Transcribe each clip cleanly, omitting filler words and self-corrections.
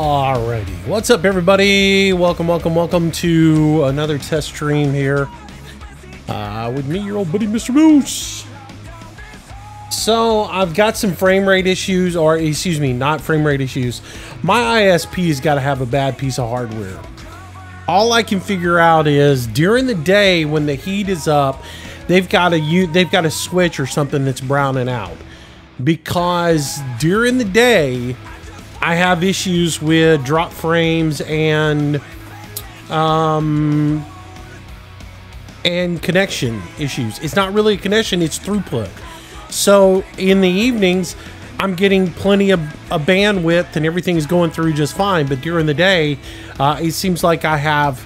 Alrighty, what's up everybody? Welcome to another test stream here with me, your old buddy Mr. Moose. So I've got some frame rate issues, or excuse me, not frame rate issues. My ISP's got to have a bad piece of hardware. All I can figure out is during the day when the heat is up, they've got a switch or something that's browning out, because during the day I have issues with drop frames and connection issues. It's not really a connection, it's throughput. So in the evenings, I'm getting plenty of bandwidth and everything's going through just fine. But during the day, it seems like I have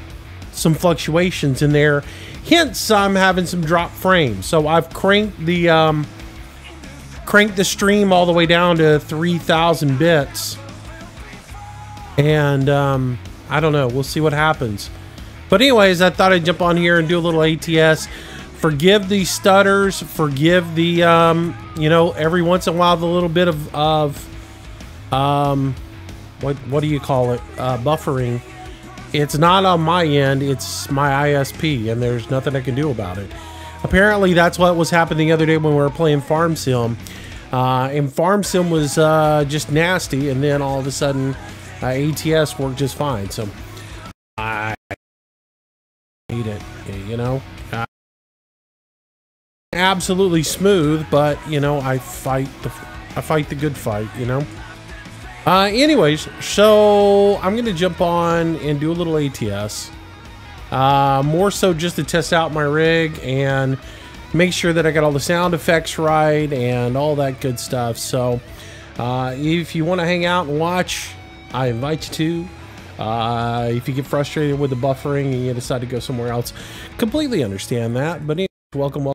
some fluctuations in there. Hence, I'm having some drop frames. So I've cranked the stream all the way down to 3,000 bits. And I don't know, we'll see what happens. But anyways, I thought I'd jump on here and do a little ATS. Forgive the stutters, forgive the you know, every once in a while the little bit of what do you call it, buffering. It's not on my end, it's my ISP, and there's nothing I can do about it. Apparently that's what was happening the other day when we were playing Farm Sim, and Farm Sim was just nasty, and then all of a sudden ATS worked just fine. So I hate it, you know. Absolutely smooth, but you know, I fight the good fight, you know. Anyways, so I'm gonna jump on and do a little ATS, more so just to test out my rig and make sure that I got all the sound effects right and all that good stuff. So if you want to hang out and watch, I invite you to. If you get frustrated with the buffering and you decide to go somewhere else, completely understand that. But anyways, welcome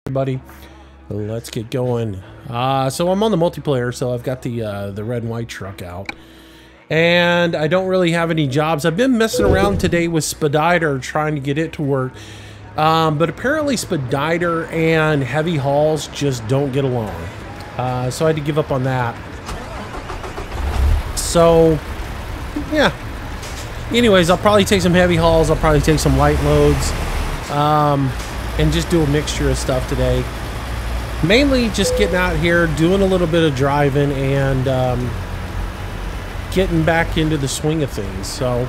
everybody. Let's get going. So I'm on the multiplayer, so I've got the red and white truck out, and I don't really have any jobs. I've been messing around today with Speditor, trying to get it to work, but apparently Speditor and heavy hauls just don't get along, so I had to give up on that. So yeah, anyways, I'll probably take some heavy hauls, I'll probably take some light loads, and just do a mixture of stuff today. Mainly just getting out here, doing a little bit of driving, and getting back into the swing of things. So,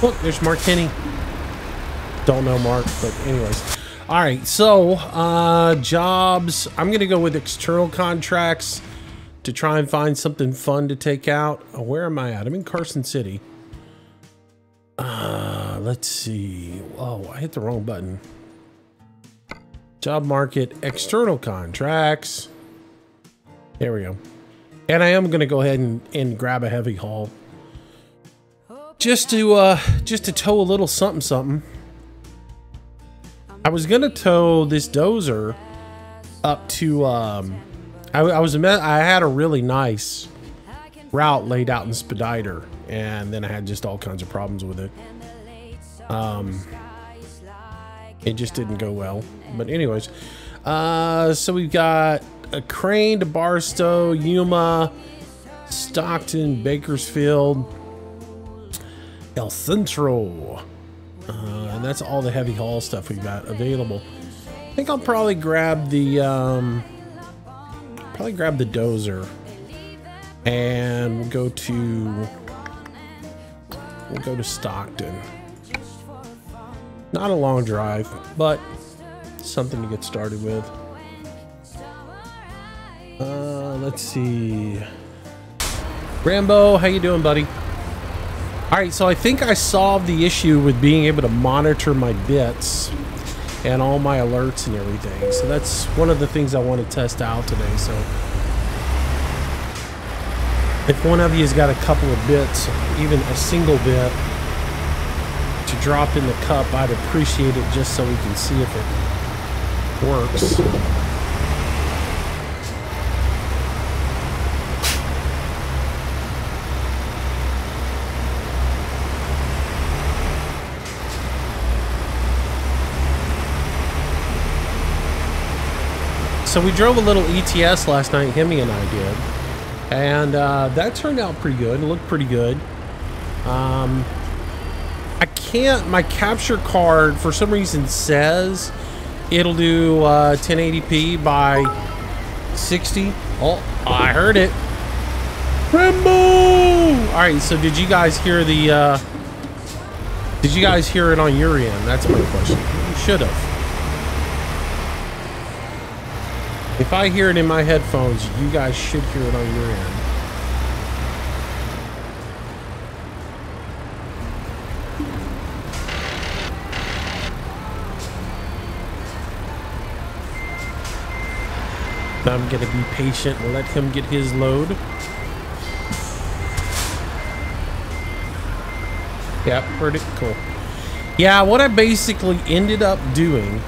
look, there's Mark Kinney. Don't know Mark, but anyways. All right, so jobs. I'm gonna go with external contracts to try and find something fun to take out. Where am I at? I'm in Carson City. Let's see. Oh, I hit the wrong button. Job market, external contracts. There we go. And I am going to go ahead and grab a heavy haul, just to tow a little something. I was going to tow this dozer up to I had a really nice route laid out in Speditor, and then I had just all kinds of problems with it. It just didn't go well. But anyways, so we've got a crane to Barstow, Yuma, Stockton, Bakersfield, El Centro, and that's all the heavy haul stuff we've got available. I think I'll probably grab the dozer, and we'll go to Stockton. Not a long drive, but something to get started with. Let's see. Rambo, how you doing, buddy? All right, so I think I solved the issue with being able to monitor my bits and all my alerts and everything. So that's one of the things I want to test out today. So if one of you has got a couple of bits, even a single bit, to drop in the cup, I'd appreciate it, just so we can see if it works. So we drove a little ETS last night, Hemi and I did. And that turned out pretty good. It looked pretty good. I can't, my capture card for some reason says it'll do 1080p by 60. Oh, I heard it. Rambo! All right, so did you guys hear the, did you guys hear it on your end? That's my question. You should have. If I hear it in my headphones, you guys should hear it on your end. I'm gonna be patient and let him get his load. Yep, pretty cool. Yeah, what I basically ended up doing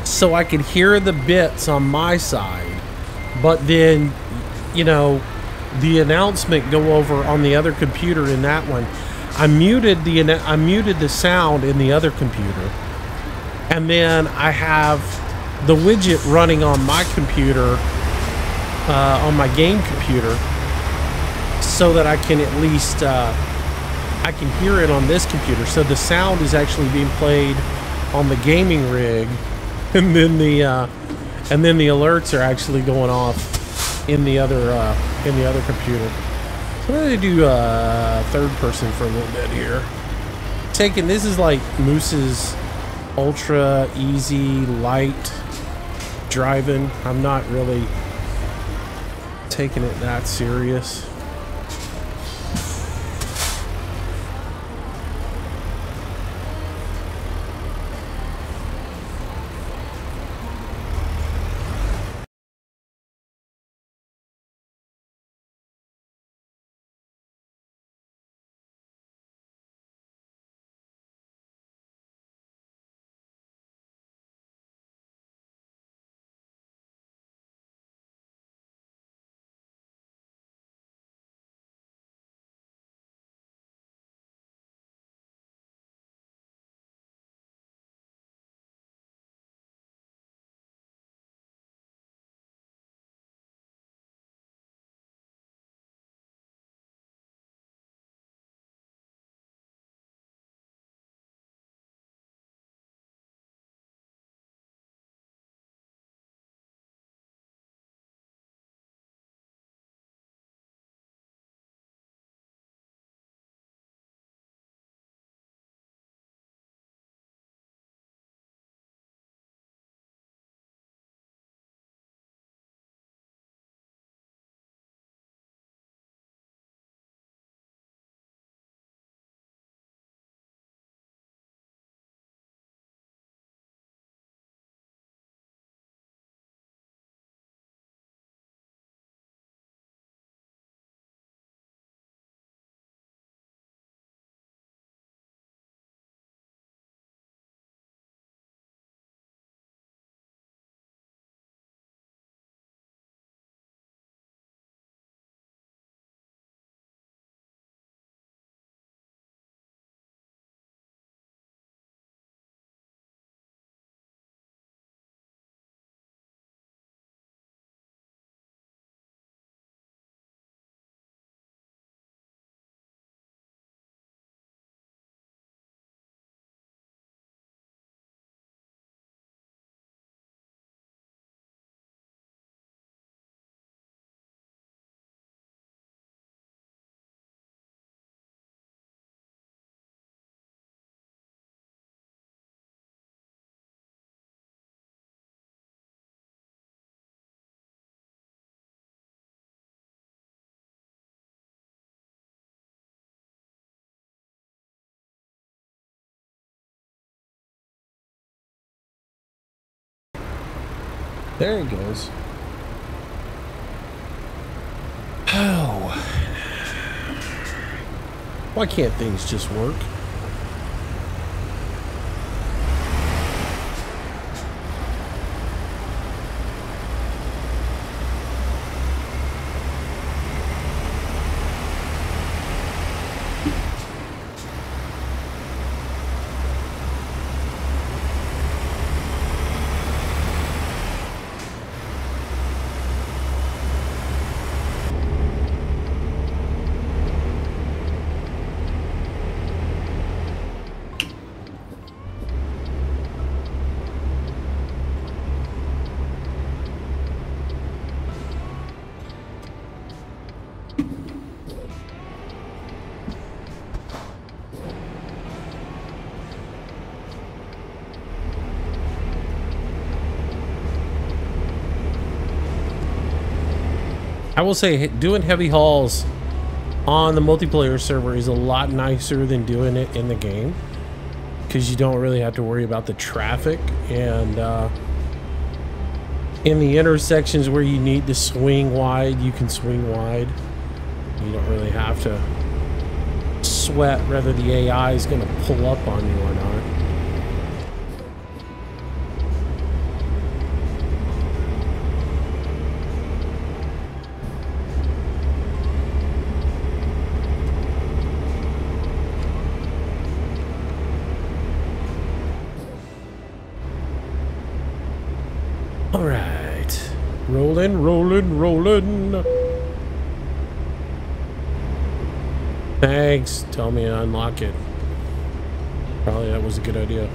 so I could hear the bits on my side, but then, you know, the announcement go over on the other computer in that one. I muted the sound in the other computer, and then I have the widget running on my computer, on my game computer, so that I can at least I can hear it on this computer. So the sound is actually being played on the gaming rig, and then the alerts are actually going off in the other computer. So I'm gonna do third person for a little bit here. This is like Moose's ultra easy light driving. I'm not really taking it that serious. There he goes. Oh. Why can't things just work? I will say doing heavy hauls on the multiplayer server is a lot nicer than doing it in the game, because you don't really have to worry about the traffic, and in the intersections where you need to swing wide, you can swing wide. You don't really have to sweat whether the AI is going to pull up on you or not. All right, rolling, rolling, rolling. Thanks. Tell me to unlock it. Probably that was a good idea.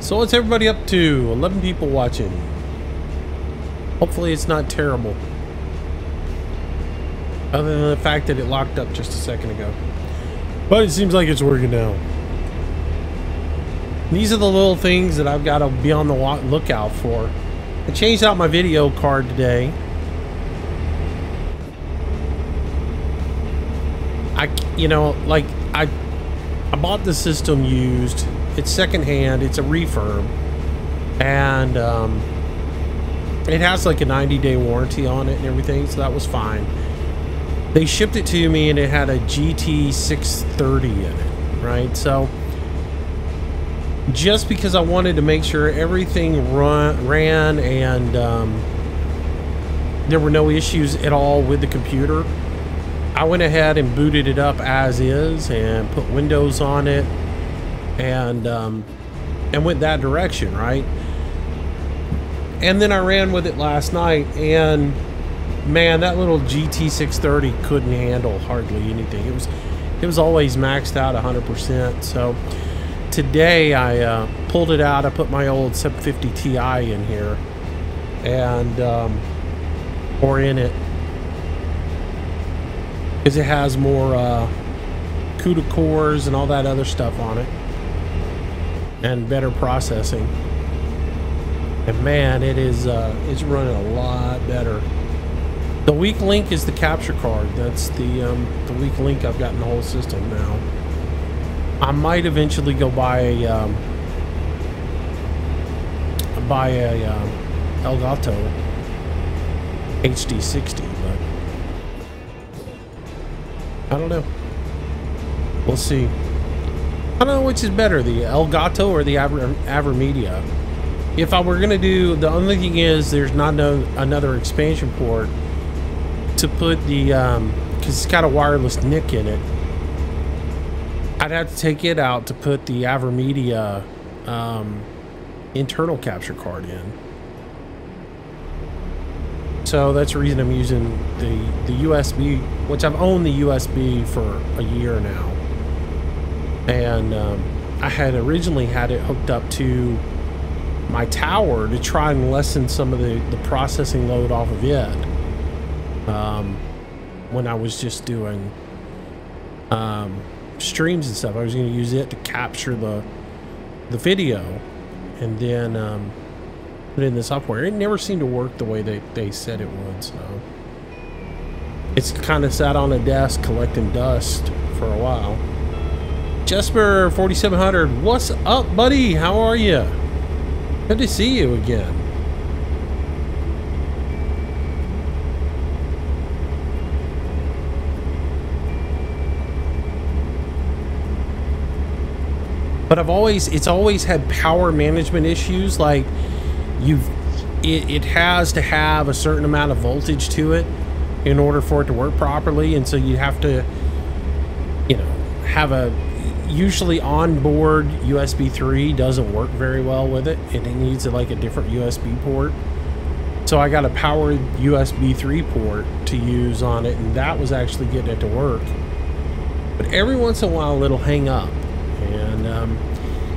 So what's everybody up to? 11 people watching. Hopefully it's not terrible. Other than the fact that it locked up just a second ago. But it seems like it's working now. These are the little things that I've got to be on the lookout for. I changed out my video card today. I bought the system used. It's secondhand. It's a refurb. And it has like a 90-day warranty on it and everything, so that was fine. They shipped it to me and it had a GT630 in it, right? So just because I wanted to make sure everything ran and there were no issues at all with the computer, I went ahead and booted it up as is and put Windows on it and went that direction, right? And then I ran with it last night, and man, that little GT630 couldn't handle hardly anything. It was always maxed out 100%. So today I pulled it out. I put my old 750 Ti in here, and or in it, because it has more CUDA cores and all that other stuff on it, and better processing. And man, it's running a lot better. The weak link is the capture card. That's the weak link I've got in the whole system now. I might eventually go buy a Elgato HD60, but I don't know. We'll see. I don't know which is better, the Elgato or the AverMedia. If I were gonna do, the only thing is there's not another expansion port to put the because it's got a wireless NIC in it. I'd have to take it out to put the AverMedia internal capture card in. So that's the reason I'm using the USB, which I've owned the USB for a year now, and I had originally had it hooked up to my tower to try and lessen some of the processing load off of it. When I was just doing streams and stuff, I was going to use it to capture the video and then put in the software. It never seemed to work the way they said it would, so it's kind of sat on a desk collecting dust for a while. Jesper 4700, what's up, buddy? How are you? Good to see you again. But it's always had power management issues. Like it has to have a certain amount of voltage to it in order for it to work properly, and so you have to, have a usually onboard USB 3 doesn't work very well with it, and it needs like a different USB port. So I got a powered USB 3 port to use on it, and that was actually getting it to work. But every once in a while it'll hang up. And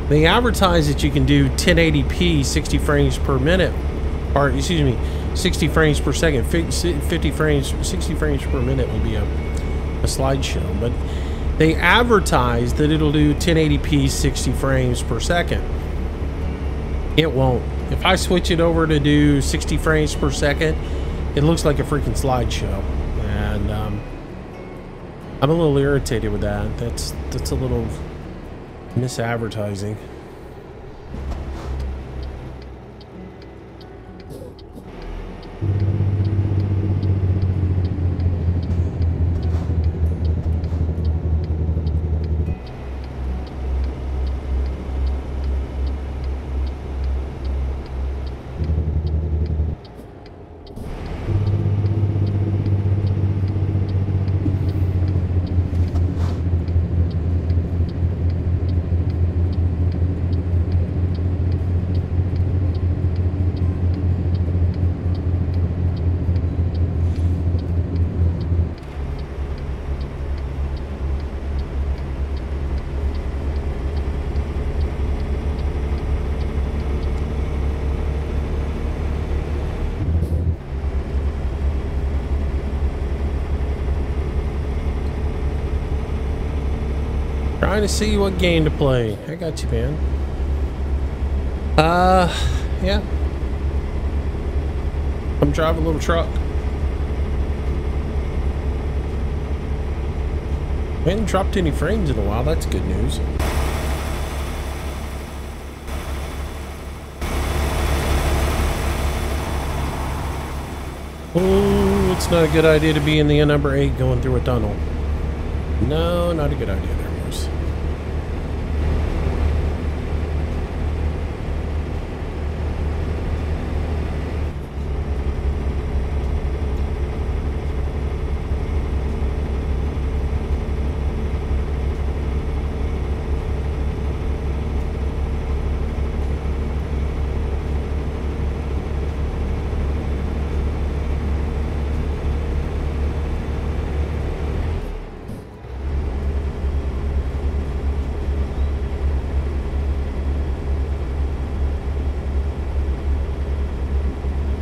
they advertise that you can do 1080p 60 frames per minute, or excuse me, 60 frames per second. 60 frames per minute would be a slideshow, but they advertise that it'll do 1080p 60 frames per second. It won't. If I switch it over to do 60 frames per second, it looks like a freaking slideshow. And I'm a little irritated with that. That's a little misadvertising. Trying to see what game to play. I got you, man. Yeah. Come drive a little truck. We haven't dropped any frames in a while. That's good news. Oh, it's not a good idea to be in the number 8 going through a tunnel. No, not a good idea there, Moose.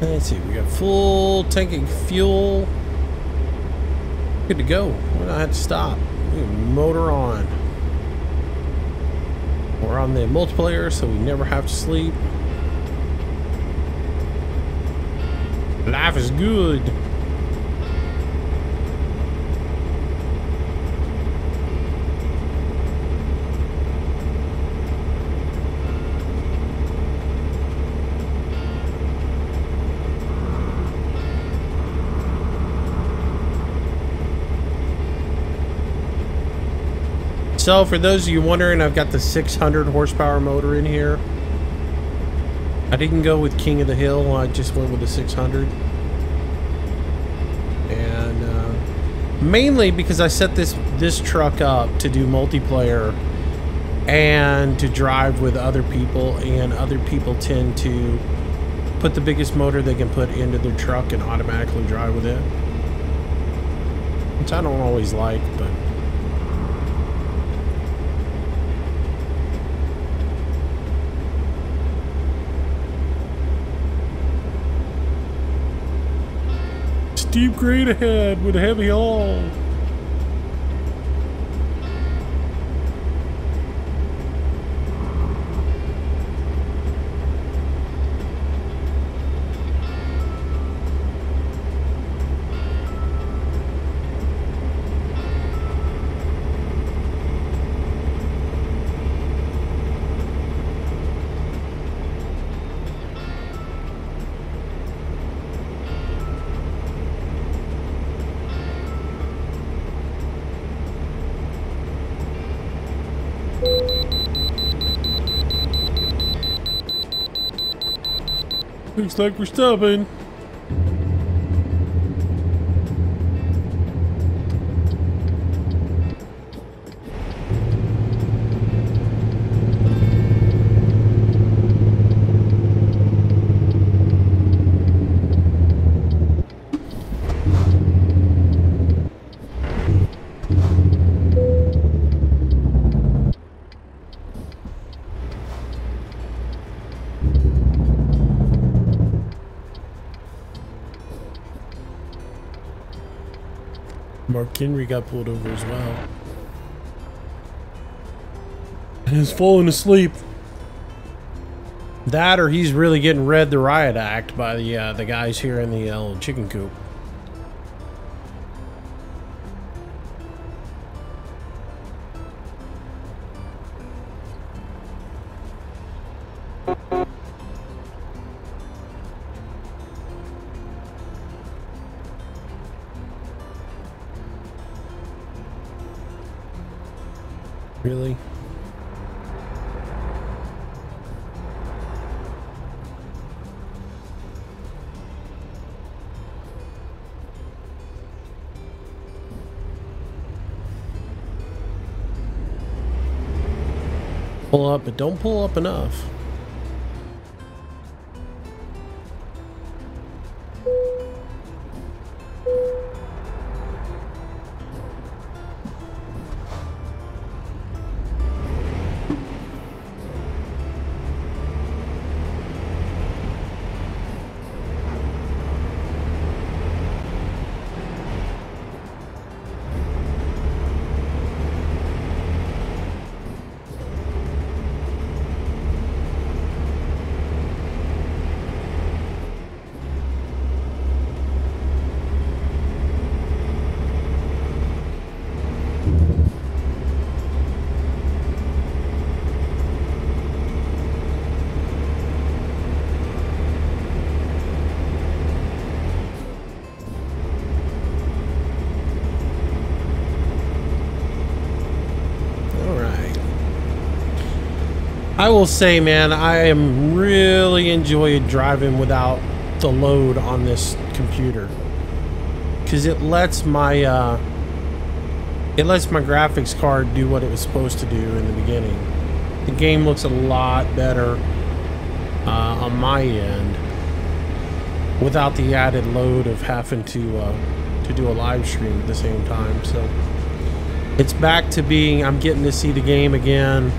Let's see, we got full tank of fuel. Good to go. We don't have to stop. We motor on. We're on the multiplayer, so we never have to sleep. Life is good. So for those of you wondering, I've got the 600 horsepower motor in here. I didn't go with King of the Hill, I just went with the 600. And mainly because I set this truck up to do multiplayer and to drive with other people, and other people tend to put the biggest motor they can put into their truck and automatically drive with it. Which I don't always like, but steep grade ahead with a heavy haul. Looks like we're stopping. Mark Henry got pulled over as well. He's falling asleep. That or he's really getting read the riot act by the guys here in the little chicken coop. Really? Pull up, but don't pull up enough. I will say, man, I am really enjoying driving without the load on this computer, because it lets my graphics card do what it was supposed to do in the beginning. The game looks a lot better on my end without the added load of having to do a live stream at the same time. So it's back to being, I'm getting to see the game again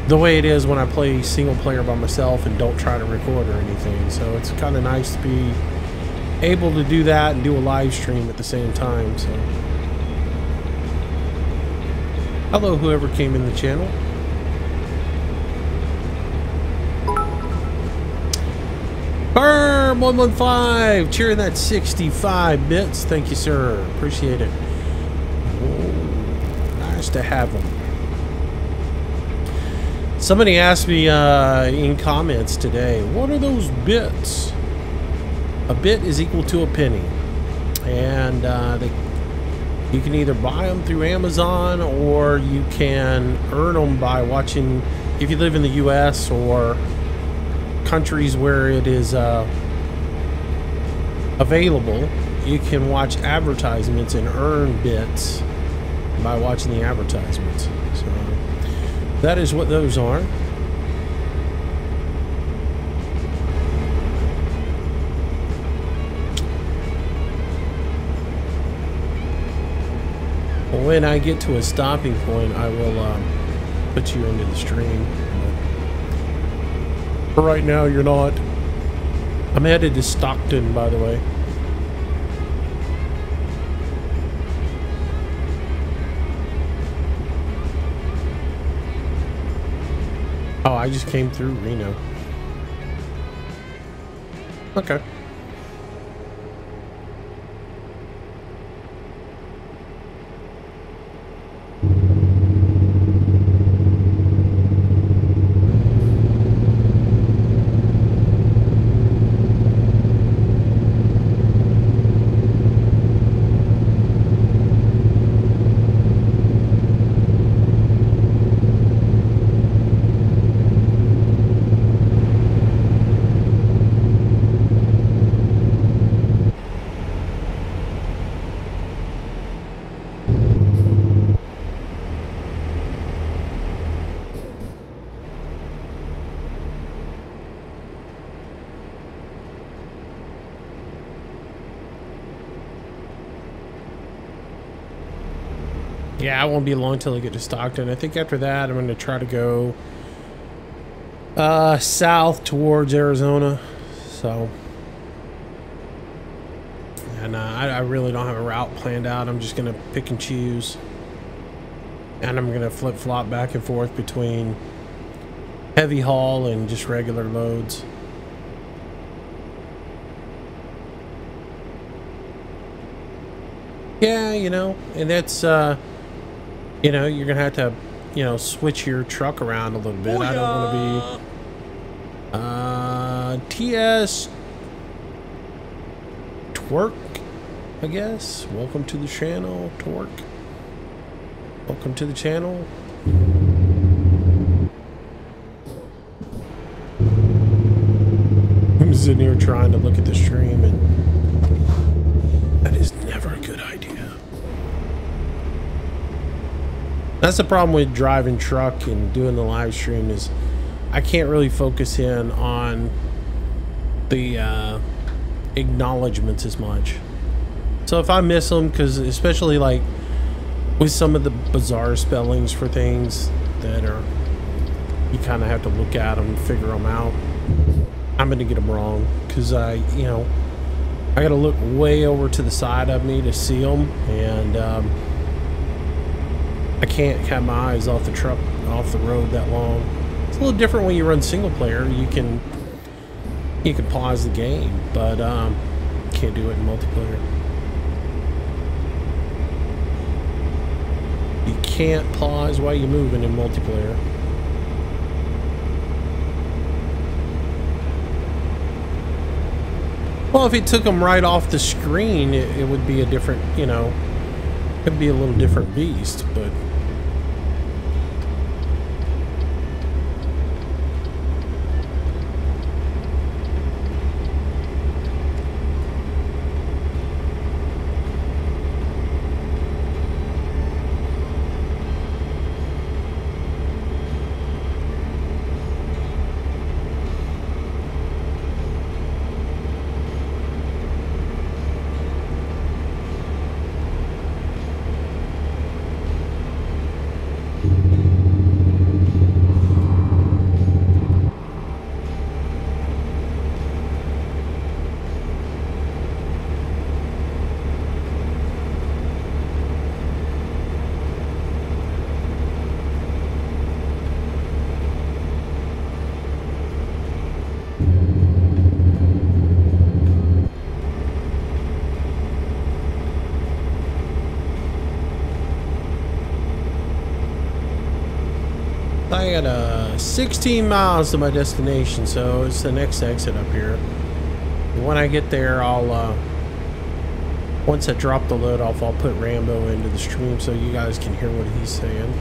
the way it is when I play single player by myself and don't try to record or anything. So it's kind of nice to be able to do that and do a live stream at the same time. So hello, whoever came in the channel. Burm 115 cheering that 65 bits. Thank you, sir. Appreciate it. Oh, nice to have them. Somebody asked me in comments today, what are those bits? A bit is equal to a penny, and you can either buy them through Amazon or you can earn them by watching, if you live in the US or countries where it is available, you can watch advertisements and earn bits by watching the advertisements. So that is what those are. When I get to a stopping point, I will put you into the stream. For right now, you're not. I'm headed to Stockton, by the way. Oh, I just came through Reno. Okay. Yeah, it won't be long till I get to Stockton. I think after that, I'm going to try to go south towards Arizona. So, and I really don't have a route planned out. I'm just going to pick and choose. And I'm gonna flip-flop back and forth between heavy haul and just regular loads. Yeah, you know, and that's you know, you're gonna have to, you know, switch your truck around a little bit. I don't want to be TS Twerk, I guess. Welcome to the channel, Twerk. Welcome to the channel. I'm sitting here trying to look at the stream, and that is never a good idea. That's the problem with driving truck and doing the live stream, is I can't really focus in on the acknowledgements as much. So if I miss them, because especially like with some of the bizarre spellings for things that are, you kind of have to look at them and figure them out, I'm gonna get them wrong, because I gotta look way over to the side of me to see them, and I can't have my eyes off the truck, off the road that long. It's a little different when you run single player. You can pause the game, but can't do it in multiplayer. You can't pause while you're moving in multiplayer. Well, if it took them right off the screen, it would be a different, you know, it'd be a little different beast, but I got 16 miles to my destination, so it's the next exit up here. And when I get there, I'll once I drop the load off, I'll put Rambo into the stream so you guys can hear what he's saying.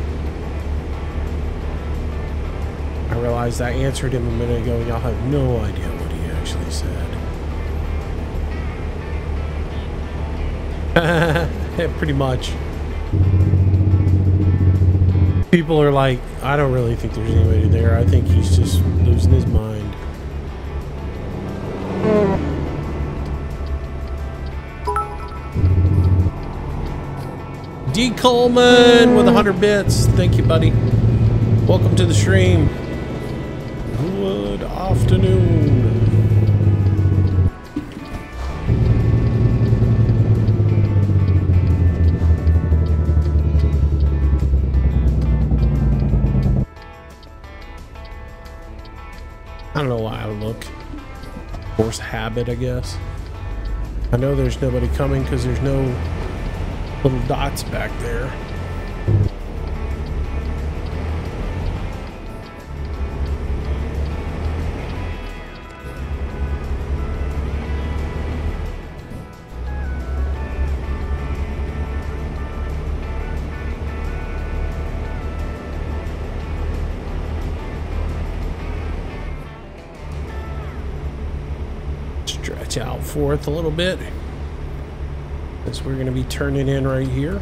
I realized I answered him a minute ago, and y'all have no idea what he actually said. Yeah, pretty much. People are like, I don't really think there's anybody there. I think he's just losing his mind. D. Coleman with 100 bits. Thank you, buddy. Welcome to the stream. Good afternoon. I don't know why I look. Force habit, I guess. I know there's nobody coming because there's no little dots back there. Stretch out forth a little bit, as we're going to be turning in right here.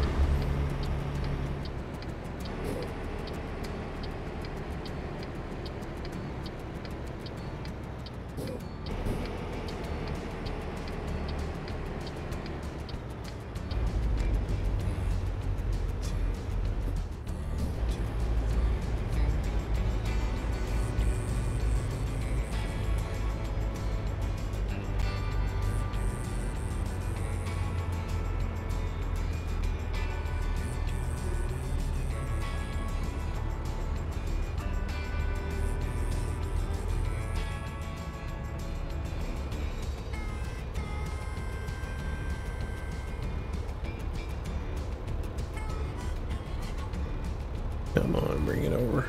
Come on, bring it over.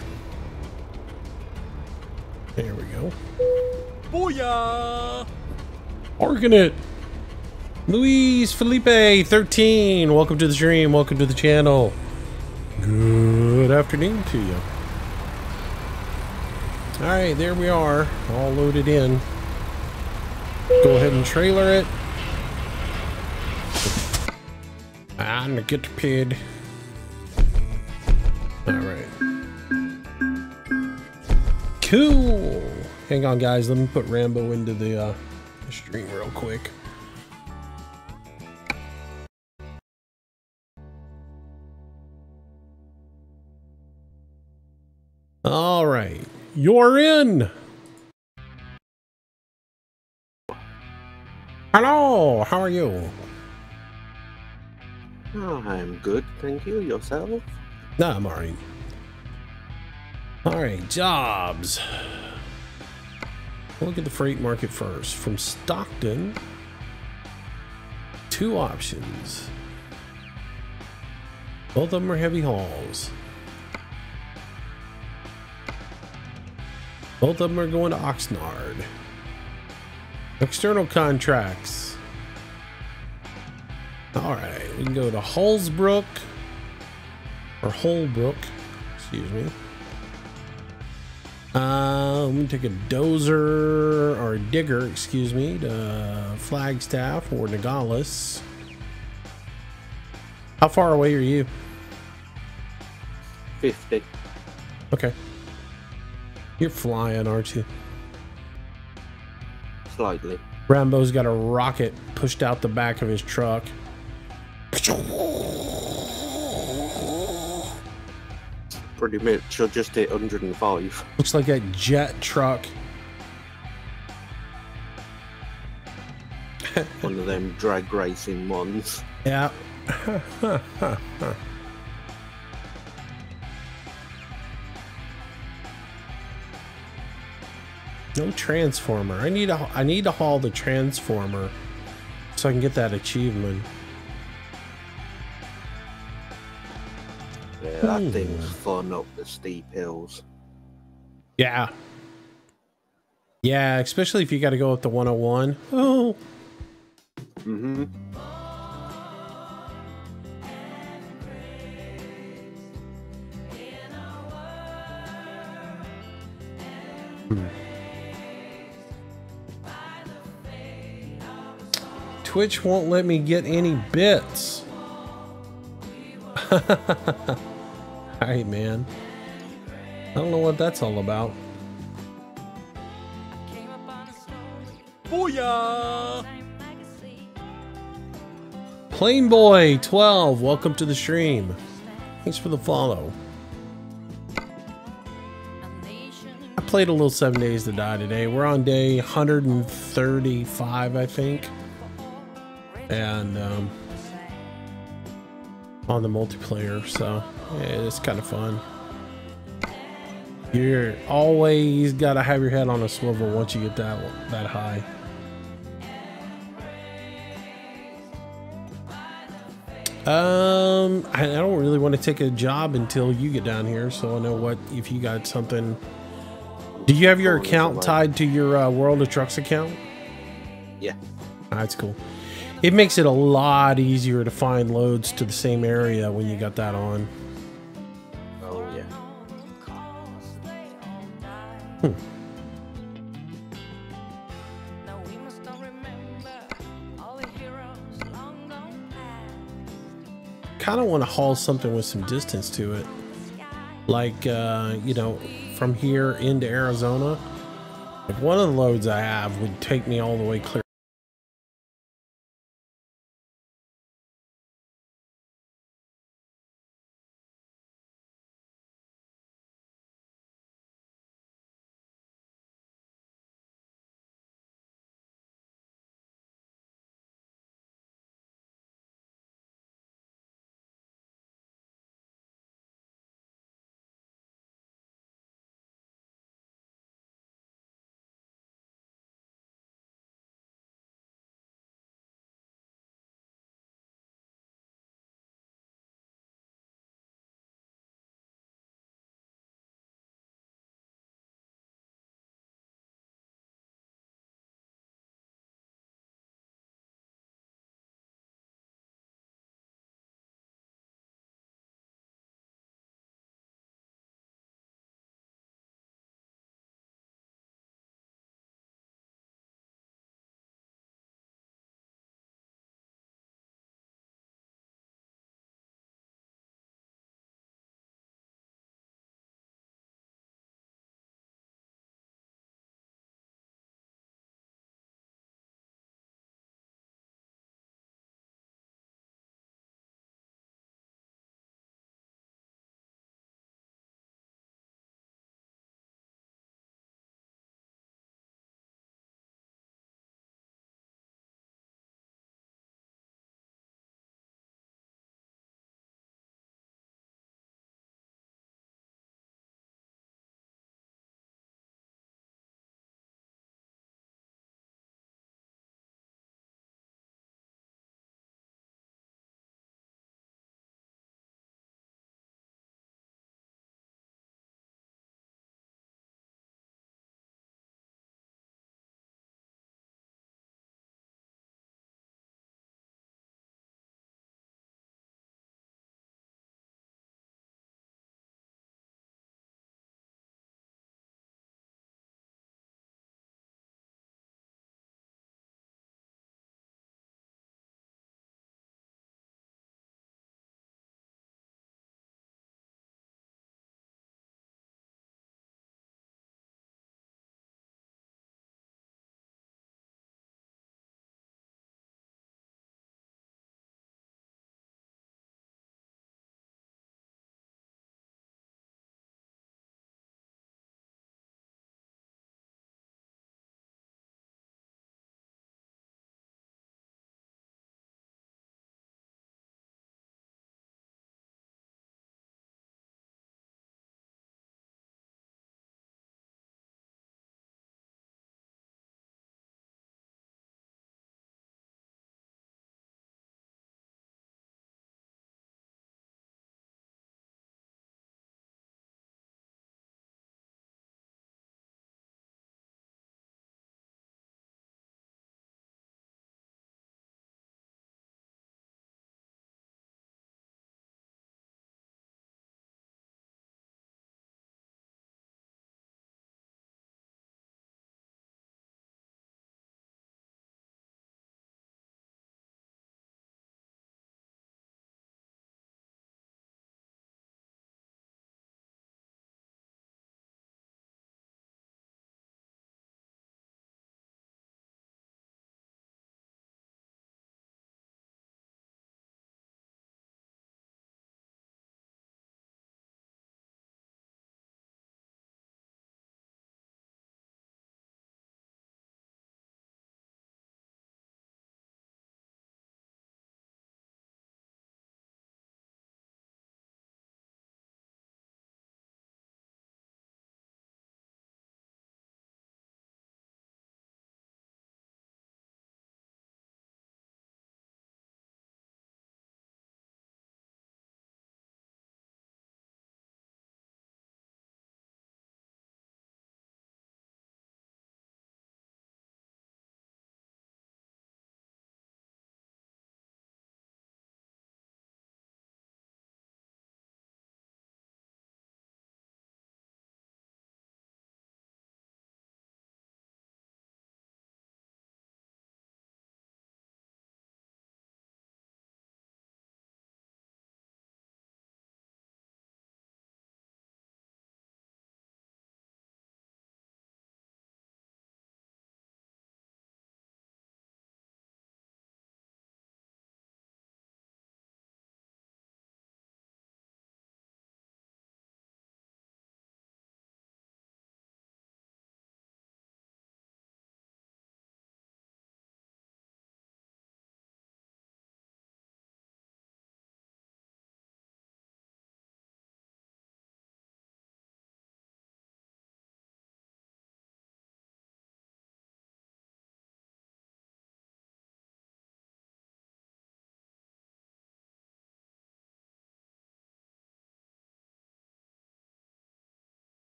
There we go. Booyah! Organ it. Luis Felipe 13. Welcome to the stream. Welcome to the channel. Good afternoon to you. All right, there we are, all loaded in. Go ahead and trailer it. And get the pid. All right. Cool. Hang on, guys. Let me put Rambo into the stream real quick. All right. You're in. Hello. How are you? Oh, I'm good, thank you. Yourself? Nah, I'm alright. Alright, jobs. We'll look at the freight market first. From Stockton, 2 options. Both of them are heavy hauls. Both of them are going to Oxnard. External contracts. Alright, we can go to Holsbrook. Or Holbrook, excuse me. I'm gonna take a dozer or a digger, excuse me, to Flagstaff or Nogales. How far away are you? 50. Okay. You're flying, aren't you? Slightly. Rambo's got a rocket pushed out the back of his truck. Pretty much, I'll just hit 105. Looks like a jet truck. One of them drag racing ones. Yeah. No transformer. I need to haul the transformer so I can get that achievement. Yeah, that thing's fun up the steep hills. Yeah. Yeah, especially if you got to go up the 101. Oh. Mm-hmm. Twitch won't let me get any bits. Alright, man. I don't know what that's all about. Booyah! Plain Boy 12, welcome to the stream. Thanks for the follow. I played a little 7 Days to Die today. We're on day 135, I think. And on the multiplayer, so yeah, it's kind of fun. You're always gotta have your head on a swivel once you get that high. I don't really want to take a job until you get down here, so I know what if you got something. Do you have your account tied to your World of Trucks account? Yeah. That's cool. It makes it a lot easier to find loads to the same area when you got that on. Oh, yeah. Kind of want to haul something with some distance to it. Like, you know, from here into Arizona. Like one of the loads I have would take me all the way clear.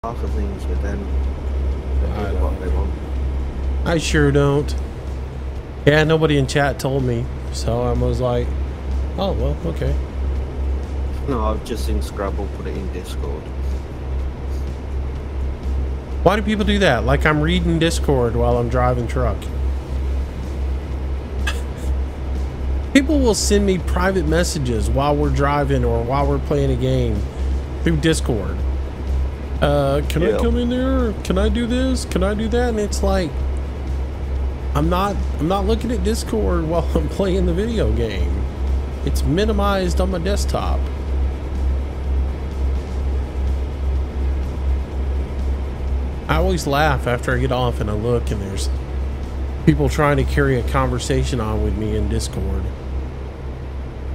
half of things with them. They do what they want. I sure don't. Yeah, nobody in chat told me, so I was like, oh, well, okay. No, I've just seen Scrabble put it in Discord. Why do people do that? Like I'm reading Discord while I'm driving truck. People will send me private messages while we're driving or while we're playing a game through Discord. Can I come in there? Can I do this? Can I do that? And it's like, I'm not looking at Discord while I'm playing the video game. It's minimized on my desktop. I always laugh after I get off and I look and there's people trying to carry a conversation on with me in Discord.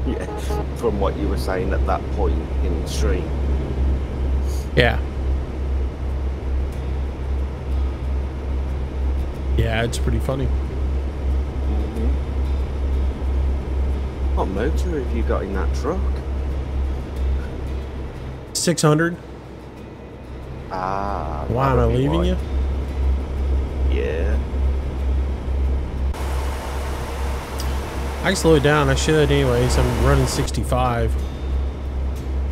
Yeah, from what you were saying at that point in the stream. Yeah. Yeah, it's pretty funny. What motor have you got in that truck? 600. Ah. Why am I leaving you? Yeah. I can slow it down. I should anyways. I'm running 65.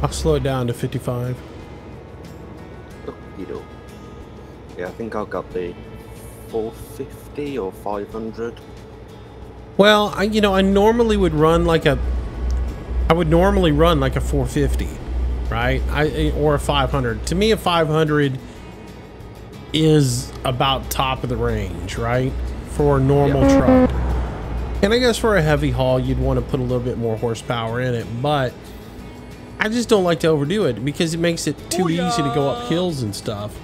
I'll slow it down to 55. You know. Yeah, I think I got the 450 or 500. Well, I normally would run like a 450, right? Or a 500. To me, a 500 is about top of the range, right? For a normal truck. And I guess for a heavy haul, you'd want to put a little bit more horsepower in it, but I just don't like to overdo it because it makes it too easy to go up hills and stuff.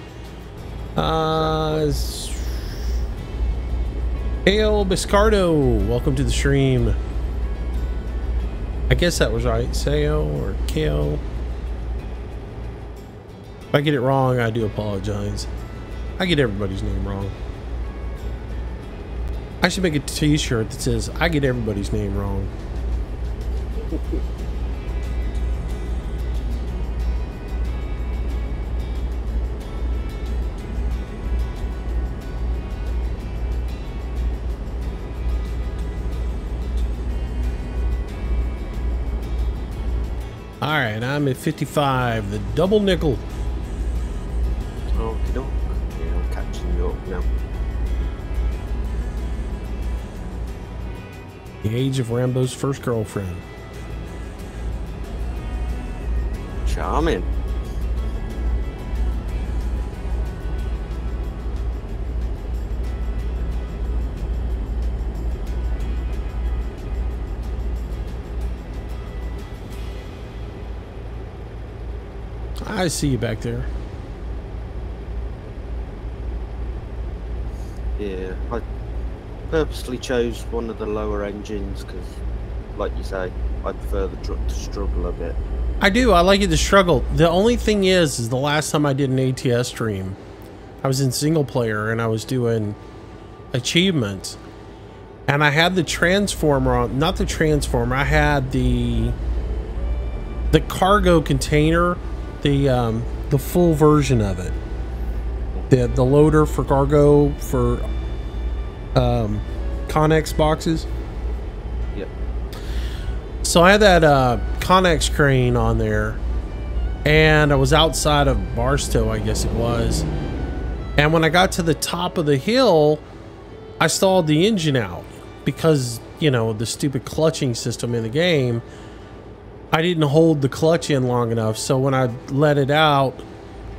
Hail Biscardo, welcome to the stream. I guess that was right. Sayo or Kale. If I get it wrong, I do apologize. I get everybody's name wrong. I should make a t-shirt that says, I get everybody's name wrong. Alright, I'm at 55, the double nickel. Okie doke. Yeah, I'm catching you up now. The age of Rambo's first girlfriend. Charming. I see you back there. Yeah, I purposely chose one of the lower engines because, like you say, I prefer the truck to struggle a bit. I do. I like it to struggle. The only thing is the last time I did an ATS stream, I was in single player and I was doing achievements, and I had the transformer on. Not the transformer. I had the cargo container, the full version of it. The loader for cargo for Connex boxes. Yep. So I had that Connex crane on there, and I was outside of Barstow, I guess it was. And when I got to the top of the hill, I stalled the engine out because, you know, the stupid clutching system in the game. I didn't hold the clutch in long enough, so when I let it out,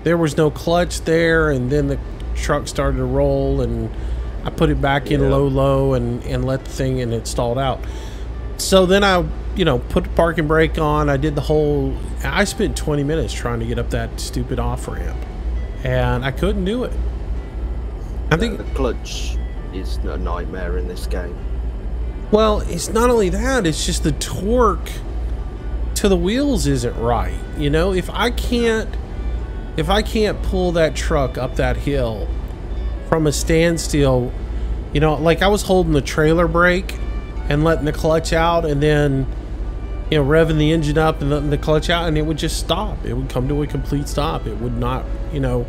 there was no clutch there, and then the truck started to roll, and I put it back in low and let the thing, and it stalled out. So then I, you know, put the parking brake on. I did the whole, I spent 20 minutes trying to get up that stupid off-ramp, and I couldn't do it. I think the clutch is a nightmare in this game. Well, it's not only that, it's just the torque to the wheels isn't right. You know, if I can't pull that truck up that hill from a standstill, you know, like I was holding the trailer brake and letting the clutch out, and then, you know, revving the engine up and letting the clutch out, and it would just stop. It would come to a complete stop. It would not, you know,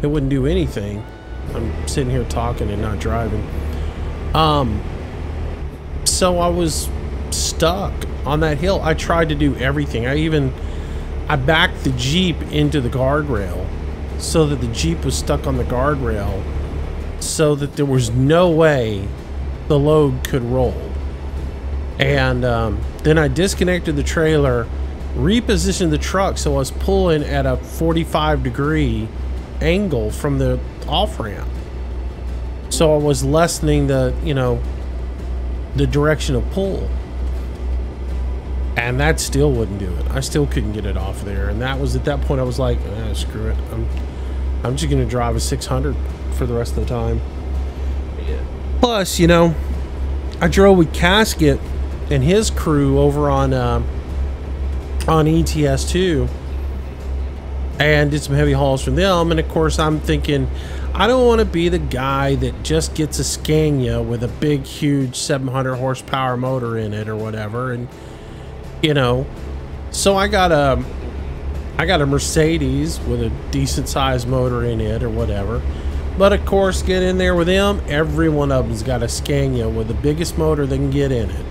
it wouldn't do anything. I'm sitting here talking and not driving. So I was stuck on that hill. I tried to do everything. I backed the Jeep into the guardrail so that the Jeep was stuck on the guardrail so that there was no way the load could roll. And then I disconnected the trailer, repositioned the truck so I was pulling at a 45-degree angle from the off-ramp. So I was lessening the, you know, the direction of pull. And that still wouldn't do it. I still couldn't get it off there. And that was, at that point I was like, screw it. I'm just gonna drive a 600 for the rest of the time. Yeah. Plus, you know, I drove with Casket and his crew over on ATS 2 and did some heavy hauls for them. And of course I'm thinking, I don't want to be the guy that just gets a Scania with a big huge 700 horsepower motor in it or whatever. And you know, so I got a Mercedes with a decent sized motor in it or whatever. But of course, get in there with them, every one of them's got a Scania with the biggest motor they can get in it.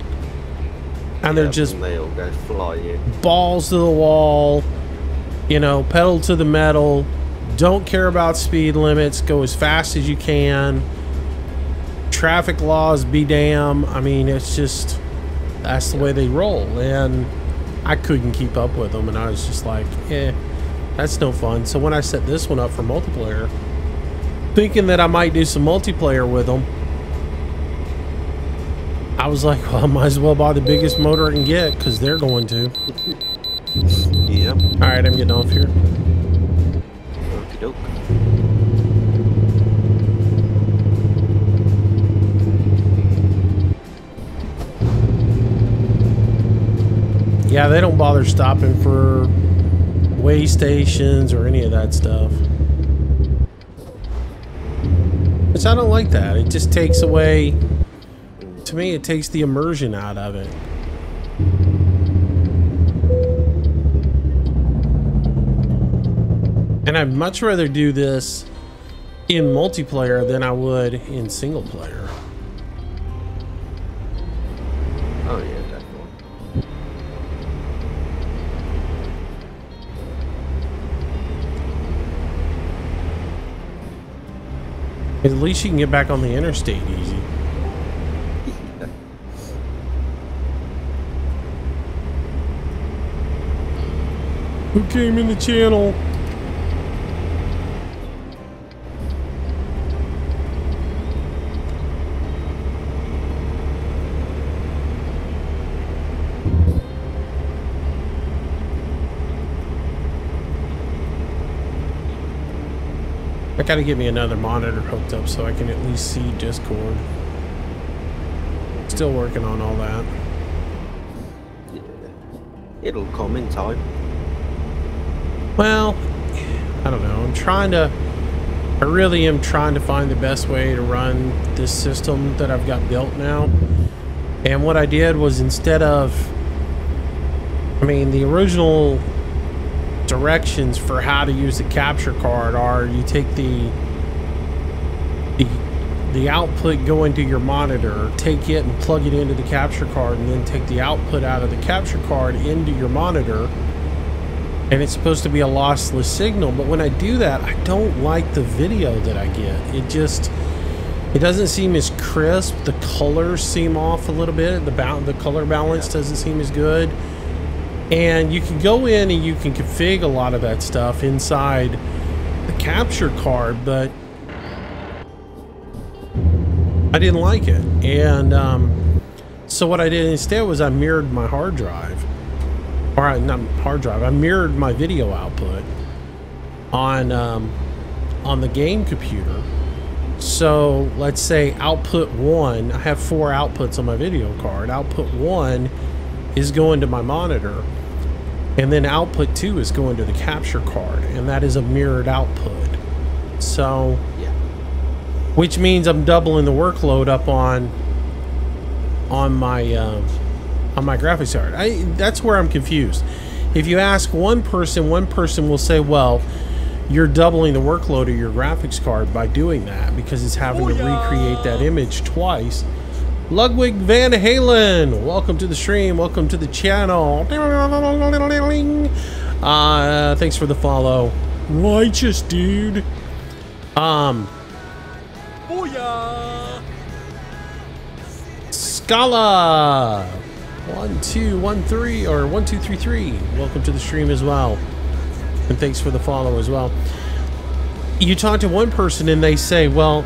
And they're just, they all go flying. Balls to the wall, you know, pedal to the metal, don't care about speed limits, go as fast as you can. Traffic laws be damn. I mean, it's just, that's the way they roll. And I couldn't keep up with them, and I was just like, that's no fun. So when I set this one up for multiplayer, thinking that I might do some multiplayer with them, I was like, well, I might as well buy the biggest motor I can get, because they're going to. Yep. Alright, I'm getting off here. Okie doke. Yeah, they don't bother stopping for way stations or any of that stuff. Which I don't like that. It just takes away, to me, it takes the immersion out of it. And I'd much rather do this in multiplayer than I would in single player. Oh yeah, definitely. At least you can get back on the interstate easy. Who came in the channel? I gotta get me another monitor hooked up so I can at least see Discord. Still working on all that. Yeah. It'll come in time. Well, I don't know. I really am trying to find the best way to run this system that I've got built now. And what I did was, instead of, I mean, the original directions for how to use the capture card are, you take the output going to your monitor, take it and plug it into the capture card, and then take the output out of the capture card into your monitor, and it's supposed to be a lossless signal. But when I do that, I don't like the video that I get. It doesn't seem as crisp. The colors seem off a little bit. The color balance doesn't seem as good. And you can go in and you can configure a lot of that stuff inside the capture card, but I didn't like it. And so what I did instead was I mirrored my hard drive. Or not hard drive, I mirrored my video output on the game computer. So let's say output 1, I have 4 outputs on my video card. Output 1 is going to my monitor, and then output 2 is going to the capture card, and that is a mirrored output. So, yeah. Which means I'm doubling the workload up on my on my graphics card. That's where I'm confused. If you ask one person will say, well, you're doubling the workload of your graphics card by doing that because it's having to recreate that image twice. Ludwig Van Halen, welcome to the stream, welcome to the channel. Thanks for the follow. Righteous dude. Booyah! Scala 1213 or 1233. Welcome to the stream as well. And thanks for the follow as well. You talk to one person and they say, well,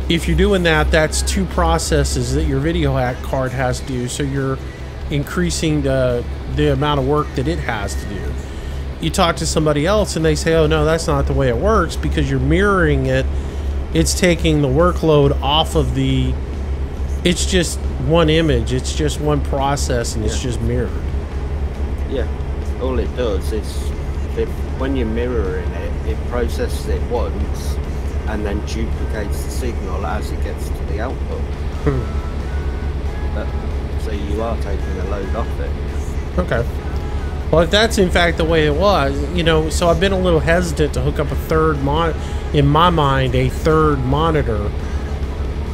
if you're doing that, that's 2 processes that your video card has to do, so you're increasing the amount of work that it has to do. You talk to somebody else and they say, oh no, that's not the way it works, because you're mirroring it. It's taking the workload off of the, it's just one image, it's just one process, and it's just mirrored. Yeah, all it does is, when you're mirroring it, it processes it once and then duplicates the signal as it gets to the output. So you are taking a load off it. Okay. Well, if that's in fact the way it was, you know, so I've been a little hesitant to hook up a third in my mind, a third monitor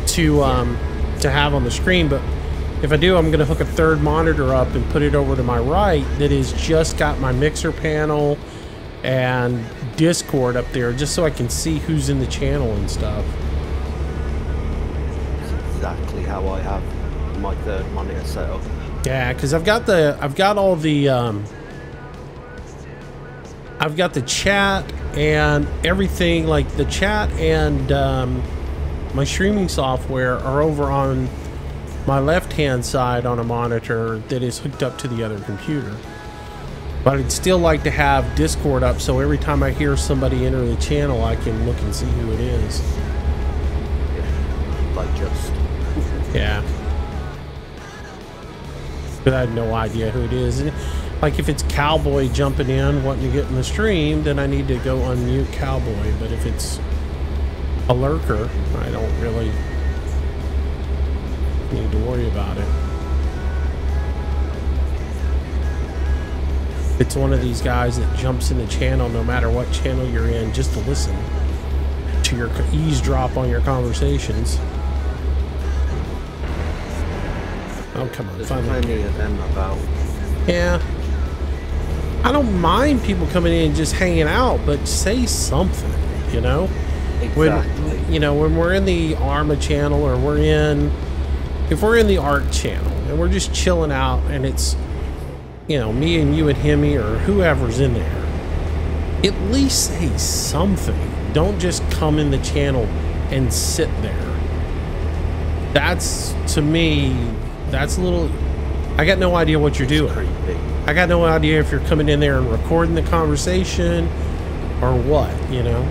to have on the screen. But if I do, I'm going to hook a third monitor up and put it over to my right that is just got my mixer panel and Discord up there, just so I can see who's in the channel and stuff. That's exactly how I have my third monitor set up. Yeah, because I've got all the I've got the chat and everything, like the chat and my streaming software are over on my left hand side on a monitor that is hooked up to the other computer. But I'd still like to have Discord up, so every time I hear somebody enter the channel, I can look and see who it is. Yeah, like just. Yeah. But I had no idea who it is. And like if it's Cowboy jumping in, wanting to get in the stream, then I need to go unmute Cowboy. But if it's a lurker, I don't really need to worry about it. It's one of these guys that jumps in the channel no matter what channel you're in, just to listen to your eavesdrop on your conversations. Oh, come on. There's plenty of them about. Yeah. I don't mind people coming in and just hanging out, but say something, you know? Exactly. When we're in the Arma channel, or if we're in the Art channel and we're just chilling out and it's, me and you and Hemi or whoever's in there, at least say something. Don't just come in the channel and sit there. That's, to me, that's a little, I got no idea what you're doing. I got no idea if you're coming in there and recording the conversation or what, Yeah.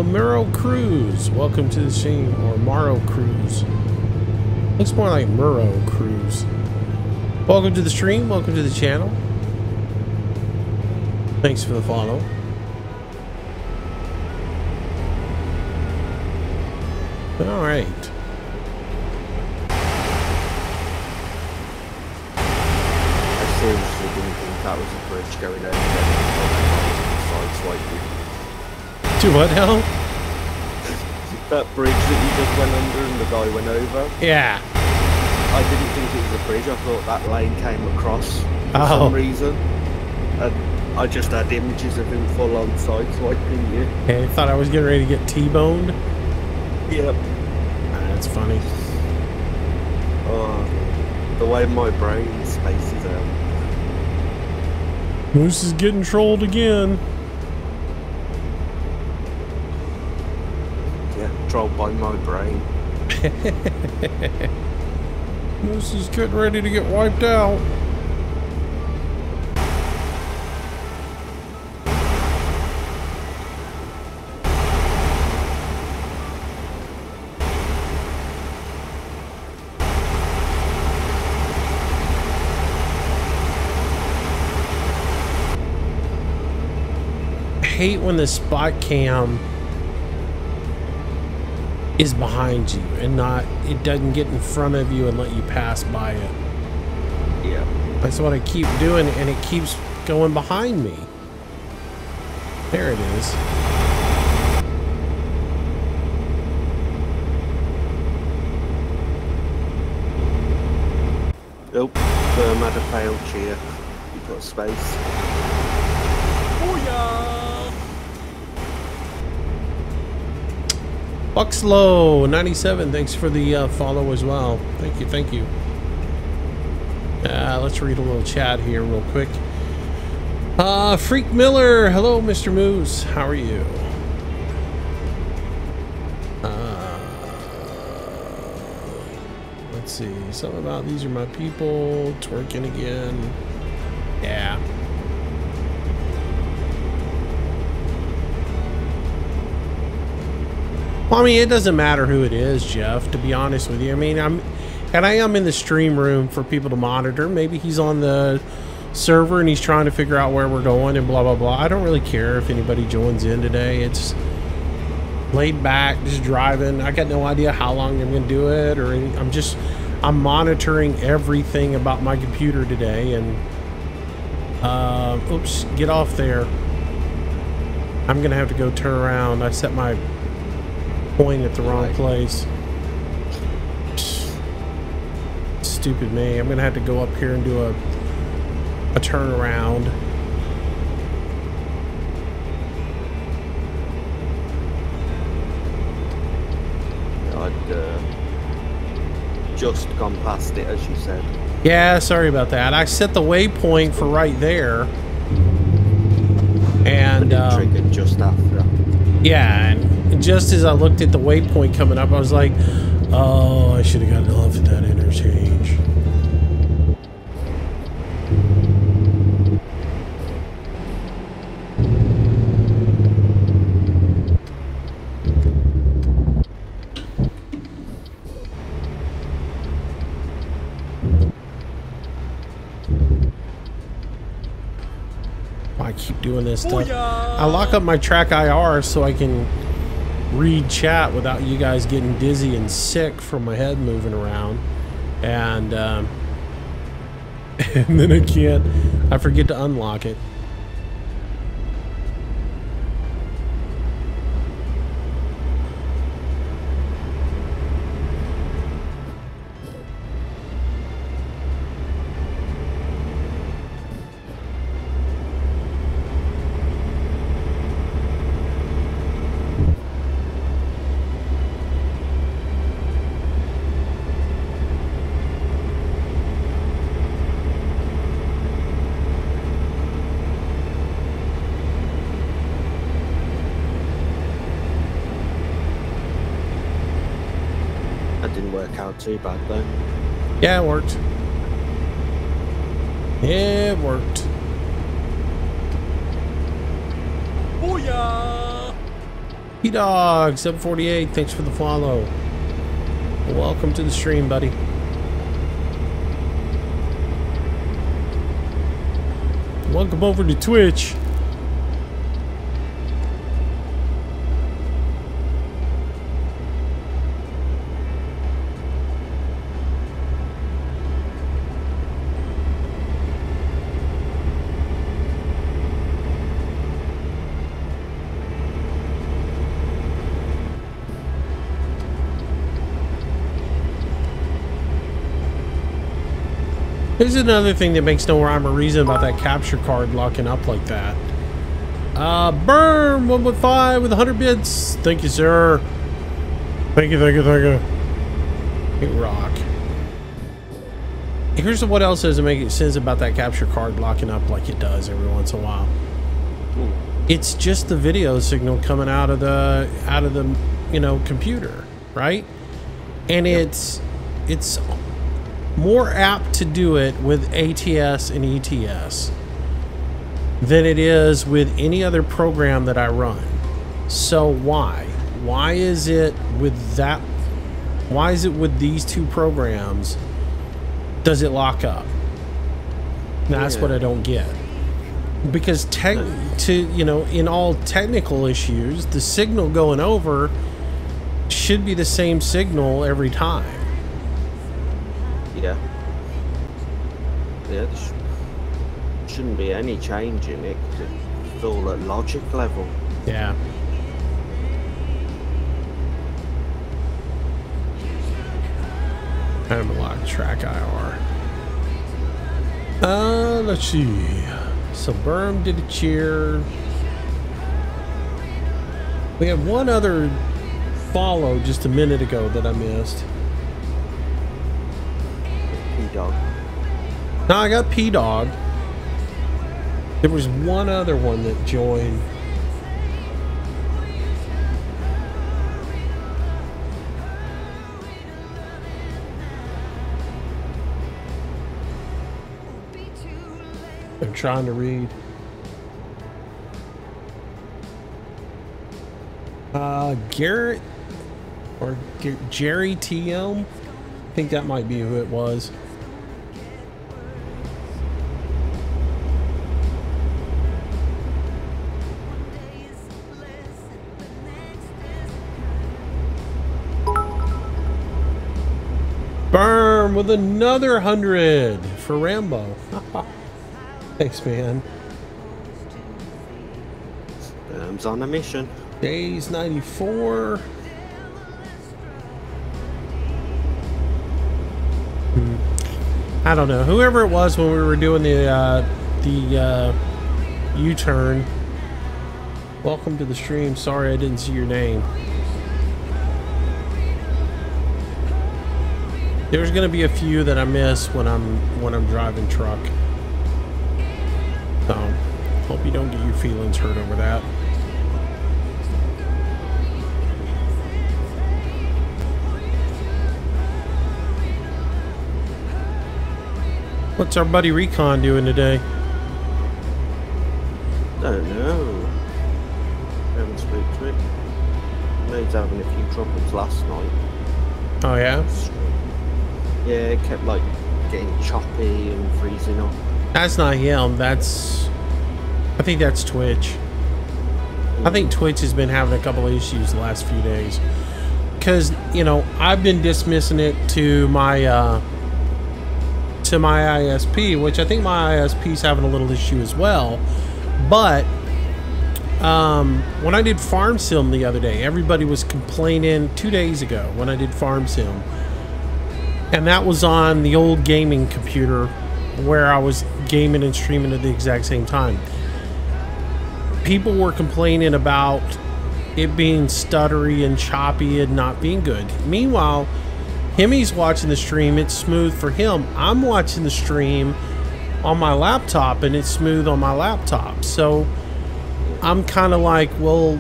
Muro Cruz, welcome to the stream, or Maro Cruz. Looks more like Muro Cruz. Welcome to the stream, welcome to the channel. Thanks for the follow. All right. I seriously didn't think that was a bridge going over there. To what hell? That bridge that you just went under and the guy went over? Yeah. I didn't think it was a bridge. I thought that lane came across for some reason. And I just had images of him full on sideswiping you. Hey, I thought I was getting ready to get T-boned. Yep. That's funny. Oh, the way my brain spaces out. Moose is getting trolled again. Yeah, trolled by my brain. Moose is getting ready to get wiped out. I hate when the spot cam is behind you and not, it doesn't get in front of you and let you pass by it. Yeah. That's what I keep doing, and it keeps going behind me. There it is. Nope. Firm had a failed cheer. You got space. Booyah! Buckslow 97, thanks for the follow as well. Thank you, thank you. Let's read a little chat here real quick. Freak Miller, hello, Mr. Moose. How are you? Let's see. Something about these are my people. Twerking again. Yeah. Well, I mean, it doesn't matter who it is, Jeff, to be honest with you. I mean, I am in the stream room for people to monitor. Maybe he's on the server and he's trying to figure out where we're going and blah, blah, blah. I don't really care if anybody joins in today. It's laid back, just driving. I got no idea how long I'm going to do it or anything. I'm monitoring everything about my computer today and, oops, get off there. I'm going to have to go turn around. I set my point at the wrong place. Stupid me. I'm gonna have to go up here and do a turnaround. I'd just gone past it, as you said. Yeah, sorry about that. I set the waypoint for right there, and it triggered just after. Yeah, and just as I looked at the waypoint coming up, I was like, oh, I should have gotten off at that interchange. I keep doing this stuff. I lock up my track IR so I can read chat without you guys getting dizzy and sick from my head moving around, and and then I forget to unlock it. Too bad though. Yeah, it worked. It worked. Booyah! P-Dog 748, thanks for the follow. Welcome to the stream, buddy. Welcome over to Twitch. Here's another thing that makes no rhyme or reason about that capture card locking up like that. Burn 115 with 100 bits. Thank you, sir. Thank you, thank you, thank you. Big rock. Here's what else doesn't make sense about that capture card locking up like it does every once in a while. It's just the video signal coming out of the you know, computer, right? And it's more apt to do it with ATS and ETS than it is with any other program that I run. So why is it with that? Why is it with these two programs does it lock up? That's what I don't get. Because you know, in all technical issues, the signal going over should be the same signal every time. Yeah, there shouldn't be any change in it because it's all at logic level. Yeah. Analog track IR. Let's see. So Berm did a cheer. We had one other follow just a minute ago that I missed. P-Dog. No, I got P-Dog. There was one other one that joined. I'm trying to read. Garrett or Jerry TM. I think that might be who it was. Burn with another 100 for Rambo. Thanks, man. Berm's on a mission. Days 94. I don't know. Whoever it was when we were doing the U-turn. Welcome to the stream. Sorry I didn't see your name. There's gonna be a few that I miss when I'm driving truck. So hope you don't get your feelings hurt over that. What's our buddy Recon doing today? Don't know. Haven't spoken to him. I know he's having a few troubles last night. Oh yeah? Yeah, it kept like getting choppy and freezing up. That's not him. I think that's Twitch. I think Twitch has been having a couple of issues the last few days. Because, you know, I've been dismissing it to my ISP, which I think my ISP is having a little issue as well. But when I did Farm Sim the other day, everybody was complaining 2 days ago when I did Farm Sim. And that was on the old gaming computer where I was gaming and streaming at the exact same time. People were complaining about it being stuttery and choppy and not being good. Meanwhile, Hemi's watching the stream, it's smooth for him. I'm watching the stream on my laptop and it's smooth on my laptop. So I'm kind of like, well,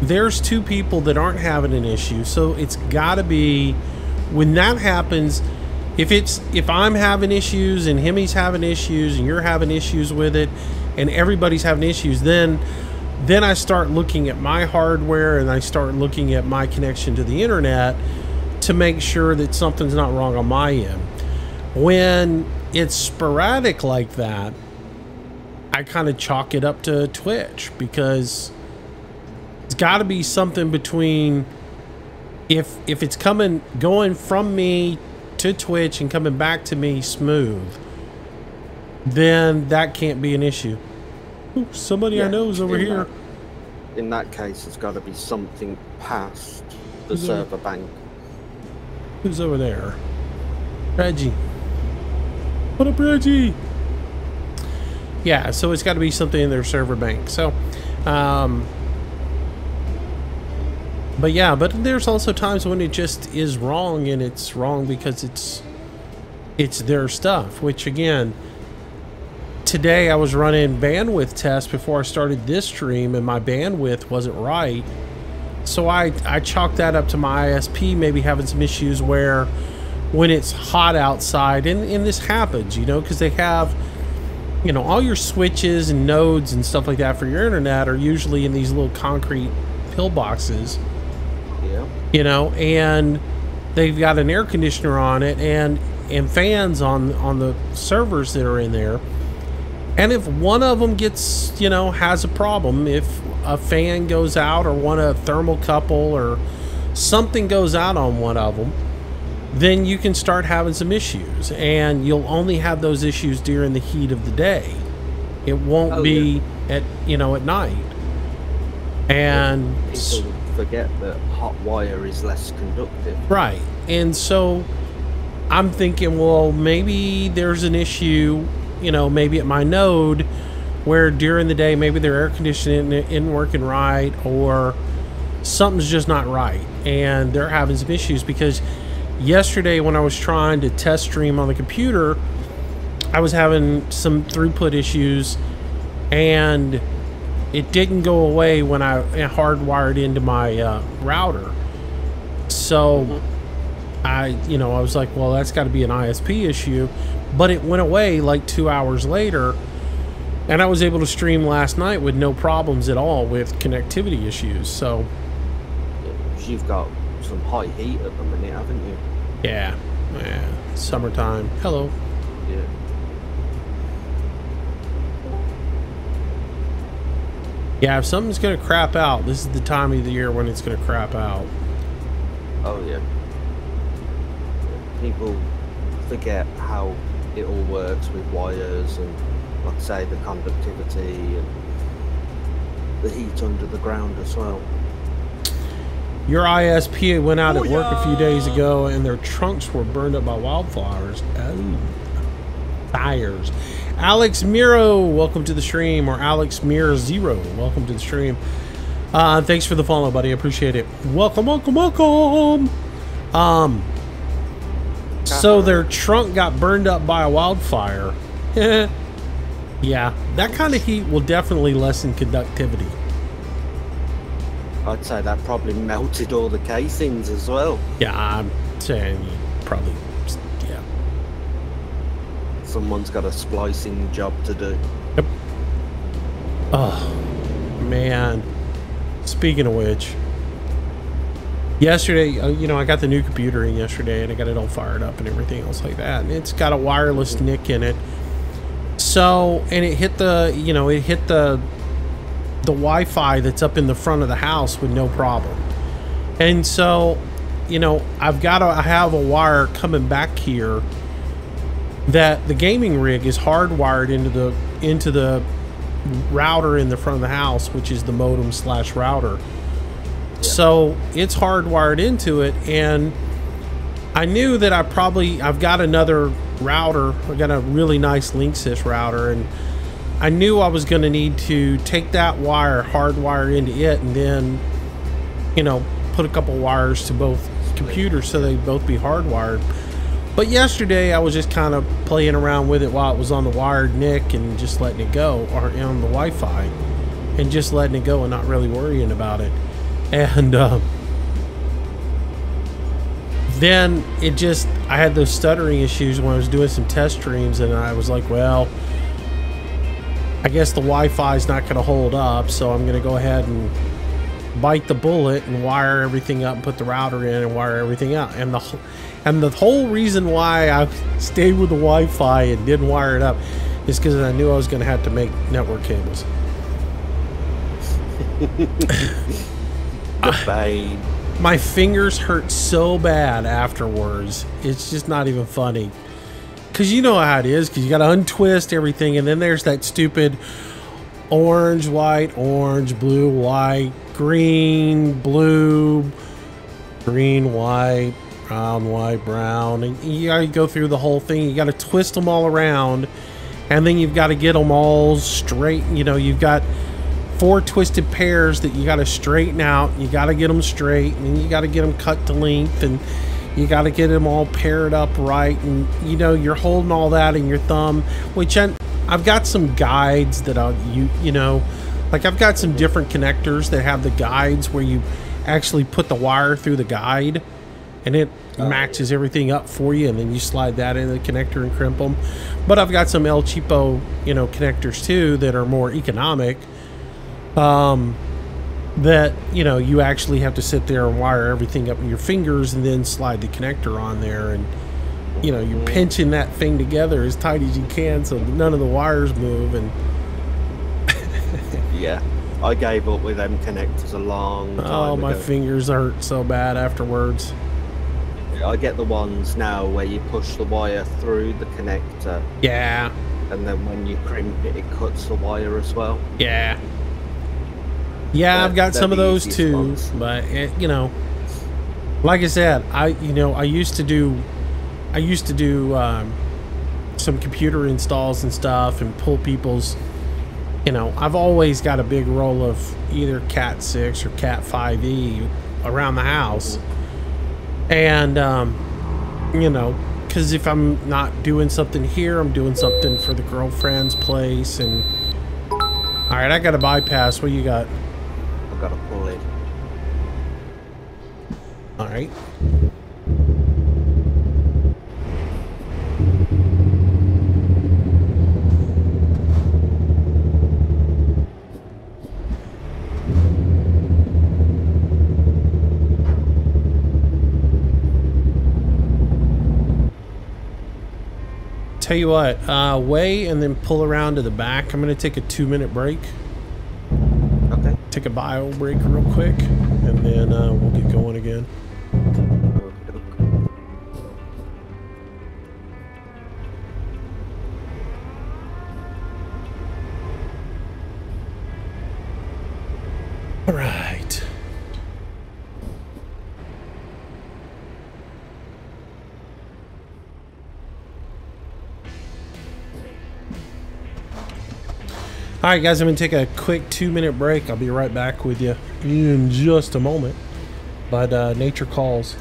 there's two people that aren't having an issue. So it's gotta be, when that happens, if I'm having issues and Hemi's having issues and you're having issues with it and everybody's having issues, then I start looking at my hardware and I start looking at my connection to the internet to make sure that something's not wrong on my end. When it's sporadic like that, I kind of chalk it up to Twitch, because it's got to be something between if it's going from me to Twitch and coming back to me smooth, then that can't be an issue. Ooh, somebody I know is over here. In that case, it's got to be something past the server bank. Who's over there? Reggie. What up, Reggie? Yeah, so it's got to be something in their server bank. So, but yeah, but there's also times when it just is wrong, and it's wrong because it's their stuff, which again, today I was running bandwidth tests before I started this stream, and my bandwidth wasn't right. So I chalked that up to my ISP maybe having some issues where when it's hot outside, and this happens, you know, because they have, you know, all your switches and nodes and stuff like that for your internet are usually in these little concrete pillboxes. Yeah. You know, and they've got an air conditioner on it and fans on the servers that are in there. And if one of them gets, you know, has a problem, if a fan goes out or a thermocouple or something goes out on one of them, then you can start having some issues, and you'll only have those issues during the heat of the day. It won't be at, you know, at night. And people forget that hot wire is less conductive. Right. And so I'm thinking, well, maybe there's an issue, you know, maybe at my node where during the day maybe their air conditioning isn't working right, or something's just not right, and they're having some issues. Because yesterday when I was trying to test stream on the computer, I was having some throughput issues, and it didn't go away when I hardwired into my router. So I was like, well, that's got to be an ISP issue. But it went away like 2 hours later, and I was able to stream last night with no problems at all with connectivity issues. So you've got some high heat at the minute, haven't you? Yeah, summertime. Hello. Yeah. Yeah, if something's gonna crap out, this is the time of the year when it's gonna crap out. Oh yeah. People forget how it all works with wires and, like I say, the conductivity and the heat under the ground as well. Your ISP went out at work a few days ago, and their trunks were burned up by wildfires. Oh, fires. Alex Miro, welcome to the stream. Or Alex Mir Zero, welcome to the stream. Thanks for the follow, buddy. I appreciate it. Welcome, welcome, welcome. So their trunk got burned up by a wildfire. Yeah, that kind of heat will definitely lessen conductivity. I'd say that probably melted all the casings as well. Yeah, I'm saying probably, yeah. Someone's got a splicing job to do. Yep. Oh, man. Speaking of which, yesterday, you know, I got the new computer in yesterday, and I got it all fired up and everything else like that. And it's got a wireless NIC in it. So, and it hit the, you know, it hit the Wi-Fi that's up in the front of the house with no problem. And so, you know, I have a wire coming back here that the gaming rig is hardwired into the router in the front of the house, which is the modem / router. So it's hardwired into it, and I knew that I've got another router. I got a really nice Linksys router, and I knew I was going to need to take that wire, hardwire into it, and then, you know, put a couple wires to both computers so they both be hardwired. But yesterday I was just kind of playing around with it while it was on the wired NIC and just letting it go, or on the Wi-Fi, and just letting it go and not really worrying about it. And then I had those stuttering issues when I was doing some test streams, and I was like, well, I guess the Wi-Fi is not going to hold up, so I'm going to go ahead and bite the bullet and wire everything up and put the router in and wire everything out. And the whole reason why I stayed with the Wi-Fi and didn't wire it up is because I knew I was going to have to make network cables. My fingers hurt so bad afterwards. It's just not even funny. Because you know how it is, because you got to untwist everything, and then there's that stupid orange, white, orange, blue, white, green, blue, green, white. brown, white, brown, and you gotta go through the whole thing. You gotta twist them all around, and then you've got to get them all straight. You know, you've got 4 twisted pairs that you got to straighten out. You got to get them straight, and then you got to get them cut to length, and you got to get them all paired up right. And you know, you're holding all that in your thumb, which I've got some guides that you know, like I've got some different connectors that have the guides where you actually put the wire through the guide, and it matches everything up for you, and then you slide that into the connector and crimp them. But I've got some El Cheapo, you know, connectors too that are more economic, that, you know, you actually have to sit there and wire everything up in your fingers and then slide the connector on there, and you know, you're pinching that thing together as tight as you can so none of the wires move. And yeah, I gave up with them connectors a long time ago. My fingers hurt so bad afterwards. I get the ones now where you push the wire through the connector. Yeah. And then when you crimp it, it cuts the wire as well. Yeah. Yeah, I've got some of those too, but it, you know, like I said, I used to do some computer installs and stuff and pull people's, you know, I've always got a big roll of either Cat 6 or Cat 5e around the house. And, you know, because if I'm not doing something here, I'm doing something for the girlfriend's place. And all right, I got a bypass. What you got? I've got a pull it. All right. Tell you what, weigh and then pull around to the back. I'm going to take a 2-minute break. Okay. Take a bio break real quick, and then we'll get going again. All right. All right, guys, I'm going to take a quick 2-minute break. I'll be right back with you in just a moment. But nature calls.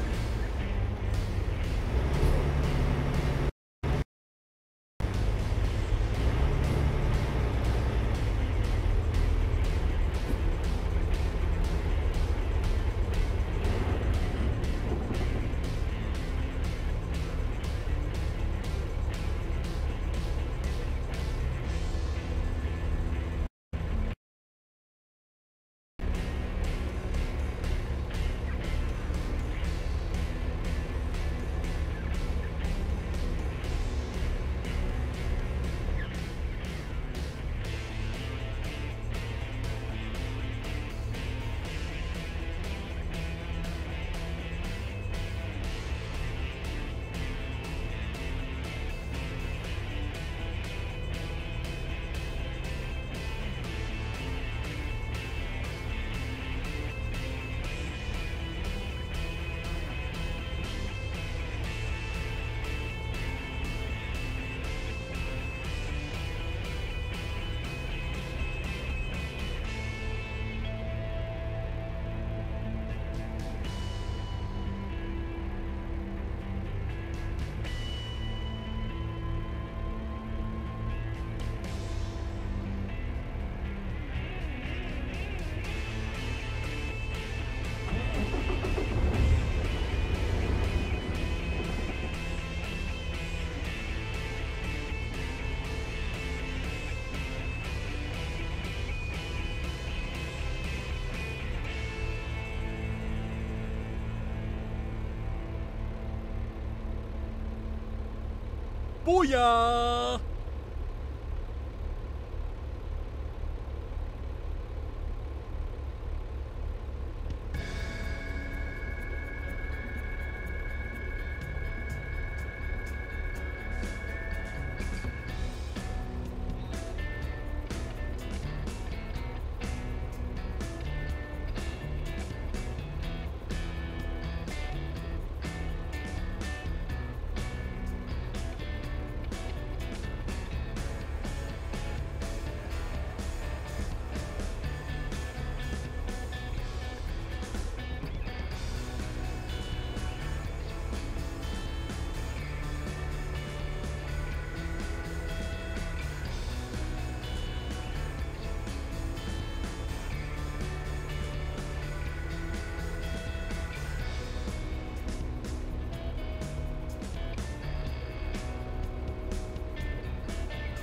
Booyah!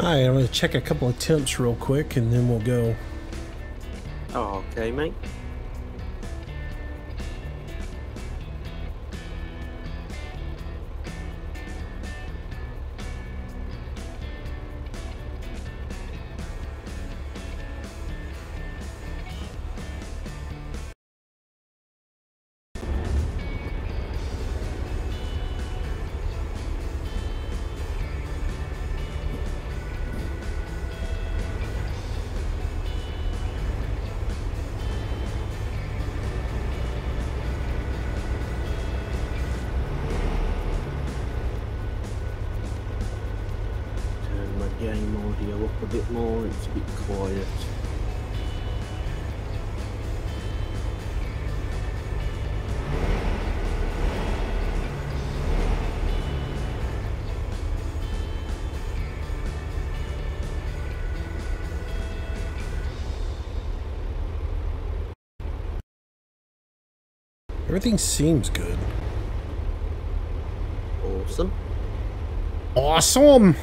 Hi, I'm going to check a couple of temps real quick and then we'll go. Oh, okay, mate. Game audio up a bit more, it's a bit quiet. Everything seems good. Awesome. Awesome!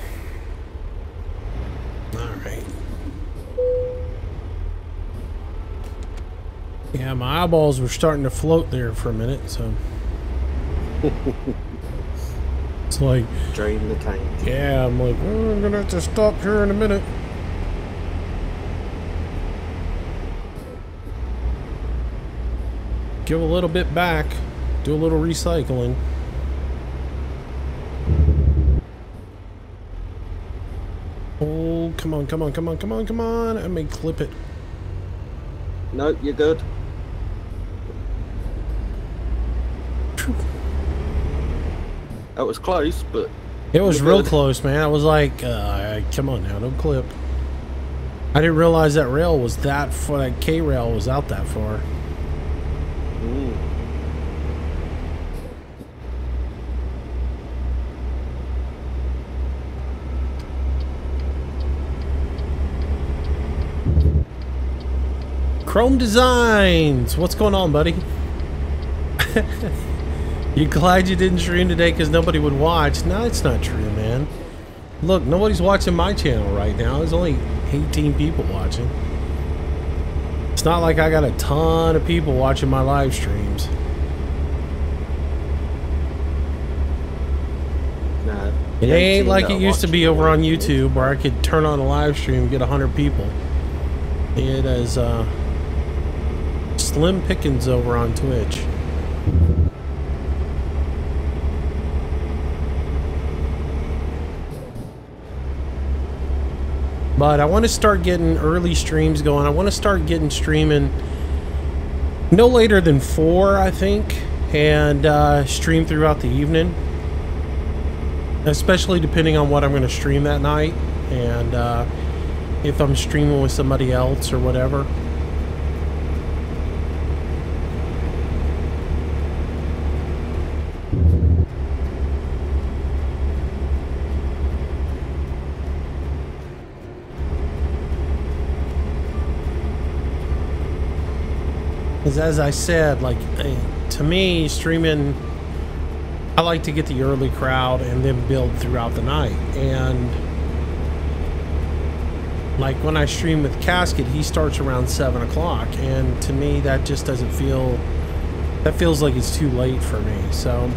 Alright. Yeah, my eyeballs were starting to float there for a minute, so... It's like... Drain the tank. Yeah, I'm like, oh, I'm gonna have to stop here in a minute. Give a little bit back. Do a little recycling. Oh, come on, come on, come on, come on, come on. I may clip it. No, you're good. Phew. That was close, but... It was real close, man. I was like, come on now, don't clip. I didn't realize that rail was that far, that K rail was out that far. Mm. Chrome Designs, what's going on, buddy? You glad you didn't stream today because nobody would watch? No, it's not true, man. Look, nobody's watching my channel right now. There's only 18 people watching. It's not like I got a ton of people watching my live streams. No, It ain't like it used to be over on YouTube where I could turn on a live stream and get 100 people. It is slim pickings over on Twitch. But I want to start getting early streams going. I want to start getting streaming no later than 4, I think, and stream throughout the evening. Especially depending on what I'm going to stream that night, and if I'm streaming with somebody else or whatever. Because as I said, like, to me, streaming, I like to get the early crowd and then build throughout the night. And like when I stream with Casket, he starts around 7 o'clock, and to me that just doesn't feel, that feels like it's too late for me. So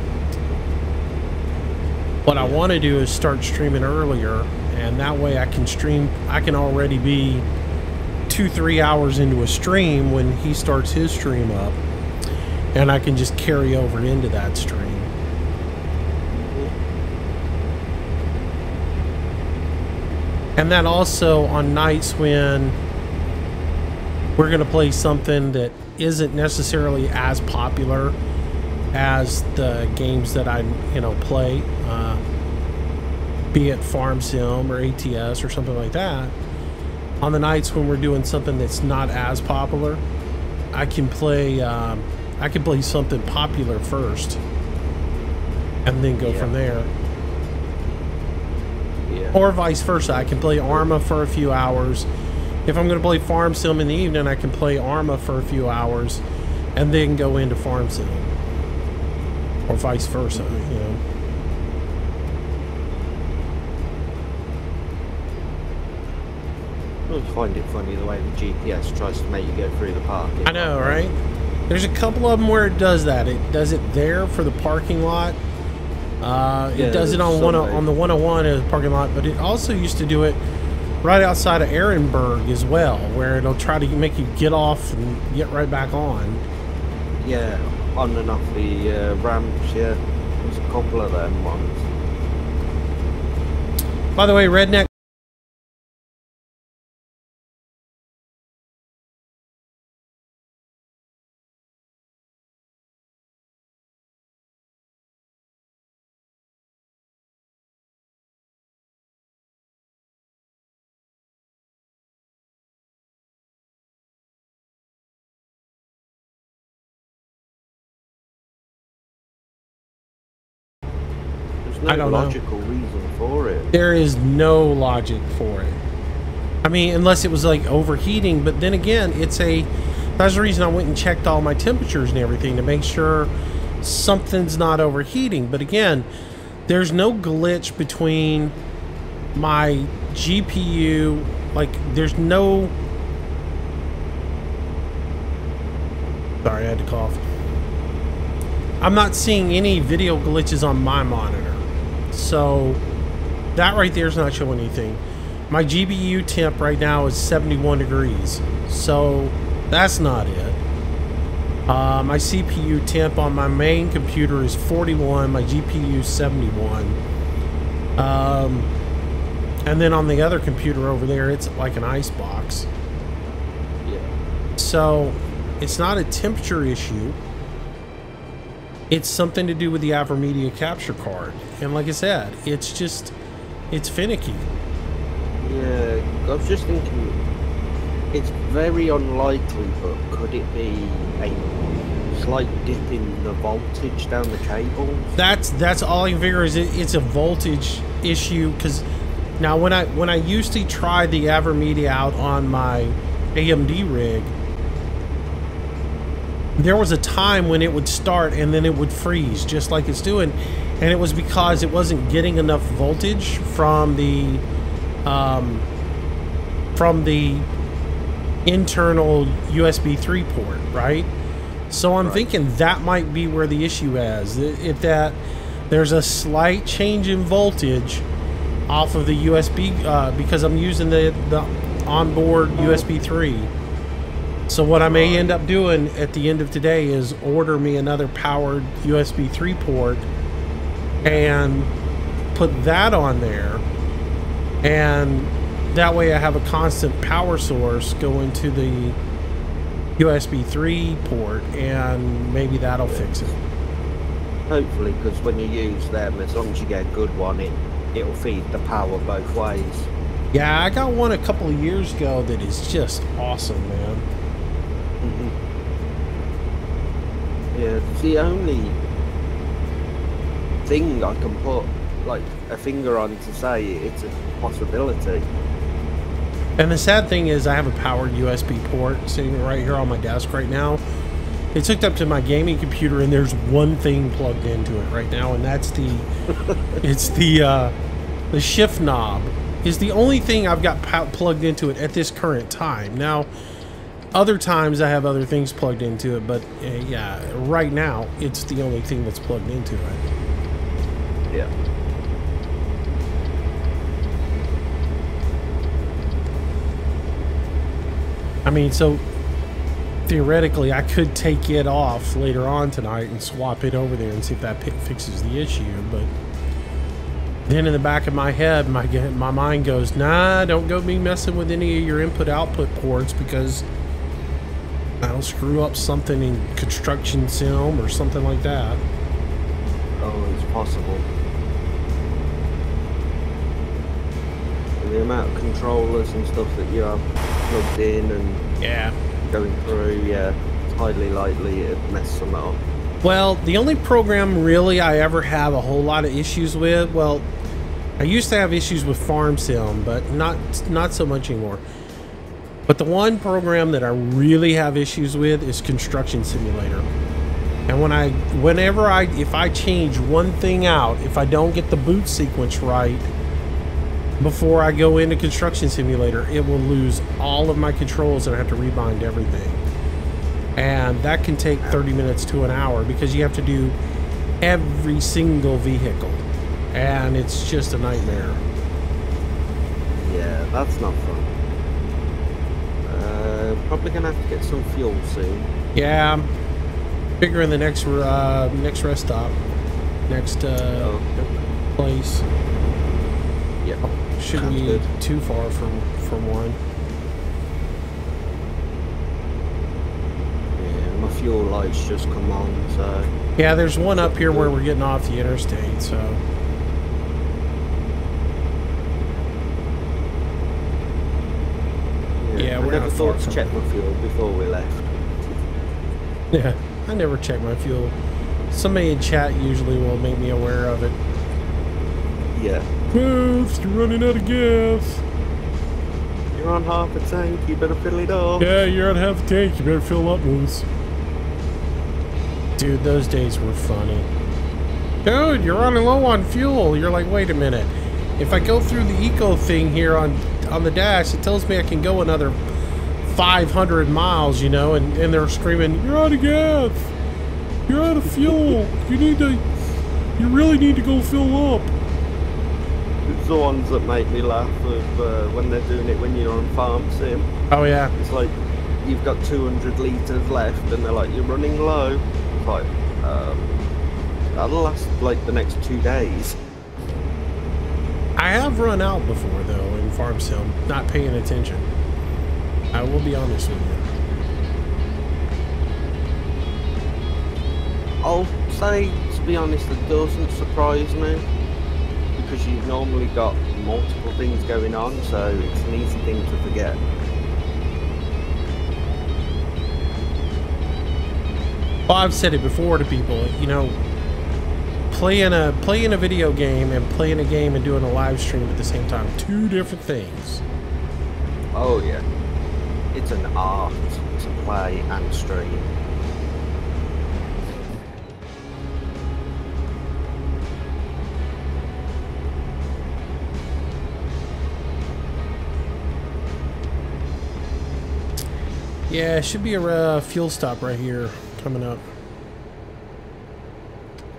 what I want to do is start streaming earlier, and that way I can stream, I can already be 2-3 hours into a stream when he starts his stream up, and I can just carry over into that stream. And that also on nights when we're going to play something that isn't necessarily as popular as the games that I, play, be it Farm Sim or ATS or something like that. On the nights when we're doing something that's not as popular, I can play something popular first and then go from there. Or vice versa. I can play Arma for a few hours. If I'm going to play Farm Sim in the evening, I can play Arma for a few hours and then go into Farm Sim. Or vice versa, I find it funny the way the GPS tries to make you go through the parking. I know, right? There's a couple of them where it does that. It does it there for the parking lot. It does it on the 101 as a parking lot, but it also used to do it right outside of Ehrenberg as well, where it'll try to make you get off and get right back on. Yeah, on and off the ramps, yeah. There's a couple of them ones. By the way, Redneck. There's no logical reason for it. There is no logic for it. I mean, unless it was like overheating, but then again, that's the reason I went and checked all my temperatures and everything to make sure something's not overheating. But again, there's no glitch between my GPU, like there's no... Sorry, I had to cough. I'm not seeing any video glitches on my monitor. So that right there is not showing anything. My GPU temp right now is 71 degrees. So that's not it. My CPU temp on my main computer is 41. My GPU is 71. And then on the other computer over there, it's like an ice box. Yeah. So it's not a temperature issue. It's something to do with the AverMedia capture card. And like I said, it's finicky. Yeah, I was just thinking, it's very unlikely, but could it be a slight dip in the voltage down the cables? That's all I can figure is it's a voltage issue. Because now when I used to try the AverMedia out on my AMD rig, there was a time when it would start and then it would freeze just like it's doing, and it was because it wasn't getting enough voltage from the internal USB 3 port, right? So I'm thinking that might be where the issue is. If that there's a slight change in voltage off of the USB because I'm using the onboard USB 3. So what I may end up doing at the end of today is order me another powered USB 3 port and put that on there, and that way I have a constant power source going to the USB 3 port, and maybe that'll fix it. Hopefully, because when you use them, as long as you get a good one, it'll feed the power both ways. Yeah, I got one a couple of years ago that is just awesome, man. Yeah, it's the only thing I can put like a finger on to say it's a possibility. And the sad thing is I have a powered USB port sitting right here on my desk right now. It's hooked up to my gaming computer, and there's one thing plugged into it right now, and that's the it's the shift knob is the only thing I've got plugged into it at this current time. Now, other times I have other things plugged into it, but yeah, right now it's the only thing that's plugged into it. Yeah. I mean, so theoretically I could take it off later on tonight and swap it over there and see if that fixes the issue, but then in the back of my head, my mind goes, nah, don't go be messing with any of your input-output ports, because that'll screw up something in construction sim or something like that. Oh, it's possible. The amount of controllers and stuff that you have plugged in and going through, yeah, it's highly likely it'd mess some up. Well, the only program really I ever have a whole lot of issues with, well, I used to have issues with Farm Sim, but not so much anymore. But the one program that I really have issues with is Construction Simulator. And if I change one thing out, if I don't get the boot sequence right, before I go into Construction Simulator, it will lose all of my controls and I have to rebind everything. And that can take 30 minutes to an hour because you have to do every single vehicle. And it's just a nightmare. Yeah, that's not fun. Probably gonna have to get some fuel soon. Yeah, figuring the next rest stop, next place. Yeah, shouldn't be good. Too far from one. Yeah, my fuel lights just come on, so. Yeah, there's one up here where we're getting off the interstate, so. Yeah, I never thought to check my fuel before we left. Yeah, I never check my fuel. Somebody in chat usually will make me aware of it. Yeah. Moose, you're running out of gas. You're on half a tank, you better fill it up. Yeah, you're on half a tank, you better fill up, Moose. Dude, those days were funny. Dude, you're running low on fuel. You're like, wait a minute. If I go through the eco thing here on the dash, it tells me I can go another 500 miles, you know, and they're screaming, you're out of gas, you're out of fuel, you really need to go fill up. It's the ones that make me laugh of when they're doing it when you're on farm sim. Oh yeah. It's like, you've got 200 litres left and they're like, you're running low. It's like, that'll last like the next 2 days. I have run out before though in farm sim, not paying attention. I will be honest with you. I'll say, to be honest, it doesn't surprise me because you've normally got multiple things going on, so it's an easy thing to forget. Well, I've said it before to people, you know, playing a video game and playing a game and doing a live stream at the same time, two different things. Oh yeah, it's an art to play and stream. Yeah, it should be a fuel stop right here coming up.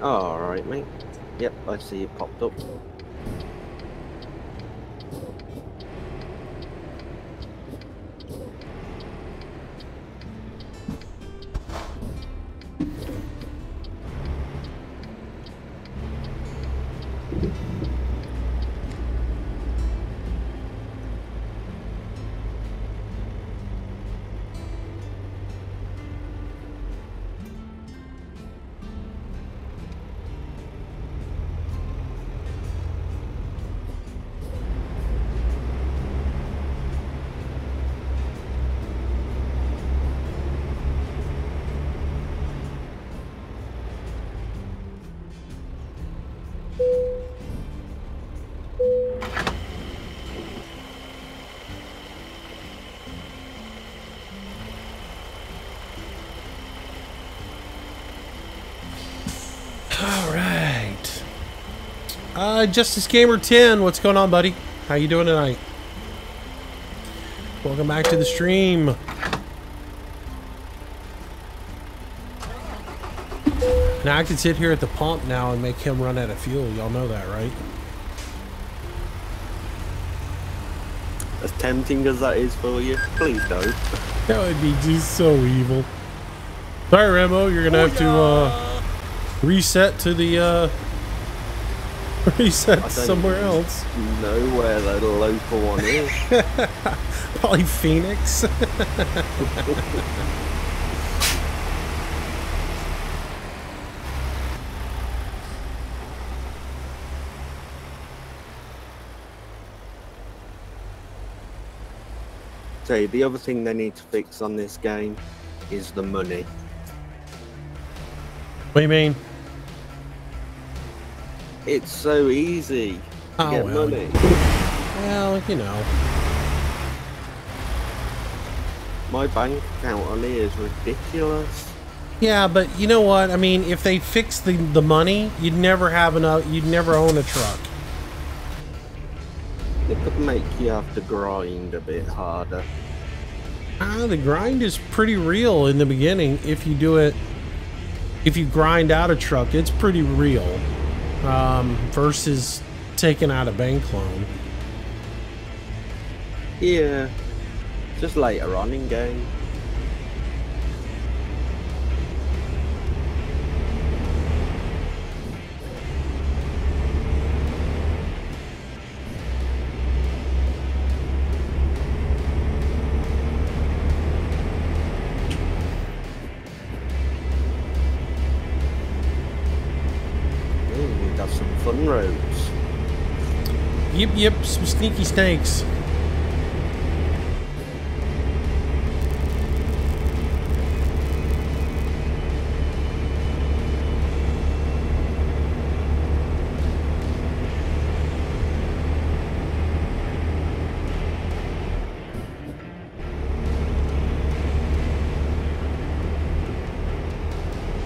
Oh, alright, mate. Yep, I see it popped up. Justice Gamer 10, what's going on, buddy? How you doing tonight? Welcome back to the stream. Now I can sit here at the pump now and make him run out of fuel. Y'all know that, right? As tempting as that is for you, please don't. That would be just so evil. Sorry, Rambo, you're gonna have to reset to the reset somewhere else. Know where that local one is. Probably Phoenix. So the other thing they need to fix on this game is the money. What do you mean? It's so easy to get money. Well, you know. My bank account on here is ridiculous. Yeah, but you know what? I mean, if they fix the money, you'd never have enough. You'd never own a truck. It could make you have to grind a bit harder. The grind is pretty real in the beginning. If you do it, if you grind out a truck, it's pretty real. Versus taking out a bank loan. Yeah, just later on in game. We got some fun roads. Yep, some sneaky snakes.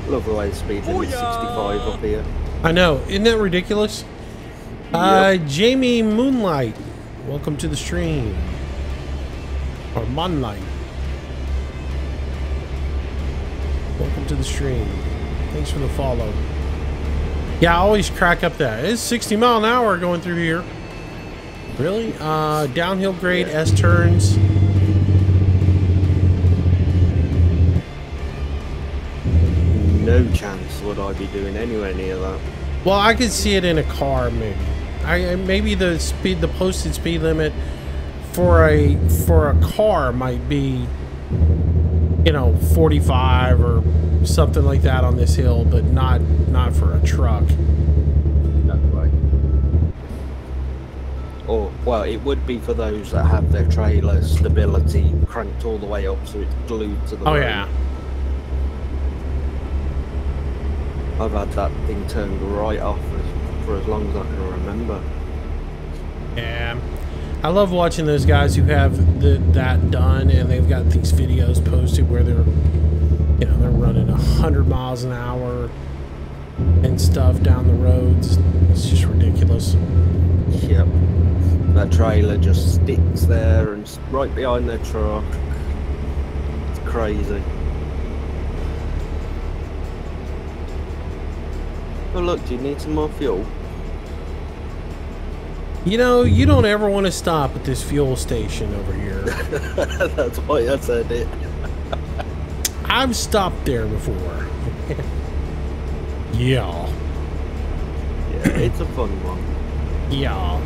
Love the way the speed limit's 65 up here. I know, isn't that ridiculous? Yep. Jamie Moonlight, welcome to the stream. Or Moonlight. Welcome to the stream. Thanks for the follow. Yeah, I always crack up that. It's 60 mile an hour going through here. Really? Downhill grade, Yeah. S turns. No chance would I be doing anywhere near that. Well, I could see it in a car, maybe. Maybe the posted speed limit for a car might be, you know, 45 or something like that on this hill, but not for a truck. No way. Or, well, it would be for those that have their trailer stability cranked all the way up so it's glued to the road. Yeah. I've had that thing turned right off for as long as I can remember. Yeah. I love watching those guys who have that done, and they've got these videos posted where they're, you know, they're running 100 miles an hour and stuff down the roads. It's just ridiculous. Yep. That trailer just sticks there and right behind their truck. It's crazy. Oh look, do you need some more fuel? You know, you don't ever want to stop at this fuel station over here. That's why I said it. I've stopped there before. Yeah. Yeah, it's a fun one. Yeah.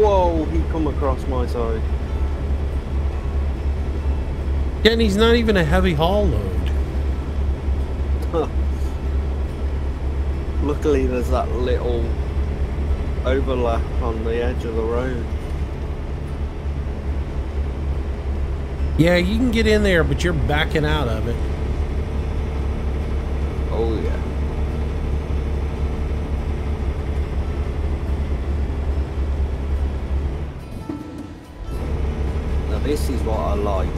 Whoa, he come across my side. Yeah, and he's not even a heavy haul load. Luckily there's that little overlap on the edge of the road. Yeah, you can get in there, but you're backing out of it. Oh yeah. Now this is what I like.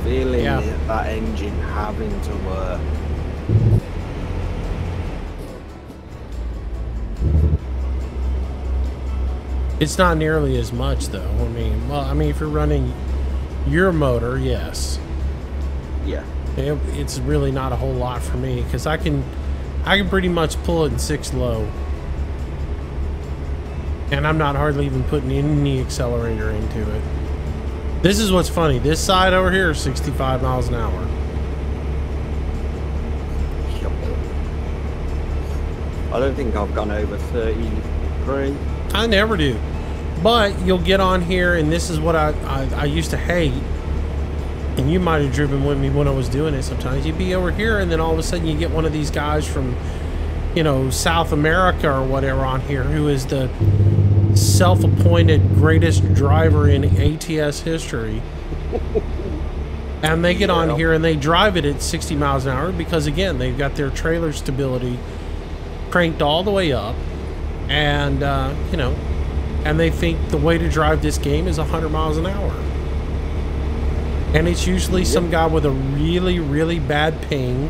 Feeling that engine having to work. It's not nearly as much, though. I mean, if you're running your motor, yes. Yeah. It's really not a whole lot for me, because I can pretty much pull it in 6 low. And I'm not hardly even putting any accelerator into it. This is what's funny. This side over here is 65 miles an hour. I don't think I've gone over 33. I never do. But you'll get on here, and this is what I used to hate. And you might have driven with me when I was doing it sometimes. You'd be over here, and then all of a sudden you get one of these guys from, you know, South America or whatever on here who is the self-appointed greatest driver in ATS history. And they get on here and they drive it at 60 miles an hour because, again, they've got their trailer stability cranked all the way up. And, you know, and they think the way to drive this game is 100 miles an hour. And it's usually some guy with a really, really bad ping.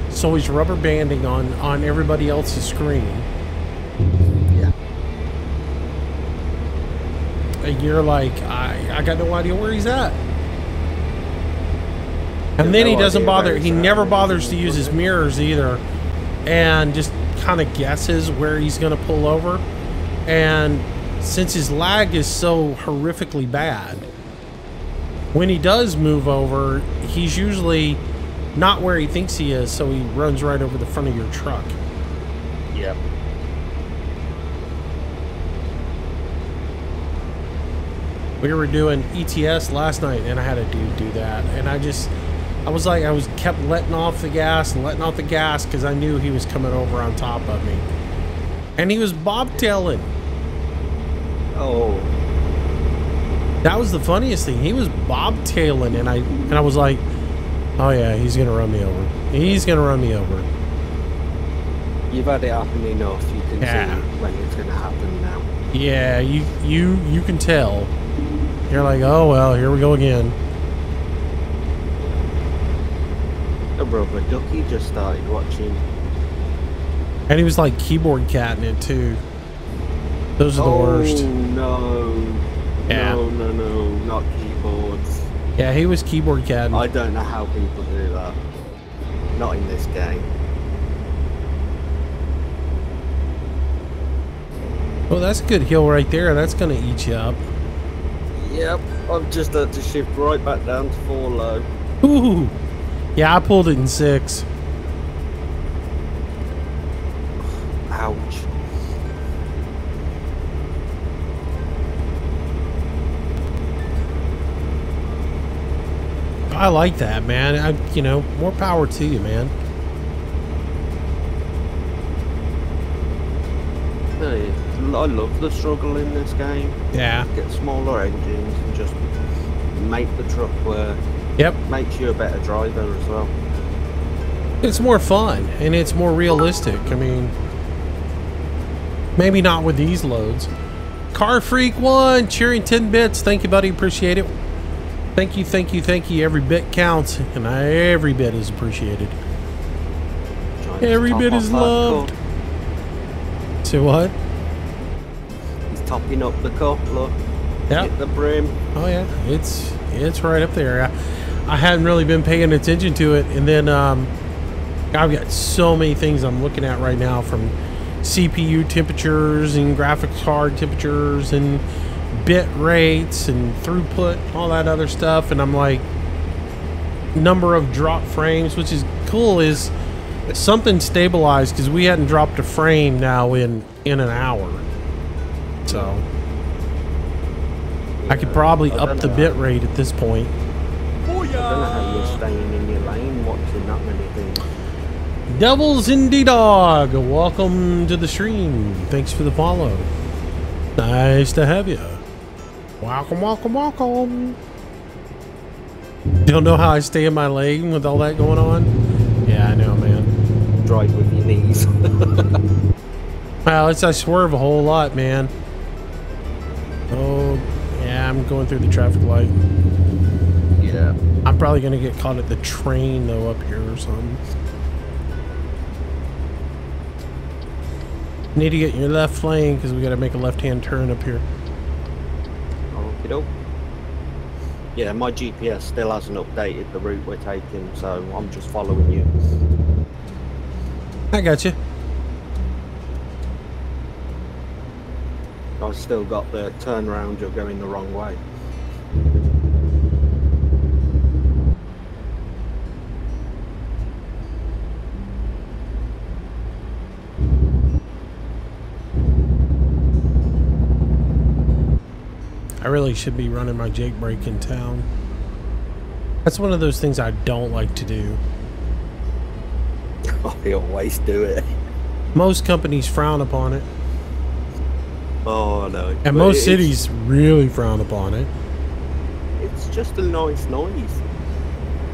So he's rubber banding on everybody else's screen. Yeah. And you're like, I got no idea where he's at. And then he doesn't bother, he never bothers to use his mirrors either. And just kind of guesses where he's going to pull over. And since his lag is so horrifically bad, when he does move over, he's usually not where he thinks he is, so he runs right over the front of your truck. Yep. We were doing ETS last night, and I had a dude do that, and I kept letting off the gas because I knew he was coming over on top of me, and he was bobtailing. Oh. That was the funniest thing. He was bobtailing, and I was like, oh yeah, he's gonna run me over. He's gonna run me over. You've had it happen enough. You can see when it's gonna happen now. Yeah, you can tell. You're like, oh well, here we go again. A rubber ducky just started watching. And he was like keyboard catting it too. Those are the worst. No. Yeah. No, not keyboards. Yeah, he was keyboard catting. I don't know how people do that. Not in this game. Oh, that's a good hill right there. That's gonna eat you up. Yep, I've just had to shift right back down to 4 low. Ooh. Yeah, I pulled it in 6. Ouch. I like that, man. You know, more power to you, man. Hey, I love the struggle in this game. Yeah. Get smaller engines and just make the truck work. Yep. Makes you a better driver as well. It's more fun, and it's more realistic. I mean, maybe not with these loads. Car Freak 1, cheering 10 bits. Thank you, buddy. Appreciate it. Thank you, thank you, thank you. Every bit counts, and every bit is appreciated. Every bit is loved. So what? He's topping up the cup, look. Yeah. Hit the brim. Oh yeah, it's right up there. I hadn't really been paying attention to it, and then I've got so many things I'm looking at right now, from CPU temperatures and graphics card temperatures and bit rates and throughput, all that other stuff, and I'm like, number of drop frames, which is cool, is something stabilized, because we hadn't dropped a frame now in an hour. So yeah, I could probably up the bit rate at this point. I don't know how you're staying in your lane watching that many things. Devils Indie Dog, welcome to the stream. Thanks for the follow. Nice to have you. Welcome, welcome, welcome. Don't know how I stay in my lane with all that going on. Yeah, I know, man. Drive with your knees. Well, I swerve a whole lot, man. Oh, yeah, I'm going through the traffic light. Yeah. I'm probably going to get caught at the train, though, up here or something. Need to get in your left lane, because we got to make a left-hand turn up here. Okey-doke. Yeah, my GPS still hasn't updated the route we're taking, so I'm just following you. I got you. I've still got the turnaround, you're going the wrong way. I really should be running my Jake brake in town. That's one of those things I don't like to do. I always do it. Most companies frown upon it. Oh no. And most cities really frown upon it. It's just a nice noise.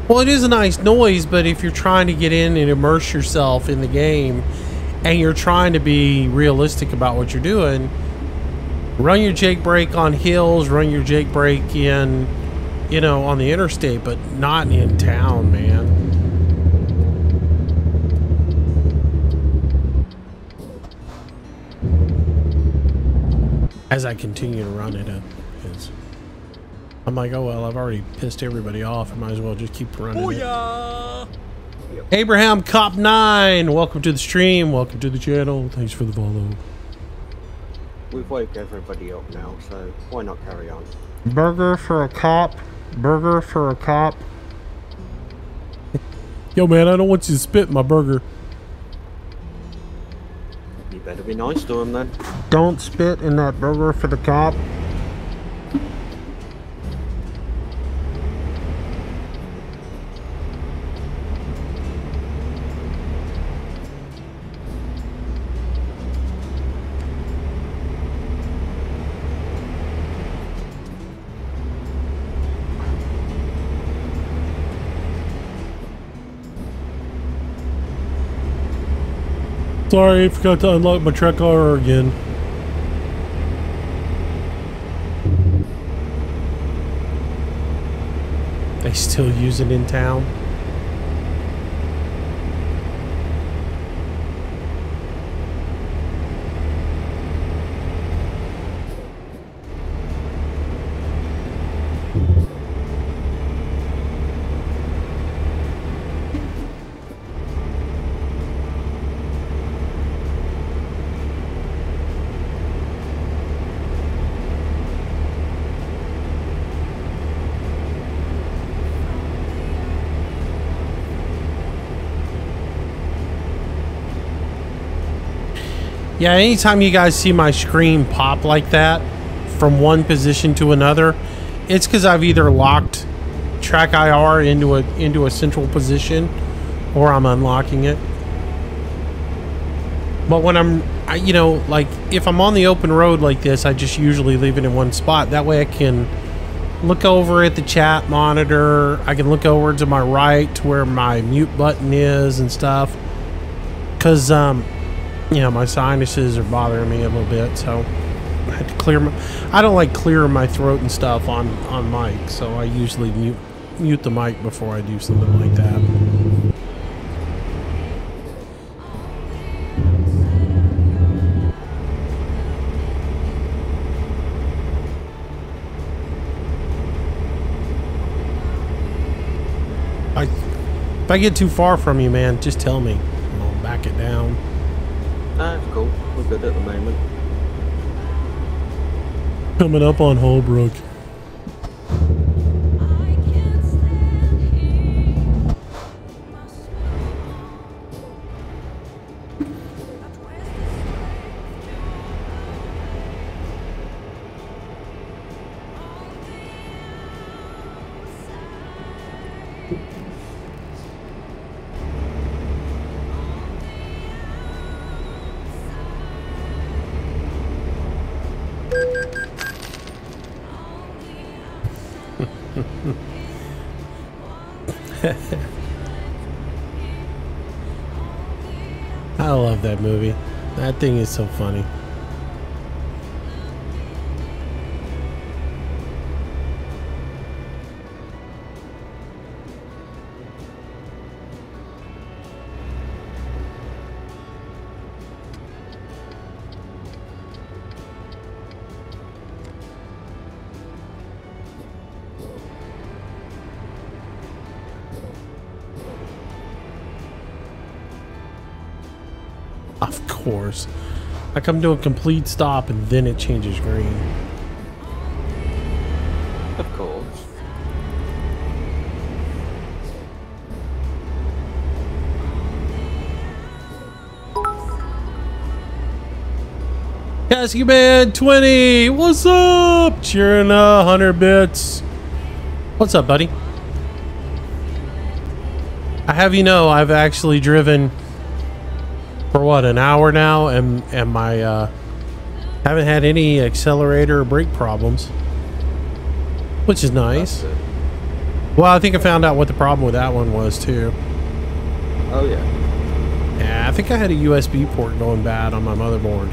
Well, it is a nice noise, but if you're trying to get in and immerse yourself in the game, and you're trying to be realistic about what you're doing, run your Jake brake on hills, run your Jake brake in you know, on the interstate, but not in town, man. As I continue to run it, I'm like, oh well, I've already pissed everybody off. I might as well just keep running it. Abraham Cop 9, welcome to the stream, welcome to the channel. Thanks for the follow. We've woke everybody up now, so why not carry on? Burger for a cop. Burger for a cop. Yo, man, I don't want you to spit in my burger. You better be nice to him then. Don't spit in that burger for the cop. Sorry, I forgot to unlock my track car again. They still use it in town. Yeah, anytime you guys see my screen pop like that from one position to another, it's because I've either locked track IR into a central position or I'm unlocking it. But when you know, like if I'm on the open road like this, I just usually leave it in one spot. That way I can look over at the chat monitor. I can look over to my right to where my mute button is and stuff. Because, you know, my sinuses are bothering me a little bit, so I had to clear I don't like clearing my throat and stuff on mic, so I usually mute the mic before I do something like that. If I get too far from you, man, just tell me. I'll back it down. That's cool. We're good at the moment. Coming up on Holbrook. I love that movie. That thing is so funny. Of course. I come to a complete stop and then it changes green. Of course. Casky Man 20, what's up? Cheering 100 bits. What's up, buddy? I have you know I've actually driven for what, an hour now, and my haven't had any accelerator or brake problems, which is nice. Well, I think I found out what the problem with that one was too. Oh yeah. Yeah, I think I had a USB port going bad on my motherboard.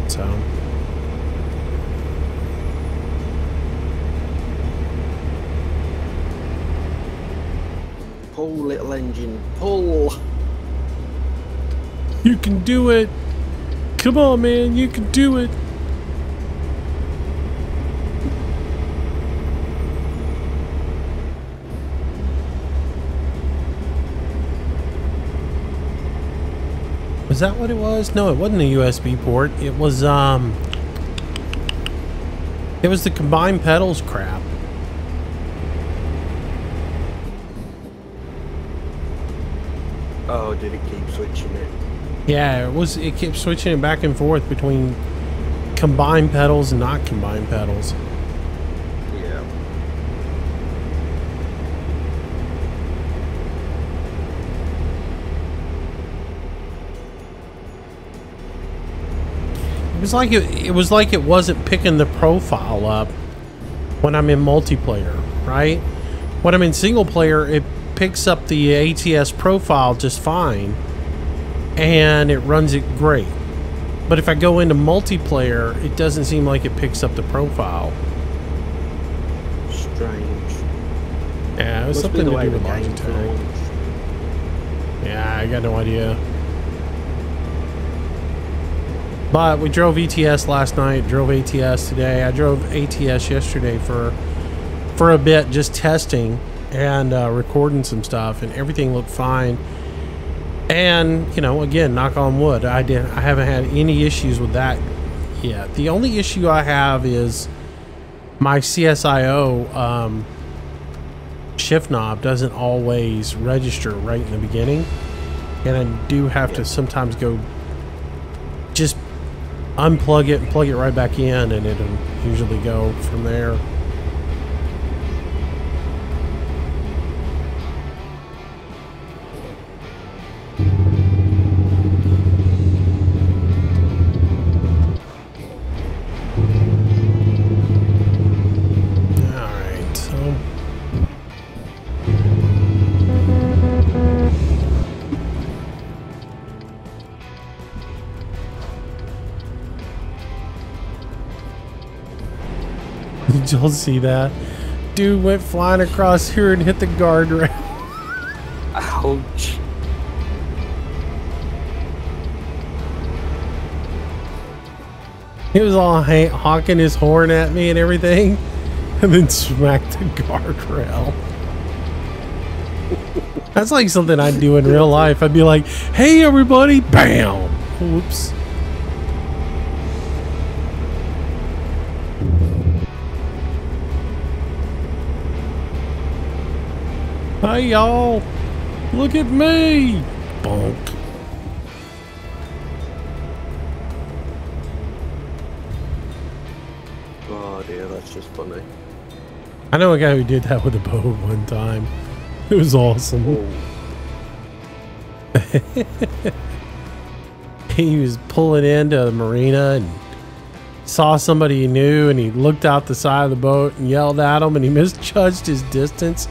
So little engine, pull. You can do it. Come on, man, you can do it. Was that what it was? No, it wasn't a USB port. It was the combined pedals crap. Oh, did it keep switching it? Yeah, it kept switching it back and forth between combined pedals and not combined pedals. Yeah. It was like it wasn't picking the profile up when I'm in multiplayer, right? When I'm in single player, it picks up the ATS profile just fine and it runs it great. But if I go into multiplayer, it doesn't seem like it picks up the profile. Strange. Yeah, it was something to do with Logitech. Yeah, I got no idea. But we drove ETS last night, drove ATS today. I drove ATS yesterday for a bit, just testing and recording some stuff, and everything looked fine. And, you know, again, knock on wood, I haven't had any issues with that yet. The only issue I have is my CSIO shift knob doesn't always register right in the beginning, and I do have to sometimes go just unplug it and plug it right back in, and it'll usually go from there. Did y'all see that? Dude went flying across here and hit the guardrail. Ouch. He was all honking his horn at me and everything, and then smacked the guardrail. That's like something I'd do in real life. I'd be like, hey everybody, bam! Whoops. Hey y'all, look at me! Bonk. Oh dear, that's just funny. I know a guy who did that with a boat one time. It was awesome. Oh. He was pulling into the marina and saw somebody he knew, and he looked out the side of the boat and yelled at him, and he misjudged his distance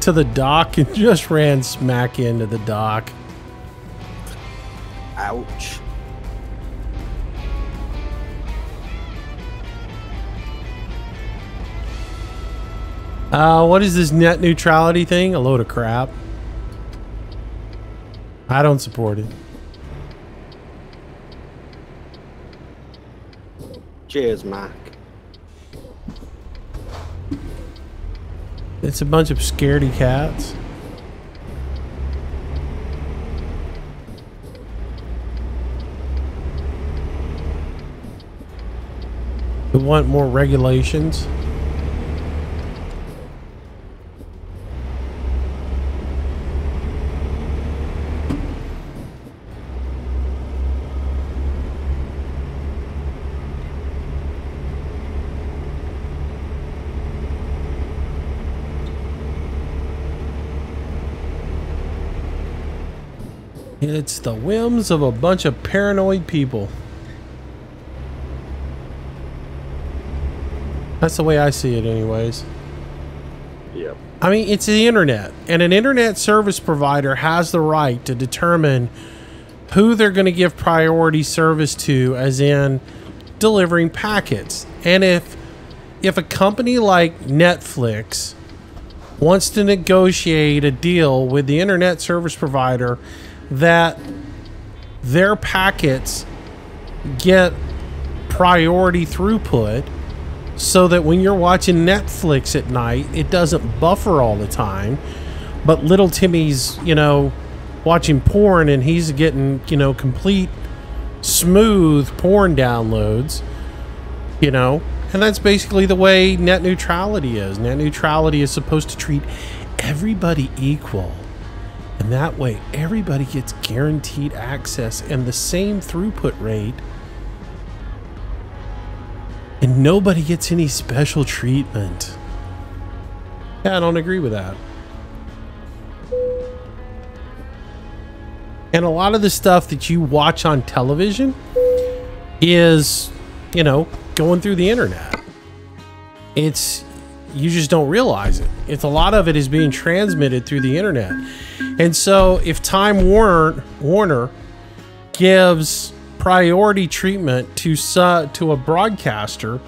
to the dock and just ran smack into the dock. Ouch. What is this net neutrality thing? A load of crap. I don't support it. Cheers, Mac. It's a bunch of scaredy cats. We want more regulations. It's the whims of a bunch of paranoid people. That's the way I see it anyways. Yep. I mean, it's the internet, and an internet service provider has the right to determine who they're going to give priority service to, as in delivering packets. And if a company like Netflix wants to negotiate a deal with the internet service provider that their packets get priority throughput so that when you're watching Netflix at night, it doesn't buffer all the time. But little Timmy's, you know, watching porn and he's getting, you know, complete smooth porn downloads, you know. And that's basically the way net neutrality is. Net neutrality is supposed to treat everybody equal. And that way, everybody gets guaranteed access and the same throughput rate. And nobody gets any special treatment. Yeah, I don't agree with that. And a lot of the stuff that you watch on television is, you know, going through the internet. It's, you just don't realize it. It's a lot of it is being transmitted through the internet. And so if Time Warner gives priority treatment to a broadcaster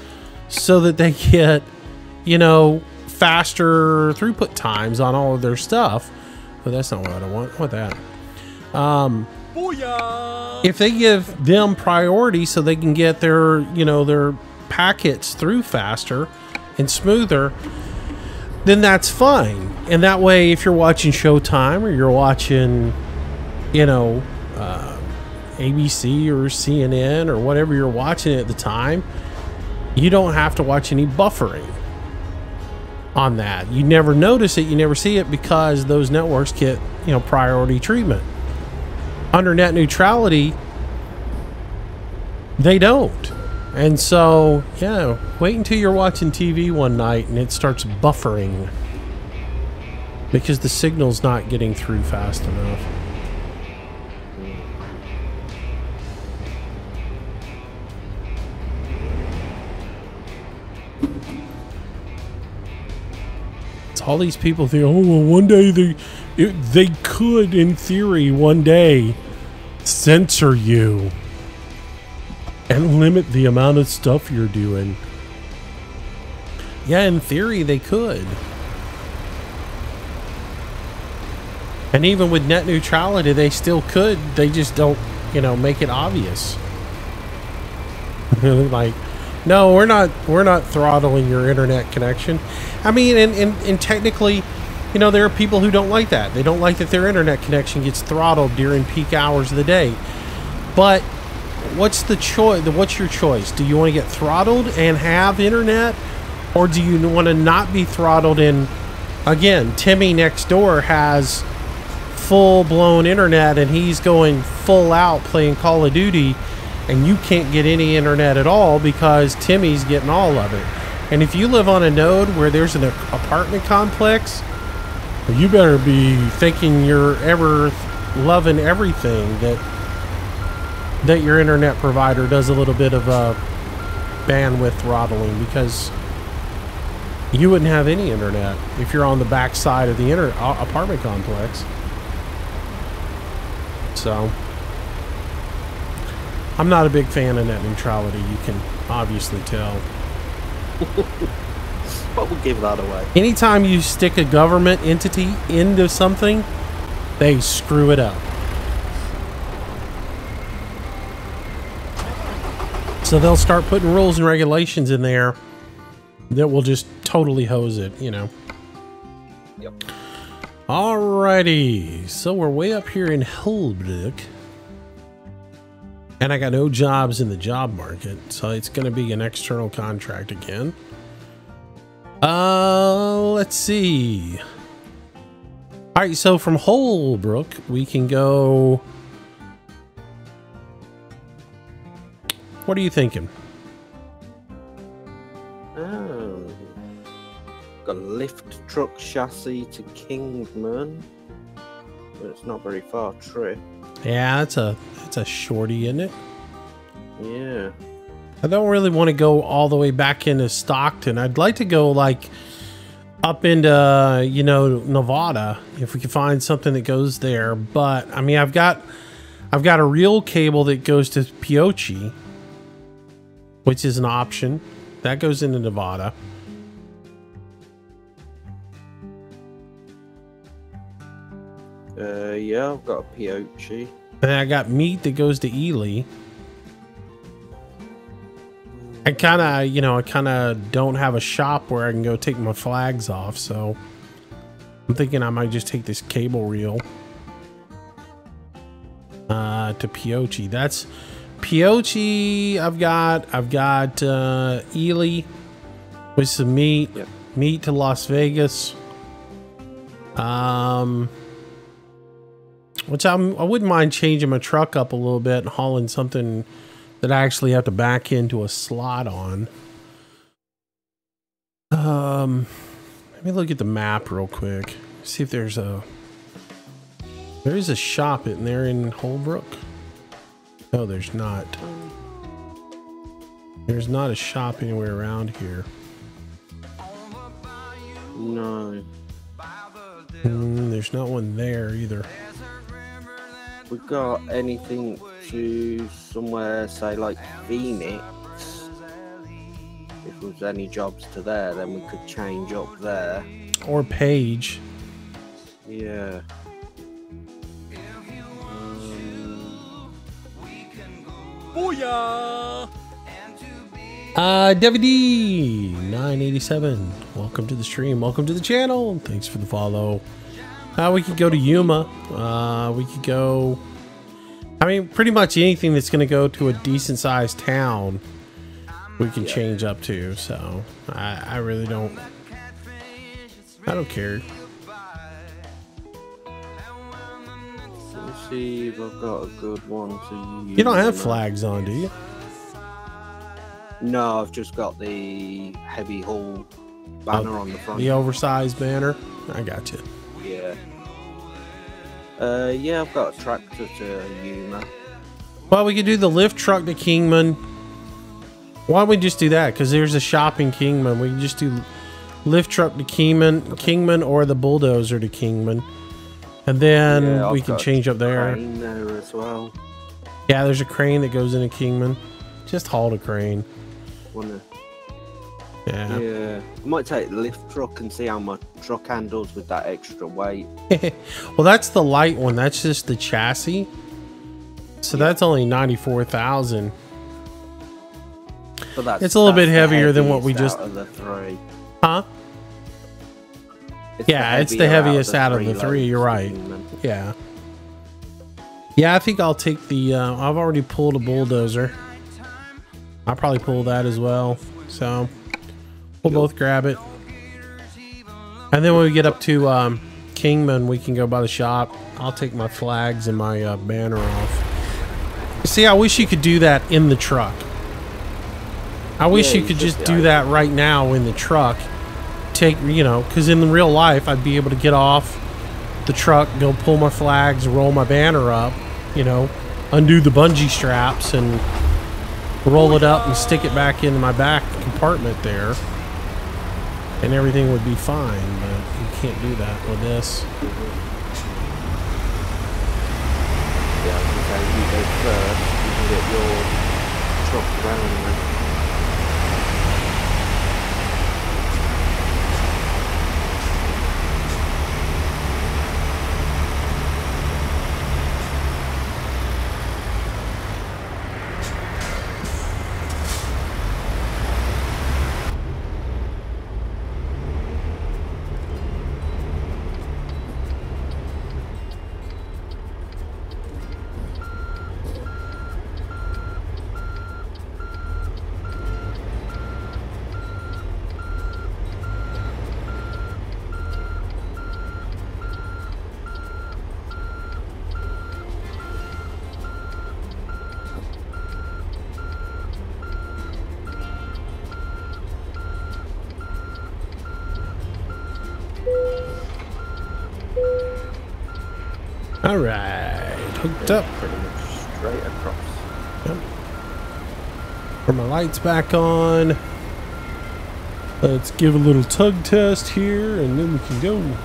so that they get, you know, faster throughput times on all of their stuff, but that's not what I want. What that? If they give them priority so they can get their, you know, their packets through faster and smoother, then that's fine. And that way, if you're watching Showtime or you're watching, you know, ABC or CNN or whatever you're watching at the time, you don't have to watch any buffering on that. You never notice it, you never see it, because those networks get, you know, priority treatment. Under net neutrality, they don't. And so, yeah, wait until you're watching TV one night and it starts buffering because the signal's not getting through fast enough. It's all these people think, oh, well, one day they could, in theory, one day censor you and limit the amount of stuff you're doing. Yeah, in theory, they could. And even with net neutrality, they still could. They just don't, you know, make it obvious. Like, no, we're not throttling your internet connection. I mean, and technically, you know, there are people who don't like that. They don't like that their internet connection gets throttled during peak hours of the day. But what's the choice? What's your choice? Do you want to get throttled and have internet, or do you want to not be throttled? And again, Timmy next door has full-blown internet and he's going full out playing Call of Duty, and you can't get any internet at all because Timmy's getting all of it. And if you live on a node where there's an apartment complex, you better be thinking you're ever loving everything that your internet provider does a little bit of a bandwidth throttling, because you wouldn't have any internet if you're on the back side of the apartment complex. So I'm not a big fan of net neutrality, you can obviously tell. But we'll give that away. Anytime you stick a government entity into something, they screw it up. So they'll start putting rules and regulations in there that will just totally hose it, you know. Yep. Alrighty, so we're way up here in Holbrook, and I got no jobs in the job market, so it's going to be an external contract again. Let's see. All right, so from Holbrook, we can go. What are you thinking? Got a lift truck chassis to Kingman, but it's not very far trip. Yeah, it's a shorty, isn't it? Yeah. I don't really want to go all the way back into Stockton. I'd like to go like up into, you know, Nevada if we can find something that goes there. But I mean, I've got a real cable that goes to Pioche, which is an option that goes into Nevada. Yeah, I've got a Piochi. And I got meat that goes to Ely. I kind of don't have a shop where I can go take my flags off, so I'm thinking I might just take this cable reel to Piochi. That's Piochi. I've got Ely with some meat. Yep. Meat to Las Vegas. Which I wouldn't mind changing my truck up a little bit and hauling something that I actually have to back into a slot on. Let me look at the map real quick. See if there is a shop in there in Holbrook. No, there's not. There's not a shop anywhere around here. No. There's not one there either. We got anything to somewhere, say like Phoenix? If there's any jobs to there, then we could change up there. Or Page. Yeah. Booyah! DVD 987. Welcome to the stream. Welcome to the channel. Thanks for the follow. We could go to Yuma. We could go. I mean, pretty much anything that's going to go to a decent sized town, we can change up to. So I really don't. I don't care. Let's see if I've got a good one to use. You don't have flags on, do you? No, I've just got the heavy hull banner on the front. The oversized banner. I got you. Yeah. Yeah, I've got a tractor to Yuma. Well, we could do the lift truck to Kingman. Why don't we just do that? Because there's a shop in Kingman. We can just do lift truck to Kingman, or the bulldozer to Kingman, and then we can change up there. Crane there as well. Yeah, there's a crane that goes into Kingman. Just haul the crane. Yeah. Yeah. I might take the lift truck and see how my truck handles with that extra weight. Well, that's the light one. That's just the chassis. So that's only 94,000. So it's a little bit heavier than what we just. Out of the three. Huh? It's the heaviest out of the three. You're right. Yeah. Yeah, I think I'll take the. I've already pulled a bulldozer. I'll probably pull that as well. So we'll both grab it. And then when we get up to Kingman, we can go by the shop. I'll take my flags and my banner off. See, I wish you could do that in the truck. I wish you could just do that right now in the truck. Take, because in real life, I'd be able to get off the truck, go pull my flags, roll my banner up, undo the bungee straps and roll it up and stick it back into my back compartment there, and everything would be fine. But you can't do that with this. Yeah, okay, you go first. You can get your truck around then. All right, hooked up. Pretty much straight across. Yep. Put my lights back on. Let's give a little tug test here, and then we can go.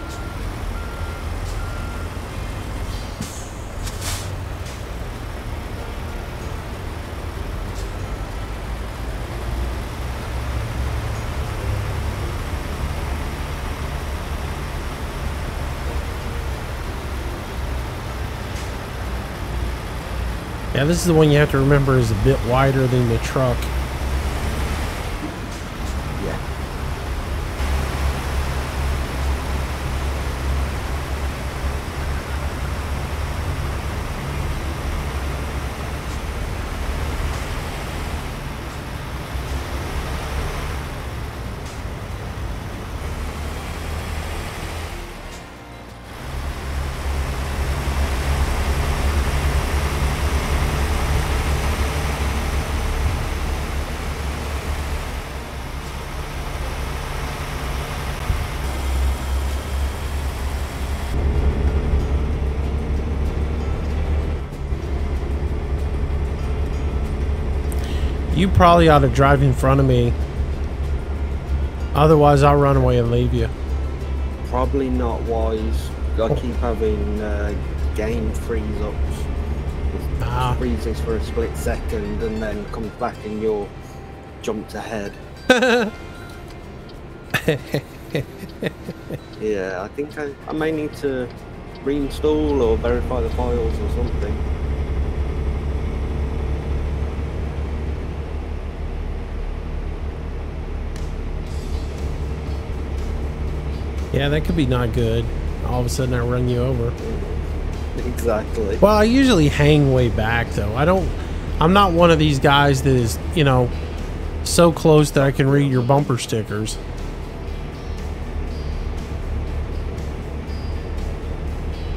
Yeah, this is the one you have to remember is a bit wider than the truck. Yeah. You probably ought to drive in front of me. Otherwise, I'll run away and leave you. Probably not wise. I keep having game freeze-ups. It freezes for a split second and then comes back and you're jumped ahead. Yeah, I think I may need to reinstall or verify the files or something. Yeah, that could be not good. All of a sudden I run you over. Exactly. Well, I usually hang way back though. I'm not one of these guys that is, you know, so close that I can read your bumper stickers.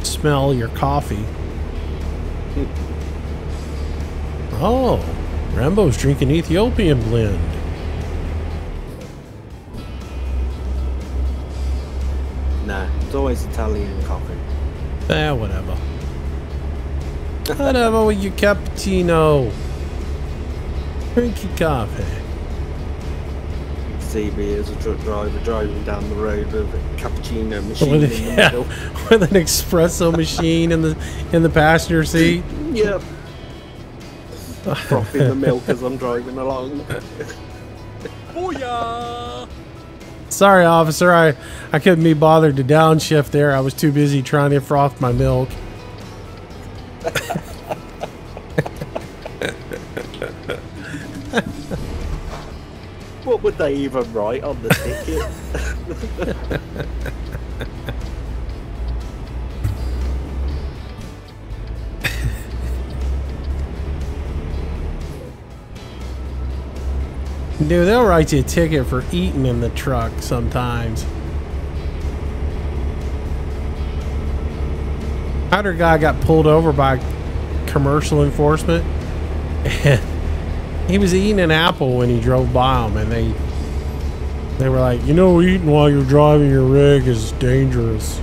Smell your coffee. Oh, Rambo's drinking Ethiopian blend. Nah, it's always Italian coffee. Whatever. Whatever with your cappuccino. Drink your coffee. See me as a truck driver driving down the road with a cappuccino machine in the middle. With an espresso machine in the passenger seat. Yep. Frothing the milk as I'm driving along. Booyah! Sorry, officer. I couldn't be bothered to downshift there. I was too busy trying to froth my milk. What would they even write on the ticket? Dude, they'll write you a ticket for eating in the truck sometimes. Other guy got pulled over by commercial enforcement, and he was eating an apple when he drove by them, and they were like, you know, eating while you're driving your rig is dangerous.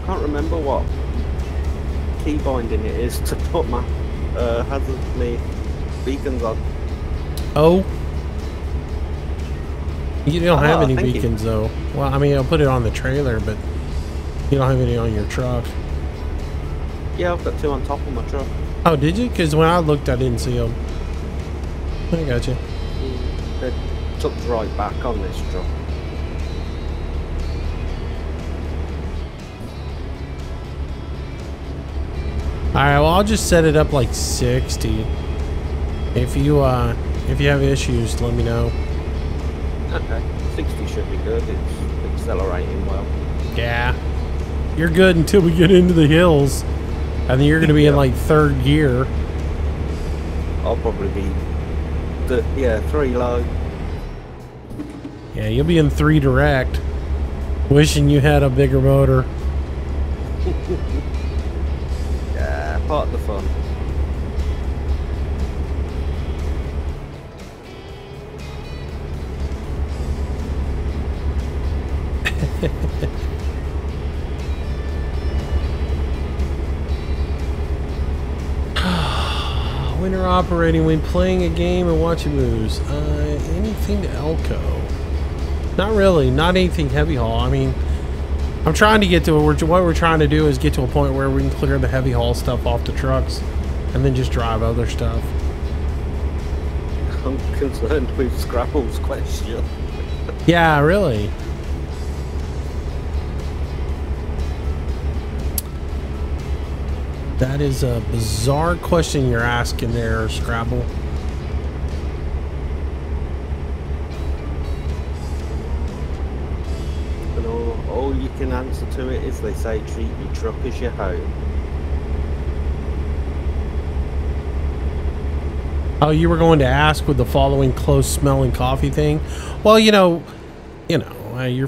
Can't remember what key binding it is to put my hazard beacons on. Oh, you don't have any beacons though. Well, I mean, I'll put it on the trailer, but you don't have any on your truck. Yeah, I've got two on top of my truck. Oh, did you? Because when I looked, I didn't see them. I got you. They're tucked right back on this truck. Alright, well, I'll just set it up like 60. If you have issues, let me know. Okay, 60 should be good. It's accelerating well. Yeah. You're good until we get into the hills. And then you're going to be in like third gear. I'll probably be, 3 low. Yeah, you'll be in 3 direct. Wishing you had a bigger motor. Yeah, part of the fun. Winter operating when playing a game and watching moves. Anything to Elko? Not really. Not anything heavy haul. I mean, I'm trying to get to what we're trying to do is get to a point where we can clear the heavy haul stuff off the trucks and then just drive other stuff. I'm concerned with Scrapple's question. Yeah, really. That is a bizarre question you're asking there, Scrabble. And all you can answer to it is they say treat your truck as your home. Oh, you were going to ask with the following close smelling coffee thing? Well, you're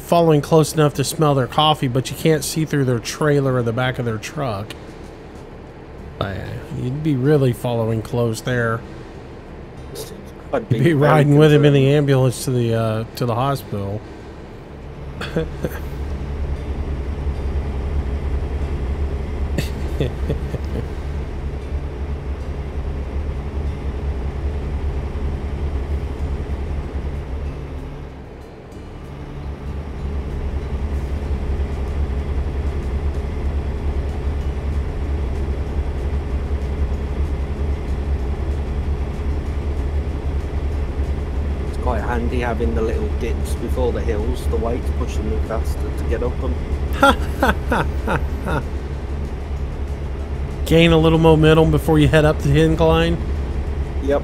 following close enough to smell their coffee, but you can't see through their trailer or the back of their truck. You'd be really following close there. You'd be riding with him in the ambulance to the hospital. Quite handy having the little dips before the hills, the weight's pushing me faster to get up them. Gain a little momentum before you head up the incline. Yep.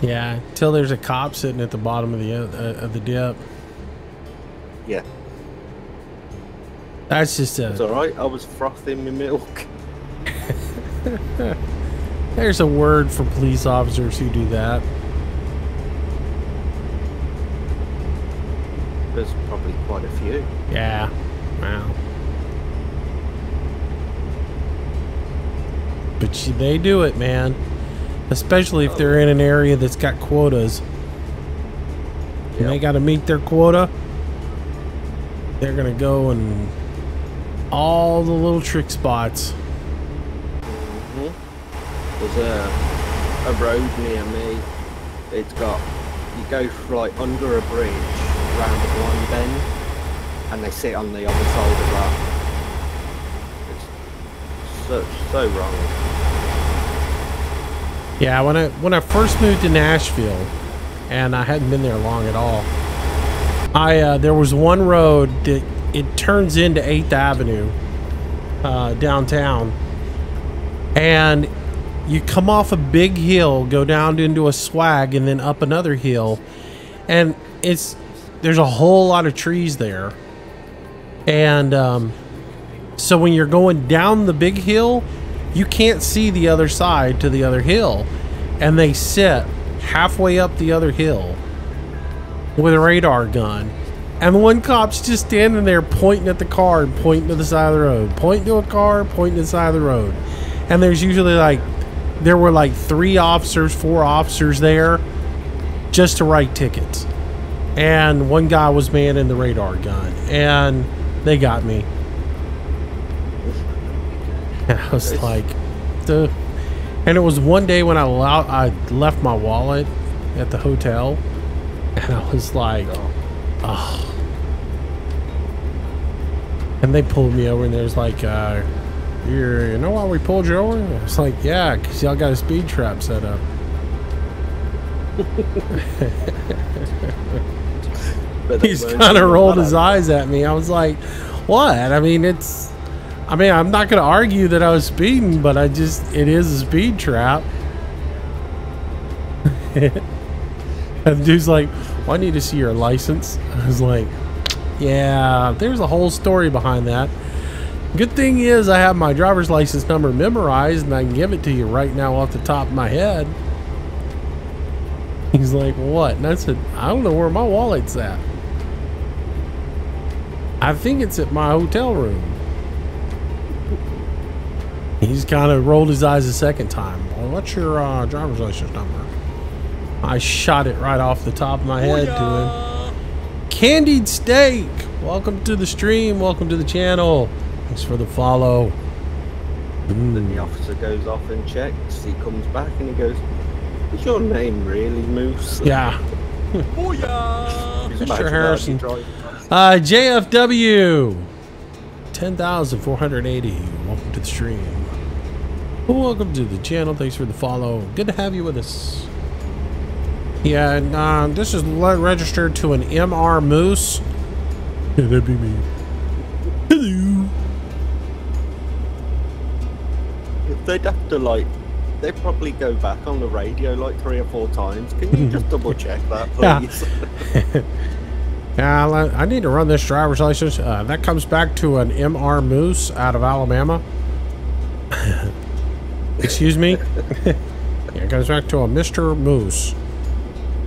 Yeah, till there's a cop sitting at the bottom of the dip. Yeah. That's just It's alright, I was frothing my milk. There's a word for police officers who do that. There's probably quite a few. Yeah. Wow. But they do it, man. Especially if they're in an area that's got quotas. And they got to meet their quota. They're going to go and all the little trick spots. There's a road near me. It's got, you go like under a bridge round one bend, and they sit on the other side of that. It's so wrong. Yeah, when I first moved to Nashville, and I hadn't been there long at all, there was one road that it turns into 8th Avenue downtown, and you come off a big hill, go down into a swag, and then up another hill, and there's a whole lot of trees there. And so when you're going down the big hill, you can't see the other side to the other hill, and they sit halfway up the other hill with a radar gun, and one cop's just standing there pointing at the car and pointing to the side of the road, pointing to a car, pointing to the side of the road. And there's usually there were 4 officers there just to write tickets. And one guy was manning the radar gun, and they got me. And I was like, duh. And it was one day when I left my wallet at the hotel, and I was like, oh. And they pulled me over, and there's like, you know why we pulled you over? I was like, yeah, because y'all got a speed trap set up. He's kind of rolled his eyes at me. I was like, what? I mean, I'm not going to argue that I was speeding, but it is a speed trap. And the dude's like, well, I need to see your license. I was like, yeah, there's a whole story behind that. Good thing is I have my driver's license number memorized, and I can give it to you right now off the top of my head. He's like, what? And I said, I don't know where my wallet's at. I think it's at my hotel room. He's kind of rolled his eyes a second time. Well, what's your driver's license number? I shot it right off the top of my head to him. Candied Steak, welcome to the stream. Welcome to the channel. Thanks for the follow. Then the officer goes off and checks. He comes back and he goes, is your name really Moose? Yeah. Mr. Harrison. JFW 10,480. Welcome to the stream. Welcome to the channel. Thanks for the follow. Good to have you with us. Yeah, and this is registered to an MR Moose. Yeah, that'd be me. Hello. They'd have to like, they'd probably go back on the radio like 3 or 4 times. Can you just double check that, please? Yeah, I need to run this driver's license. That comes back to an MR Moose out of Alabama. Excuse me? Yeah, it goes back to a Mr. Moose,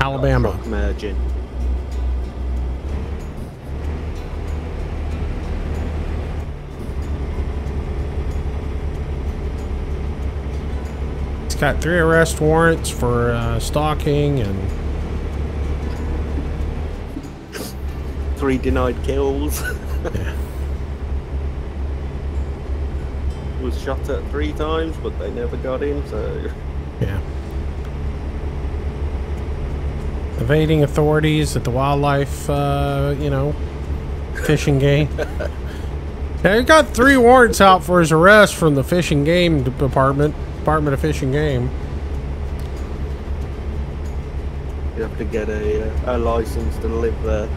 Alabama. Merging. He's got 3 arrest warrants for stalking and 3 denied kills. yeah. Was shot at 3 times, but they never got him, so... Yeah. Evading authorities at the wildlife, you know, fishing game. Now, he got 3 warrants out for his arrest from the Fish and Game Department of Fish and Game. You have to get a license to live there.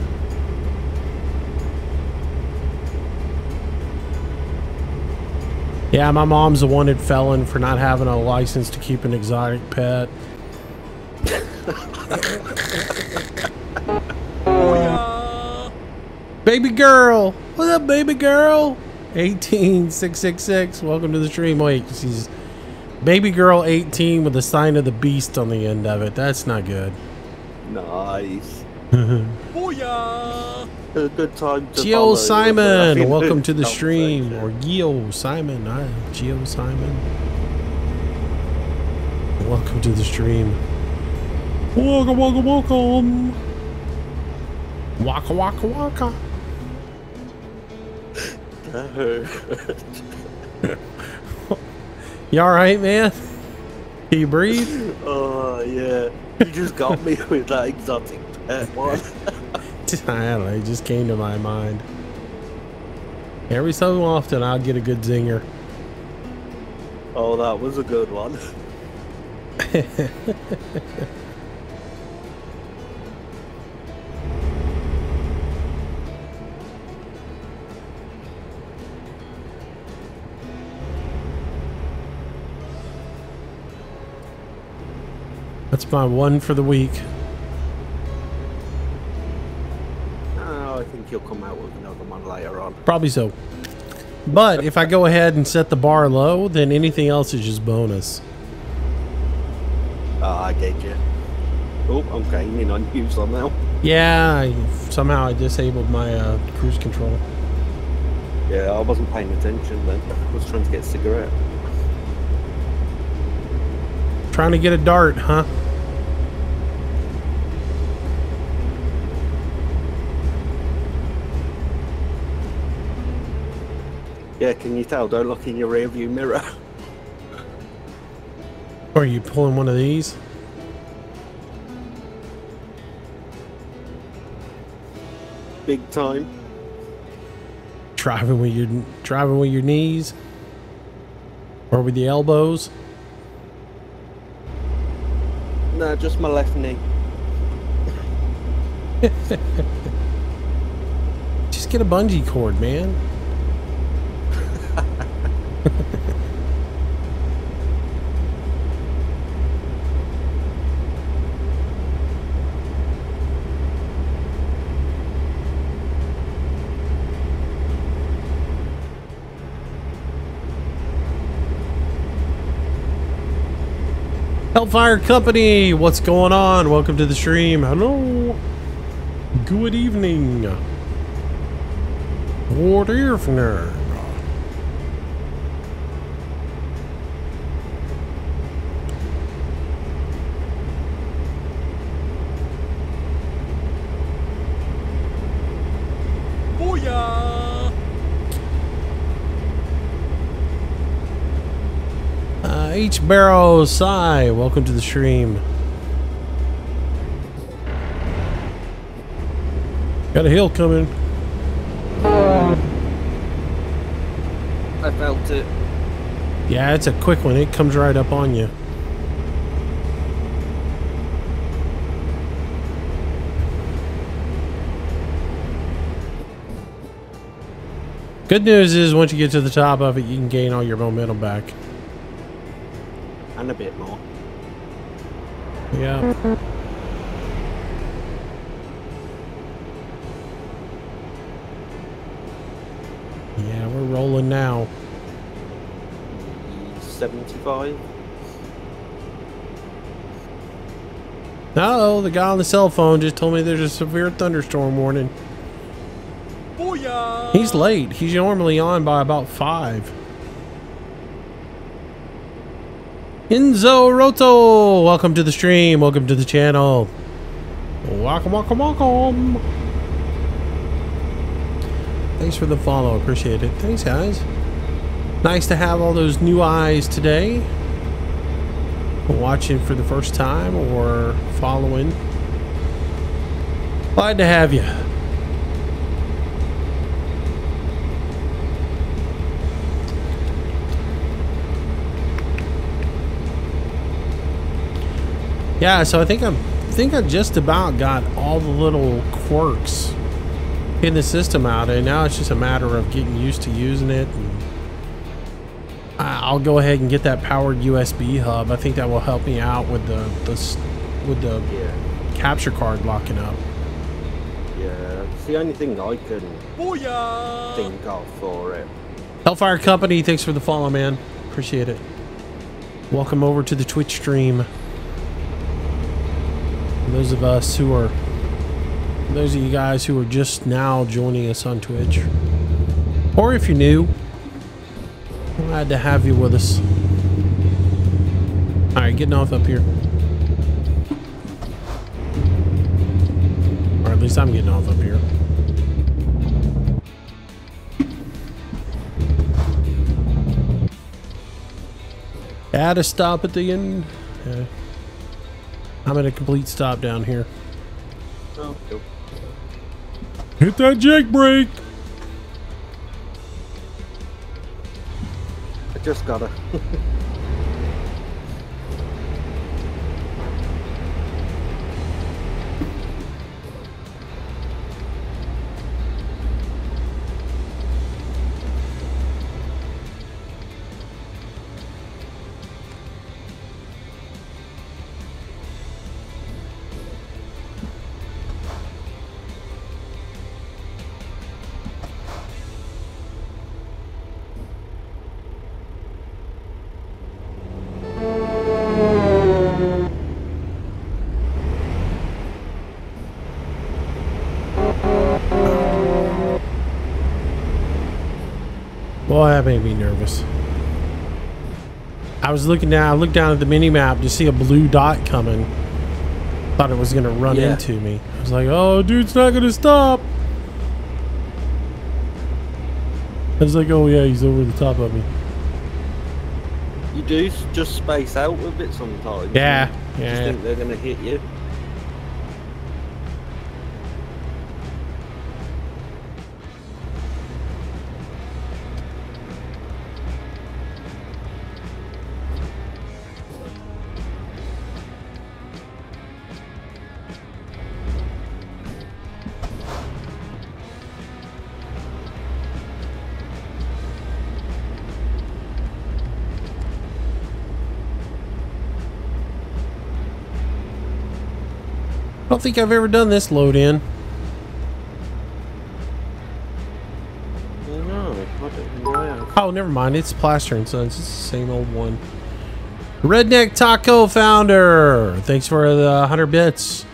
Yeah, my mom's a wanted felon for not having a license to keep an exotic pet. Baby girl! What's up, baby girl? 18666. Welcome to the stream. Wait, she's baby girl 18 with the sign of the beast on the end of it. That's not good. Nice. Booyah! A good time to Geo Simon, welcome to the conversation. stream. Or Geo Simon. Hi, Geo Simon. Welcome to the stream. Welcome, welcome, welcome. Waka, waka, waka. That hurt. You alright, man? Can you breathe? Oh, yeah. You just got me with that exotic pet one. I don't know, it just came to my mind. Every so often I'll get a good zinger. Oh, that was a good one. That's my one for the week. I think you'll come out with another one later on. Probably so. But if I go ahead and set the bar low, then anything else is just bonus. I get you. Oh, I'm gaining on use on now. Yeah, somehow I disabled my cruise control. Yeah, I wasn't paying attention then. I was trying to get a cigarette. Trying to get a dart, huh? Yeah, can you tell? Don't look in your rear view mirror. Or are you pulling one of these? Big time. Driving with your knees? Or with the elbows? Nah, just my left knee. Just get a bungee cord, man. Hellfire Company, what's going on? Welcome to the stream. Hello. Good evening. Good evening. Booyah! H Barrow Psy, welcome to the stream. Got a hill coming. I felt it. Yeah, it's a quick one. It comes right up on you. Good news is once you get to the top of it, you can gain all your momentum back. And a bit more. Yeah. Yeah, we're rolling now. 75. Uh-oh, the guy on the cell phone just told me there's a severe thunderstorm warning. Booyah! He's late. He's normally on by about 5. Enzo Roto, welcome to the stream. Welcome to the channel. Welcome, welcome, welcome. Thanks for the follow. Appreciate it. Thanks, guys. Nice to have all those new eyes today. Watching for the first time or following. Glad to have you. Yeah, so I think I just about got all the little quirks in the system out, and now it's just a matter of getting used to using it. And I'll go ahead and get that powered USB hub. I think that will help me out with the capture card locking up. Yeah, it's the only thing I can think of for it. Hellfire Company, thanks for the follow, man. Appreciate it. Welcome over to the Twitch stream. And those of you guys who are just now joining us on Twitch, or if you're new, glad to have you with us. All right, getting off up here, or at least I'm getting off up here. Add a stop at the end. Yeah. I'm at a complete stop down here. Oh, cool. Hit that jake brake. I just gotta. Boy, that made me nervous. I was looking down. I looked down at the mini map to see a blue dot coming. Thought it was gonna run into me. I was like, "Oh, dude's not gonna stop." I was like, "Oh yeah, he's over the top of me." You do just space out with it sometimes. Yeah, You just think they're gonna hit you. I don't think I've ever done this load in. No, I don't know I have. Oh, never mind. It's Plaster and Sons. It's the same old one. Redneck Taco Founder. Thanks for the 100 bits.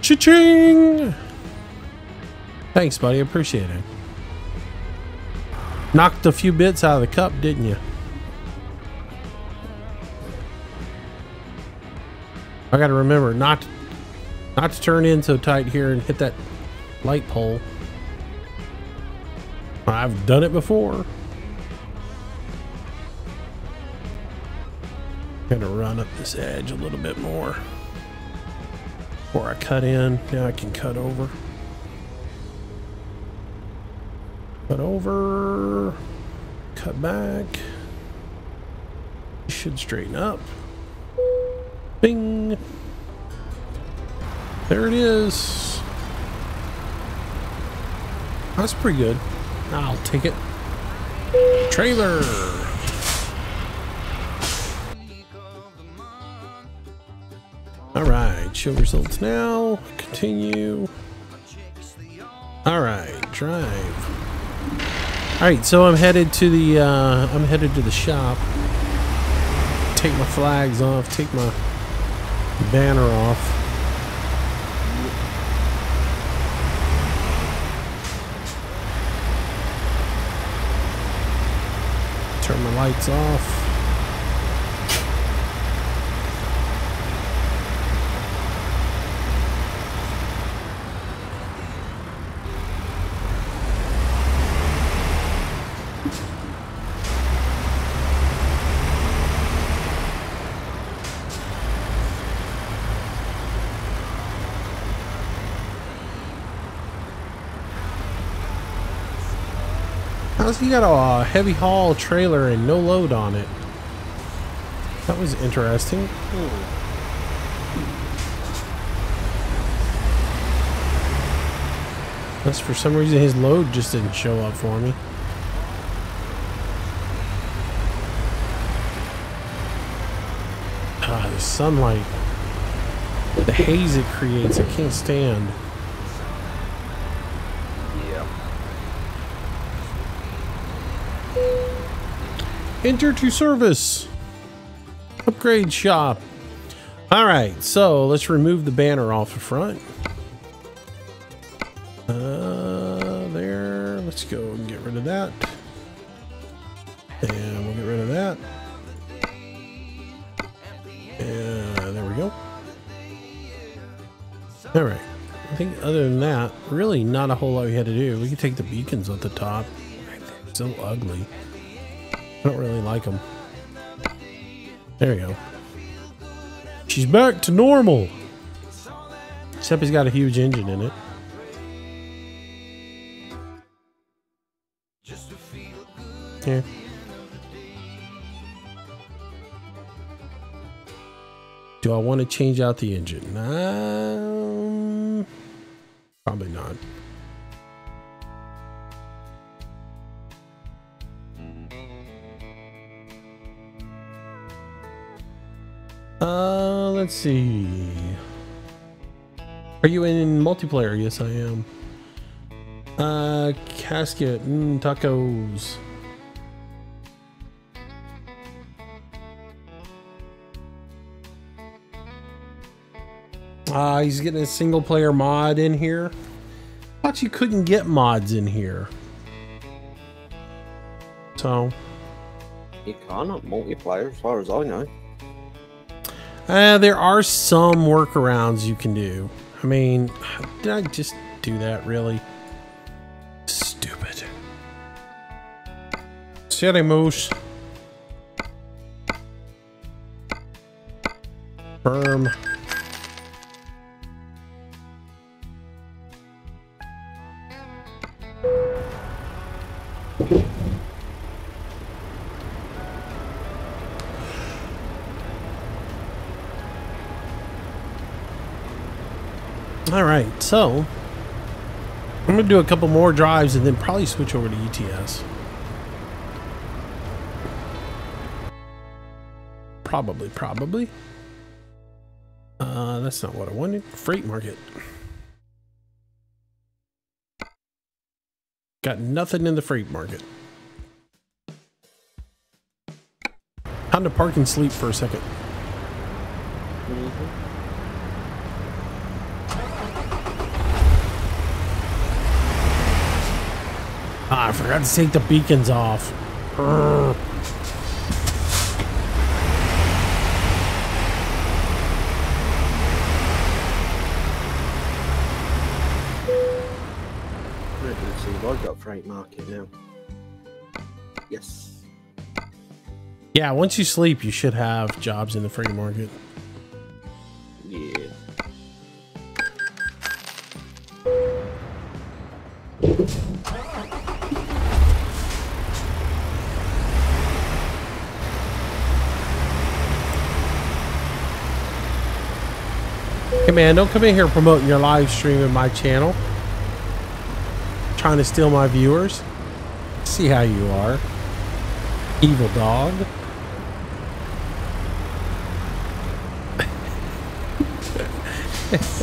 Cha-ching! Thanks, buddy. I appreciate it. Knocked a few bits out of the cup, didn't you? I gotta remember not to turn in so tight here and hit that light pole. I've done it before. Gotta run up this edge a little bit more before I cut in. Now I can cut over. Cut over. Cut back. Should straighten up. Bing. There it is. That's pretty good. I'll take it. Trailer. All right, show results now. Continue. All right, drive. All right, so I'm headed to the shop. Take my flags off. Take my banner off. Turn my lights off. How's he got a heavy haul trailer and no load on it? That was interesting. That's for some reason his load just didn't show up for me. Ah, the sunlight. The haze it creates, I can't stand. Enter to service. Upgrade shop. All right, so let's remove the banner off the front. There. Let's go and get rid of that. And we'll get rid of that. And there we go. All right. I think other than that, really not a whole lot we had to do. We could take the beacons at the top. They're so ugly. I don't really like them. There we go. She's back to normal. Except he's got a huge engine in it. Yeah. Do I want to change out the engine? Probably not. Let's see. Are you in multiplayer? Yes, I am. Casket, tacos. He's getting a single player mod in here. I thought you couldn't get mods in here. So. You cannot multiplayer as far as I know. There are some workarounds you can do. I mean, did I just do that really? Stupid. City moose. Firm. All right, so I'm gonna do a couple more drives and then probably switch over to ETS. Probably. That's not what I wanted. Freight market. Got nothing in the freight market. Time to park and sleep for a second. I forgot to take the beacons off. Urgh. Let's see, I've got freight market now. Yes. Yeah, once you sleep, you should have jobs in the freight market. Yeah. Hey man, don't come in here promoting your live stream in my channel. Trying to steal my viewers. See how you are. Evil dog. This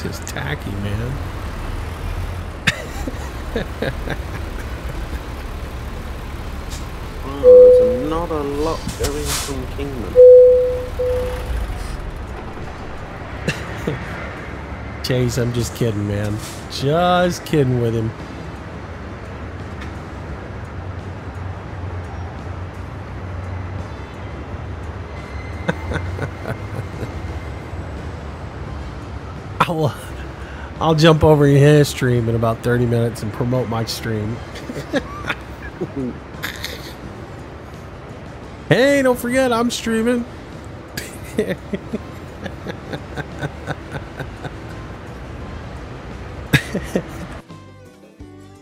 is tacky, man. Oh, there's not a lot going from Kingman. Chase, I'm just kidding, man. Just kidding with him. I'll jump over his stream in about 30 minutes and promote my stream. Hey, don't forget, I'm streaming.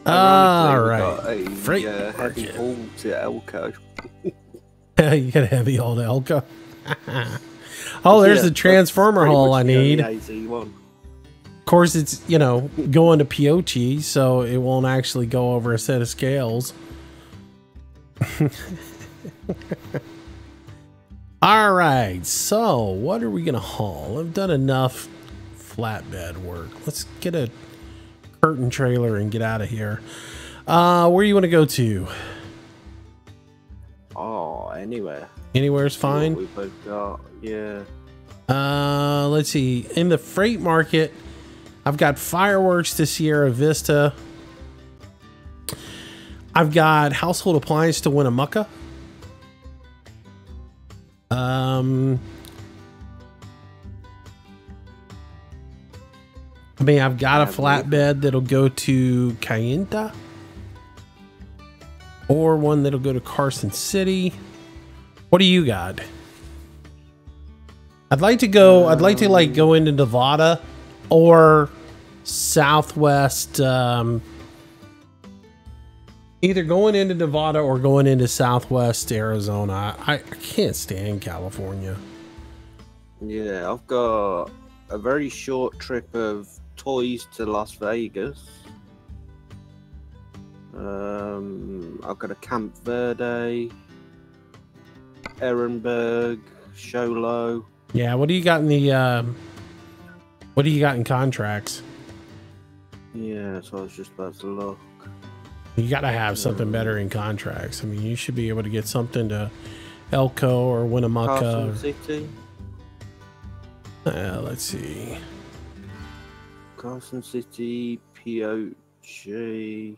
All right. Freight heavy haul to Elko. You got a heavy haul to Elko. Oh, there's the transformer haul I need. Of course, it's, you know, going to Pioche, so it won't actually go over a set of scales. All right, so what are we gonna haul? I've done enough flatbed work. Let's get a curtain trailer and get out of here. Where you want to go to? Oh, anywhere. Anywhere's fine. We both got, yeah. Let's see. In the freight market, I've got fireworks to Sierra Vista. I've got household appliance to Winnemucca. I mean, I've got a flatbed that'll go to Kayenta, or one that'll go to Carson City. What do you got? I'd like to like go into Nevada or Southwest, either going into Nevada or going into Southwest Arizona. I can't stand California. Yeah, I've got a very short trip of toys to Las Vegas. I've got a Camp Verde, Ehrenberg, Sholo. Yeah, what do you got in the what do you got in contracts? Yeah, so I was just about to look. You got to have something better in contracts. I mean, you should be able to get something to Elko or Winnemucca. Carson City. Let's see. Carson City, Pioche.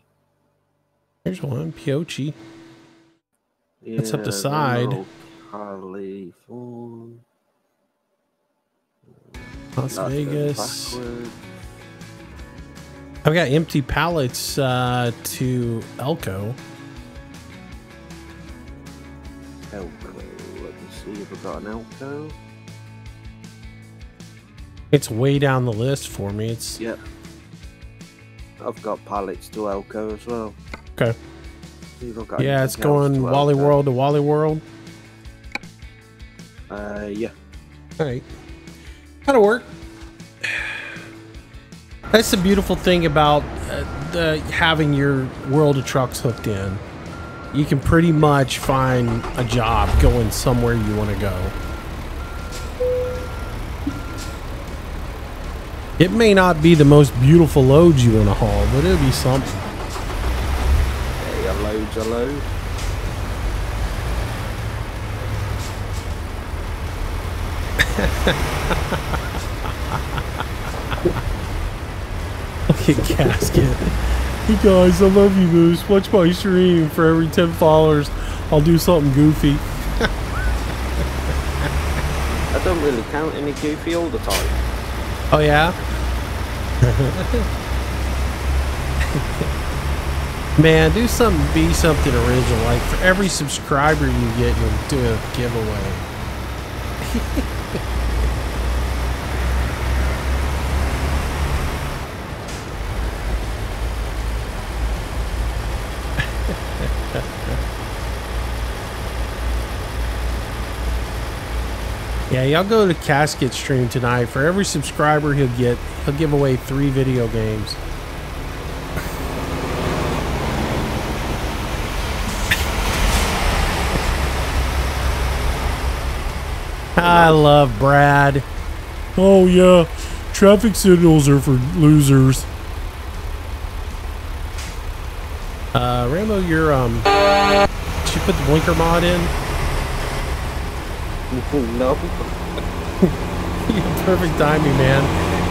Here's one, Pioche. Yeah, that's up the side. California. Las Vegas. I've got empty pallets to Elko. Elko. Let me see if I've got an Elko. It's way down the list for me. It's yep. I've got pallets to Elko as well. Okay. Yeah, it's going Wally World to Wally World. Yeah. All right. That'll work. That's the beautiful thing about having your World of Trucks hooked in. You can pretty much find a job going somewhere you want to go. It may not be the most beautiful loads you want to haul, but it'll be something. Yeah, loads of loads. Look at Casket. Hey guys, I love you, Moose. Watch my stream. For every 10 followers, I'll do something goofy. I don't really count any goofy all the time. Oh yeah? Man, do something, be something original. Like for every subscriber you get, you'll do a giveaway. Yeah, y'all go to Casket stream tonight. For every subscriber he'll give away 3 video games. I love Brad. Oh yeah, traffic signals are for losers. Rambo, you're did you put the blinker mod in? No. You have perfect timing, man.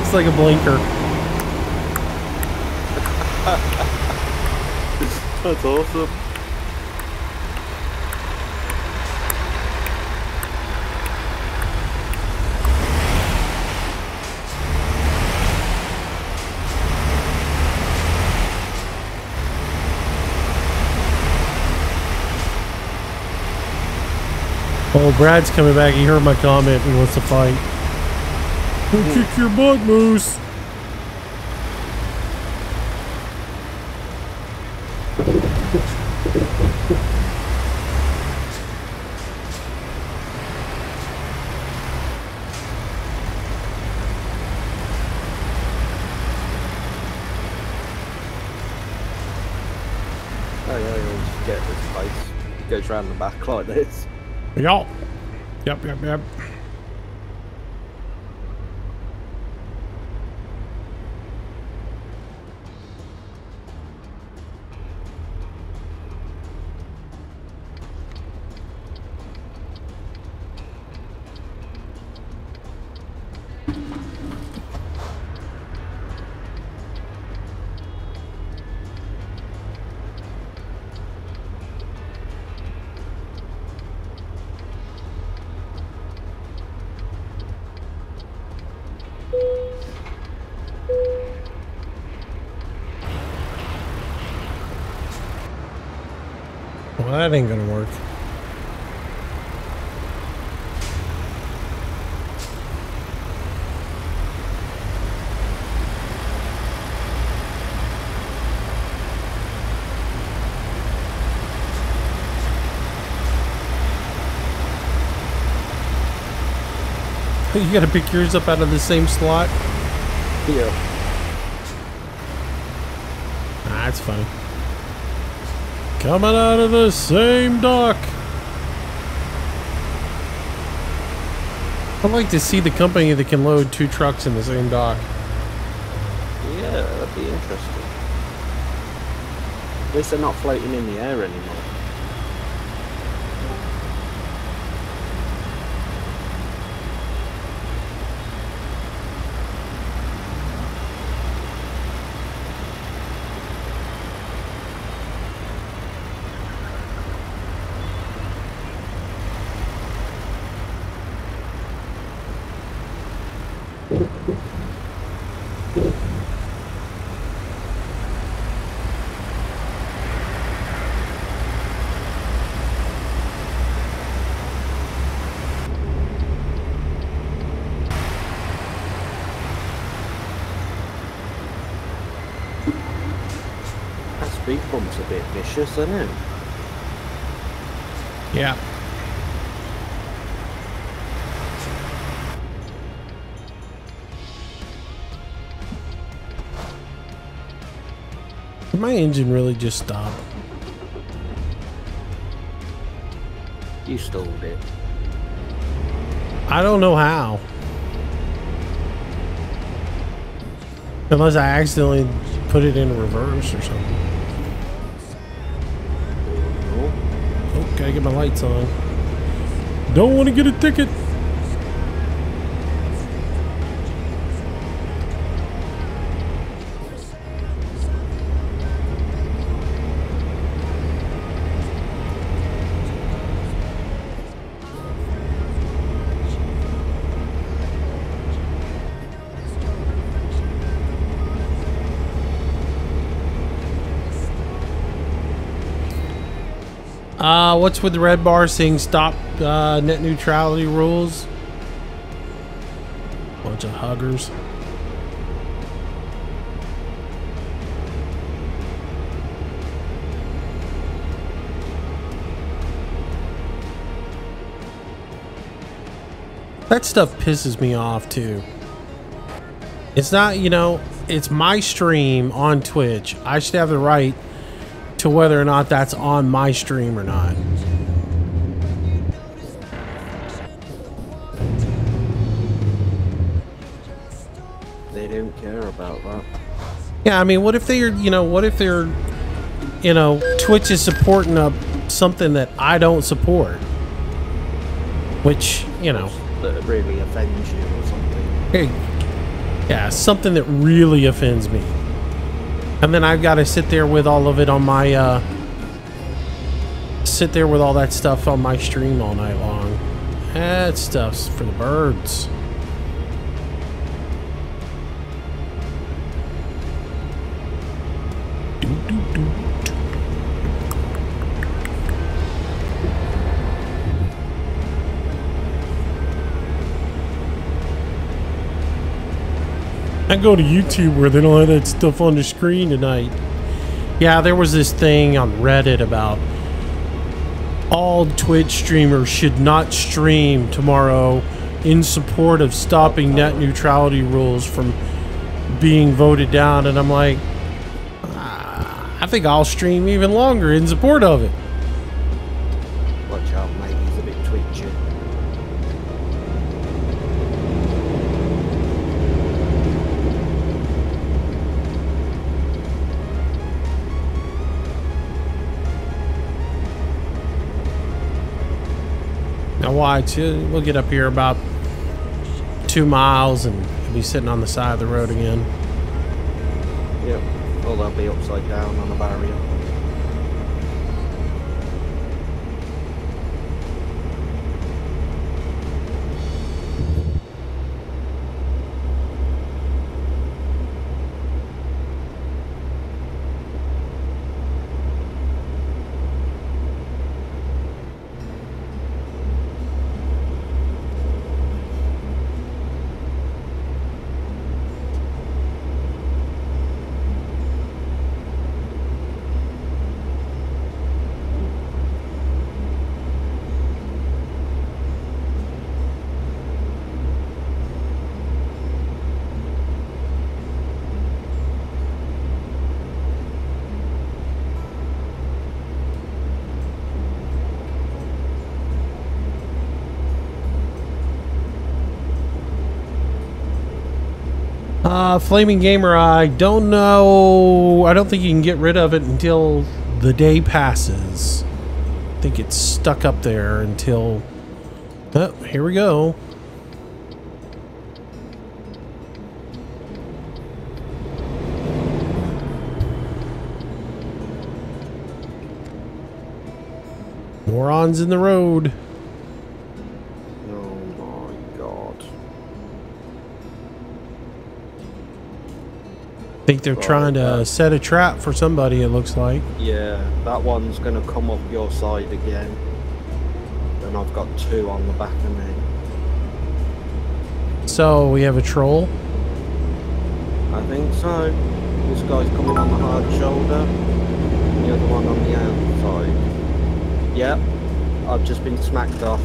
It's like a blinker. That's awesome. Oh, Brad's coming back. He heard my comment and wants to fight. We'll kick your butt, Moose. Oh yeah, you always get this place. It goes round the back like this. Yep. Yep. Well, that ain't gonna work. You gotta pick yours up out of the same slot? Yeah. Ah, that's funny. Coming out of the same dock. I'd like to see the company that can load 2 trucks in the same dock. Yeah, that'd be interesting. At least they're not floating in the air anymore. That speed bump's a bit vicious, isn't it? Yeah. Did my engine really just stop? You stalled it. I don't know how. Unless I accidentally put it in reverse or something. Oh, gotta get my lights on. Don't want to get a ticket. What's with the red bar saying stop net neutrality rules? Bunch of huggers. That stuff pisses me off too. It's not, you know, it's my stream on Twitch. I should have the right to whether or not that's on my stream or not. hear about that. Yeah, I mean, what if they're, Twitch is supporting something that I don't support? Which, That really offends you or something. Hey, yeah, something that really offends me. And then I've got to sit there with all of it on my, sit there with all that stuff on my stream all night long. That stuff's for the birds. I go to YouTube where they don't have that stuff on the screen tonight. Yeah, there was this thing on Reddit about all Twitch streamers should not stream tomorrow in support of stopping net neutrality rules from being voted down. And I'm like, I think I'll stream even longer in support of it. Watch out, mate. He's a bit twitchy. Now watch, we'll get up here about 2 miles and be sitting on the side of the road again. Yep. Well, they'll be upside down on a barrier. Flaming Gamer, I don't know. I don't think you can get rid of it until the day passes. I think it's stuck up there until... Oh, here we go. Morons in the road. I think they're trying to set a trap for somebody, it looks like. Yeah, that one's going to come up your side again. And I've got 2 on the back of me. So, we have a troll? I think so. This guy's coming on the hard shoulder. And the other one on the outside. Yep, I've just been smacked off.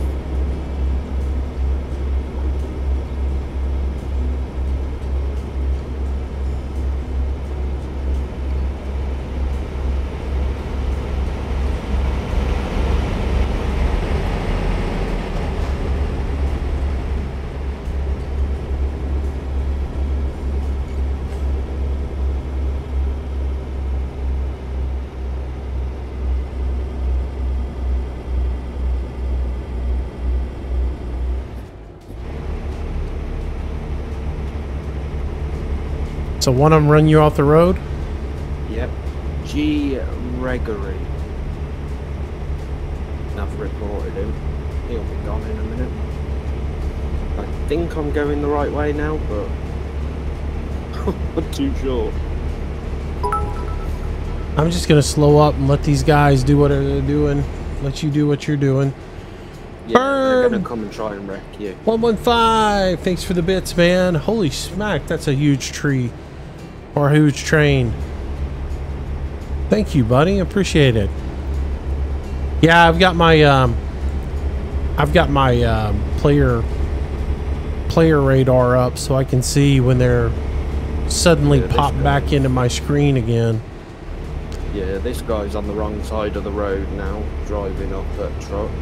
So one of them run you off the road? Yep. G. Gregory. I've reported him. He'll be gone in a minute. I think I'm going the right way now, but I'm not too sure. I'm just going to slow up and let these guys do what they're doing. Let you do what you're doing. Yeah, they're going to come and try and wreck you. 115, thanks for the bits, man. Holy smack, that's a huge tree. Or a huge train. Thank you, buddy. Appreciate it. Yeah, I've got my player radar up so I can see when they're suddenly pop back into my screen again. Yeah, this guy's on the wrong side of the road now, driving up at trucks.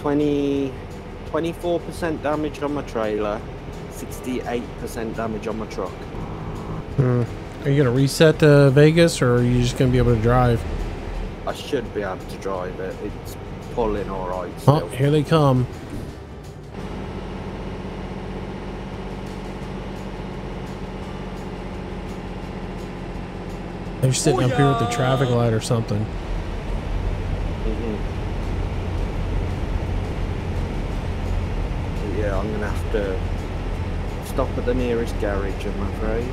24% damage on my trailer, 68% damage on my truck. Are you gonna reset to Vegas, or are you just gonna be able to drive? I should be able to drive it. It's pulling all right still. Oh, here they come. They're sitting up here with the traffic light or something. Yeah, I'm gonna have to stop at the nearest garage, I'm afraid.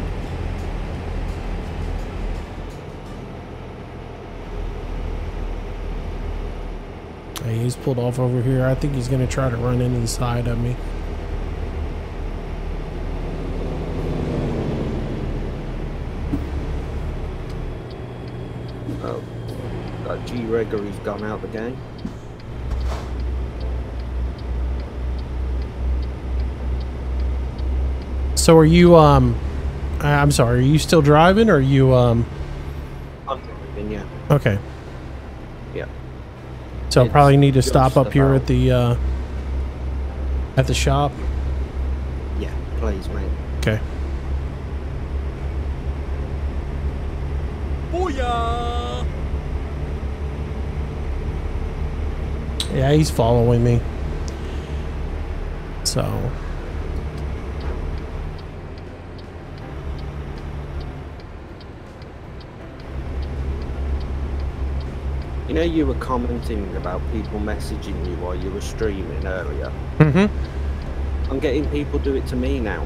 Hey, he's pulled off over here. I think he's gonna try to run into the side of me. Oh, that G-Gregory's gone out the game. So are you, I'm sorry, are you still driving, or are you, I'm driving, yeah. Okay. Yeah. So I'll probably need to stop up here at the shop. Yeah, please, mate. Okay. Booyah! Yeah, he's following me. So. You know, you were commenting about people messaging you while you were streaming earlier. I'm getting people do it to me now.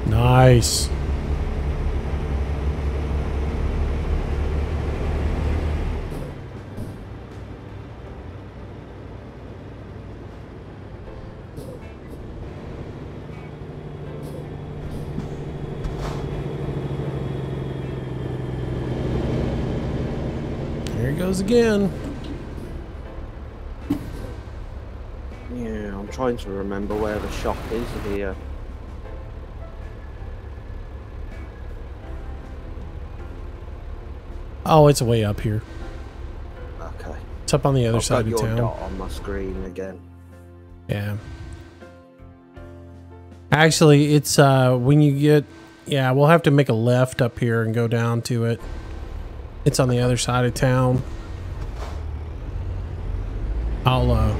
Nice. There he goes again. Yeah, I'm trying to remember where the shop is here. Oh, it's way up here. Okay. It's up on the other side of I've got town. your dot on my screen again. Yeah. Actually, it's when you get, yeah, we'll have to make a left up here and go down to it. It's on the other side of town. I'll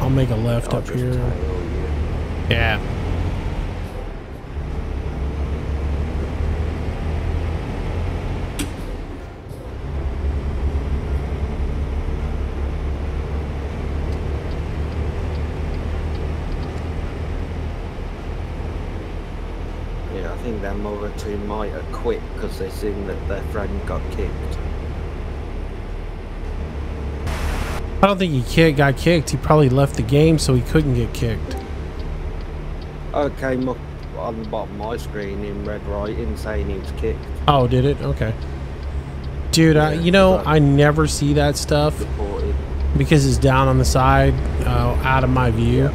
make a left up here. Yeah. Yeah, I think them other two might have quit because they seen that their friend got kicked. I don't think he got kicked. He probably left the game so he couldn't get kicked. Okay, up on the bottom of my screen in red writing saying he was kicked. Oh, did it? Okay. Dude, Yeah, you know, I never see that stuff Reported. because it's down on the side, out of my view. Yeah.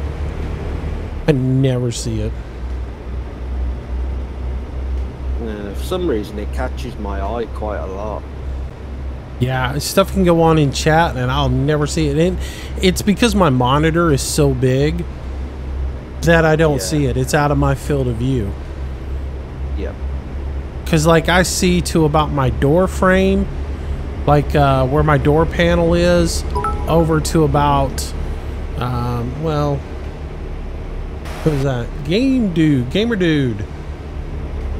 I never see it. For some reason it catches my eye quite a lot. Yeah, stuff can go on in chat and I'll never see it. And it's because my monitor is so big that I don't see it. It's out of my field of view. Yep. Because, like, I see to about my door frame, like where my door panel is, over to about, well, what is that? Gamer Dude.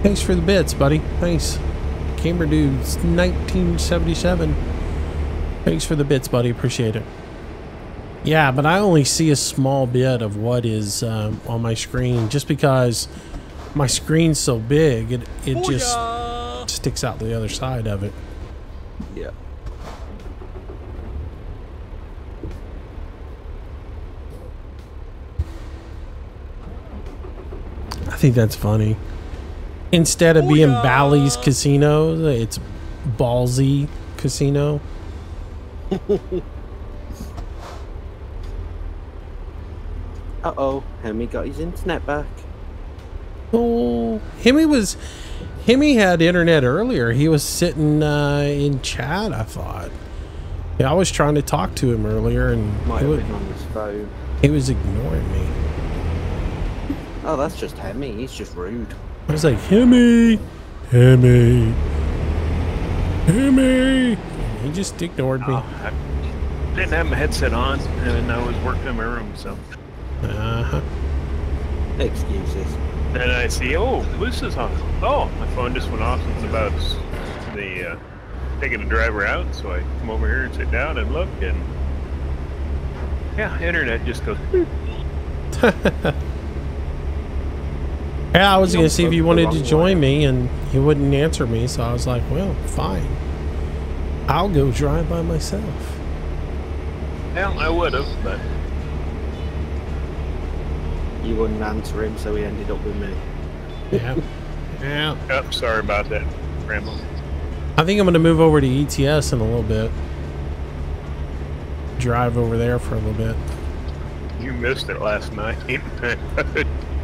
Thanks for the bits, buddy. Thanks. Gamer Dude's 1977. Thanks for the bits, buddy. Appreciate it. Yeah, but I only see a small bit of what is on my screen just because my screen's so big. It just sticks out the other side of it. Yeah. I think that's funny. Instead of being Bally's Casino, it's Ballsy Casino. Uh-oh, Hemi got his internet back. Oh, Hemi Himmy had internet earlier. He was sitting in chat, I thought. Yeah, I was trying to talk to him earlier, and Might have been on his phone. He was ignoring me. Oh, that's just Hemmy. He's just rude. I was like, Himmy, Himmy, Himmy. He just ignored me. I didn't have my headset on, and I was working in my room, so. Excuses. Then I see, oh, Moose is on. Oh, my phone just went off. It's about the taking the driver out, so I come over here and sit down and look, and yeah, internet just goes. Yeah, I was going to see if you wanted to join me, and he wouldn't answer me, so I was like, well, fine. I'll go drive by myself. Well, I would have, but You wouldn't answer him, so he ended up with me. Yeah. Yeah. oh, sorry about that, Rambo. I think I'm going to move over to ETS in a little bit. Drive over there for a little bit. You missed it last night.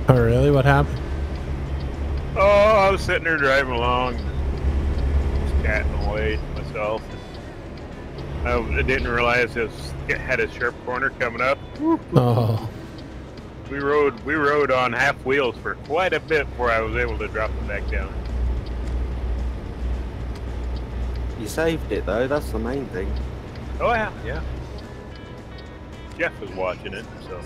Oh, really? What happened? Oh, I was sitting there driving along, just chatting away to myself. I didn't realize it had a sharp corner coming up. Oh. We rode on half wheels for quite a bit before I was able to drop it back down. You saved it, though. That's the main thing. Oh yeah, yeah. Jeff was watching it, so.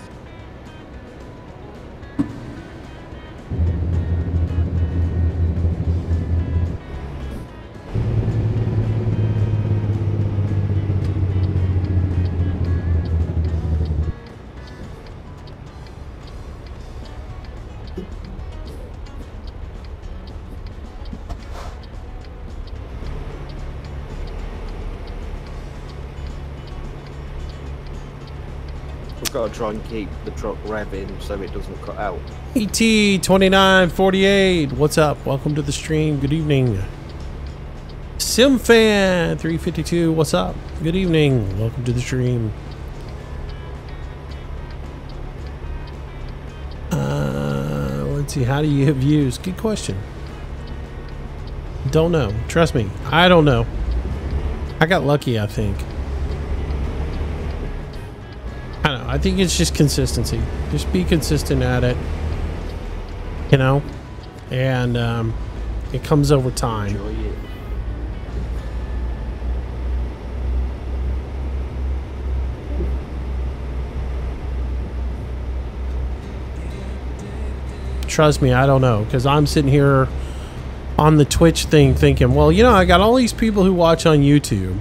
We've got to try and keep the truck revving so it doesn't cut out. ET2948, what's up? Welcome to the stream. Good evening. SimFan352, what's up? Good evening. Welcome to the stream. Let's see. How do you have views? Good question. Don't know. Trust me, I don't know. I got lucky, I think. I don't know. I think it's just consistency. Just be consistent at it, you know, and it comes over time. Enjoy it. Trust me, I don't know, because I'm sitting here on the Twitch thing thinking, well, you know, I got all these people who watch on YouTube.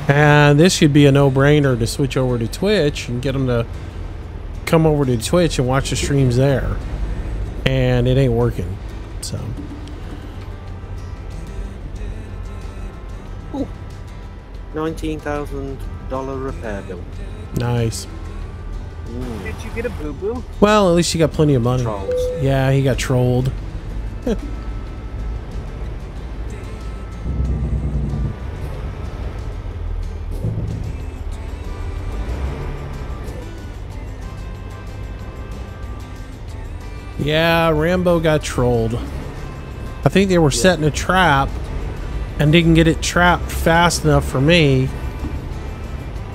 And this should be a no-brainer to switch over to Twitch and get them to come over to Twitch and watch the streams there. And it ain't working. So. Ooh. $19,000 repair bill. Nice. Did you get a boo-boo? Well, at least you got plenty of money. Trolls. Yeah, he got trolled. Yeah, Rambo got trolled. I think they were setting a trap and didn't get it trapped fast enough for me.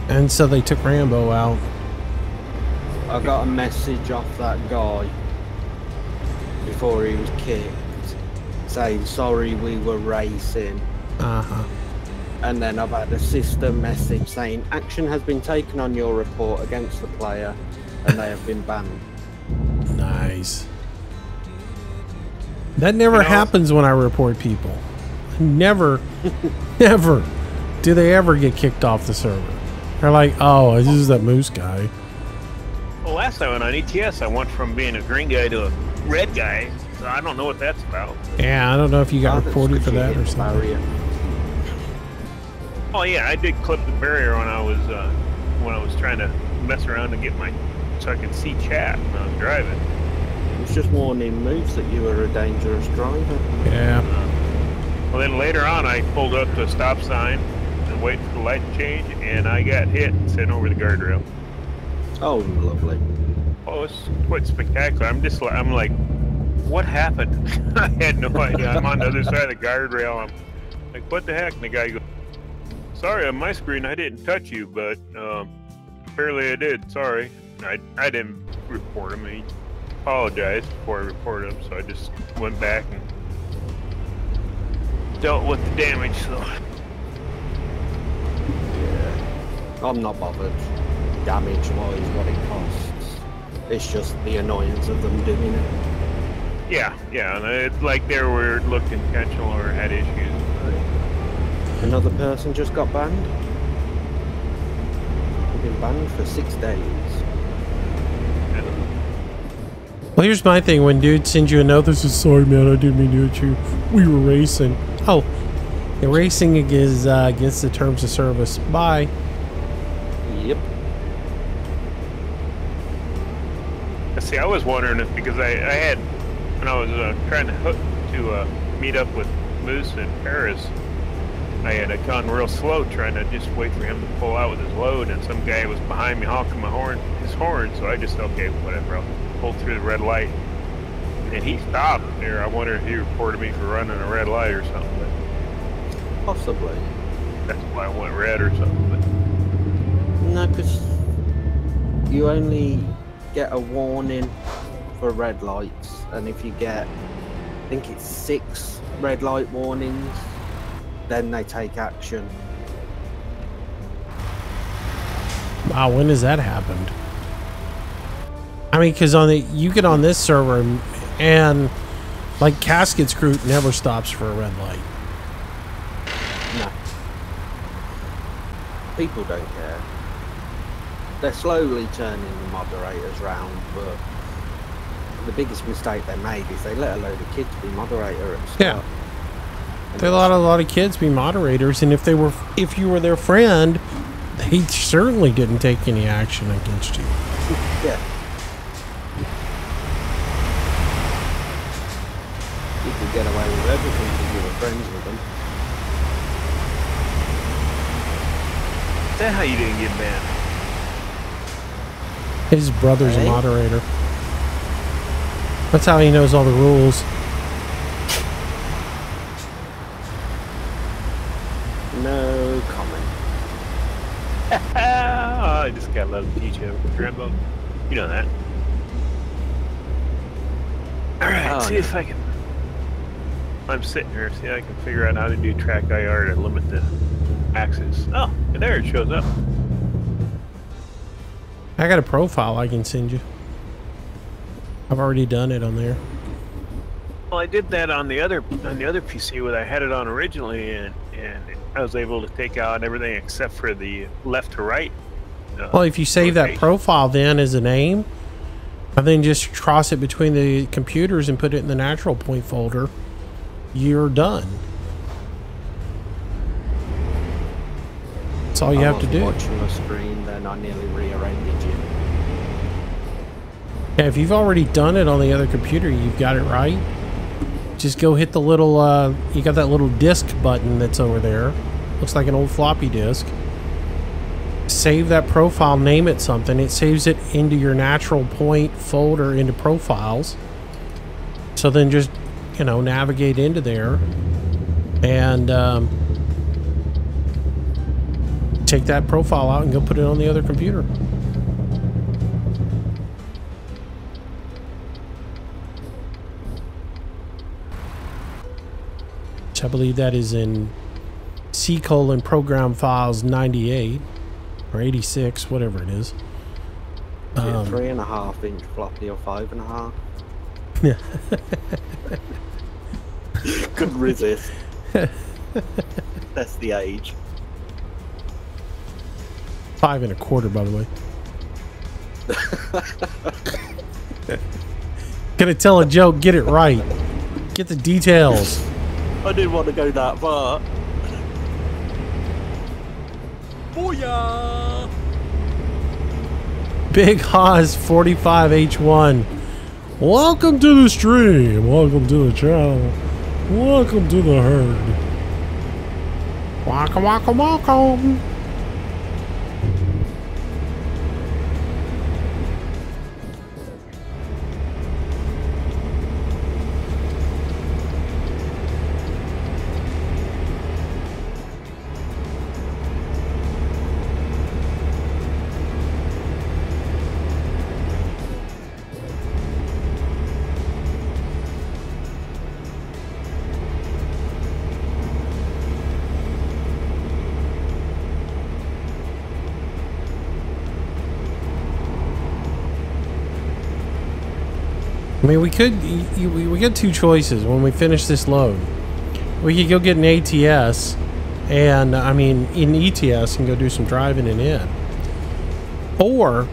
And so they took Rambo out. I got a message off that guy before he was kicked saying sorry we were racing. Uh-huh. And then I've had a system message saying action has been taken on your report against the player and they have been banned. Nice. That never happens when I report people. Never, never do they ever get kicked off the server. They're like, oh, this is that Moose guy. Well, last time I went on ETS, I went from being a green guy to a red guy, so I don't know what that's about. Yeah, I don't know if you got reported for that or something. Oh yeah, I did clip the barrier when I was trying to mess around and get so I could see chat when I was driving. It was just warning Moose that you were a dangerous driver. Yeah. Well, then later on, I pulled up to a stop sign and waited for the light to change, and I got hit and sent over the guardrail. Oh, lovely. Oh, it's quite spectacular. I'm like what happened? I had no idea. I'm on the other side of the guardrail. I'm like, what the heck? And the guy goes, sorry, on my screen I didn't touch you, but apparently I did. Sorry. I didn't report him. He apologized before I reported him, so I just went back and dealt with the damage. So yeah, I'm not bothered damage-wise what it costs. It's just the annoyance of them doing it. yeah, and it's like they looked intentional or had issues. Another person just got banned. They've been banned for 6 days. Well, here's my thing. When dude sends you a note, this is sorry, man, I didn't mean to hit you. We were racing. Oh, the racing is against the terms of service. Bye. Yep. See, I was wondering if because I had when I was trying to meet up with Moose in Paris, I had gone real slow trying to just wait for him to pull out with his load, and some guy was behind me honking his horn. So I just okay, whatever. I'll pull through the red light, and he stopped there. I wonder if he reported me for running a red light or something. But Possibly. that's why I went red or something. But No, because you only get a warning for red lights, and if you get, I think it's 6 red light warnings, then they take action. Wow, when has that happened? I mean, because you get on this server and like Casket's crew never stops for a red light. No. People don't care. They're slowly turning the moderators round, but the biggest mistake they made is they let a load of kids be moderator at the start. Yeah. They let a lot of kids be moderators, and if you were their friend, they certainly didn't take any action against you. Yeah. You could get away with everything if you were friends with them. is that how you didn't get banned? His brother's a Hey. moderator. That's how he knows all the rules. No comment. I just got love to teach you, Rambo. You know that. Alright, Oh, see no. if I can. I'm sitting here, see if I can figure out how to do track IR to limit the axis. Oh, and there it shows up. I got a profile I can send you. I've already done it on there. Well, I did that on the other PC when I had it on originally, and I was able to take out everything except for the left to right. Well, if you save that rotation. profile then as a name, and then just cross it between the computers and put it in the natural point folder, you're done. That's all you have to do. Watching the screen, then I nearly rear-ended you. Yeah, if you've already done it on the other computer, you've got it right. Just go hit the little, you got that little disk button that's over there. Looks like an old floppy disk. Save that profile, name it something. It saves it into your natural point folder into profiles. So then just, you know, navigate into there and take that profile out and go put it on the other computer. I believe that is in C:\program files 98 or 86, whatever it is. Is it a 3.5-inch floppy or 5.5? Couldn't resist. That's the age. 5 1/4, by the way. Gonna tell a joke, get it right. Get the details. I didn't want to go that far. Booyah! Big Haas 45H1. Welcome to the stream. Welcome to the channel. Welcome to the herd. Welcome, welcome, welcome. I mean, we could, we got two choices when we finish this load. We could go get an ATS, and I mean, in ETS, and go do some driving and in. Or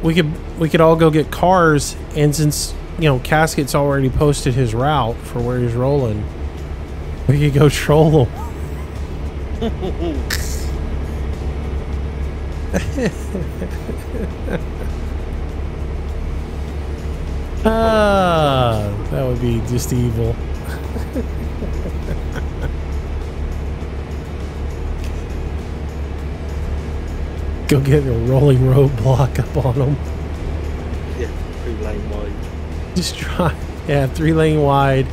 we could all go get cars, and since, you know, Casket's already posted his route for where he's rolling, we could go troll him. That would be just evil. Go get a rolling roadblock up on them. Yeah, 3-lane wide. Just try. Yeah, 3-lane wide,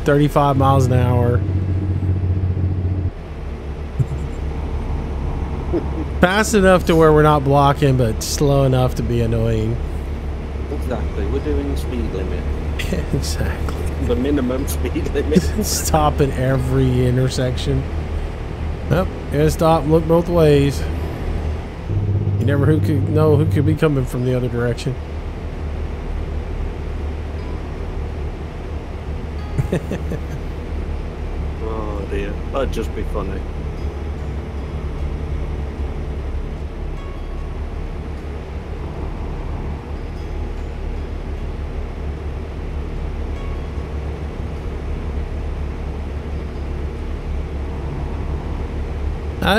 35 miles an hour. Fast enough to where we're not blocking, but slow enough to be annoying. Exactly. We're doing the speed limit. Exactly. The minimum speed limit. Stop at every intersection. Yep. Gotta stop and look both ways. You never know who could be coming from the other direction. Oh dear. That'd just be funny.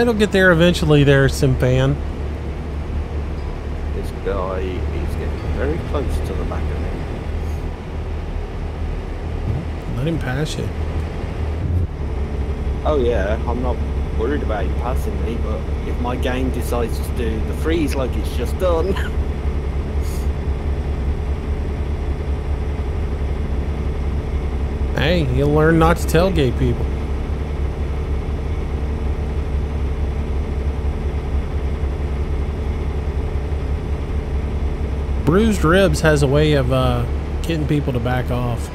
It'll get there eventually there, Simpan. This guy is getting very close to the back of me. Let him pass you. Oh yeah, I'm not worried about him passing me, but if my game decides to do the freeze like it's just done. Hey, you'll learn not to tailgate people. Bruised Ribs has a way of getting people to back off.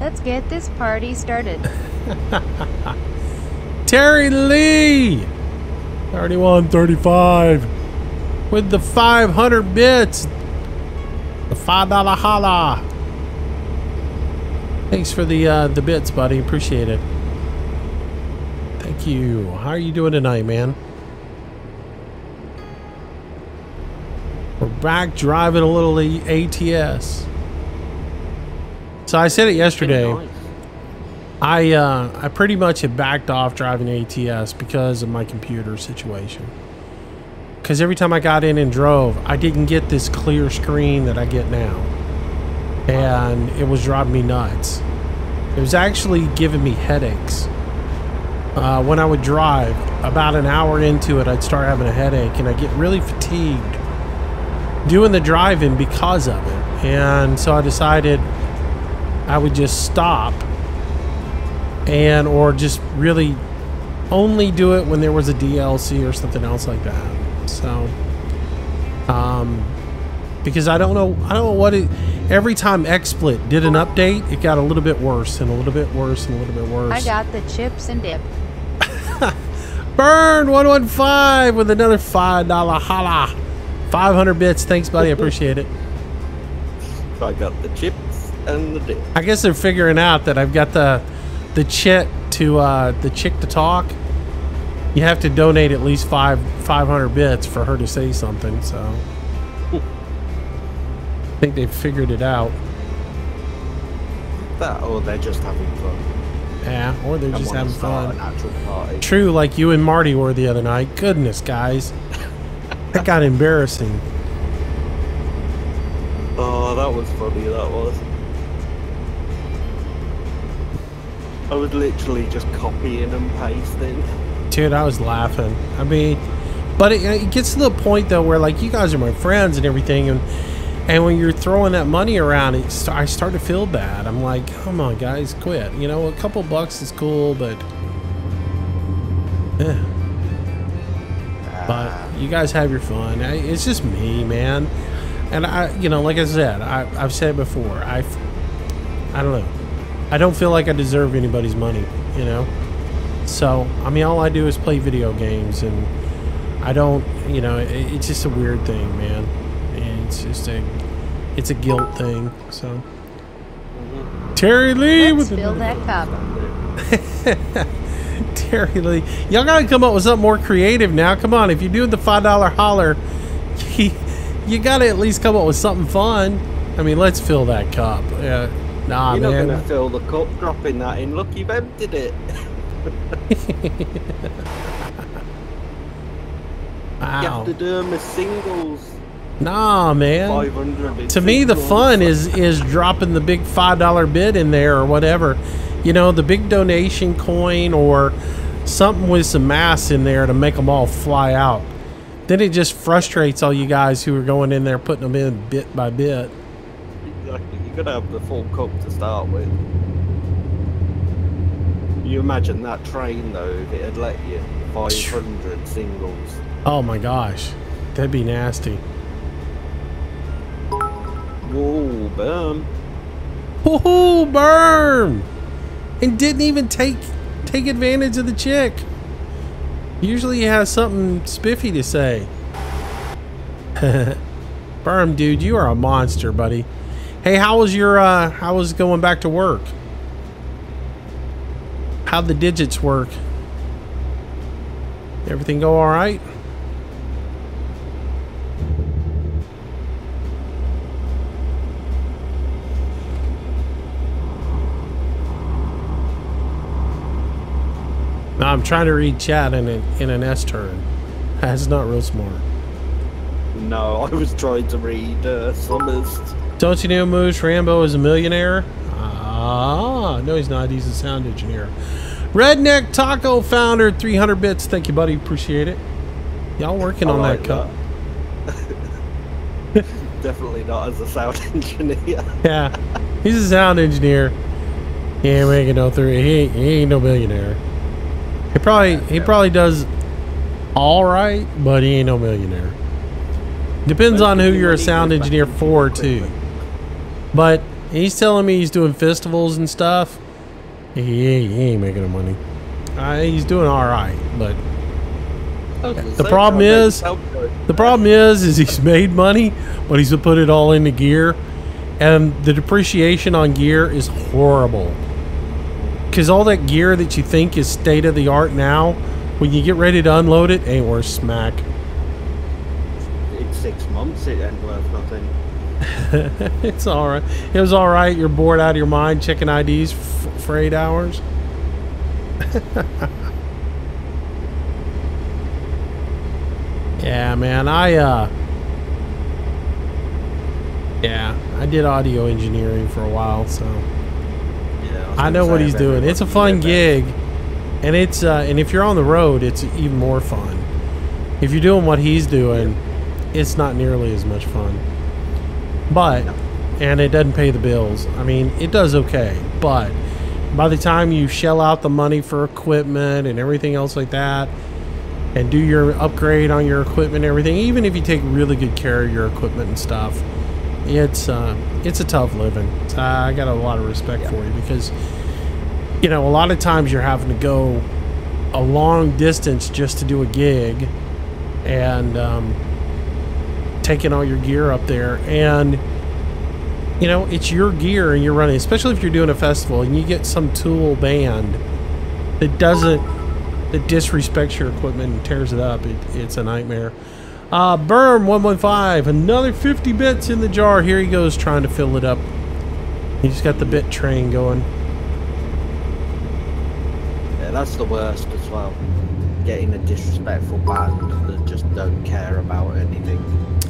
Let's get this party started. Terry Lee! 3135 with the 500 bits. The $5 holla. Thanks for the bits, buddy. Appreciate it. Thank you. How are you doing tonight, man? We're back driving a little ATS. So I said it yesterday. I pretty much have backed off driving ATS because of my computer situation. Because every time I got in and drove, I didn't get this clear screen that I get now. And it was driving me nuts. It was actually giving me headaches. When I would drive, about an hour into it, I'd start having a headache and I'd get really fatigued doing the driving because of it. And so I decided I would just stop and or just really only do it when there was a DLC or something else like that. So because I don't know what it, every time XSplit did an update, it got a little bit worse and a little bit worse and a little bit worse. I got the chips and dip. Burn 115 with another $5 holla. 500 bits. Thanks, buddy. I appreciate it. I got the chips and the dip. I guess they're figuring out that I've got the chick to talk. You have to donate at least 500 bits for her to say something. So I think they've figured it out. That or they're just having fun. Yeah, or they're just having fun. An actual party. True, like you and Marty were the other night. Goodness, guys. That got embarrassing. Oh, that was funny, that was. I was literally just copying and pasting. Dude, I was laughing. I mean, but it gets to the point, though, where, like, you guys are my friends and everything, and when you're throwing that money around, I start to feel bad. I'm like, come on, guys, quit. You know, a couple bucks is cool, but... yeah. But you guys have your fun. It's just me, man. And you know, like I said, I've said it before. I don't know. I don't feel like I deserve anybody's money, you know. So I mean, all I do is play video games, and I don't, you know, it's just a weird thing, man. And it's a guilt thing. So Terry Lee Let's with fill that cup. Terry Lee, y'all gotta come up with something more creative now. Come on, if you're doing the $5 holler, you gotta at least come up with something fun. I mean, let's fill that cup. Nah, You're man. not gonna fill the cup dropping that in. Look, you've emptied it. Wow. You have to do them as singles. Nah, man. 500. To me, the fun is dropping the big $5 bid in there or whatever. You know, the big donation coin or something with some mass in there to make them all fly out. Then it just frustrates all you guys who are going in there putting them in bit by bit. Exactly. You're gonna have the full cup to start with. You imagine that train though, if it had let you 500 singles. Oh my gosh, that'd be nasty. Whoa, boom. Woohoo, burn! And didn't even take advantage of the chick. Usually he has something spiffy to say. Berm, dude, you are a monster, buddy. Hey, how was going back to work? How'd the digits work? Everything go all right? No, I'm trying to read chat in an S turn. That's not real smart. No, I was trying to read Summers. Don't you know Moose Rambo is a millionaire? Ah, no, he's not. He's a sound engineer. Redneck Taco Founder, 300 bits. Thank you, buddy. Appreciate it. Y'all working on that cup. Definitely not as a sound engineer. Yeah, he's a sound engineer. He ain't making no three. He ain't no millionaire. He probably does all right, but he ain't no millionaire. Depends on who you're a sound engineer for too. But he's telling me he's doing festivals and stuff. He ain't making no money. He's doing all right, but the problem is he's made money, but he's put it all into gear, and the depreciation on gear is horrible. Because all that gear that you think is state of the art now, when you get ready to unload it, ain't worth smack. In 6 months, it ain't worth nothing. It's all right. It was all right. You're bored out of your mind checking IDs for 8 hours. Yeah, man. I did audio engineering for a while, so Yeah, I know what he's doing. It's a fun gig, and it's and if you're on the road, it's even more fun. If you're doing what he's doing, it's not nearly as much fun. But and it doesn't pay the bills. I mean, it does okay, but by the time you shell out the money for equipment and everything else like that, and do your upgrade on your equipment and everything, even if you take really good care of your equipment and stuff, it's a tough living. I got a lot of respect for you because, you know, a lot of times you're having to go a long distance just to do a gig, and taking all your gear up there, and you know, it's your gear and you're running, especially if you're doing a festival and you get some tool band that disrespects your equipment and tears it up. It's a nightmare. Berm 115, another 50 bits in the jar. Here he goes trying to fill it up. He's got the bit train going. Yeah, that's the worst as well. Getting a disrespectful band that just don't care about anything.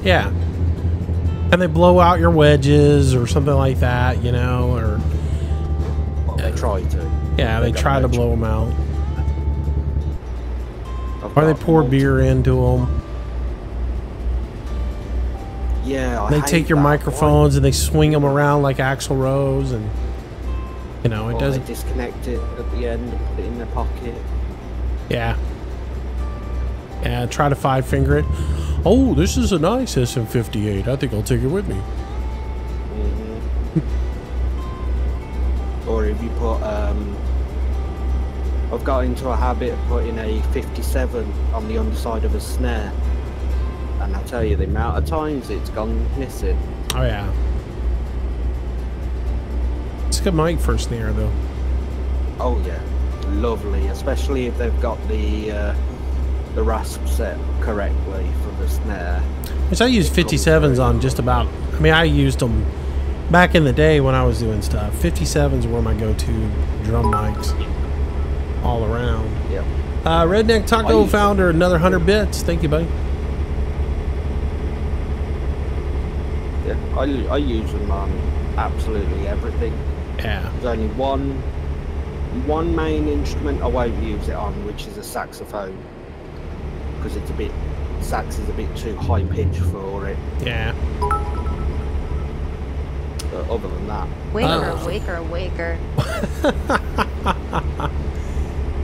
Yeah. And they blow out your wedges or something like that, you know, or... Well, they try to. Yeah, they try to blow them out. Or they pour beer into them. Yeah, they take your microphones and they swing them around like Axl Rose, and you know, it doesn't... They disconnect it at the end and put it in their pocket. Yeah. Yeah, try to 5-finger it. Oh, this is a nice SM58. I think I'll take it with me. Or if you put I've got into a habit of putting a 57 on the underside of a snare. And I tell you, the amount of times it's gone missing. Oh yeah. It's a good mic for a snare though. Oh yeah, lovely. Especially if they've got the rasp set correctly for the snare. Which I use 57s on just about. I mean, I used them back in the day when I was doing stuff. 57s were my go-to drum mics all around. Yep. Redneck Taco founder, another 100 bits. Thank you, buddy. Yeah, I use them on absolutely everything. Yeah. There's only one main instrument I won't use it on, which is a saxophone, because it's a bit, sax is a bit too high pitched for it. Yeah. But other than that, Waker.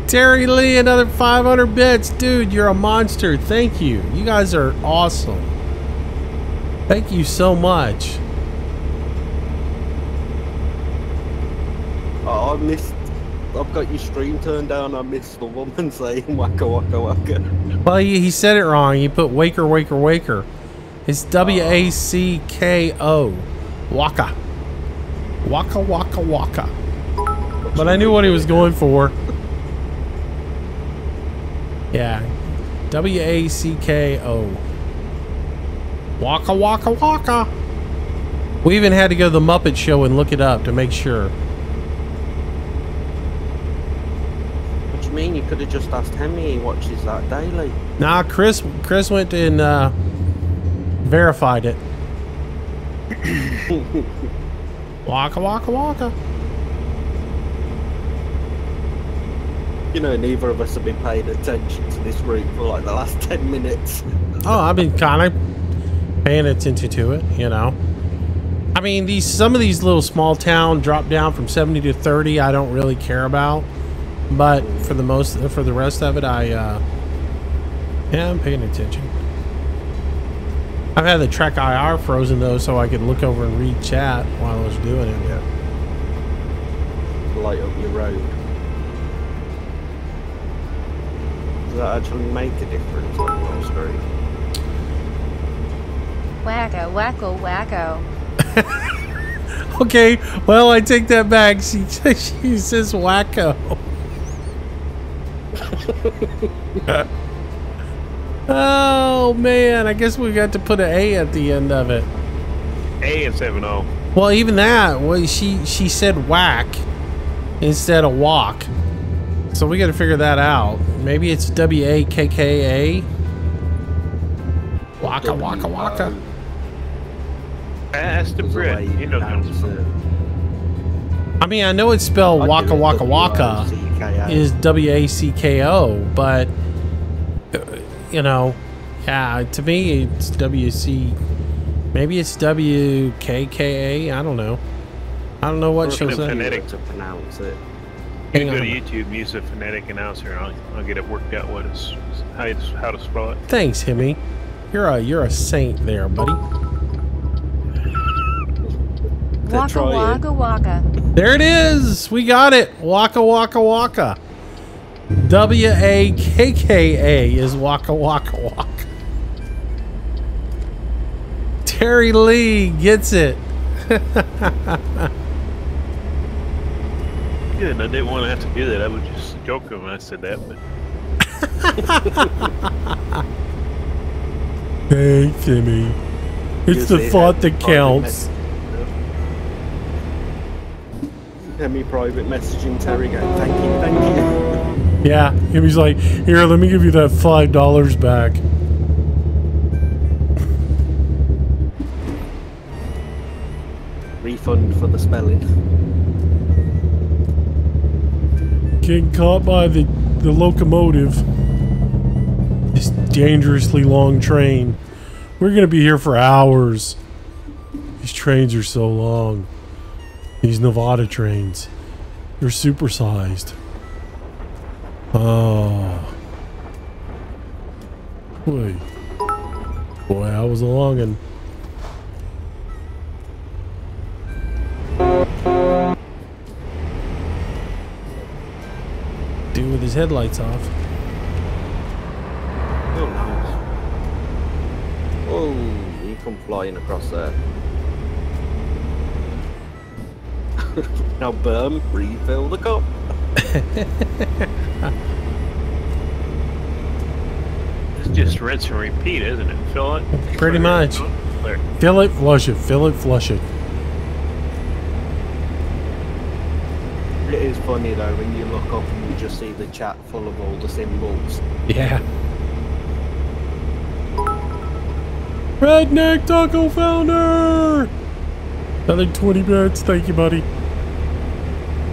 Terry Lee, another 500 bits. Dude, you're a monster. Thank you. You guys are awesome. Thank you so much. oh, I've got your stream turned down. I missed the woman saying waka waka waka. Well, he said it wrong. He put waker. It's W-A-C-K-O. Waka. Waka. But I knew what he was going for. Yeah. W-A-C-K-O. Waka. We even had to go to the Muppet Show and look it up to make sure. What do you mean? You could have just asked Hemi. He watches that daily. Nah, Chris went and verified it. Waka. You know, neither of us have been paying attention to this route for like the last 10 minutes. Oh, I've been kind of paying attention to it, you know. I mean, some of these little small town drop down from 70 to 30 I don't really care about, but for the rest of it yeah, I'm paying attention. I've had the track IR frozen though, so I could look over and read chat while I was doing it. Yeah. Light up your road. Does that actually make a difference on your screen? Wacko. Okay, well, I take that back. She says wacko. Oh man, I guess we got to put an A at the end of it. A and 7-0. Well, even that, well, she said whack instead of walk. So we got to figure that out. Maybe it's W-A-K-K-A. Waka. Ask the Brit. He knows how to spell. I mean, I know it's spelled waka is W-A-C-K-O, but you know, yeah, to me it's W-C. Maybe it's W-K-K-A. I don't know. I don't know what she'll say. Phonetic to pronounce it. You can go to YouTube and use a phonetic announcer, and I'll get it worked out how to spell it. Thanks, Hemi. You're a saint there, buddy. Waka. There it is. We got it. Waka. W-A-K-K-A is waka. Terry Lee gets it. Good. I didn't want to have to do that. I would just joke when I said that, but. Thanks, Hemi. It's the thought that counts. Hemi private messaging Terry going, thank you. Yeah, Hemi's like, here, let me give you that $5 back. Refund for the spelling. Getting caught by the locomotive. This dangerously long train. We're gonna be here for hours. These trains are so long. These Nevada trains. They're supersized. Oh. Boy, that was a long one. Do his headlights off. Oh, nice. Oh, you come flying across there. Now, Berm, refill the cup. It's just rinse and repeat, isn't it? Fill it. Pretty much. Clear. Fill it, flush it. Fill it, flush it. It is funny though when you look up and you just see the chat full of all the symbols. Yeah. Redneck Taco Founder! Another 20 bits. Thank you, buddy.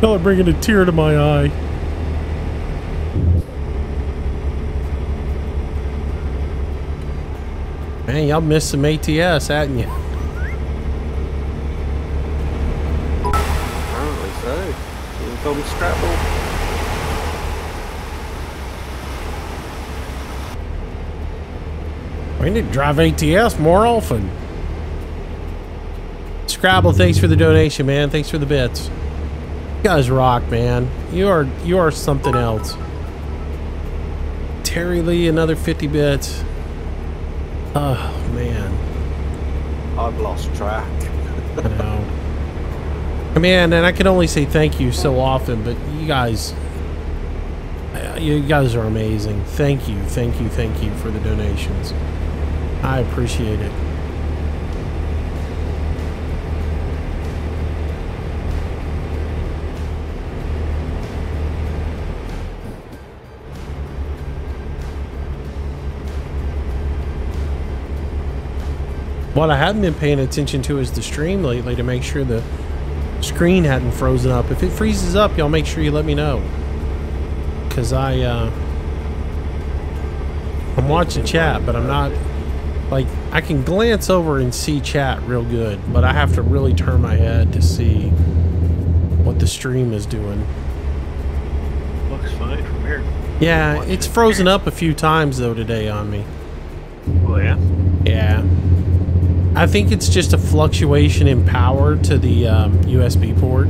Y'all are bringing a tear to my eye. Man, y'all missed some ATS, hadn't you? Apparently so. Here comes Scrabble. We need to drive ATS more often. Scrabble, thanks for the donation, man. Thanks for the bits. You guys rock, man. You are something else. Terry Lee, another 50 bits. Oh man, I've lost track. I know. Man, and I can only say thank you so often, but you guys are amazing. Thank you for the donations. I appreciate it. What I haven't been paying attention to is the stream lately to make sure the screen hadn't frozen up. If it freezes up, y'all make sure you let me know. Because I'm watching chat, but I'm not... Like, I can glance over and see chat real good, but I have to really turn my head to see what the stream is doing. Looks fine from here. Yeah, it's frozen up a few times, though, today on me. Oh, yeah? Yeah. I think it's just a fluctuation in power to the USB port.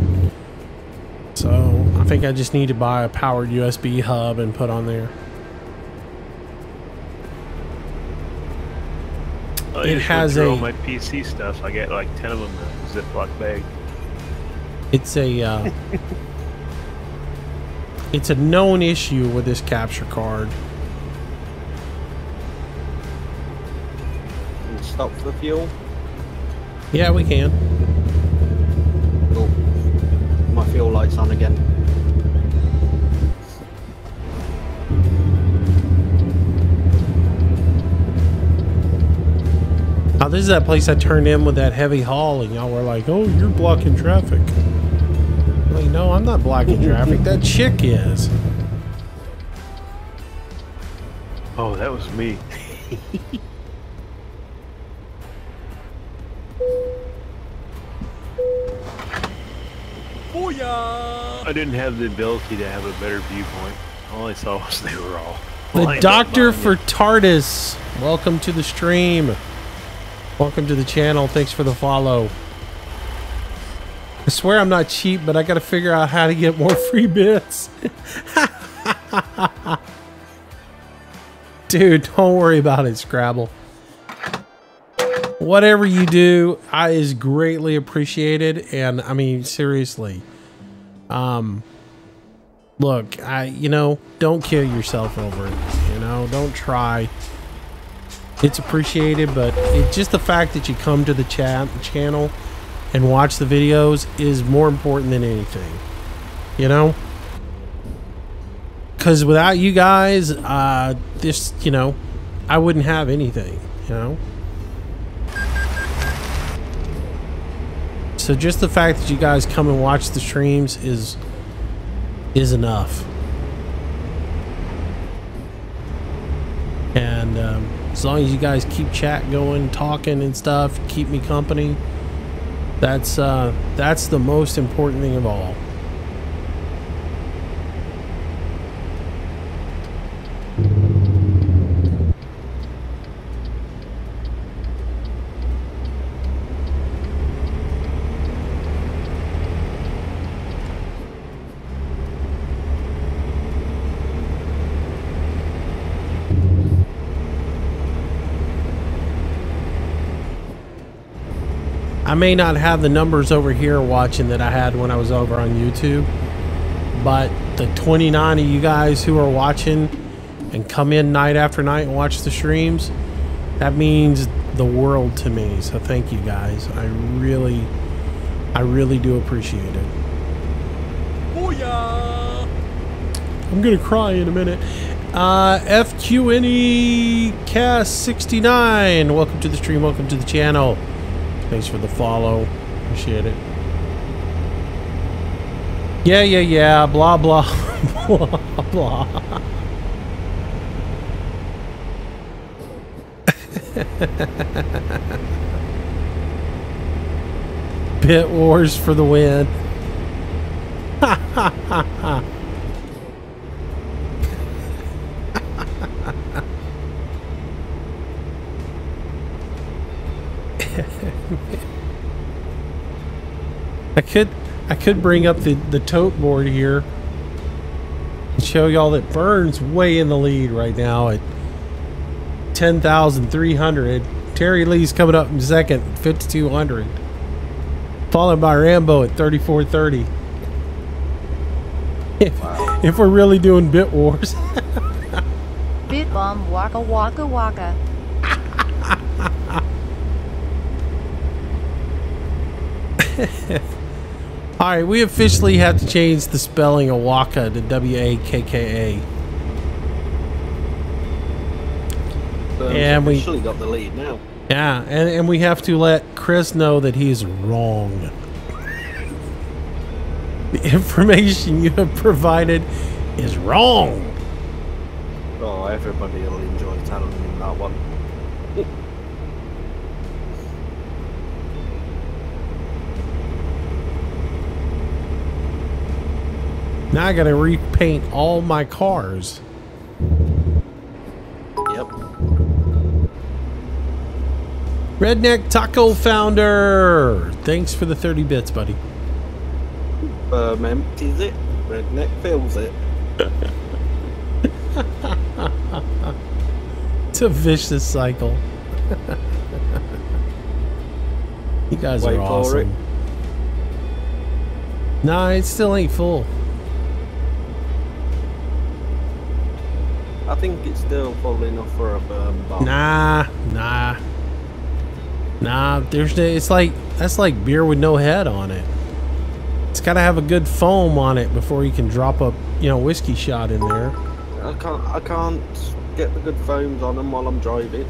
So I think I just need to buy a powered USB hub and put on there. It has all my PC stuff. I get like 10 of them in a Ziploc bag. It's a it's a known issue with this capture card. Stop for fuel? Yeah, we can. Cool. My fuel light's on again. Oh, this is that place I turned in with that heavy haul, and y'all were like, "Oh, you're blocking traffic." I'm like, no, I'm not blocking traffic. That chick is. Oh, that was me. I didn't have the ability to have a better viewpoint. All I saw was they were all The Doctor for TARDIS. Welcome to the stream. Welcome to the channel. Thanks for the follow. I swear I'm not cheap, but I got to figure out how to get more free bits. Dude, don't worry about it, Scrabble. Whatever you do is greatly appreciated, and I mean seriously. Look, don't kill yourself over it. Don't try. It's appreciated, but it's just the fact that you come to the channel and watch the videos is more important than anything. Because without you guys, I wouldn't have anything. So just the fact that you guys come and watch the streams is enough. And as long as you guys keep chat going, talking and stuff, keep me company, that's the most important thing of all. I may not have the numbers over here watching that I had when I was over on YouTube, but the 29 of you guys who are watching and come in night after night and watch the streams, that means the world to me. So thank you guys. I really do appreciate it. Booyah! I'm gonna cry in a minute. FQNE Cast 69. Welcome to the stream. Welcome to the channel. Thanks for the follow. Appreciate it. Yeah. Blah, blah, blah, blah. Bit Wars for the win. Ha ha ha ha. I could bring up the tote board here and show y'all that Vern's way in the lead right now at 10,300. Terry Lee's coming up in second, 5,200. Followed by Rambo at 3,430. If we're really doing bit wars. Bit bomb waka waka waka. Alright, we officially have to change the spelling of Waka to W-A-K-K-A. And we officially got the lead now. Yeah, and we have to let Chris know that he is wrong. The information you have provided is wrong. Oh, everybody will enjoy telling him that one. Now I gotta repaint all my cars. Yep. Redneck Taco Founder! Thanks for the 30 bits, buddy. Empties it, Redneck fills it. It's a vicious cycle. You guys are awesome. Nah, it still ain't full. I think it's still full enough for a burn bomb. Nah. It's like, that's like beer with no head on it. It's got to have a good foam on it before you can drop a, whiskey shot in there. I can't get the good foams on them while I'm driving.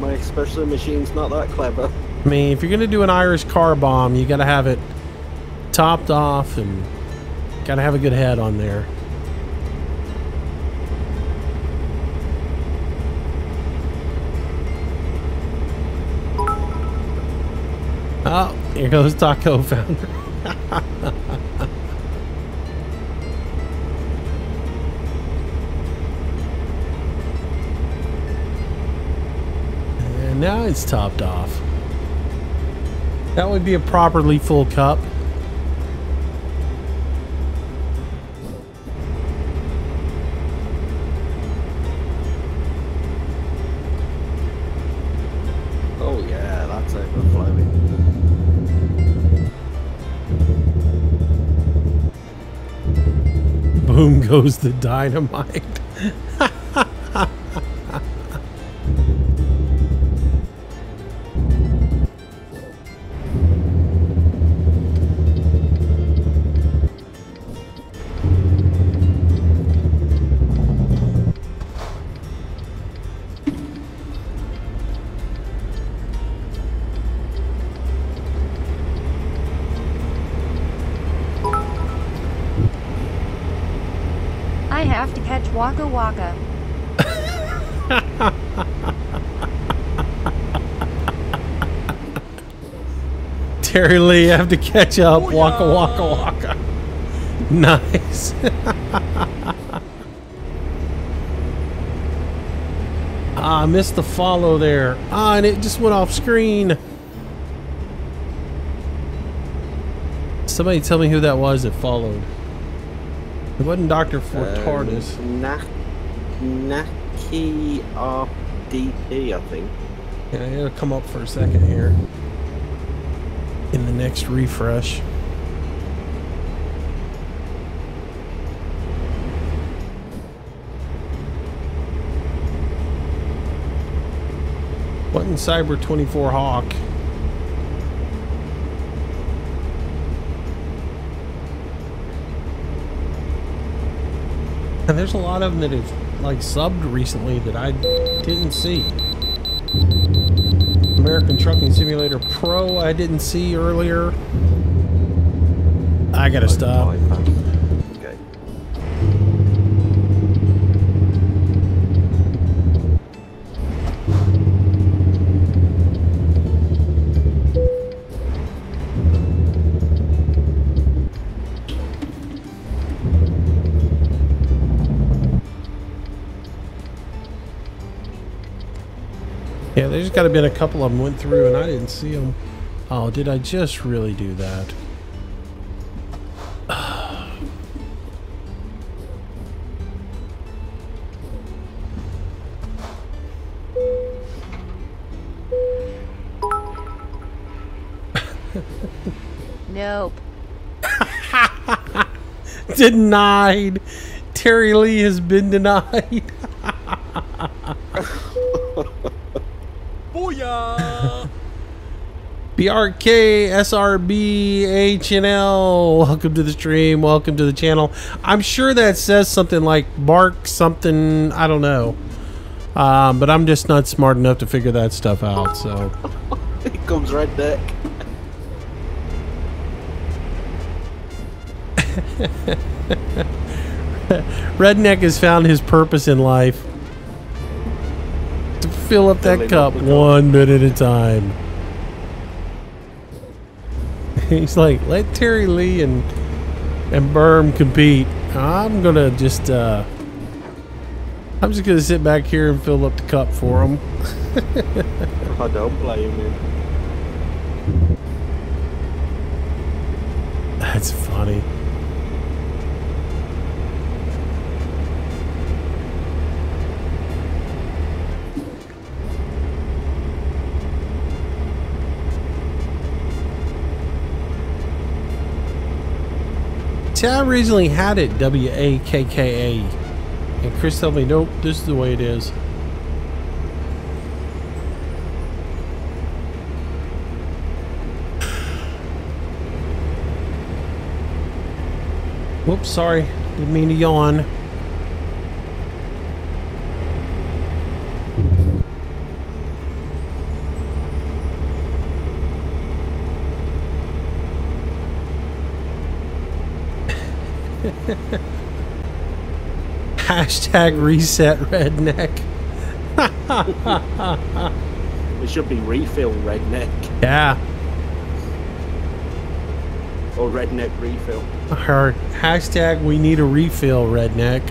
My espresso machine's not that clever. I mean, if you're gonna do an Irish car bomb, you got to have it topped off and got to have a good head on there. Oh, here goes Taco Founder. And now it's topped off. That would be a properly full cup. Oh yeah, that's overflowing. Boom goes the dynamite. I have to catch Waka Waka. Terry Lee, I have to catch up. Waka waka waka. Nice. I missed the follow there. And it just went off screen. Somebody tell me who that was that followed. It wasn't Dr. Fortardis. Naki RDP, I think. Yeah, it'll come up for a second here in the next refresh. What in Cyber 24 Hawk? And there's a lot of them that have like subbed recently that I didn't see. American Trucking Simulator Pro I didn't see earlier. I gotta stop. Okay. Yeah, there's got to been a couple of them went through and I didn't see them. Oh, did I just really do that? Nope. Denied. Terry Lee has been denied. Booyah! BRK, SRB, HNL, welcome to the stream, welcome to the channel. I'm sure that says something like bark something, I don't know. But I'm just not smart enough to figure that stuff out, so. Here comes Redneck. Redneck has found his purpose in life. To fill up that cup 1 bit at a time. He's like, let Terry Lee and Berm compete. I'm gonna just I'm just gonna sit back here and fill up the cup for him. I don't blame him. That's funny. See, I originally had it W-A-K-K-A. And Chris told me, nope, this is the way it is. Whoops, sorry. Didn't mean to yawn. Hashtag reset redneck. It should be refill Redneck. Yeah. Or Redneck refill. Or hashtag we need a refill redneck.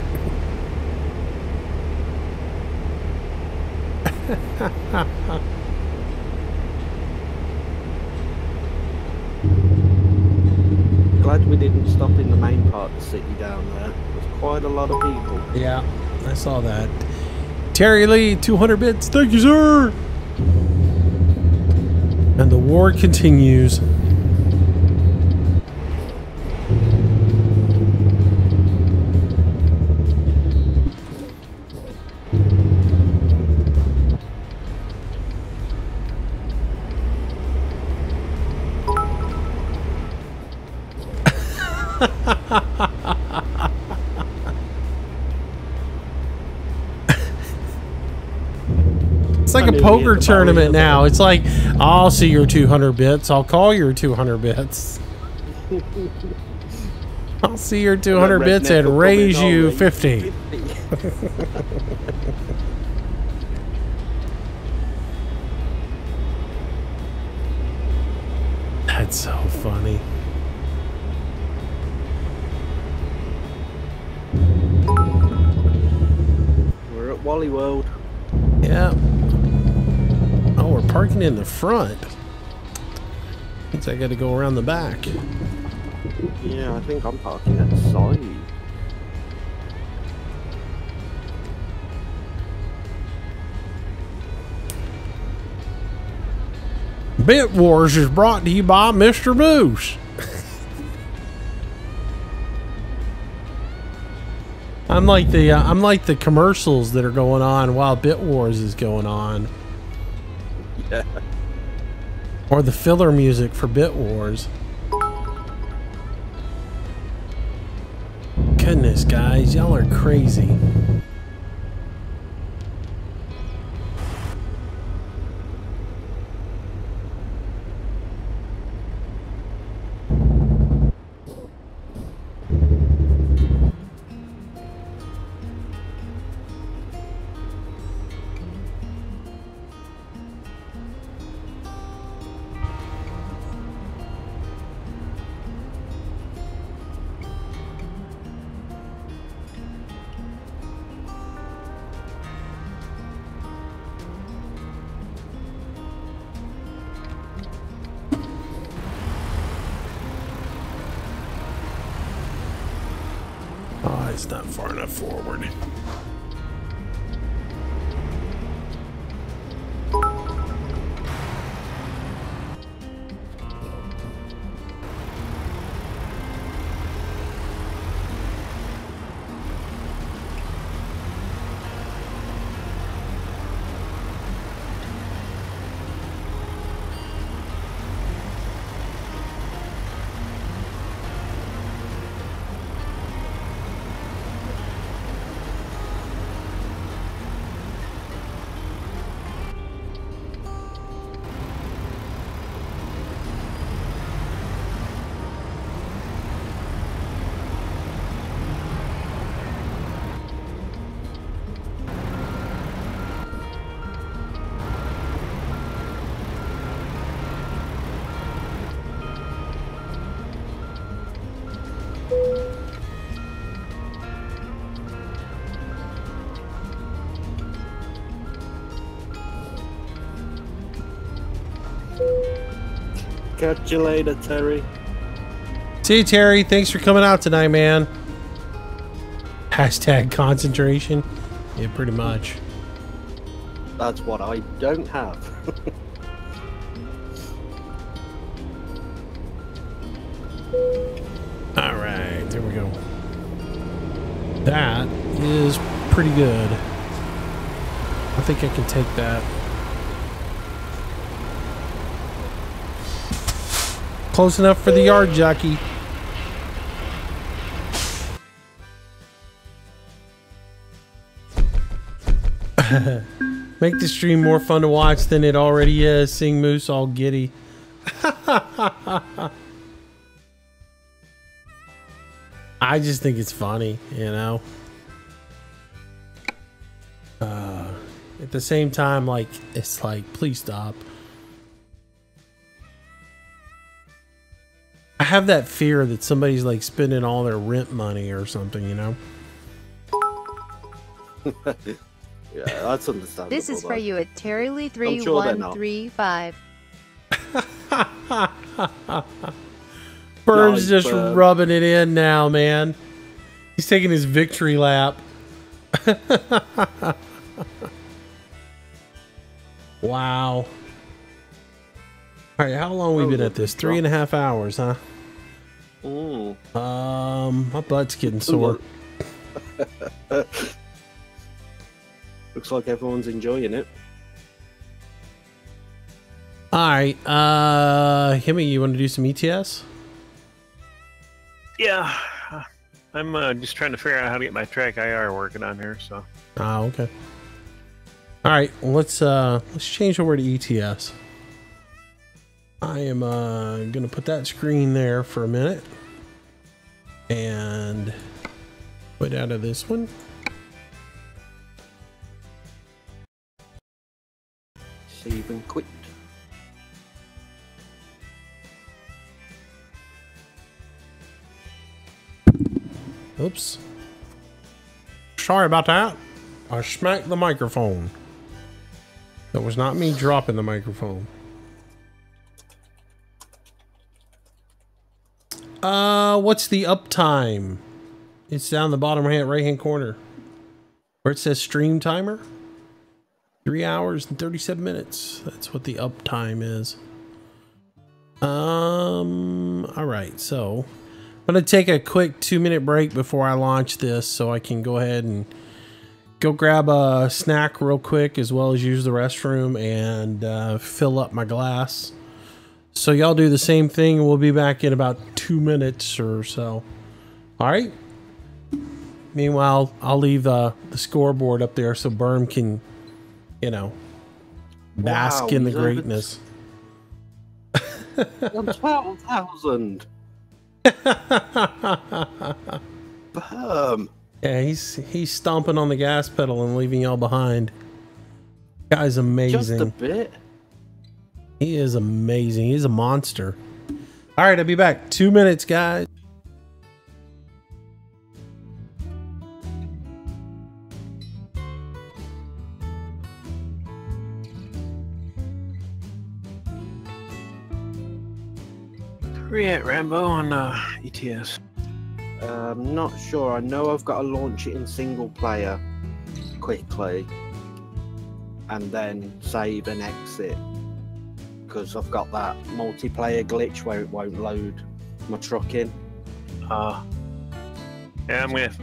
Glad we didn't stop in the main part of the city down there. There's quite a lot of people. Yeah, I saw that. Terry Lee, 200 bits. Thank you, sir. And the war continues. It's like a poker tournament now. It's like, I'll see your 200 bits. I'll call your 200 bits. I'll see your 200 bits and raise you 50. That's so funny. We're at Wally World. Yeah. Oh, we're parking in the front. Means I got to go around the back. Yeah, I think I'm parking at the side. Bit Wars is brought to you by Mr. Moose. I'm like the commercials that are going on while Bit Wars is going on. Yeah. Or the filler music for Bit Wars. Goodness, guys, y'all are crazy. It's not far enough forward. Catch you later, Terry. See you, Terry. Thanks for coming out tonight, man. Hashtag concentration. Yeah, pretty much. That's what I don't have. All right, there we go. That is pretty good. I think I can take that. Close enough for the yard jockey. Make the stream more fun to watch than it already is. Seeing Moose all giddy. I just think it's funny, you know. At the same time, like, it's like, please stop. I have that fear that somebody's like spending all their rent money or something, you know? Yeah, that's understandable. This is for you at Terry Lee I'm sure they're not. 3135. Burns just rubbing it in now, man. He's taking his victory lap. Wow. All right, how long have we been at this? 3.5 hours, huh? My butt's getting sore. Looks like everyone's enjoying it. All right, Himmy, you want to do some ETS? Yeah, I'm just trying to figure out how to get my track IR working on here. So. Oh, okay. All right, well, let's change over to ETS. I am gonna put that screen there for a minute and put out of this one. Save and quit. Oops. Sorry about that. I smacked the microphone. That was not me dropping the microphone. What's the uptime? It's down the bottom right hand corner where it says stream timer. 3 hours and 37 minutes. That's what the uptime is. All right, so I'm gonna take a quick 2-minute break before I launch this, so I can go ahead and go grab a snack real quick, as well as use the restroom and fill up my glass. So y'all do the same thing, and we'll be back in about 2 minutes or so. All right. Meanwhile, I'll leave the scoreboard up there so Berm can, you know, bask in the greatness. I'm 12,000. Berm. Yeah, he's stomping on the gas pedal and leaving y'all behind. Guy's amazing. Just a bit. He is amazing. He's a monster. All right, I'll be back. 2 minutes, guys. Where you at, Rambo, on ATS? I'm not sure. I know I've got to launch it in single player quickly and then save and exit, because I've got that multiplayer glitch where it won't load my truck in. Yeah, I'm gonna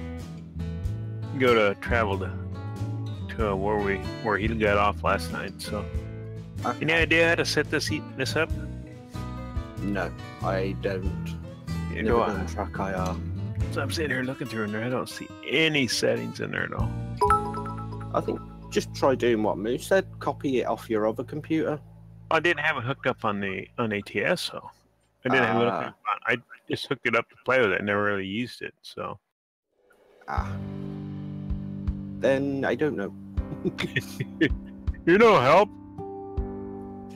go to travel to where he got off last night. So, any idea how to set this up? No, I don't. You Never know, done track IR. so I'm sitting here looking through in there. I don't see any settings in there at all. I think just try doing what Moose said. Copy it off your other computer. I didn't have it hooked up on ATS, so I didn't have it hooked up. I just hooked it up to play with it. I never really used it, so. Then I don't know. You know, help.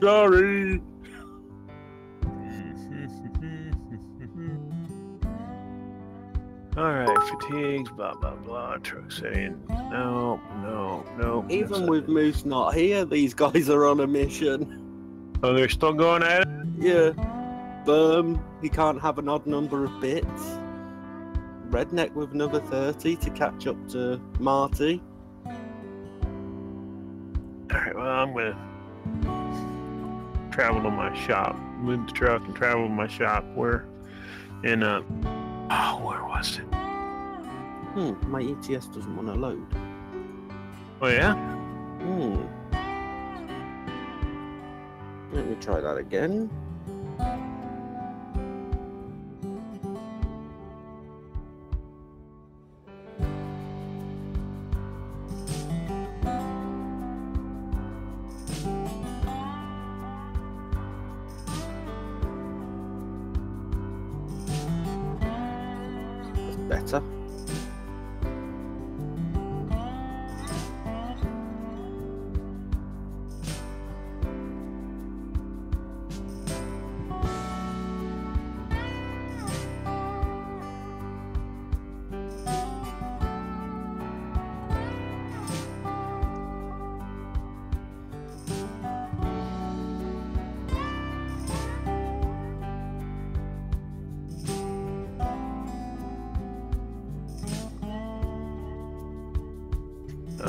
Sorry. Alright, fatigues, blah blah blah, truck setting. No. Even with Moose not here, these guys are on a mission. Oh, they're still going at it? Yeah. He can't have an odd number of bits. Redneck with another 30 to catch up to Marty. Alright, well, I'm gonna travel to my shop. Move the truck and travel to my shop. Where in where was it? My ETS doesn't want to load. Oh yeah? Let me try that again. Better.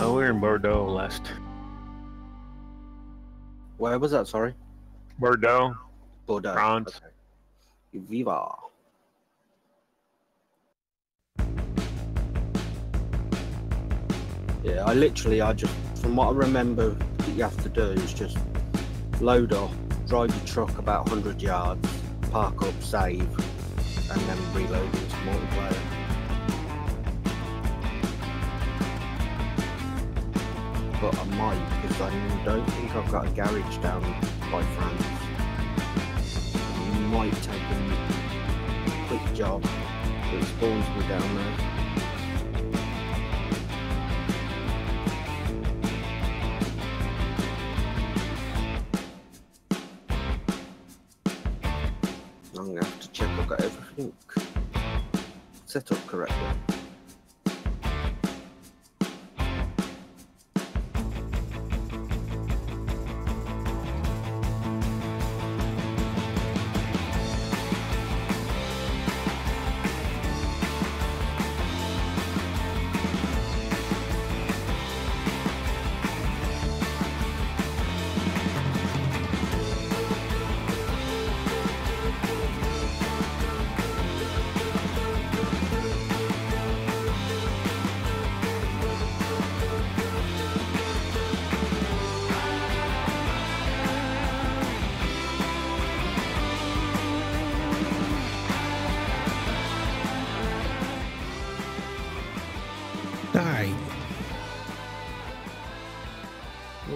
We're in Bordeaux last. Where was that? Sorry. Bordeaux. France. Okay. Viva. Yeah, I just, from what I remember, that you have to do is just load up, drive your truck about 100 yards, park up, save, and then reload into multiplayer. But I might, because I don't think I've got a garage down by France. I might take a quick job that spawns me down there. I'm going to have to check I've got everything set up correctly. Night.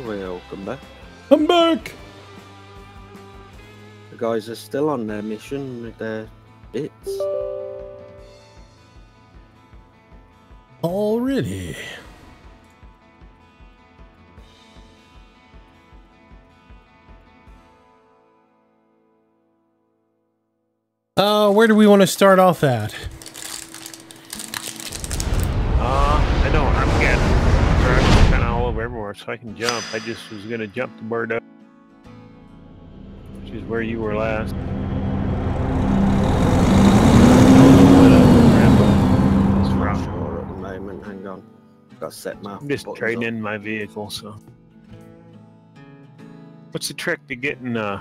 Welcome back. I'm back. The guys are still on their mission with their bits. Already. Where do we want to start off at? I know I'm getting kind of all over everywhere, so I can jump. I just was gonna jump the bird up, which is where you were last. It's rough. Sure, at the moment, hang on. Got to set my. I'm just buttons trading up. in my vehicle. So, what's the trick to getting the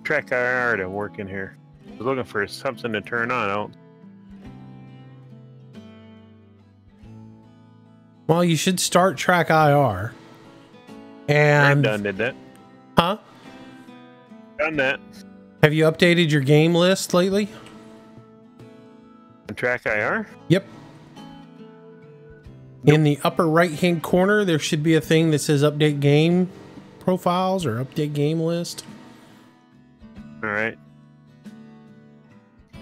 track IR to work in here? I was looking for something to turn on. Oh, Well, you should start track IR. And done did that. huh? Done that. Have you updated your game list lately? On track IR. Yep. In the upper right hand corner, there should be a thing that says update game profiles or update game list. All right.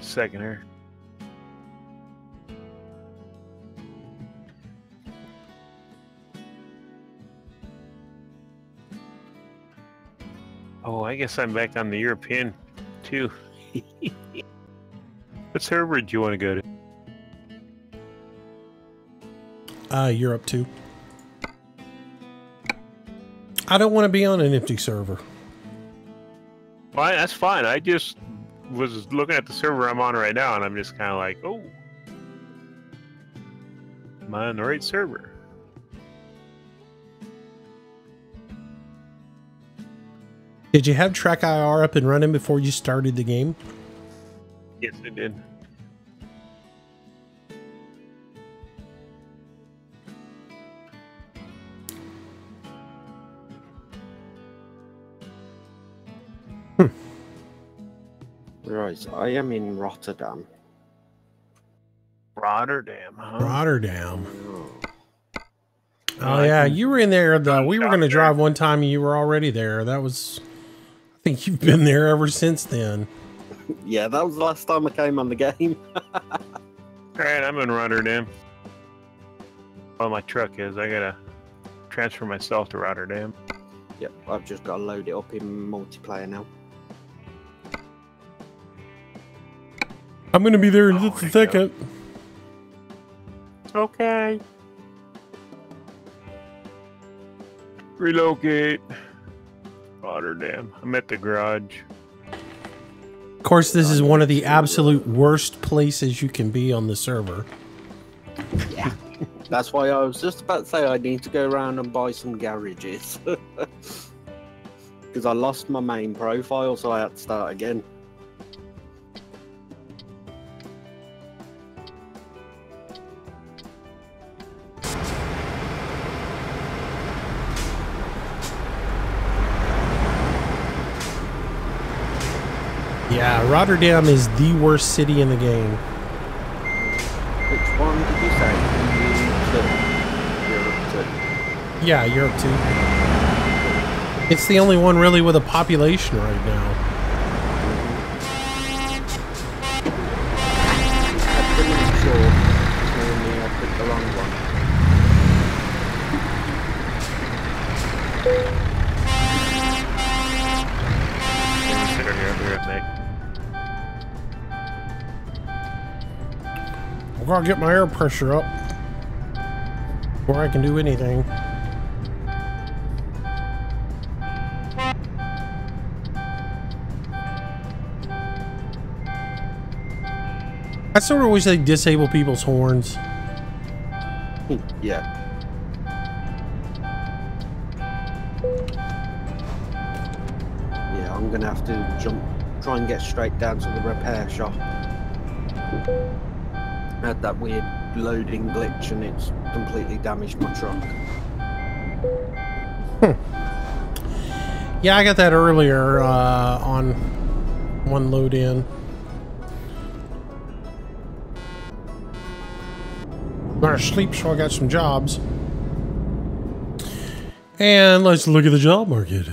Second here. Oh, I guess I'm back on the European too. What server do you want to go to? Europe too. I don't want to be on an empty server. Well, that's fine. I just was looking at the server I'm on right now, and I'm just kind of like, oh, am I on the right server? Did you have track IR up and running before you started the game? Yes, I did. Right, I am in Rotterdam. Rotterdam, huh? Rotterdam. Oh. Oh yeah, you were in there. We were going to drive one time and you were already there. That was, I think you've been there ever since then. Yeah, that was the last time I came on the game. Alright, I'm in Rotterdam. Well, my truck is. I gotta transfer myself to Rotterdam. Yep, I've just got to load it up in multiplayer now. I'm going to be there in just a second. Okay. Relocate. Rotterdam. I'm at the garage. Of course, this is one of the absolute worst places you can be on the server. Yeah. That's why I was just about to say I need to go around and buy some garages. Because I lost my main profile, so I had to start again. Yeah, Rotterdam is the worst city in the game. Which one did you say? Europe 2. Yeah, Europe too. It's the only one really with a population right now. I'm pretty sure I picked the wrong one. I've got to get my air pressure up before I can do anything. I sort of wish they disable people's horns. Yeah. Yeah, I'm gonna have to try and get straight down to the repair shop. I had that weird loading glitch and it's completely damaged my truck. Yeah, I got that earlier on one load in. I'm gonna sleep, so I got some jobs. And let's look at the job market.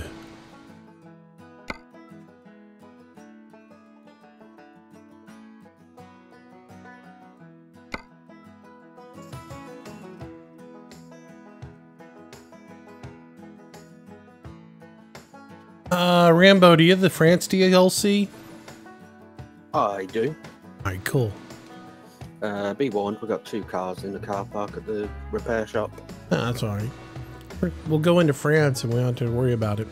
Rambo, do you have the France DLC? I do. Alright, cool. Be warned, we've got 2 cars in the car park at the repair shop. Oh, that's alright. We'll go into France and we don't have to worry about it.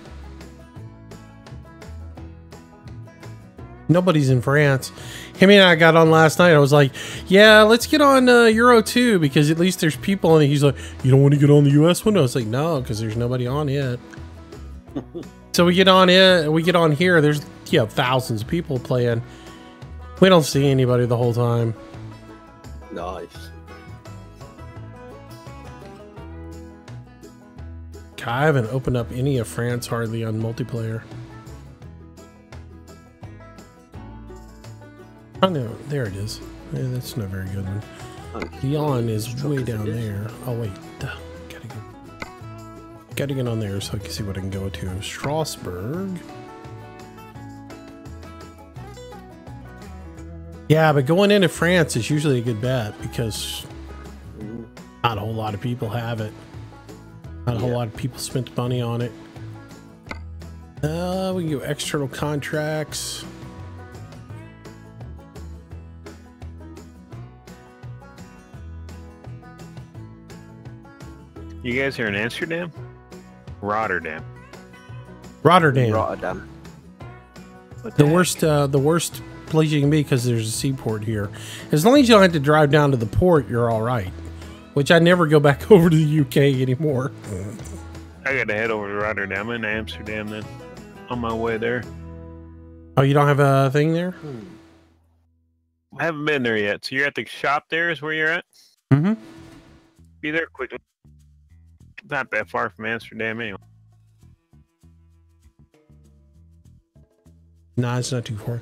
Nobody's in France. Him and I got on last night. I was like, yeah, let's get on Euro 2 because at least there's people. And he's like, you don't want to get on the US one? I was like, no, because there's nobody on it. So we get on it. We get on here. There's thousands of people playing. We don't see anybody the whole time. Nice. I haven't opened up any of France hardly on multiplayer. Oh no, there it is. Yeah, that's not a very good one. Lyon is way down there. Oh wait, gotta get on there so I can see what I can go to. Strasbourg. Yeah, but going into France is usually a good bet because not a whole lot of people have it. Not a whole lot of people spent money on it. We can go external contracts. You guys are in Amsterdam? Rotterdam. Rotterdam. The worst place you can be because there's a seaport here. As long as you don't have to drive down to the port, you're all right. Which I never go back over to the UK anymore. I gotta head over to Rotterdam and Amsterdam then. On my way there. Oh, you don't have a thing there? I haven't been there yet. So you're at the shop there is where you're at? Mm-hmm. Be there quickly. Not that far from Amsterdam anyway. Nah, it's not too far.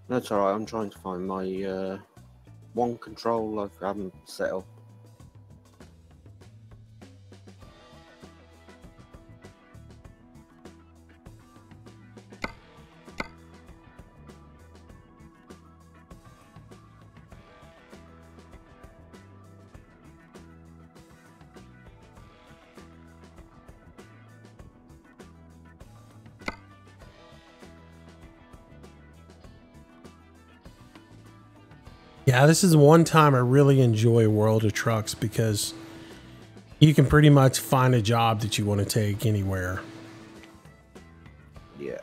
That's alright, I'm trying to find my one control I haven't set up. Yeah, this is one time I really enjoy World of Trucks because you can pretty much find a job that you want to take anywhere. Yeah.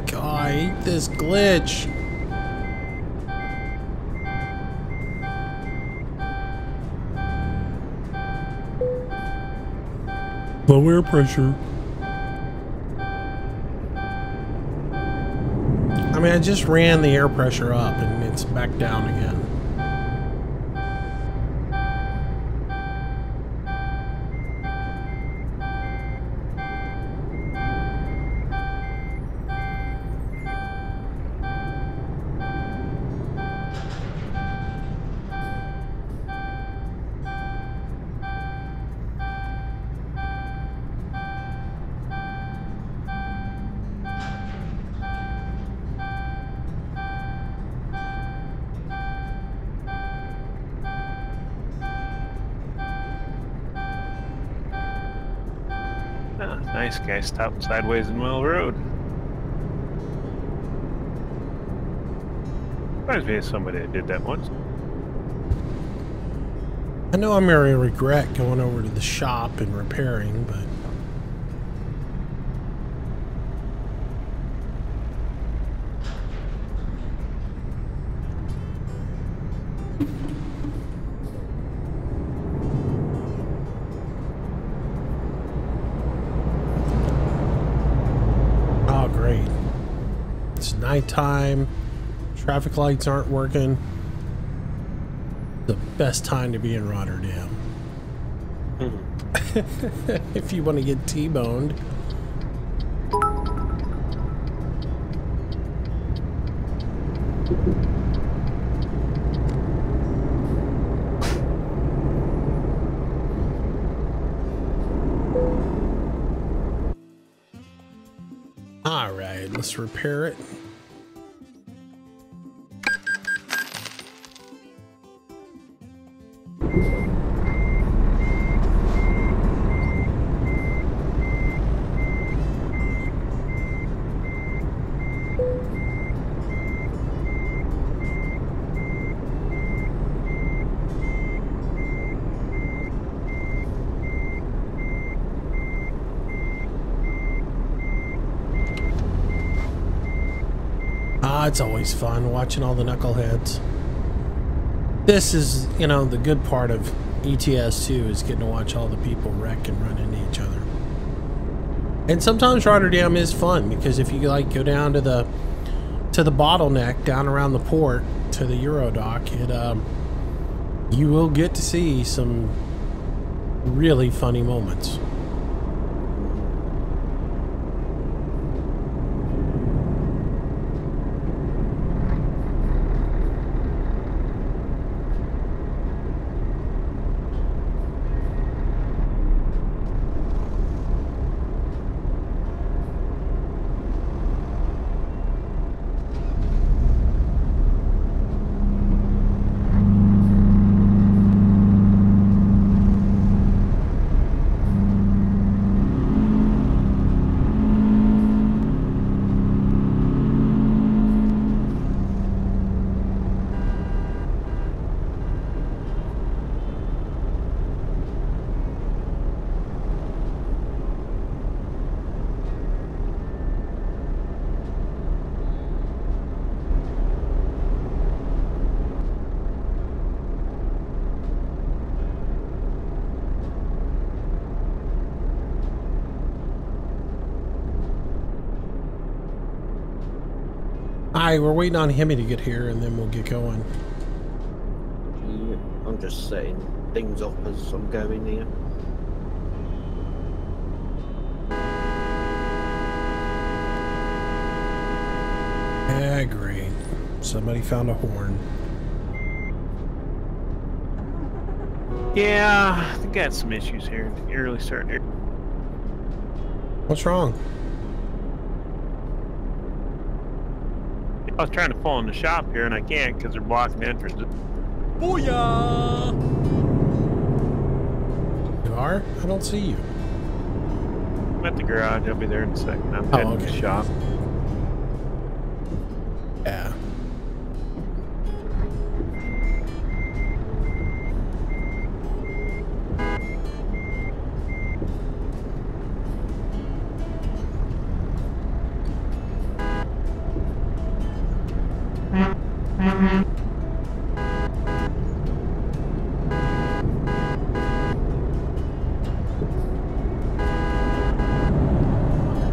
God, I hate this glitch. Low air pressure. I mean, I just ran the air pressure up and it's back down again. Nice guy stopping sideways in the middle of the road. Reminds me of somebody that did that once. I know I'm going to regret going over to the shop and repairing, but... nighttime, traffic lights aren't working. The best time to be in Rotterdam. If you want to get T-boned. All right, let's repair it. It's always fun watching all the knuckleheads. This is, you know, the good part of ETS 2 is getting to watch all the people wreck and run into each other. And sometimes Rotterdam is fun because if you like go down to the bottleneck down around the port to the Eurodock, you will get to see some really funny moments. Alright, we're waiting on Hemi to get here and then we'll get going. Yeah, I'm just setting things up as I'm going here. Yeah, great. Somebody found a horn. Yeah, I think I had some issues here. You're really starting to... What's wrong? I was trying to fall in the shop here and I can't because they're blocking the entrance. Booyah! You are? I don't see you. I'm at the garage. I'll be there in a second. I'm heading to the shop. Yeah.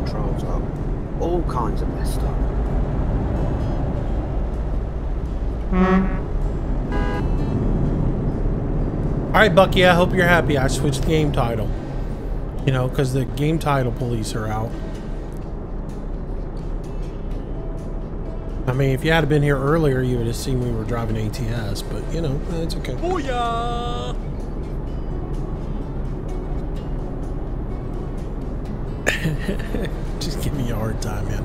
Controls are all kinds of messed up. Alright, Bucky, I hope you're happy. I switched the game title. You know, because the game title police are out. I mean, if you had been here earlier, you would have seen we were driving ATS, but, you know, it's okay. Booyah! Just give me a hard time, man.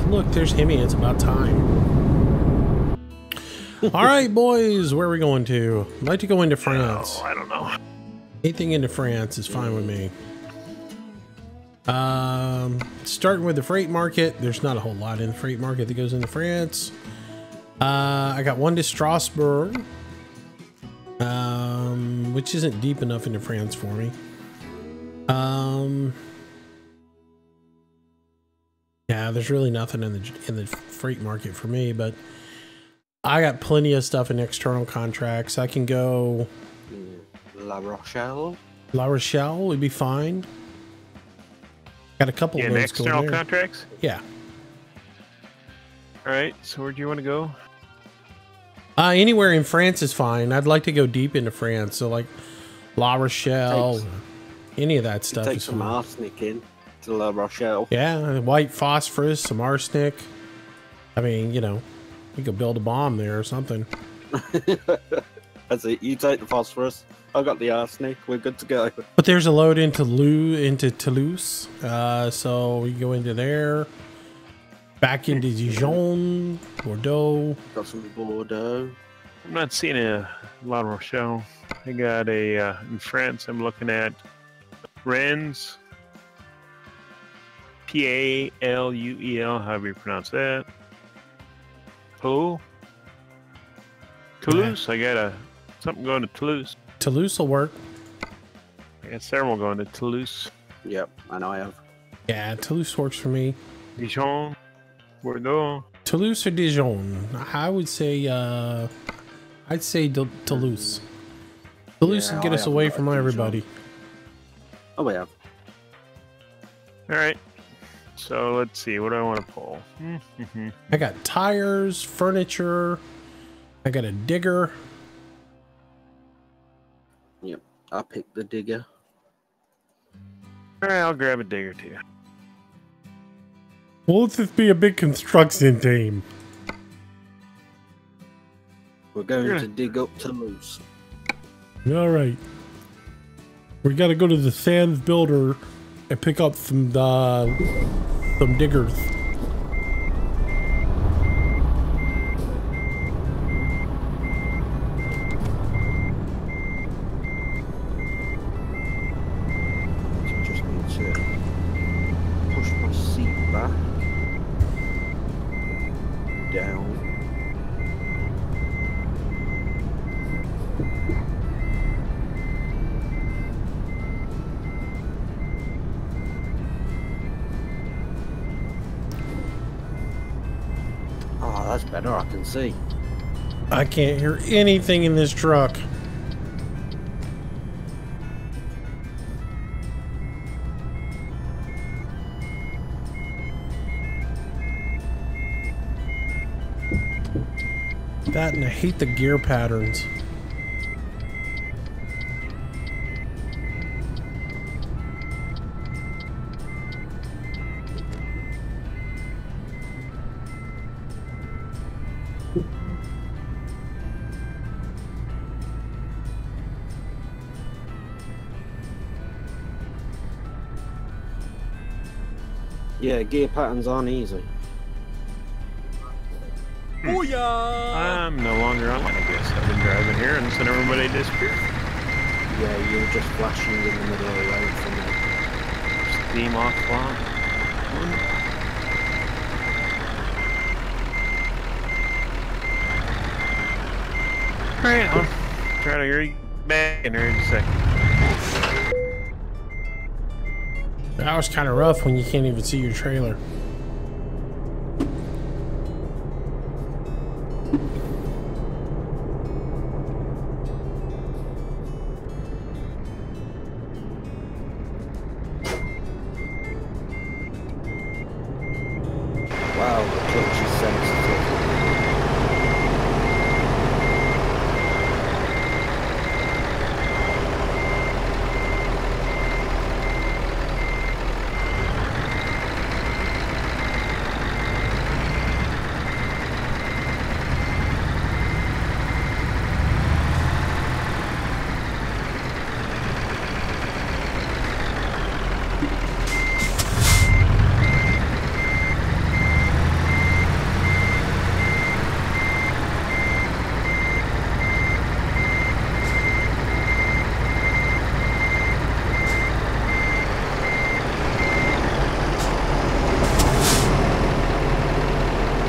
Look, there's Hemi. It's about time. All right, boys, where are we going to? I'd like to go into France. Oh, I don't know. Anything into France is fine with me. Starting with the freight market. There's not a whole lot in the freight market that goes into France. I got one to Strasbourg, which isn't deep enough into France for me. Yeah, there's really nothing in the freight market for me, but I got plenty of stuff in external contracts. I can go La Rochelle. La Rochelle would be fine. Got a couple of those external going there. contracts? Yeah. All right, so where do you want to go? Anywhere in France is fine. I'd like to go deep into France. So like La Rochelle, any of that stuff. Take is some fine. arsenic in to La Rochelle. Yeah, white phosphorus, some arsenic. I mean, you know, we could build a bomb there or something. That's it. You take the phosphorus. I got the arsenic. We're good to go. But there's a load into Toulouse. So we go into there. Back into Dijon, Bordeaux. Got some Bordeaux. I'm not seeing a La Rochelle. I got a in France. I'm looking at Rennes, Paluel, however you pronounce that. Toulouse. I got something going to Toulouse. Toulouse will work. I got several going to Toulouse. Yep, I know I have. Yeah, Toulouse works for me. Dijon, Bordeaux. Toulouse or Dijon? I would say, I'd say Toulouse. Toulouse will get us away from everybody. Oh, we have. All right. So let's see. What do I want to pull? I got tires, furniture. I got a digger. Yep, I picked the digger. All right, I'll grab a digger too. Well, let's just be a big construction team. We're going to dig up Toulouse. All right. We got to go to the Sands Builder and pick up some diggers. Just need to push my seat back. Down. Oh, that's better. I can see. I can't hear anything in this truck. That, and I hate the gear patterns. Yeah, gear patterns aren't easy. I'm no longer on, I guess. I've been driving here and seen everybody disappear. Yeah, you were just flashing in the middle of the road for me. Steam off clock. Alright, I'll try to hear you back in here in a second. That was kind of rough when you can't even see your trailer. Wow, the clutch is sensitive.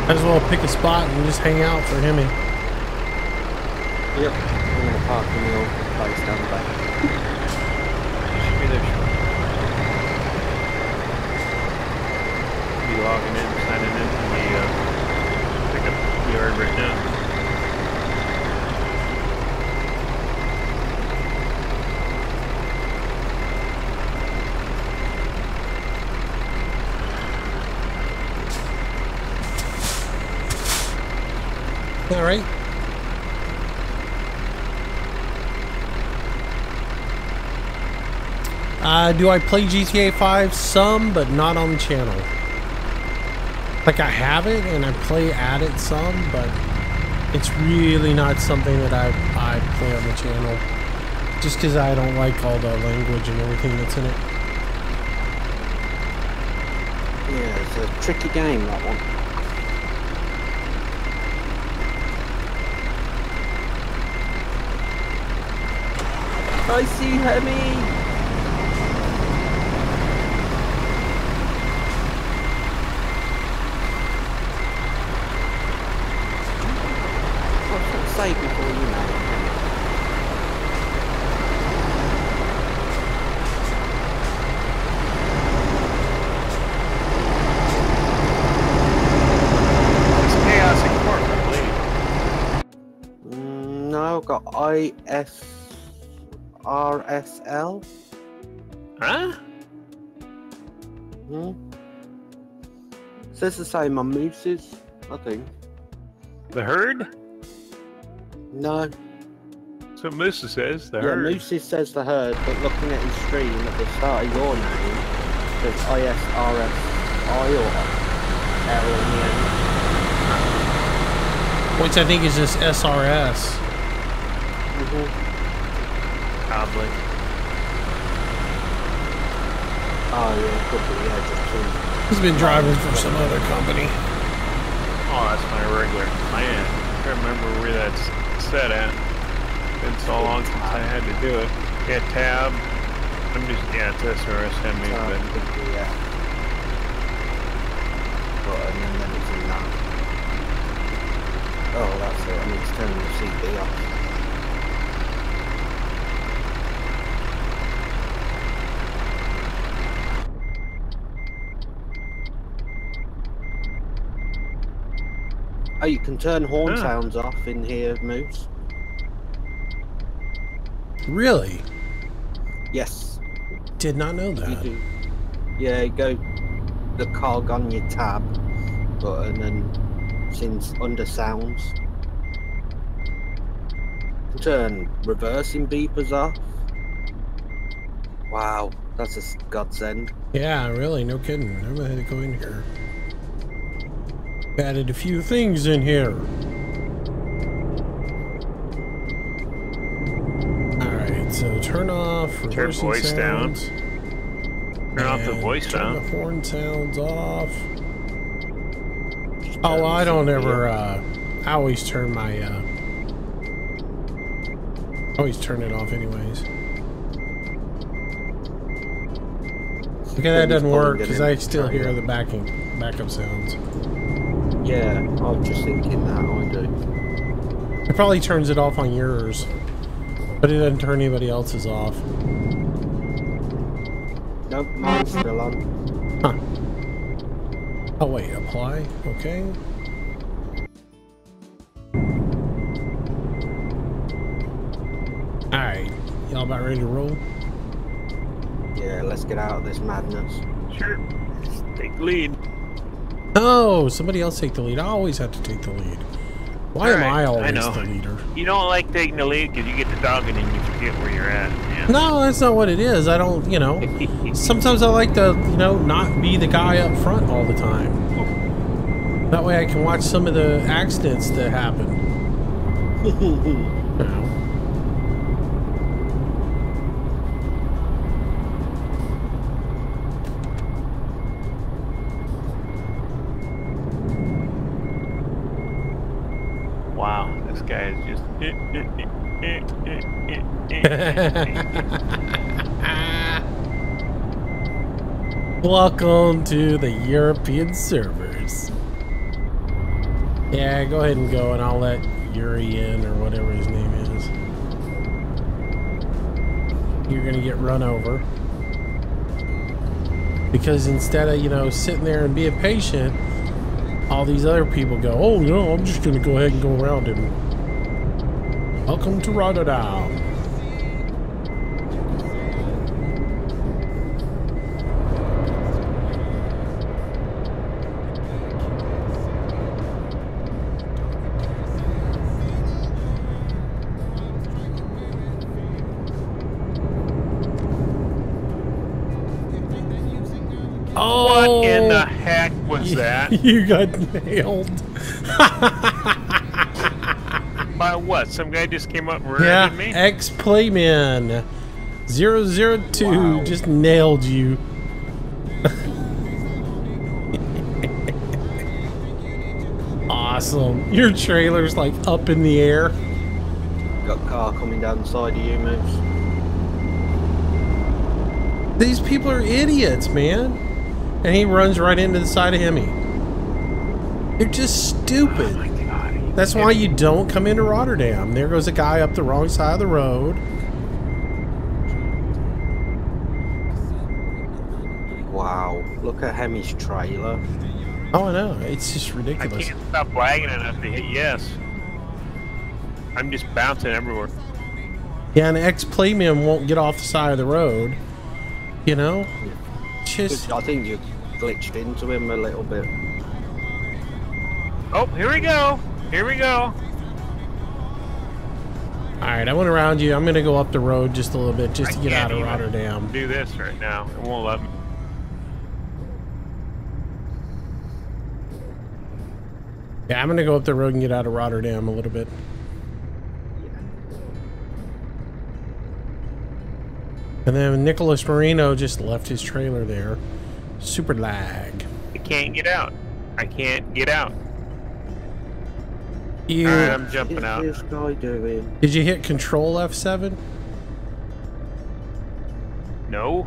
Might as well pick a spot and just hang out for Hemi. Yep, I'm gonna park in the old place down the back. Should be there shortly. Be logging in, signing in from the pickup yard right now. All right. Do I play GTA 5? Some, but not on the channel. Like, I have it and I play at it some, but it's really not something that I play on the channel. Just because I don't like all the language and everything that's in it. Yeah, it's a tricky game, that one. I see Hemi! Say before you know it. It's Chaos in Court, I believe. No, I've got ISRSL. Huh? Says the same on Moose's, I think. The Herd? No. That's what Moose says, the Yeah, Herd. Moose's says the Herd, but looking at his stream at the start of your name, it says ISRSI or L in the end. Which I think is just SRS. Probably. Oh yeah, could be, yeah, just two. He's been driving for some other company. Oh, that's my regular plan. I can't remember where that's set at. Been so long since I had to do it. Yeah, tab. I'm just, yeah, it's SRS Hemi, but Could be, yeah. But, and then it's in that. Oh, that's it. I need to turn the CD off. Oh, you can turn horn sounds off in here, Moose. Really? Yes. Did not know You that. do. Yeah, you go the cog on your tab button and since under sounds. You can turn reversing beepers off. Wow, that's a godsend. Yeah, really, no kidding. I'm gonna have to go in here. Added a few things in here. Alright, so turn off reversing voice down. sounds. turn off the voice Turn down. the horn sounds off. Oh, I don't ever, I always turn my, always turn it off anyways. Okay, that doesn't work because I still hear the backup sounds. Yeah, I was just thinking that, I do. It probably turns it off on yours, but it doesn't turn anybody else's off. Nope, mine's still on. Huh. Oh wait, apply? Okay. Alright, y'all about ready to roll? Yeah, let's get out of this madness. Sure. Take the lead. Oh, somebody else take the lead. I always have to take the lead. Why am I always the leader? You don't like taking the lead because you get to dogging and you forget where you're at. Yeah. No, that's not what it is. I don't, you know, sometimes I like to, you know, not be the guy up front all the time. That way I can watch some of the accidents that happen. You know. Wow, this guy is just. Welcome to the European servers. Yeah, go ahead and go, and I'll let Yuri in, or whatever his name is. You're gonna get run over. Because instead of, you know, sitting there and being patient, all these other people go, oh, you know, I'm just gonna go ahead and go around him. Welcome to Rotterdam. heck was that? You got nailed. By what? Some guy just came up and rear-ended me? Ex-Playman 002 Wow. just nailed you. Awesome. Your trailer's like up in the air. Got a car coming down the side of you, Moose. These people are idiots, man. And he runs right into the side of Hemi. They're just stupid. Oh my God. That's why you don't come into Rotterdam. There goes a guy up the wrong side of the road. Wow, look at Hemi's trailer. Oh, I know. It's just I ridiculous. can't stop lagging enough to hit yes. I'm just bouncing everywhere. Yeah, an ex-Playman won't get off the side of the road. You know? Just... I think you glitched into him a little bit. Oh, here we go. Here we go. Alright, I went around you. I'm going to go up the road just a little bit just to I get can't out of even Rotterdam. do this right now. It won't let me. Yeah, I'm going to go up the road and get out of Rotterdam a little bit. And then Nicholas Marino just left his trailer there. Super lag. I can't get out. I can't get out. You, Alright, I'm jumping out. What's this guy doing? did you hit Control F7? No.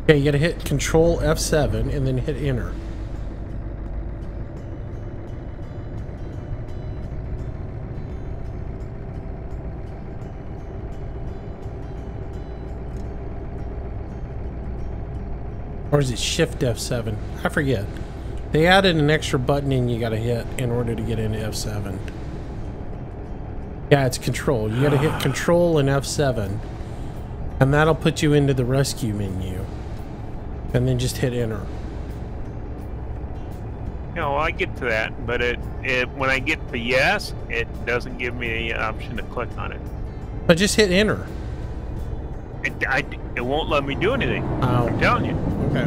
Okay, you got to hit Control F7 and then hit Enter. Or is it Shift F7? I forget. They added an extra button in you gotta hit in order to get into F7. Yeah, it's Control. You gotta hit Control and F7. And that'll put you into the rescue menu. And then just hit Enter. You know, I get to that, but it when I get to yes, it doesn't give me the option to click on it. But just hit Enter. It won't let me do anything. Oh. I'm telling you. Okay.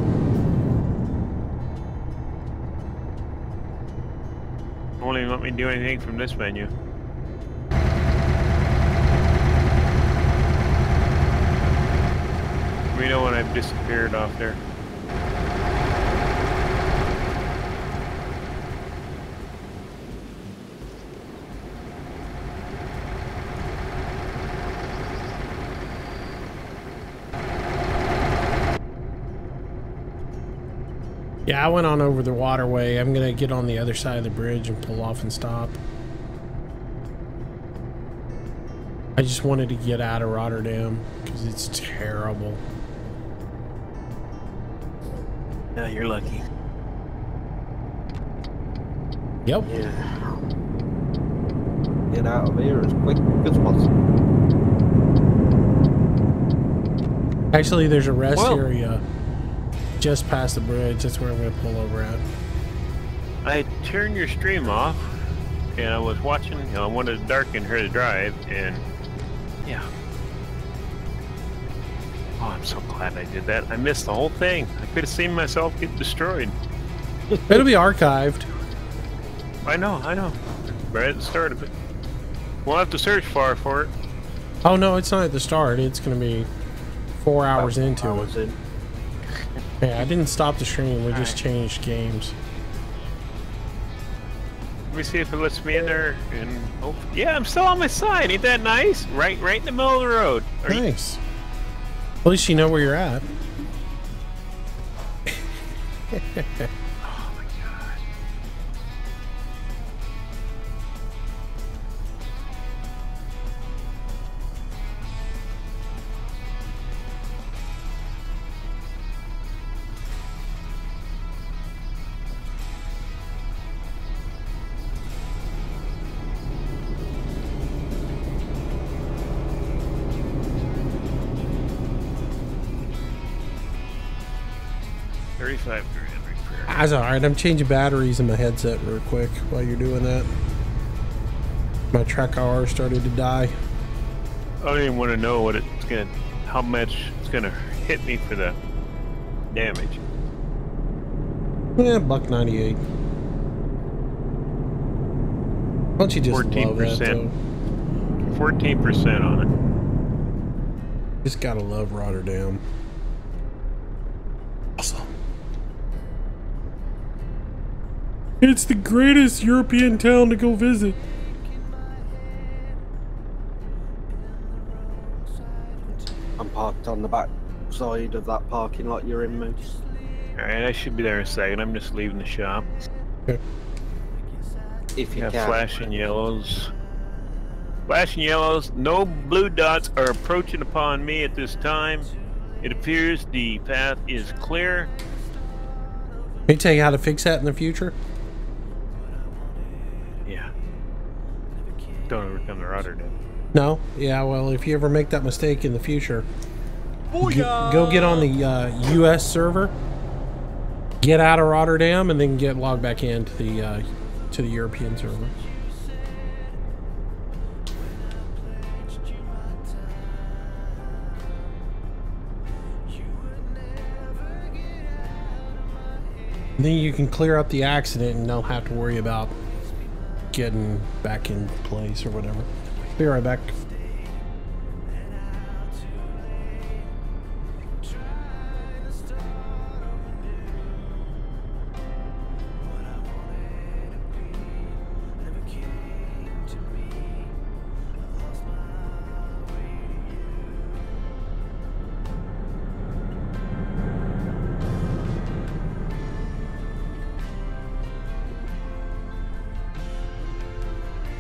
It won't even let me do anything from this menu. We know when I've disappeared off there. Yeah, I went on over the waterway. I'm gonna get on the other side of the bridge and pull off and stop. I just wanted to get out of Rotterdam because it's terrible. Yeah, you're lucky. Yep. Yeah. Get out of here as quick as possible. Actually, there's a rest Well- area just past the bridge. That's where I'm gonna pull over at. I turned your stream off, and I was watching. You know, I wanted to darken her to drive, and yeah. Oh, I'm so glad I did that. I missed the whole thing. I could have seen myself get destroyed. It'll be archived. I know. Right at the start of it. We'll have to search far for it. Oh no, it's not at the start. It's gonna be 4 hours into it. In. Yeah, I didn't stop the stream. We just changed games. Let me see if it lets me in there. And oh, yeah, I'm still on my side. Ain't that nice? Right in the middle of the road. Are you- Nice. At least you know where you're at. Oh my god. $35 grand repair. That's alright. I'm changing batteries in my headset real quick while you're doing that. My track hour started to die. I don't even want to know what it's gonna, how much it's gonna hit me for the damage. Yeah, $1.98. Don't you just love that, though? 14% on it. Just gotta love Rotterdam. Awesome. It's the greatest European town to go visit. I'm parked on the back side of that parking lot you're in, Moose. Alright, I should be there in a second. I'm just leaving the shop. Okay. If you Got can. flashing yellows. Flashing yellows. No blue dots are approaching upon me at this time. It appears the path is clear. Can you tell you how to fix that in the future? Yeah. Don't ever come to Rotterdam. No? Yeah, well, if you ever make that mistake in the future, go get on the US server, get out of Rotterdam, and then get logged back into the European server. And then you can clear up the accident and don't have to worry about getting back in place or whatever. Be right back.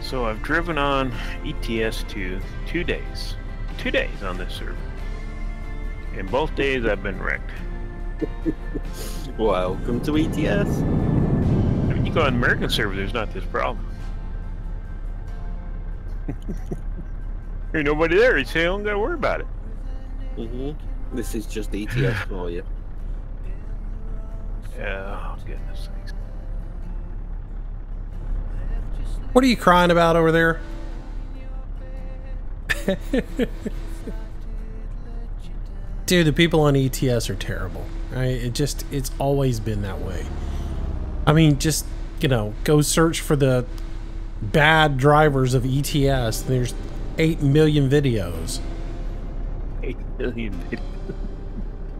So I've driven on ETS 2 2 days. 2 days on this server. And both days I've been wrecked. Welcome to ETS. I mean, you go on American server, there's not this problem. There's nobody there, so you don't gotta worry about it. This is just ETS for you. Oh, goodness sakes. What are you crying about over there? Dude, the people on ETS are terrible. Right? It's always been that way. I mean, just, you know, go search for the bad drivers of ETS. There's 8 million videos. 8 million videos.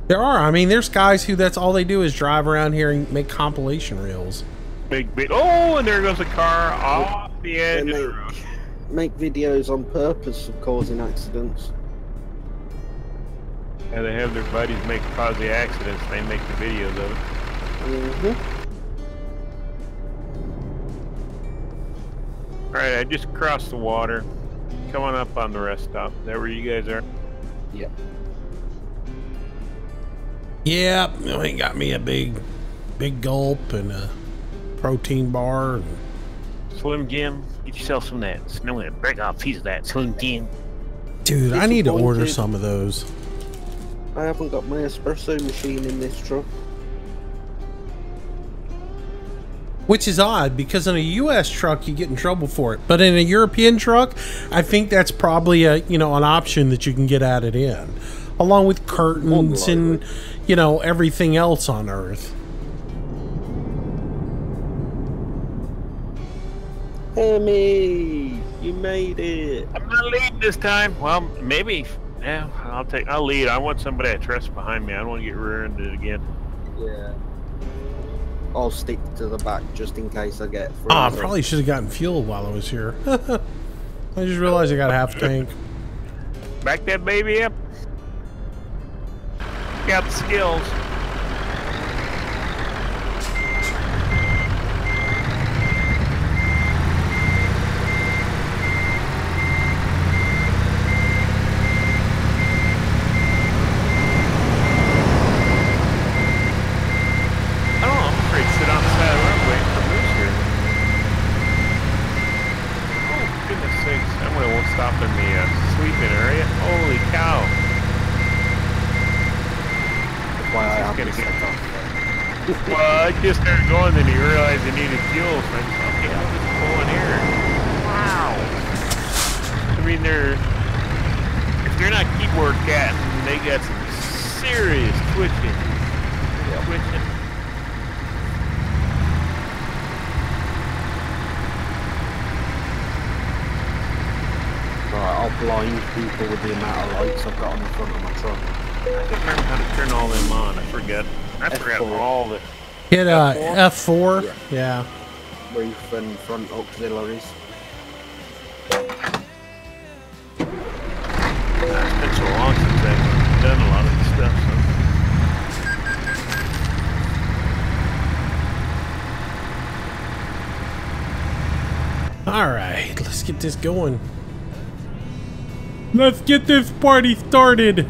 There are. I mean, there's guys who that's all they do is drive around here and make compilation reels. Big. Oh, and there goes a car off the edge of the road. Make videos on purpose of causing accidents. Yeah, they have their buddies cause the accidents. They make the videos of it. Alright, I just crossed the water. Come on up on the rest stop. Is that where you guys are? Yep. Yeah, I got me a big gulp and a protein bar. And Slim Jim, get yourself some of that. Snow and break off a piece of that Slim Jim. Dude, I need to order some of those. I haven't got my espresso machine in this truck. Which is odd, because in a US truck you get in trouble for it. But in a European truck, I think that's probably a, you know, an option that you can get added in. Along with curtains and, you know, everything else on Earth. Emmy, you made it. I'm not leading this time. Well, maybe. Yeah, I'll lead. I want somebody I trust behind me. I don't want to get rear-ended again. Yeah. I'll stick to the back just in case I get through. Oh, I probably should have gotten fuel while I was here. I just realized I got a half tank. Back that baby up. Got the skills. Well, I just started going, then he realized he needed fuel, so I just, okay, I'll just pull in here. Wow. I mean, if they're not keyboard catting, they got some serious twitching. Twitching. I'll blind people with the amount of lights I've got on the front of my truck. I can't remember how to turn all them on. I forgot F4. all the... Hit F4? Yeah. Roof and front auxiliaries. It's been so long since I've done a lot of this stuff, so... Alright, let's get this going. Let's get this party started.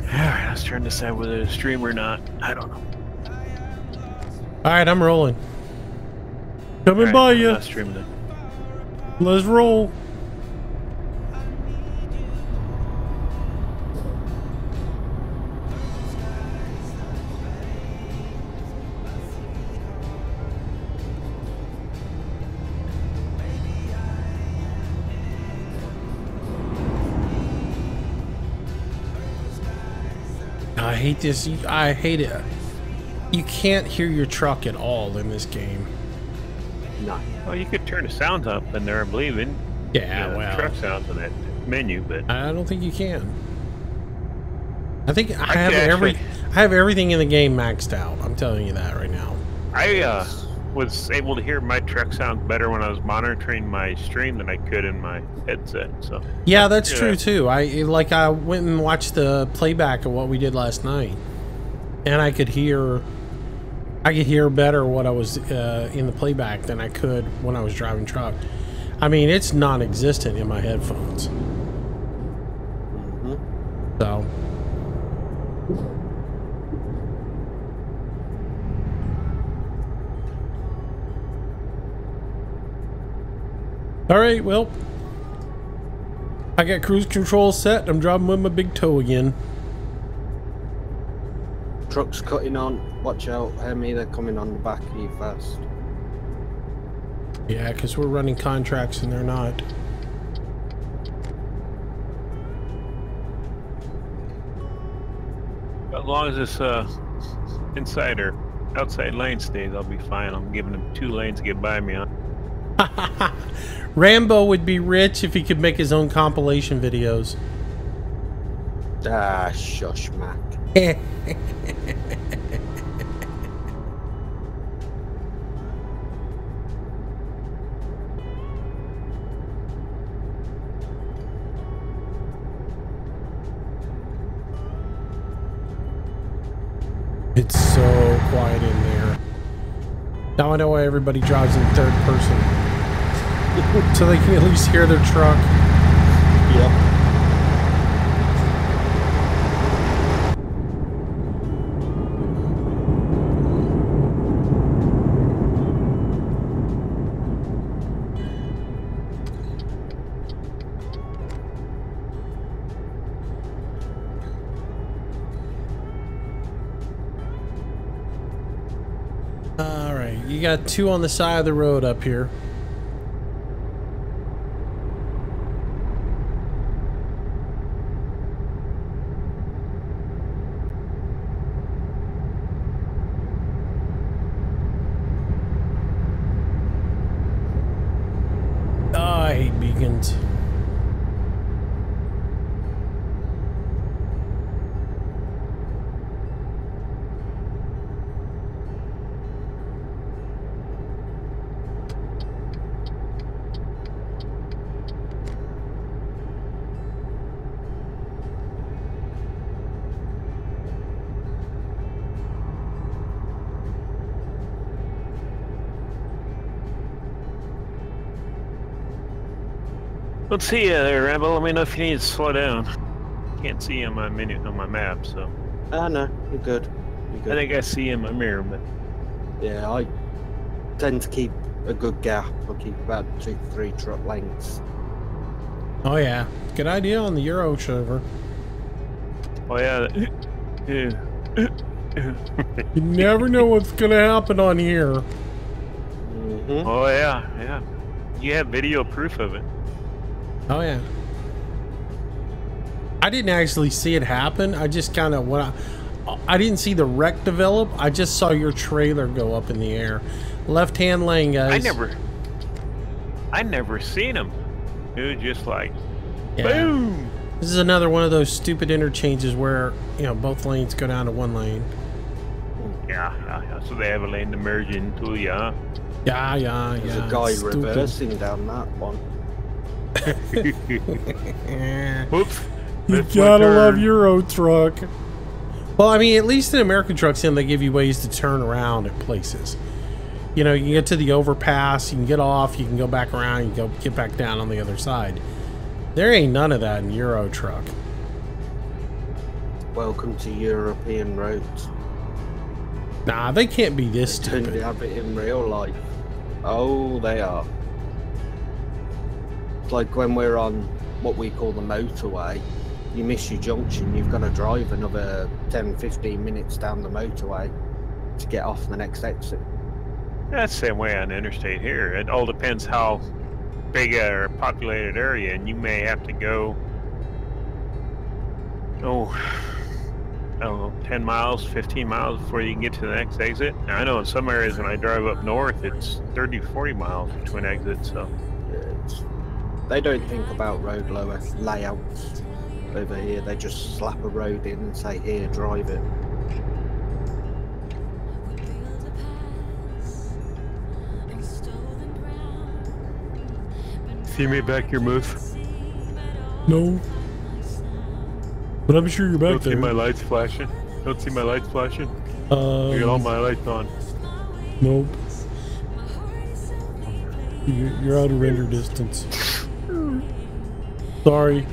Alright, let's try and decide whether to stream or not. I don't know. Alright, I'm rolling. Coming by you. Not streaming it. Let's roll. I hate this. I hate it. You can't hear your truck at all in this game. No. Well, you could turn the sounds up in there, I believe, in Yeah, truck sounds in that menu, but I don't think you can. I think I could have actually- I have everything in the game maxed out. I'm telling you that right now. I was able to hear my truck sounds better when I was monitoring my stream than I could in my headset. So Yeah, that's true too. I went and watched the playback of what we did last night, and I could hear better what I was in the playback than I could when I was driving truck. I mean, it's non-existent in my headphones. Mm-hmm. So. All right, well, I got cruise control set. I'm driving with my big toe again. Truck's cutting on. Watch out, Hemi, they're coming on the back of you fast. Yeah, because we're running contracts and they're not. as long as this inside or outside lane stays, I'll be fine. I'm giving them 2 lanes to get by me on. Rambo would be rich if he could make his own compilation videos. Ah, shush, Mac. It's so quiet in there. Now I know why everybody drives in third person. So they can at least hear their truck. Yep. Alright, you got 2 on the side of the road up here. I hate beacons. Let's see you there, Rambo. Let me know if you need to slow down. Can't see you on my menu on my map, so. Ah, no, you're good. You're good. I think I see you in my mirror, but Yeah, I tend to keep a good gap. I keep about 2 to 3 truck lengths. Oh yeah, good idea on the Euro server. oh yeah. You never know what's gonna happen on here. Mm-hmm. Oh yeah, yeah. You have video proof of it. Oh yeah. I didn't actually see it happen. I just kind of I didn't see the wreck develop. I just saw your trailer go up in the air. Left-hand lane, guys. I never seen him. It was just like, yeah. boom. This is another one of those stupid interchanges where, you know, both lanes go down to one lane. Yeah. So they have a lane to merge into, yeah. Yeah. There's a guy reversing down that one. Whoops. You gotta love Euro Truck. Well, I mean, at least in American Truck Sim, they give you ways to turn around at places. You know, you can get to the overpass, you can get off, you can go back around, you can go get back down on the other side. There ain't none of that in Euro Truck. Welcome to European roads. Nah, they can't be this stupid. They have it in real life. Oh, they are. It's like when we're on what we call the motorway, you miss your junction, you've got to drive another 10-15 minutes down the motorway to get off the next exit. That's the same way on the interstate here. It all depends how big a populated area, and you may have to go, I don't know, 10 miles, 15 miles before you can get to the next exit. Now, I know in some areas when I drive up north, it's 30, 40 miles between exits, so. They don't think about road layouts over here. They just slap a road in and say, here, drive it. See me back here, Moose? No. But I'm sure you're back Don't there. see my lights flashing? Don't see my lights flashing? I got all my lights on. Nope. You're out of render distance. Sorry.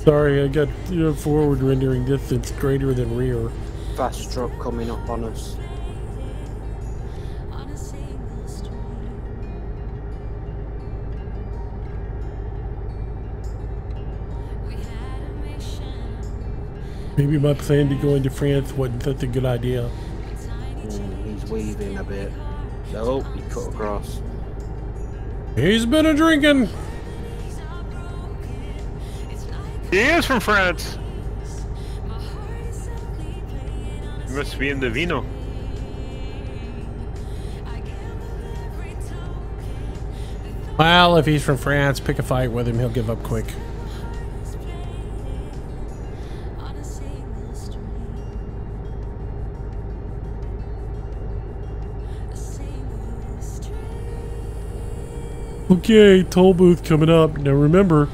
I got forward rendering distance greater than rear. Fast truck coming up on us. Maybe my plan to go into France wasn't such a good idea. He's weaving a bit. Oh, he cut across. He's been a drinking. He is from France. He must be in the vino. Well, if he's from France, pick a fight with him. He'll give up quick. Okay, toll booth coming up. Now remember,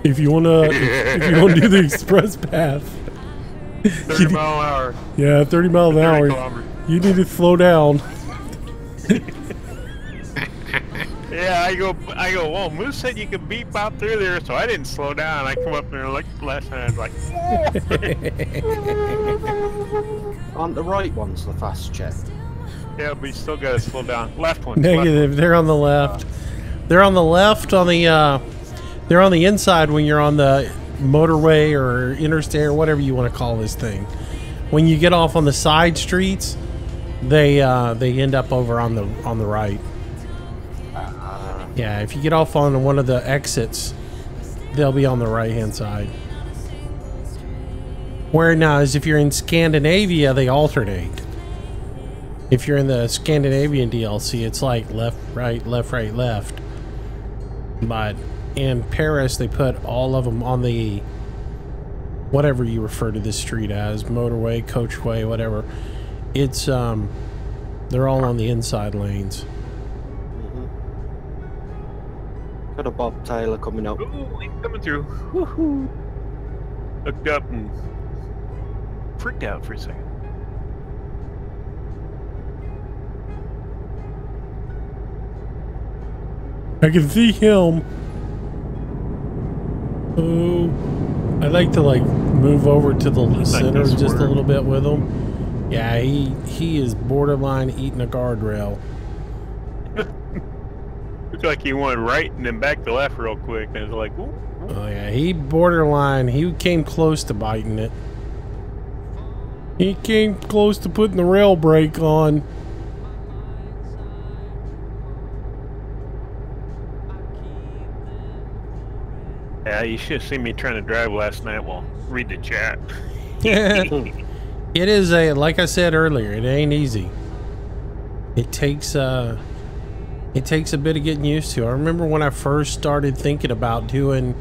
if you wanna do the express path, 30 mile an hour. Yeah, 30 miles an hour. Kilometers. You need to slow down. Yeah, I go, well, Moose said you could beep out through there, so I didn't slow down. I come up there like last time, I was like, Aren't the right ones the fast check? yeah, but you still gotta slow down. Left one. Negative. They're on the left. They're on the left on the they're on the inside when you're on the motorway or interstate or whatever you want to call this thing. When you get off on the side streets, they end up over on the right. Yeah, if you get off on one of the exits, they'll be on the right hand side. Where now is if you're in Scandinavia, they alternate. If you're in the Scandinavian DLC, it's like left, right, left. But in Paris, they put all of them on the whatever you refer to this street as, motorway, coachway, whatever. It's they're all on the inside lanes. Got a Bob Taylor coming up. Ooh, he's coming through. Woohoo! Looked up and freaked out for a second. I can see him. Oh, I like to move over to the center just a little bit with him. Yeah, he is borderline eating a guardrail. Looked like he went right and then back to left real quick, and it was like, ooh. Oh yeah, he borderline. He came close to biting it. He came close to putting the rail brake on. Yeah, you should have seen me trying to drive last night while read the chat. It is like I said earlier, it ain't easy. It takes a bit of getting used to. I remember when I first started thinking about doing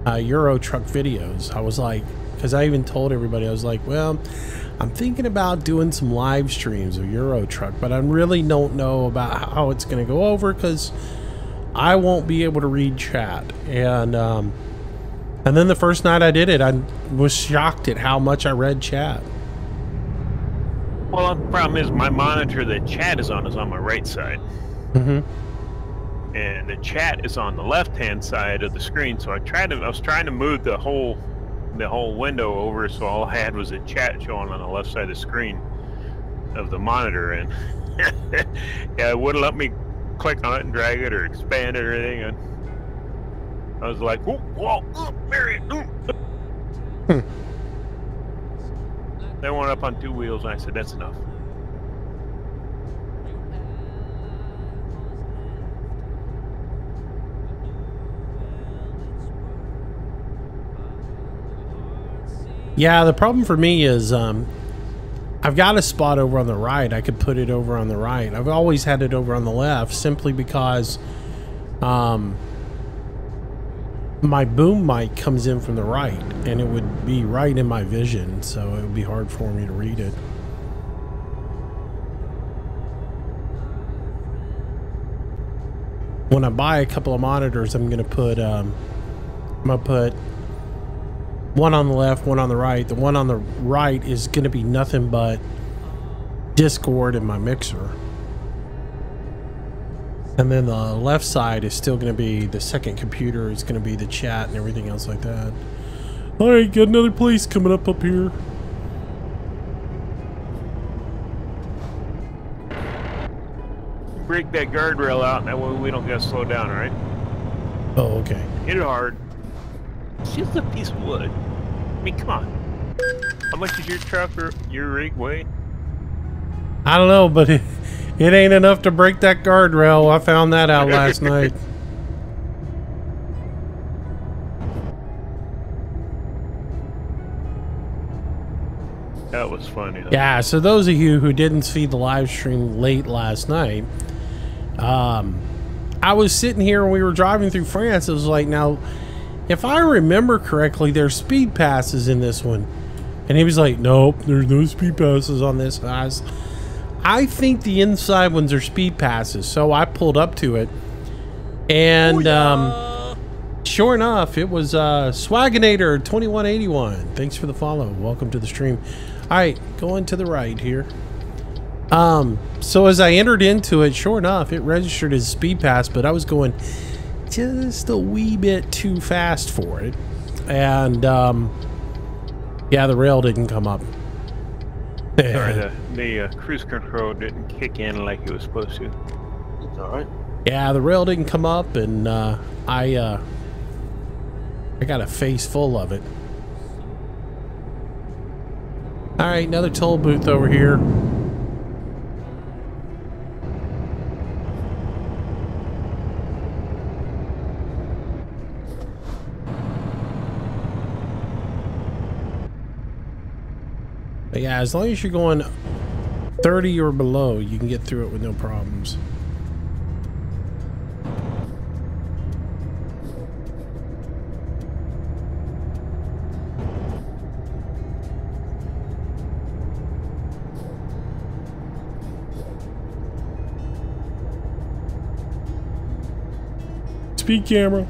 Euro truck videos, I was like, because I even told everybody, I was like, well, I'm thinking about doing some live streams of Euro truck, but I really don't know about how it's going to go over because I won't be able to read chat. And then the first night I did it, I was shocked at how much I read chat. Well, the problem is my monitor that chat is on my right side. Mm-hmm. And the chat is on the left-hand side of the screen. So I was trying to move the whole window over, so all I had was a chat showing on the left side of the screen of the monitor, and yeah, it wouldn't let me click on it and drag it or expand it or anything. And I was like, "Whoa, whoa, Mary!" They went up on 2 wheels, and I said, "That's enough." Yeah, the problem for me is I've got a spot over on the right. I could put it over on the right. I've always had it over on the left simply because my boom mic comes in from the right, and it would be right in my vision, so it would be hard for me to read it. When I buy a couple of monitors, I'm gonna put one on the left, one on the right. The one on the right is going to be nothing but Discord and my mixer. And then the left side is still going to be the second computer. It's going to be the chat and everything else like that. All right, got another place coming up here. Break that guardrail out, and that way we don't get to slow down, all right? Oh, okay. Hit it hard. It's just a piece of wood. I mean, come on. How much is your truck or your rig weigh? I don't know, but it ain't enough to break that guardrail. I found that out last night. That was funny. Yeah, so those of you who didn't see the live stream late last night, I was sitting here and we were driving through France. It was like, now, if I remember correctly, there's speed passes in this one. And he was like, nope, there's no speed passes on this. I think the inside ones are speed passes. So I pulled up to it. And sure enough, it was Swaginator 2181. Thanks for the follow. Welcome to the stream. All right, going to the right here. So as I entered into it, sure enough, it registered as speed pass, but I was going just a wee bit too fast for it, and yeah, the rail didn't come up. Sorry, the cruise control didn't kick in like it was supposed to. It's alright. Yeah, the rail didn't come up, and I got a face full of it. All right, another toll booth over here. But yeah, as long as you're going 30 or below, you can get through it with no problems. Speed camera.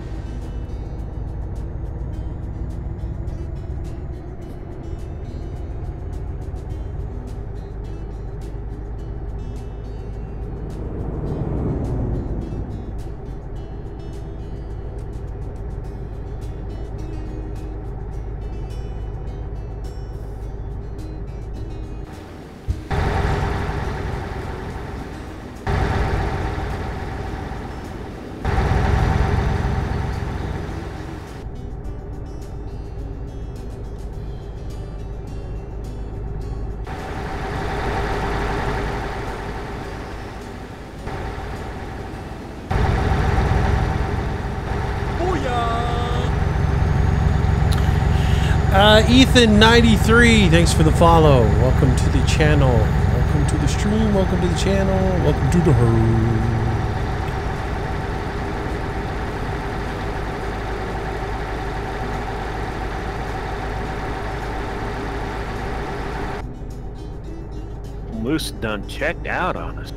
Ethan93, thanks for the follow. Welcome to the channel. Welcome to the stream. Welcome to the channel. Welcome to the herd. Moose done checked out on us.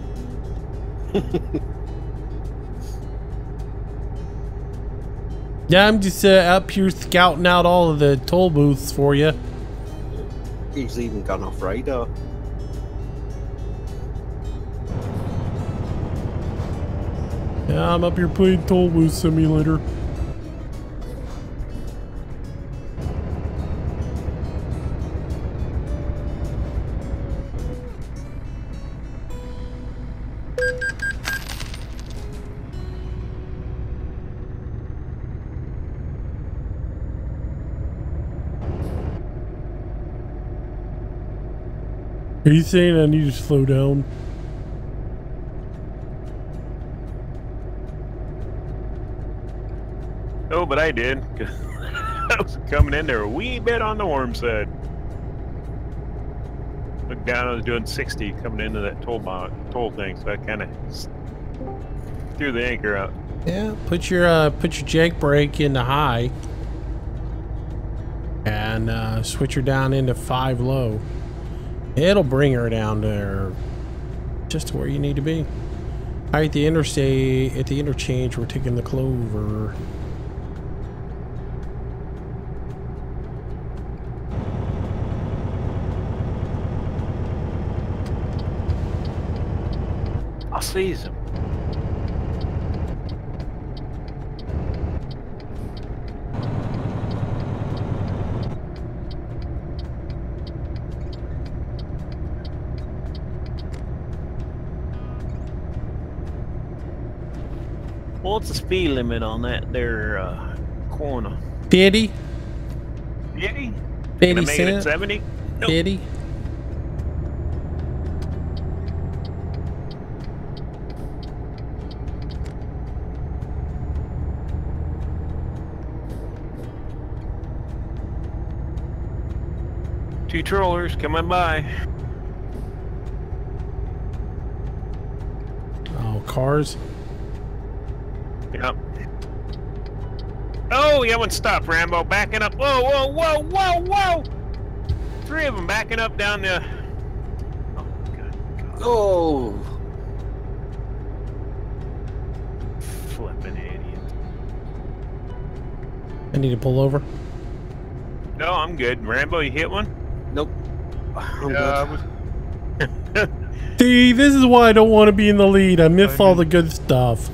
Yeah, I'm just up here scouting out all of the toll booths for you. He's even gone off radar. Yeah, I'm up here playing toll booth simulator. Are you saying I need to slow down? No, but I did. 'Cause I was coming in there a wee bit on the warm side. Looked down, I was doing 60 coming into that toll thing, so I kind of threw the anchor out. Yeah, put your jake brake into high and switch her down into 5 low. It'll bring her down there just to where you need to be. All right, the interstate, at the interchange, we're taking the Clover. I'll seize him. What's the speed limit on that there corner? 50? 50? 50 Make it at cents? 70? Nope. 50? Two trollers coming by. Oh, cars? Yep. Oh, yeah, one stopped, Rambo. Backing up. Whoa, whoa, whoa, whoa, whoa! 3 of them backing up down the... Oh, good God. Oh! Flipping idiot. I need to pull over. No, I'm good. Rambo, you hit one? Nope. I'm good. See, this is why I don't want to be in the lead. I miss all the good stuff.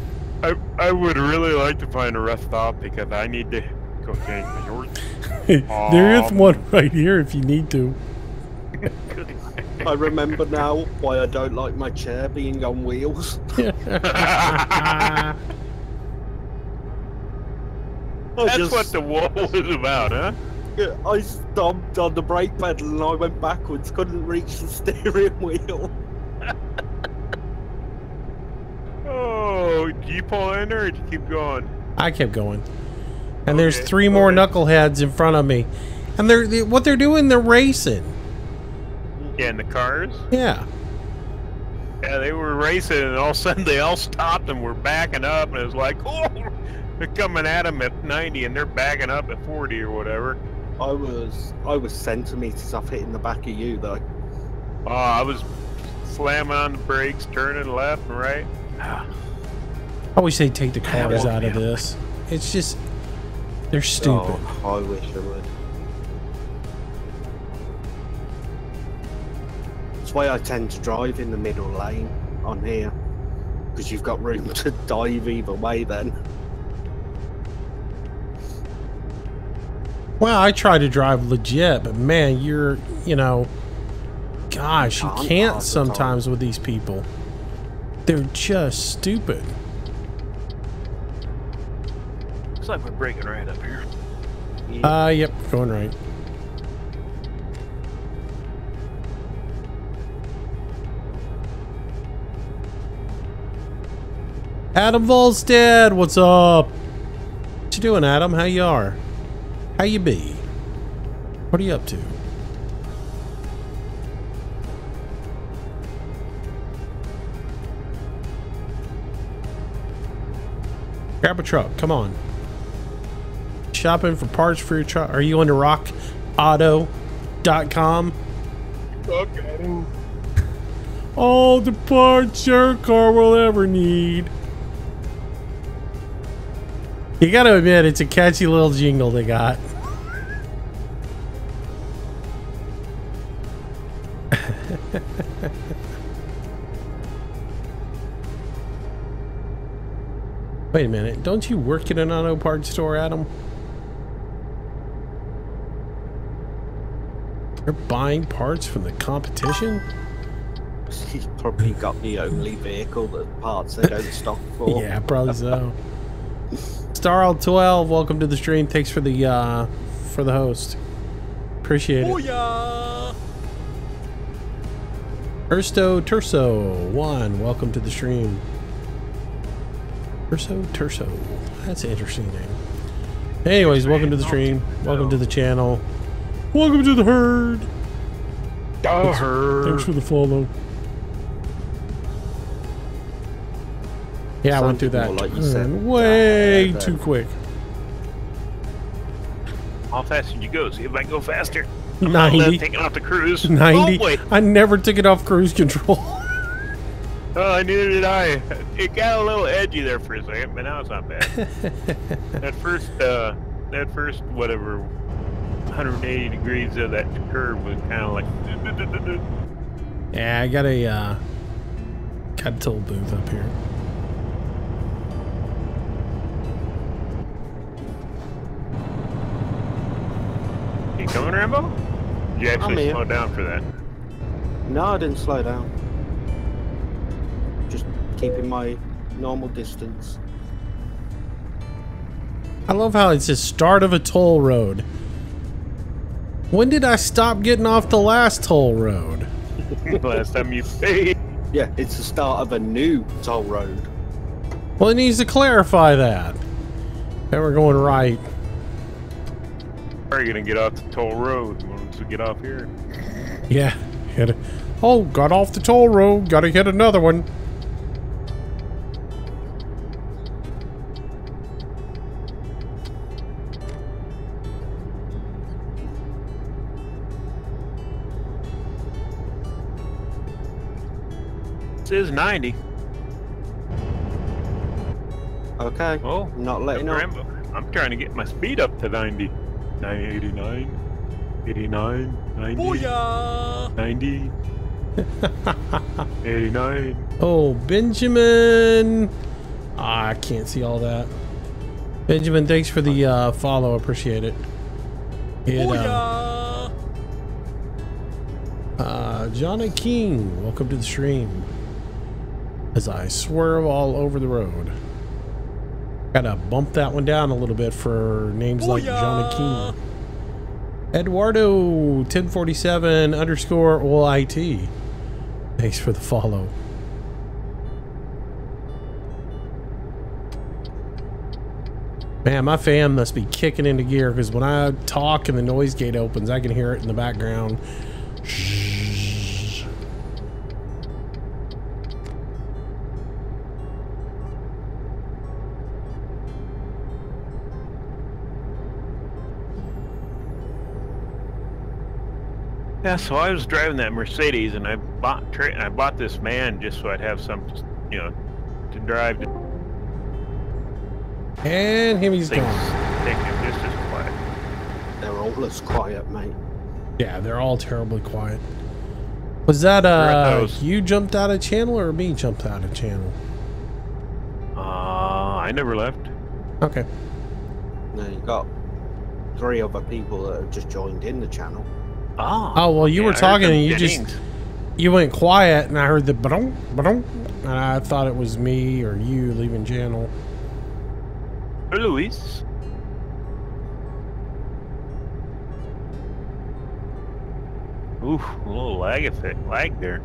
I would really like to find a rest stop because I need to go change my shorts. There is one right here if you need to. I remember now why I don't like my chair being on wheels. That's what the wall was about, huh? I stomped on the brake pedal and I went backwards, couldn't reach the steering wheel. Oh, did you pull in there or did you keep going? I kept going. And there's 3 more knuckleheads in front of me. And what they're doing, they're racing. Yeah, in the cars? Yeah. Yeah, they were racing and all of a sudden they all stopped and were backing up and it was like, oh, they're coming at them at 90 and they're backing up at 40 or whatever. I was centimeters off hitting the back of you though. Oh, I was slamming on the brakes, turning left and right. I wish they'd take the cars out of this. It's just, they're stupid. Oh, I wish I would. That's why I tend to drive in the middle lane on here, because you've got room to dive either way then. Well, I try to drive legit, but man, you know, gosh, you can't sometimes with these people. They're just stupid. Looks like we're breaking right up here. Yep, going right. Adam Volstead, what's up? What you doing, Adam? How you are? How you be? What are you up to? Grab a truck. Come on. Shopping for parts for your truck. Are you on the rockauto.com? Okay. All the parts your car will ever need. You gotta admit, it's a catchy little jingle they got. Wait a minute, don't you work at an auto parts store, Adam? You're buying parts from the competition? He's probably got the only vehicle that parts they don't stock for. Yeah, probably so. Starl12, welcome to the stream. Thanks for the host. Appreciate it. Booyah! Turso1, welcome to the stream. Turso. That's an interesting name. Anyways, welcome to the stream. Welcome to the channel. Welcome to the herd. Thanks for the follow. Yeah, I went through that. More like you said. Way too quick. How fast did you go? See if I can go faster. 90. Taking off the cruise. 90. Oh, wait. I never took it off cruise control. Oh, neither did I. It got a little edgy there for a second, but now it's not bad. that first whatever 180 degrees of that curve was kind of like. Yeah, I got a toll booth up here. You coming, Rambo? Did you actually slow down for that? No, I didn't slow down. Just keeping my normal distance. I love how it's the start of a toll road. When did I stop getting off the last toll road? Last time you paid. Yeah, it's the start of a new toll road. Well, it needs to clarify that. Then we're going right. Are you gonna get off the toll road once we get off here? Yeah. Oh, got off the toll road. Gotta hit another one. This is 90. Okay. Oh, I'm not letting up. Rambo. I'm trying to get my speed up to 90. 89, 89, 90, Booyah! 90, 89. Oh, Benjamin. I can't see all that. Benjamin, thanks for the follow. Appreciate it. Booyah! Johnny King, welcome to the stream. As I swerve all over the road. Gotta bump that one down a little bit for names like Johnny King. Eduardo 1047 _ OLIT. Thanks for the follow. Man, my fan must be kicking into gear because when I talk and the noise gate opens, I can hear it in the background. Yeah, so I was driving that Mercedes, and I bought this van just so I'd have some, to drive. And here he's gone. Just as quiet. They're all as quiet, mate. Yeah, they're all terribly quiet. Was that you jumped out of channel or me jumped out of channel? I never left. Okay. No, you got 3 other people that have just joined in the channel. Oh, well, you were talking and you went quiet, and I heard the ba-dum, ba-dum, and I thought it was me or you leaving channel. Luis. Oof, a little lag there.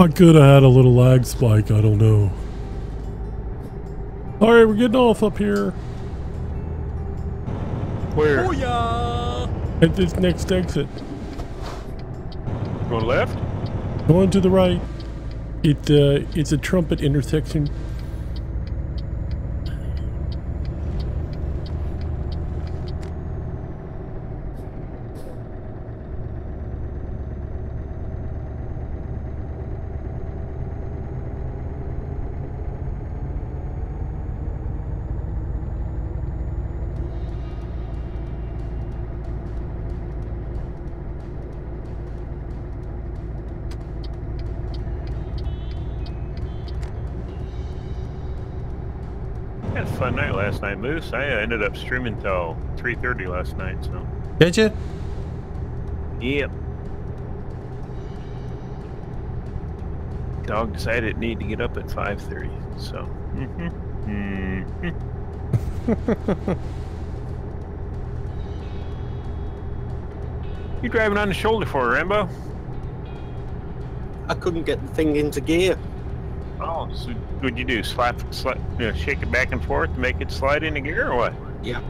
I could have had a little lag spike, I don't know. Alright, we're getting off up here. Where? Booyah! At this next exit. Going left? Going to the right. It's a trumpet intersection. Had a fun night last night, Moose. I ended up streaming till 3:30 last night, so. Did you? Yep. Dog decided it needed to get up at 5:30, so. You driving on the shoulder for, Rambo? I couldn't get the thing into gear. Oh, so what'd you do? Shake it back and forth to make it slide into gear, or what? Yeah.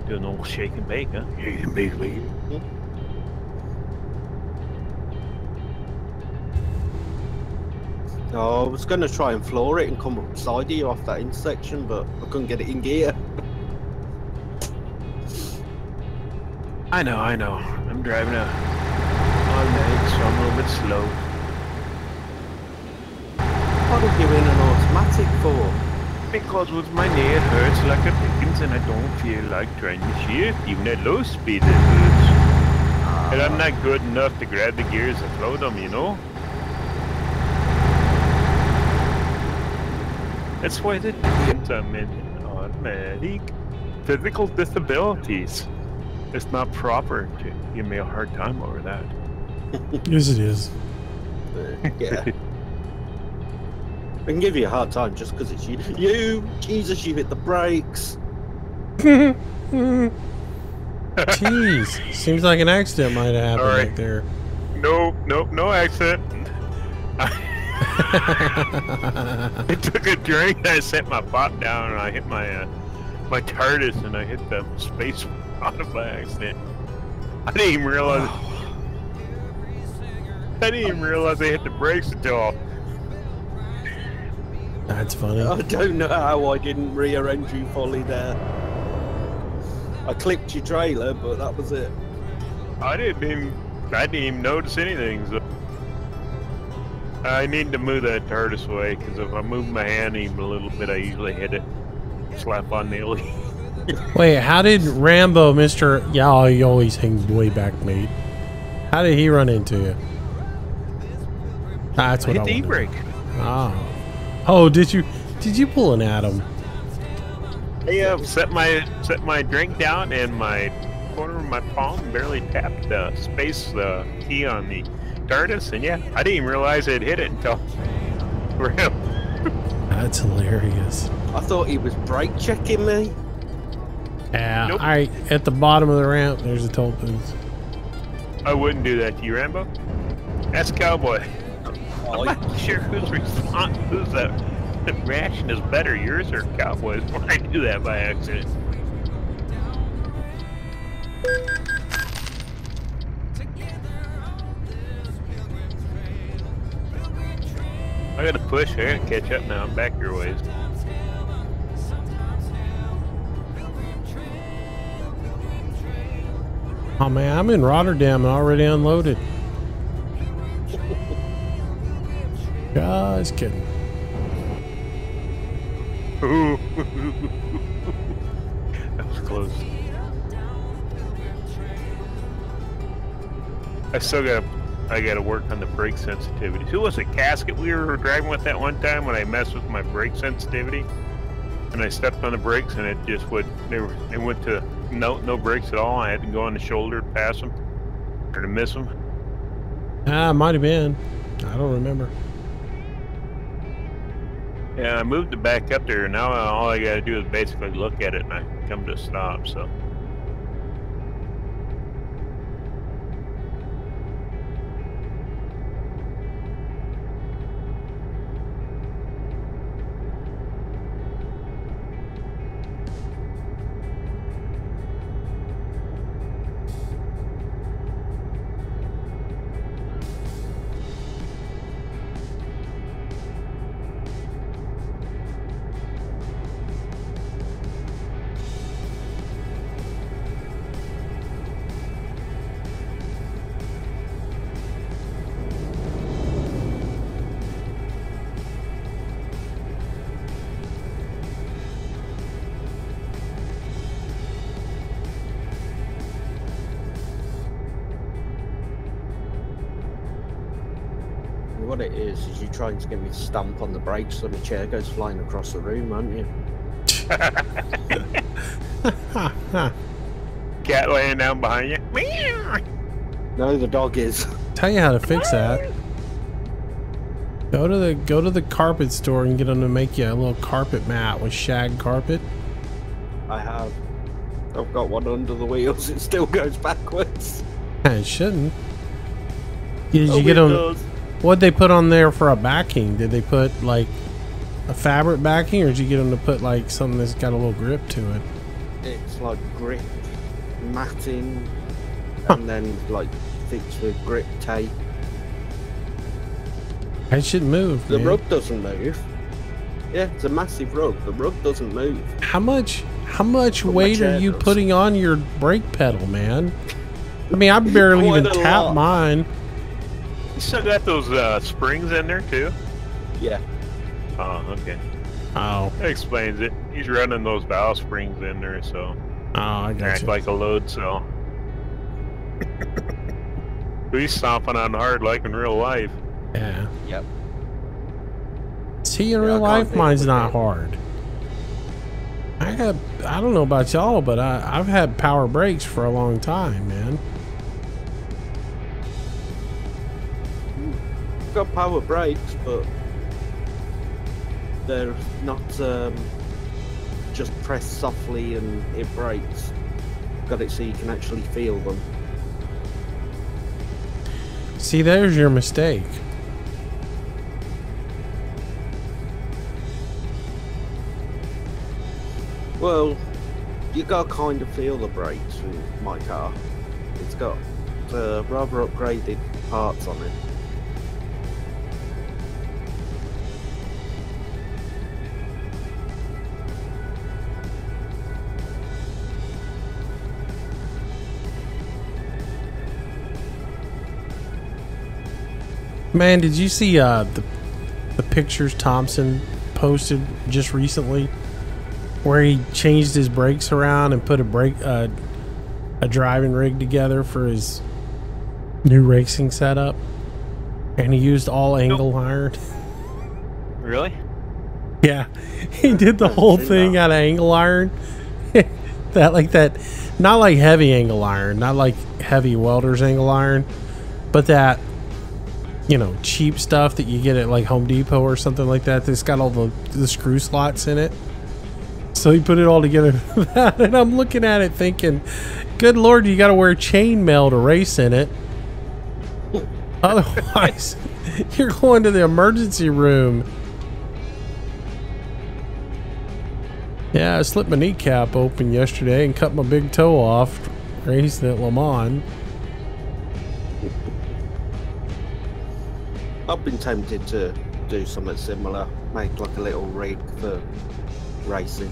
Do an old shake and bake, huh? Shake and bake, baby. Oh, I was going to try and floor it and come up side of you off that intersection, but I couldn't get it in gear. I know. I'm driving all night, so I'm a little bit slow. What are you in an automatic for? Because with my knee it hurts like a pickings and I don't feel like trying to shift, even at low speed it hurts. And I'm not good enough to grab the gears and float them, you know? That's why the kids I'm in automatic. Physical disabilities. It's not proper to give me a hard time over that. Yes, it is. Yeah. I can give you a hard time just because it's you. Jesus, you hit the brakes. Jeez. Seems like an accident might have happened right there. No accident. I took a drink, I set my pop down, and I hit my my TARDIS, and I hit the space on it by accident. I didn't even realize. I hit the brakes until. That's funny. I don't know how I didn't rear end you fully there. I clipped your trailer, but that was it. I didn't even notice anything. So I need to move that TARDIS away, because if I move my hand even a little bit, I usually hit it. Slap on Neely. Wait, how did Rambo, Mr. Yeah, he always hangs way back, mate. How did he run into you? That's what I hit the wondered. e-brake. Oh, did you pull an Adam? I set my drink down, and my corner of my palm barely tapped the space key on the TARDIS, and yeah, I didn't even realize it hit it until Ram. That's hilarious. I thought he was brake checking me. Yeah, Nope. alright, at the bottom of the ramp, there's a toll booth. I wouldn't do that to you, Rambo. That's Cowboy. I'm not sure who's that reaction is better, yours or Cowboy's, when I do that by accident. I gotta push, I gotta catch up now, I'm back your ways. Oh man, I'm in Rotterdam and already unloaded. Just kidding. That was close. I gotta work on the brake sensitivity. Who was it, Casket we were driving with that one time when I messed with my brake sensitivity? And I stepped on the brakes and it just would, they went to no brakes at all. I had to go on the shoulder to pass them or to miss them. Might have been. I don't remember. Yeah, I moved it back up there, and now all I gotta do is basically look at it and I come to a stop, so. what it is you're trying to get me to stamp on the brakes so my chair goes flying across the room, aren't you? Cat laying down behind you. No, the dog is. Tell you how to fix that. Go to the carpet store and get them to make you a little carpet mat with shag carpet. I have. I've got one under the wheels. It still goes backwards. It shouldn't. Did you get them? What'd they put on there for a backing? Did they put like a fabric backing, or did you get them to put like something that's got a little grip to it? It's like grip matting, and then like fixed with grip tape. It should move. The man. rug doesn't move. Yeah, it's a massive rug. The rug doesn't move. How much weight are you putting on your brake pedal, man? I mean, I barely even tap mine. You still got those springs in there too? Yeah. Oh, okay. Oh. That explains it. He's running those valve springs in there, so I got act you. like a load cell. He's stomping on hard like in real life. Yeah. Yep. See, in real life, mine's not hard. I don't know about y'all, but I've had power brakes for a long time, man. I've got power brakes, but they're not just press softly and it brakes. Got it so you can actually feel them. See, there's your mistake. Well, you gotta kind of feel the brakes with my car. It's got rather upgraded parts on it. Man, did you see the pictures Thompson posted just recently, where he changed his brakes around and put a driving rig together for his new racing setup, and he used all angle iron? Really? Yeah, he did the whole thing out of angle iron. that not like heavy angle iron, not like heavy welder's angle iron, but that, you know, cheap stuff that you get at like Home Depot or something like that. That's got all the screw slots in it. So he put it all together for that, and I'm looking at it thinking, good Lord, you got to wear chainmail to race in it. Otherwise, you're going to the emergency room. Yeah, I slipped my kneecap open yesterday and cut my big toe off racing at Le Mans. I've been tempted to do something similar, make like a little rig for racing.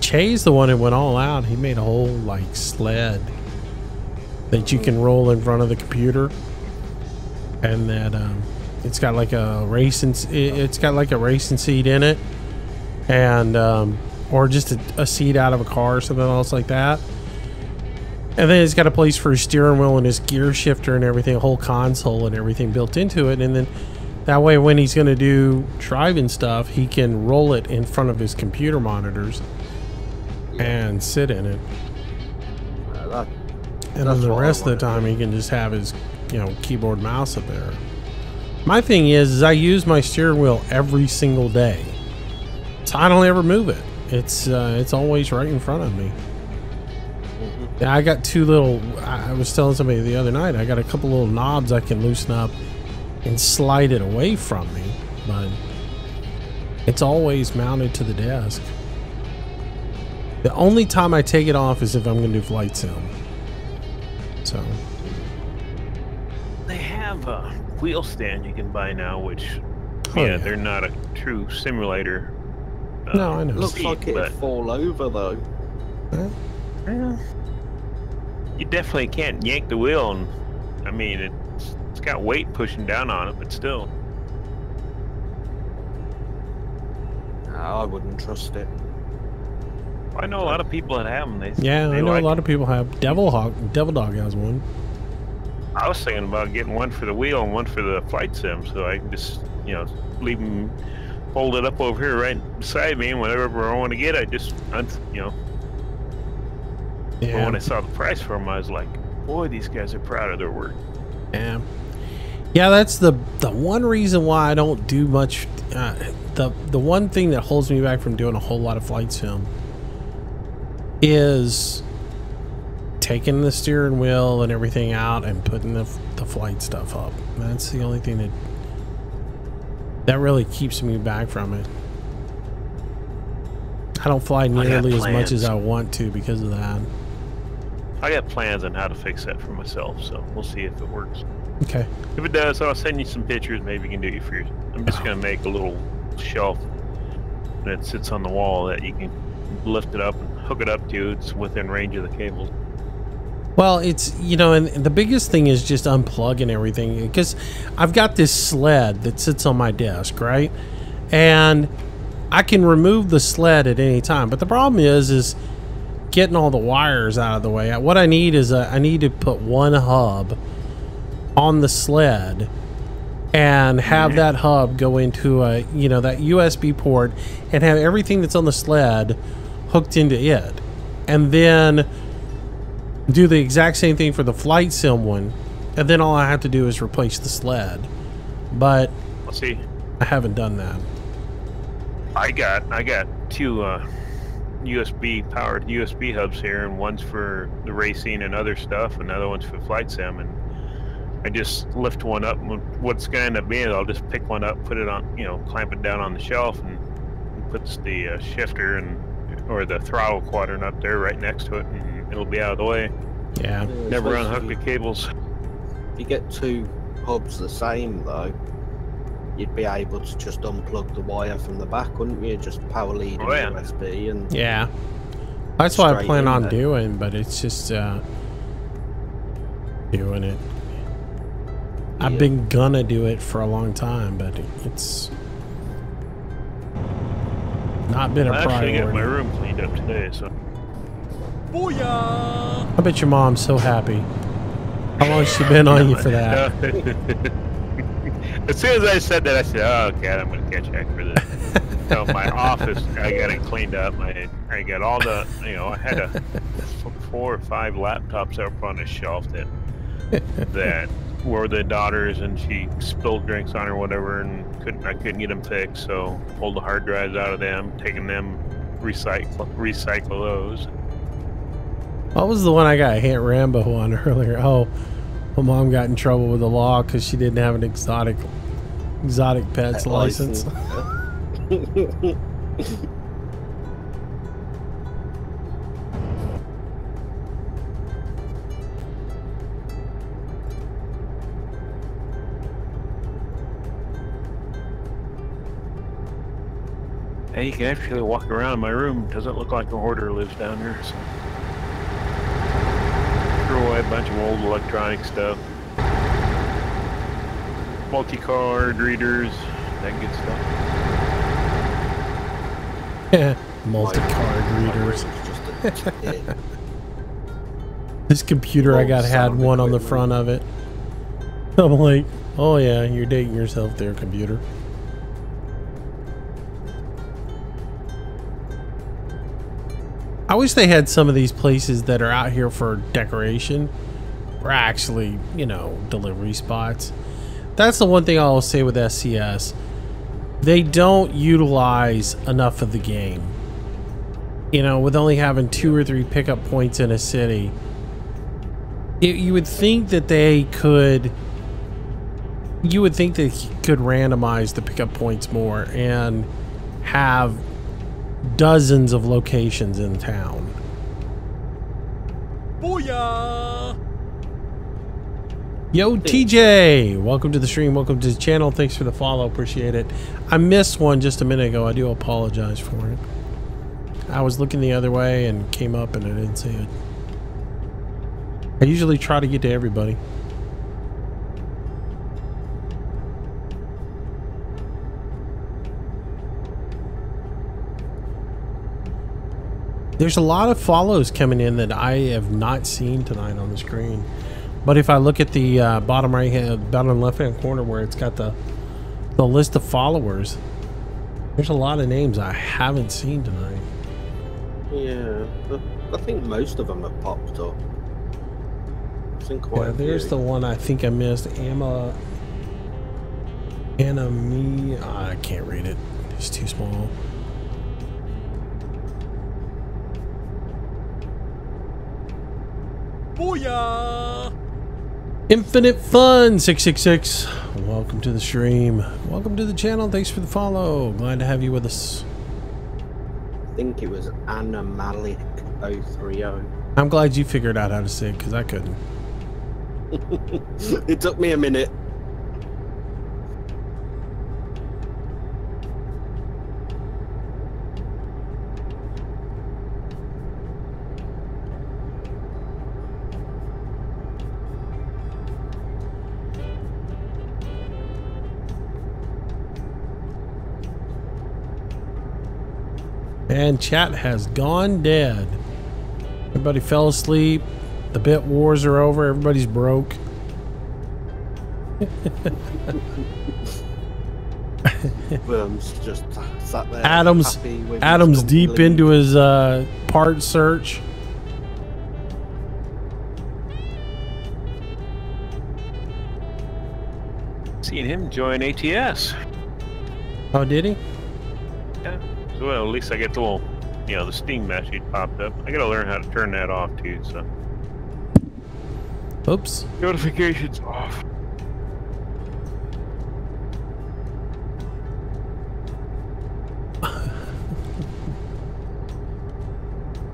Che's the one that went all out. He made a whole like sled that you can roll in front of the computer, and that it's got like a racing seat in it, and or just a seat out of a car or something else like that. And then it's got a place for his steering wheel and his gear shifter and everything, a whole console and everything built into it. And then that way, when he's going to do driving stuff, he can roll it in front of his computer monitors and sit in it. And then the rest of the time, he can just have his, you know, keyboard mouse up there. My thing is I use my steering wheel every single day, so I don't ever move it. It's always right in front of me. Yeah, I got two little, I was telling somebody the other night, I got a couple little knobs I can loosen up and slide it away from me, but it's always mounted to the desk. The only time I take it off is if I'm going to do flight sim. So They have a wheel stand you can buy now, which, yeah, they're not a true simulator. No, I know. Looks like it'd fall over though. Yeah. You definitely can't yank the wheel, and I mean it's got weight pushing down on it, but still. I wouldn't trust it. I know a lot of people that have them. I know a lot of people have. Devil Dog has one. I was thinking about getting one for the wheel and one for the flight sim, so I can just, you know, leave them folded up over here right beside me, and whatever I want to get, I just, you know. Yeah. But when I saw the price for them, I was like, boy, these guys are proud of their work. Yeah. Yeah, that's the one reason why I don't do much. The one thing that holds me back from doing a whole lot of flight sim is taking the steering wheel and everything out and putting the flight stuff up. That's the only thing that really keeps me back from it. I don't fly nearly as much as I want to because of that. I got plans on how to fix that for myself, so we'll see if it works. Okay. If it does, I'll send you some pictures. Maybe you can do it for you. I'm just going to make a little shelf that sits on the wall that you can lift it up and hook it up to. It's within range of the cables. Well, it's, you know, and the biggest thing is just unplugging everything, because I've got this sled that sits on my desk, right? And I can remove the sled at any time, but the problem is getting all the wires out of the way. What I need is I need to put one hub on the sled and have that hub go into a, you know, that USB port, and have everything that's on the sled hooked into it, and then do the exact same thing for the flight sim one, and then all I have to do is replace the sled. But let's see, I haven't done that. I got two USB powered USB hubs here, and one's for the racing and other stuff, and another one's for flight sim. And I just lift one up, and what's going to end up being is I'll just pick one up, put it on, you know, clamp it down on the shelf, and put the shifter or the throttle quadrant up there right next to it, and it'll be out of the way. Yeah. Never unhook the cables. If you get two hubs the same though, you'd be able to just unplug the wire from the back, wouldn't you? Just power lead and USB, and yeah, that's what I plan on doing. But it's just doing it. Yeah. I've been gonna do it for a long time, but it's not been a priority. I actually got my room cleaned up today, so. Booyah! I bet your mom's so happy. How long has she been on you for that? As soon as I said that, I said, "Oh God, I'm gonna catch heck for this." So my office, I got it cleaned up. I got all the, you know, I had 4 or 5 laptops up on a shelf that were the daughter's, and she spilled drinks on her, or whatever, and I couldn't get them fixed. So pulled the hard drives out of them, taking them, recycle those. What was the one I got hit Rambo on earlier? Oh, my mom got in trouble with the law because she didn't have an exotic pets license. Hey, you can actually walk around my room. Doesn't look like a hoarder lives down here. So. Throw away a bunch of old electronic stuff. Multi-card readers, that good stuff. Multi-card readers. This computer I got had one on the front of it. I'm like, oh yeah, you're dating yourself there, computer. I wish they had some of these places that are out here for decoration or actually, you know, delivery spots. That's the one thing I'll say with SCS. They don't utilize enough of the game. You know, with only having 2 or 3 pickup points in a city, you would think that they could... You would think they could randomize the pickup points more and have dozens of locations in town. Booyah! Yo, TJ, welcome to the stream, welcome to the channel. Thanks for the follow, appreciate it. I missed one just a minute ago. I do apologize for it. I was looking the other way and came up and I didn't see it. I usually try to get to everybody. There's a lot of follows coming in that I have not seen tonight on the screen. But if I look at the bottom left hand corner where it's got the list of followers, there's a lot of names I haven't seen tonight. Yeah, I think most of them have popped up. I think quite a There's few. the one I think I missed. Anna me. I can't read it. It's too small. Booyah! Infinite Fun 666. Welcome to the stream. Welcome to the channel. Thanks for the follow. Glad to have you with us. I think it was Anna Malik 030. I'm glad you figured out how to say it because I couldn't. It took me a minute. And chat has gone dead. Everybody fell asleep. The bit wars are over. Everybody's broke. Just sat there. Adam's happy with Adam's his deep stumbling. into his part search. Seeing him join ATS. Oh, did he? Yeah. So well, at least I get the little, the Steam message popped up. I gotta learn how to turn that off too. So Oops. notifications off.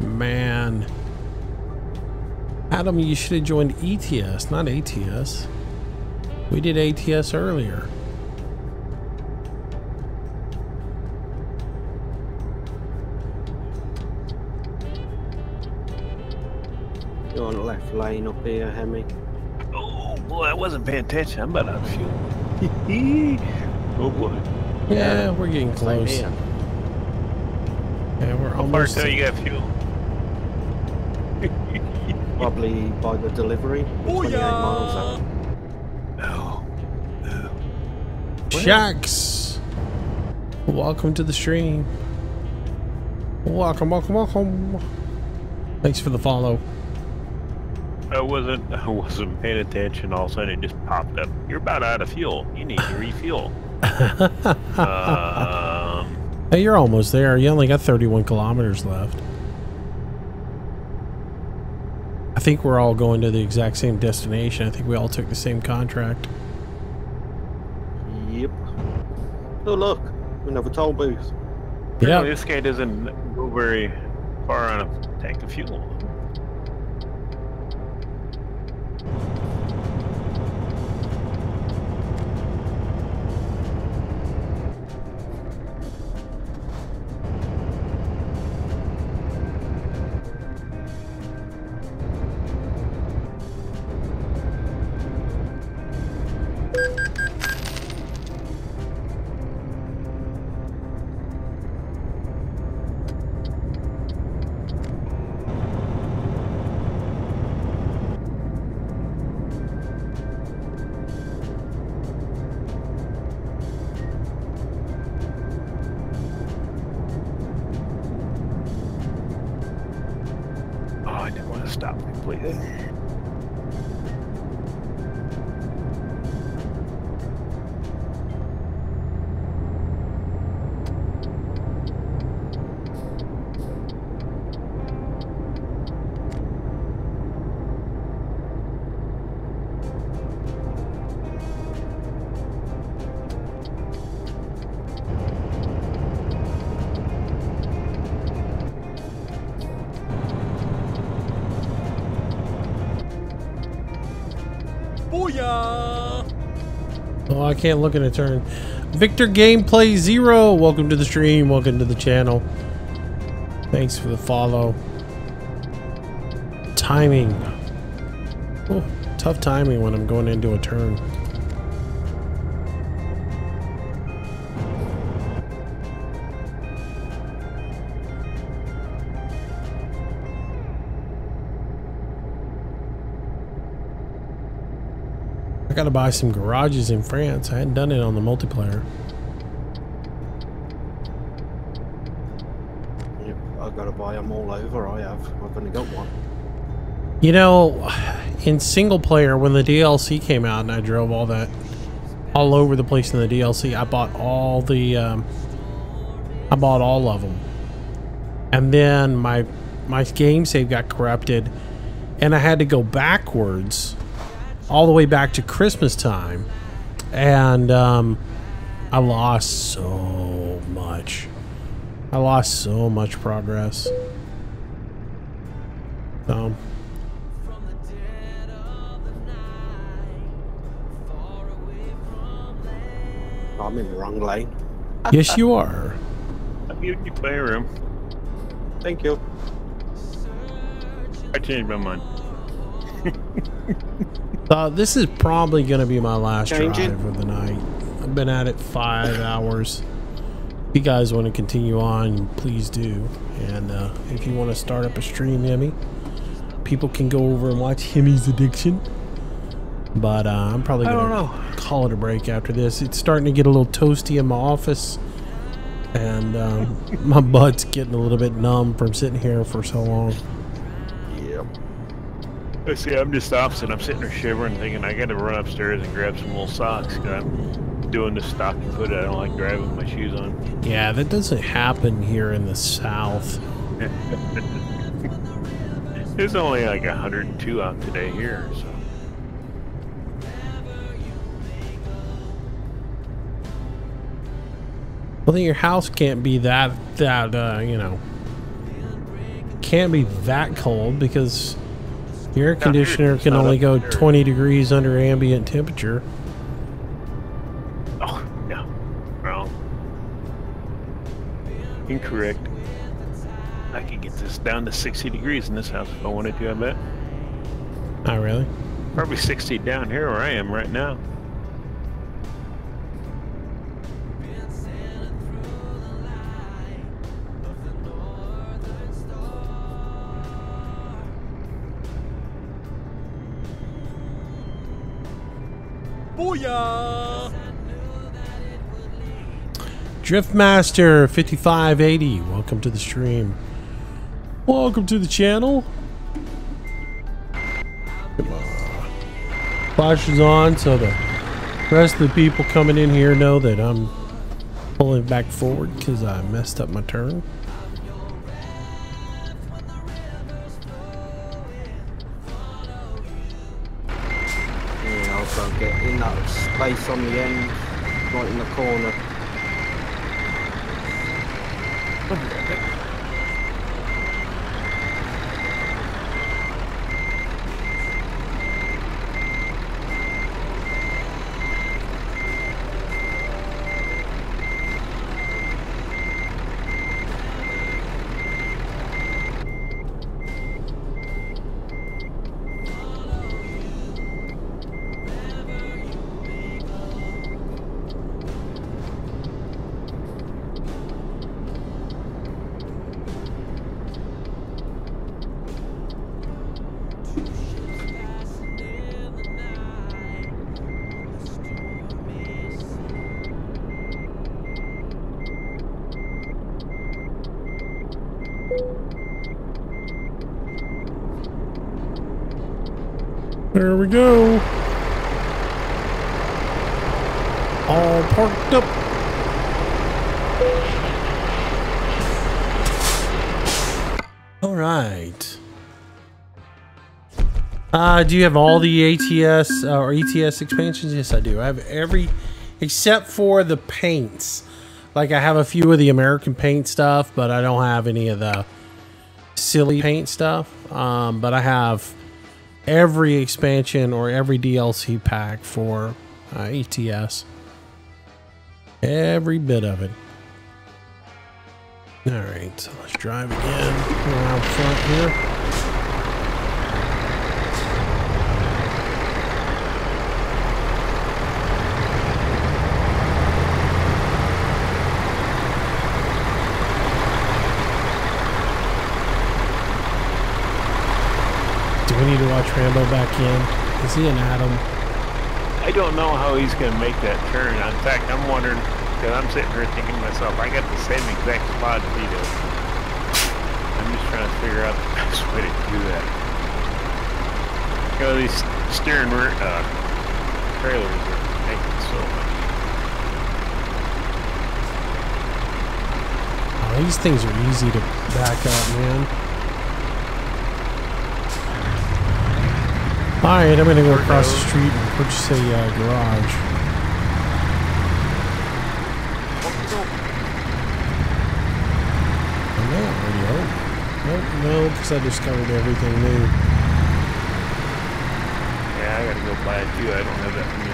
Man. Adam, you should have joined ETS, not ATS. We did ATS earlier. You're on the left lane up here, Hemi. Oh boy, I wasn't paying attention. I'm about out of fuel. Oh boy. Yeah, we're getting Same close. here. Yeah, we're How far almost. till you got fuel? Probably by the delivery. 28 miles out. No. No. Shax. Welcome to the stream. Welcome, welcome, welcome. Thanks for the follow. I wasn't paying attention. All of a sudden, it just popped up. You're about out of fuel. You need to refuel. Hey, you're almost there. You only got 31 kilometers left. I think we're all going to the exact same destination. I think we all took the same contract. Yep. Oh look, another toll booth. Yeah. This guy doesn't go very far on a tank of fuel. I didn't want to stop completely. Booyah! Oh, I can't look at a turn. Victor Gameplay 0. Welcome to the stream. Welcome to the channel. Thanks for the follow. Timing. Oh, tough timing when I'm going into a turn. I gotta buy some garages in France. I hadn't done it on the multiplayer. Yep, I gotta buy them all over. I've only got one. You know, in single player, when the DLC came out and I drove all that all over the place in the DLC, I bought all the I bought all of them. And then my game save got corrupted and I had to go backwards all the way back to Christmas time, and I lost so much. I lost so much progress. So I'm in the wrong lane. yes, you are. I'm giving you playroom. Thank you. I changed my mind. This is probably going to be my last Change drive it. of the night. I've been at it 5 hours. If you guys want to continue on, please do. And if you want to start up a stream, Hemi, people can go over and watch Hemi's Addiction. But I'm probably going to call it a break after this. It's starting to get a little toasty in my office. And my butt's getting a little bit numb from sitting here for so long. Yep. Let's see, I'm just opposite. I'm sitting there shivering, thinking I got to run upstairs and grab some wool socks. 'Cause I'm doing the stocking foot. I don't like driving with my shoes on. Yeah, that doesn't happen here in the South. It's only like 102 out today here, so. Well, then your house can't be that you know, can't be that cold because your air conditioner can only go 20 degrees under ambient temperature. Oh, yeah. Wrong. Incorrect. I could get this down to 60 degrees in this house if I wanted to, I bet. Oh, really? Probably 60 down here where I am right now. Booyah! Driftmaster 5580, welcome to the stream. Welcome to the channel. Come on. Flash is on so the rest of the people coming in here know that I'm pulling back forward because I messed up my turn. Yeah, I'll go get in that space on the end, right in the corner. There we go. All parked up. All right. Do you have all the ATS or ETS expansions? Yes, I do. I have every except for the paints. Like I have a few of the American paint stuff, but I don't have any of the silly paint stuff. But I have every expansion or every DLC pack for ETS. Every bit of it. All right, so let's drive again around front here. Do we need to watch Rambo back in? Is he an Adam? I I don't know how he's going to make that turn. In fact, I'm wondering, because I'm sitting here thinking to myself, I got the same exact spot as he does. I'm just trying to figure out the best way to do that. You know, these steering trailers are making so much. Oh, these things are easy to back up, man. Alright, I'm gonna go across the street and purchase a garage. I may already own it. Nope, no, because I discovered everything new. Yeah, I gotta go buy it too. I don't have that for me.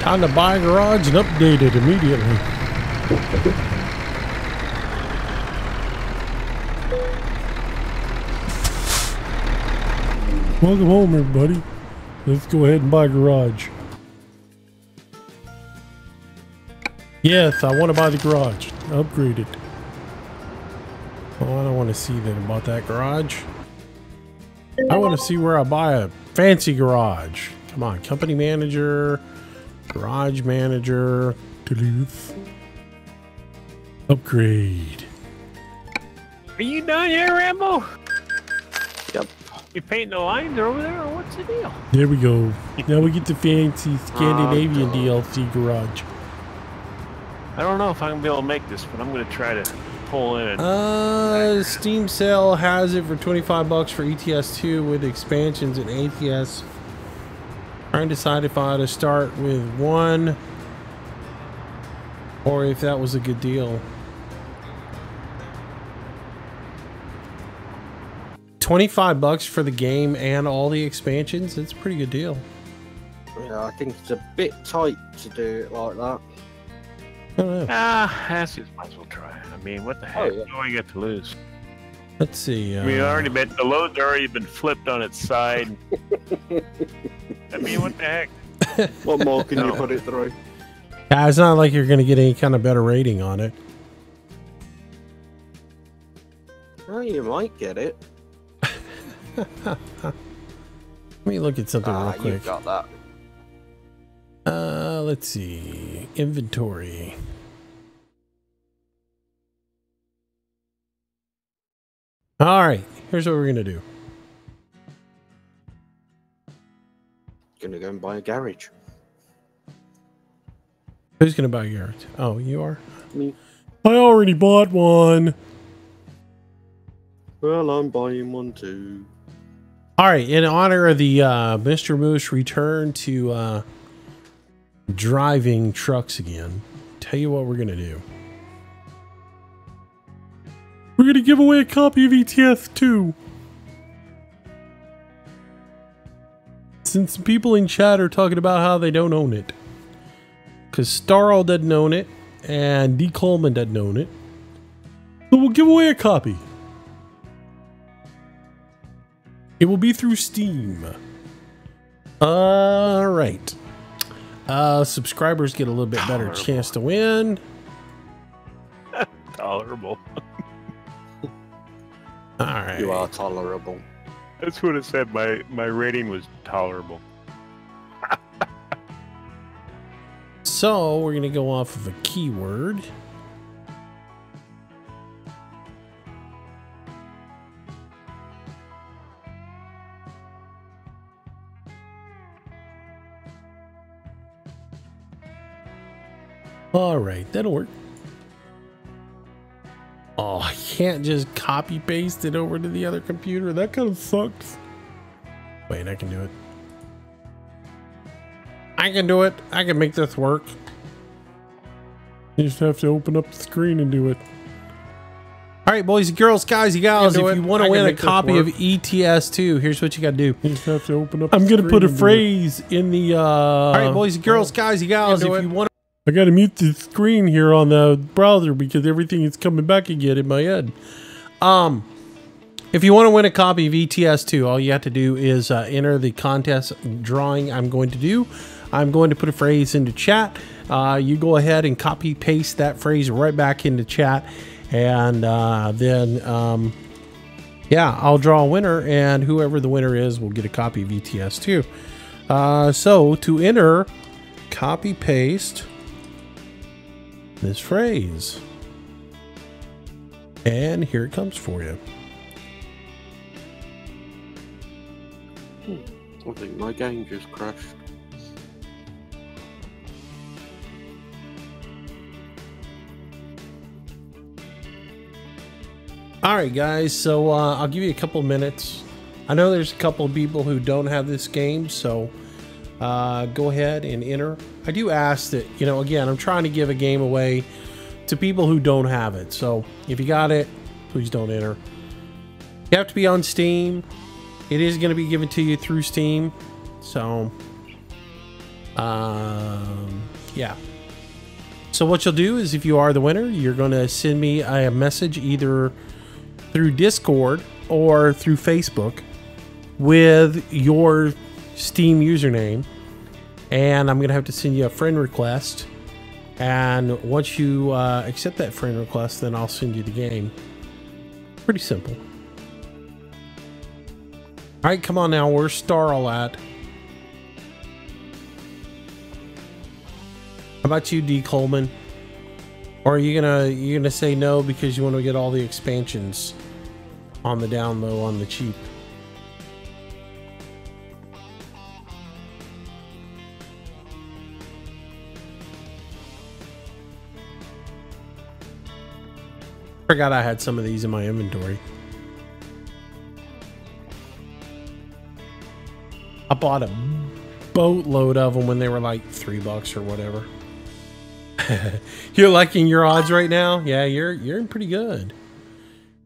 Time to buy a garage and update it immediately. Welcome home, everybody. Let's go ahead and buy a garage. Yes, I want to buy the garage. Upgrade it. Oh, I don't want to see that about that garage. I want to see where I buy a fancy garage. Come on, company manager, garage manager, Duluth. Upgrade. Are you done here, Rambo? Yep. You painting the lines over there, or what's the deal? There we go. Now we get the fancy Scandinavian DLC garage. I don't know if I'm gonna be able to make this, but I'm gonna try to pull in. And Steam sale has it for 25 bucks for ETS 2 with expansions and ATS. Trying to decide if I ought to start with one or if that was a good deal. 25 bucks for the game and all the expansions. It's a pretty good deal. Yeah, I think it's a bit tight to do it like that. That's just might as well try. I mean, what the heck? Oh, yeah. What do I get to lose? Let's see. I mean, the load's already been flipped on its side. I mean, what the heck? What more can you put it through? Yeah, it's not like you're going to get any kind of better rating on it. Well, you might get it. Let me look at something real quick. You've got that. Let's see. Inventory. All right. Here's what we're going to do. Gonna go and buy a garage. Who's going to buy yours? Oh, you are? Me. I already bought one. Well, I'm buying one too. All right. In honor of the Mr. Moose return to driving trucks again, tell you what we're going to do. We're going to give away a copy of ETS 2. Since some people in chat are talking about how they don't own it. Because Starl doesn't own it, and D. Coleman doesn't own it. So we'll give away a copy. It will be through Steam. All right. Subscribers get a little bit better chance to win. Tolerable. All right. You are tolerable. That's what it said. My rating was tolerable. So we're going to go off of a keyword. All right, that'll work. Oh, I can't just copy paste it over to the other computer. That kind of sucks. Wait, I can do it. I can do it. I can make this work. You just have to open up the screen and do it. All right, boys and girls, guys and gals, if you want to win a copy of ETS 2, here's what you got to do. You just have to open up. I'm going to put a phrase in the. All right, boys and girls, guys and gals, if you want. I got to mute the screen here on the browser because everything is coming back again in my head. If you want to win a copy of ETS 2, all you have to do is enter the contest drawing I'm going to do. I'm going to put a phrase into chat. You go ahead and copy paste that phrase right back into chat. And then, yeah, I'll draw a winner, and whoever the winner is will get a copy of ATS too. So to enter, copy paste this phrase, and here it comes for you. I think my game just crashed. All right, guys, so I'll give you a couple minutes. I know there's a couple of people who don't have this game, so go ahead and enter. I do ask that, you know, again, I'm trying to give a game away to people who don't have it. So if you got it, please don't enter. You have to be on Steam. It is going to be given to you through Steam. So, yeah. So what you'll do is, if you are the winner, you're going to send me a message either through Discord or through Facebook with your Steam username, and I'm gonna have to send you a friend request, and once you accept that friend request, then I'll send you the game. Pretty simple. All right, come on now, where's Starl at? How about you, D. Coleman? Or are you gonna say no because you want to get all the expansions on the down low, on the cheap? Forgot I had some of these in my inventory. I bought a boatload of them when they were like $3 or whatever. You're liking your odds right now? Yeah, you're in pretty good.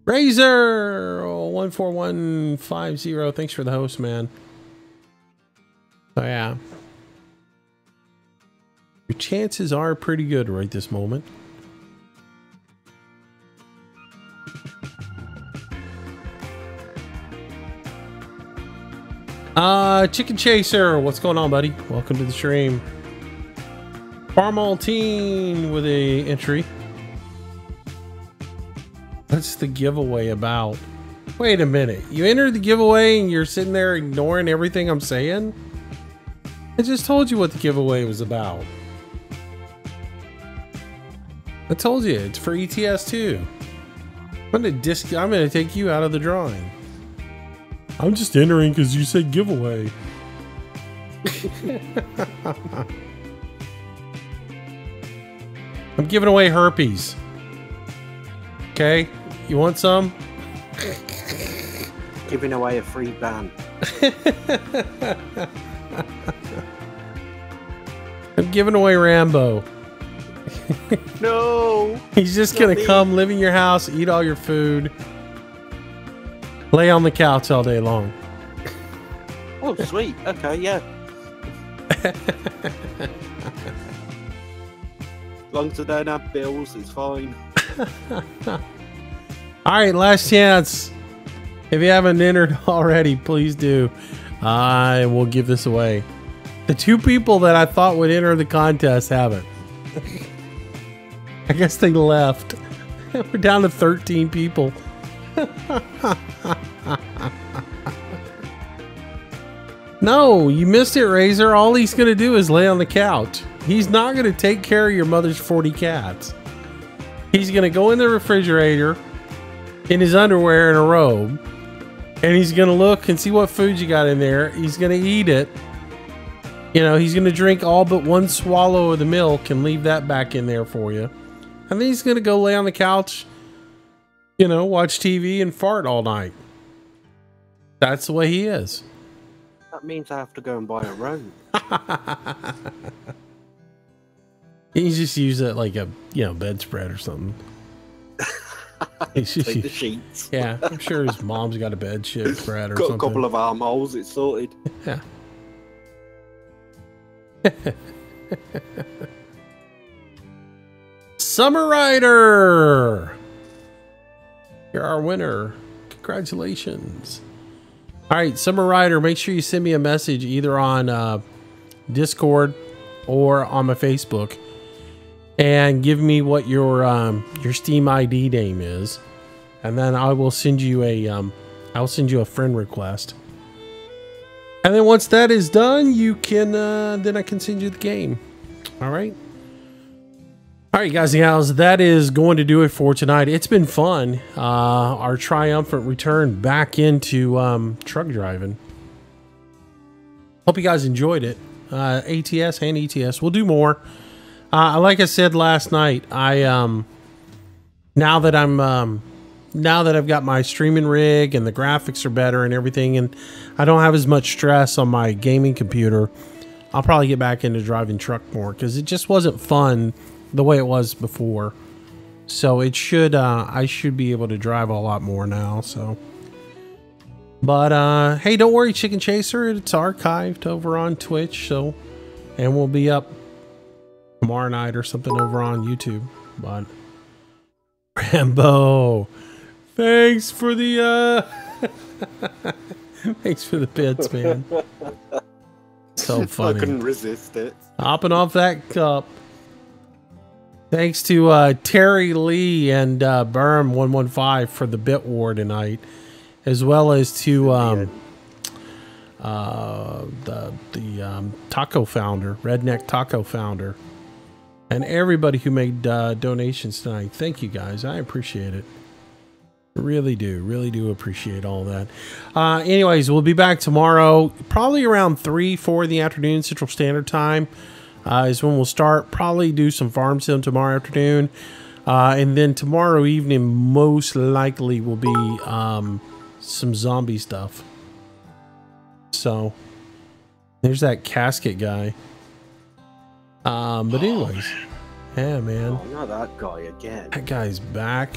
Razor 14150. Thanks for the host, man. So yeah, your chances are pretty good right this moment. Chicken Chaser, what's going on, buddy? Welcome to the stream. Farmaltine with a entry. What's the giveaway about? Wait a minute. You entered the giveaway and you're sitting there ignoring everything I'm saying? I just told you what the giveaway was about. I told you it's for ETS too. I'm gonna take you out of the drawing. I'm just entering because you said giveaway. I'm giving away herpes. Okay, you want some? Giving away a free ban. I'm giving away Rambo. No! He's just gonna come, live in your house, eat all your food, lay on the couch all day long. Oh, sweet. Okay, yeah. As long as I don't have bills, it's fine. Alright, last chance. If you haven't entered already, please do. I will give this away. The two people that I thought would enter the contest haven't. I guess they left. We're down to 13 people. No, you missed it, Razor. All he's going to do is lay on the couch. He's not going to take care of your mother's 40 cats. He's going to go in the refrigerator in his underwear and a robe, and he's going to look and see what food you got in there. He's going to eat it. You know, he's going to drink all but one swallow of the milk and leave that back in there for you. And then he's going to go lay on the couch, you know, watch TV and fart all night. That's the way he is. That means I have to go and buy a robe. You just use it like a, you know, bedspread or something. Take the sheets. Yeah, I'm sure his mom's got a bed spread or Got something. a couple of armholes, it's sorted. Yeah. Summer Rider! You're our winner. Congratulations. Alright, Summer Rider, make sure you send me a message either on Discord or on my Facebook and give me what your Steam ID name is, and then I will send you a friend request. And then once that is done, you can then I can send you the game. All right. All right, guys and gals, that is going to do it for tonight. It's been fun. Our triumphant return back into truck driving. Hope you guys enjoyed it. ATS and ETS. We'll do more. Like I said last night, now that I've got my streaming rig and the graphics are better and everything, and I don't have as much stress on my gaming computer, I'll probably get back into driving truck more, because it just wasn't fun the way it was before. So it should I should be able to drive a lot more now. So, but hey, don't worry, Chicken Chaser, it's archived over on Twitch, so, and we'll be up tomorrow night or something over on YouTube. But Rambo, thanks for the thanks for the bits, man. So funny. I couldn't resist it. Hopping off that cup. Thanks to Terry Lee and Burm115 for the bit war tonight, as well as to the taco founder, Redneck Taco founder, and everybody who made donations tonight. Thank you guys. I appreciate it. Really do appreciate all that. Anyways, we'll be back tomorrow, probably around 3-4 in the afternoon Central Standard Time. Is when we'll start. Probably do some farm sim tomorrow afternoon, and then tomorrow evening most likely will be some zombie stuff. So there's that casket guy. But anyways, yeah, man. Oh, not that guy again. That guy's back.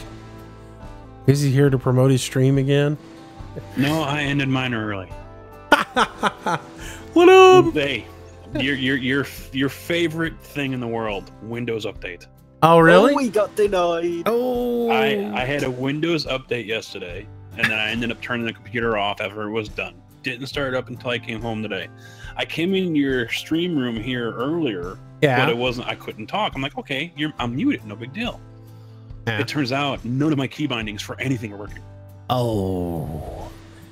Is he here to promote his stream again? No, I ended mine early. What up? Hey. Your favorite thing in the world, Windows update. Oh, really? Oh, we got denied. Oh, I had a Windows update yesterday, and then I ended up turning the computer off after it was done. Didn't start up until I came home today. I came in your stream room here earlier, yeah, but it wasn't. I couldn't talk. I'm like, okay, I'm muted, no big deal. Yeah. It turns out none of my key bindings for anything are working. Oh.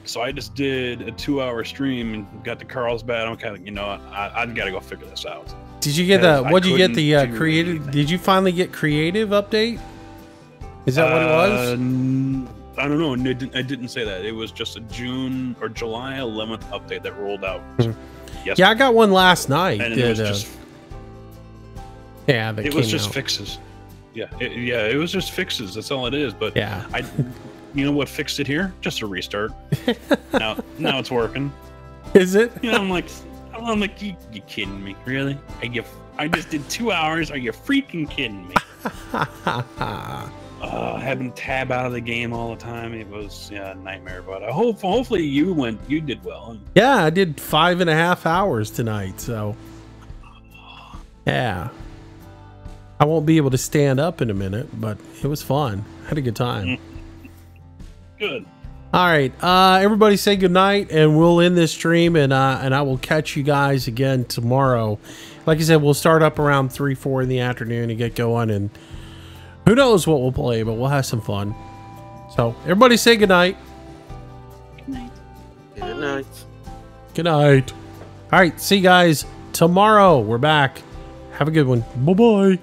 So I just did a 2-hour stream and got to Carlsbad. I'm kind of, I've got to go figure this out. Did you get the? What did you get the creative? Anything. Did you finally get creative update? Is that what it was? I don't know. I didn't say that. It was just a June or July 11th update that rolled out. Yeah, I got one last night. And it was just. Yeah, it was just fixes. Yeah, it was just fixes. That's all it is. But yeah, you know what fixed it here? Just a restart. now it's working. Is it? I'm like, you kidding me? Really? I just did 2 hours. Are you freaking kidding me? Having tab out of the game all the time. It was a nightmare. But hopefully you did well. Yeah, I did 5.5 hours tonight. So yeah, I won't be able to stand up in a minute, but it was fun. I had a good time. Good. All right, everybody say good night, and we'll end this stream, and I will catch you guys again tomorrow. Like I said, we'll start up around 3-4 in the afternoon and get going, and who knows what we'll play, but we'll have some fun. So everybody say good night. Good night. Good night. Good night. All right, see you guys tomorrow. We're back. Have a good one. Bye-bye.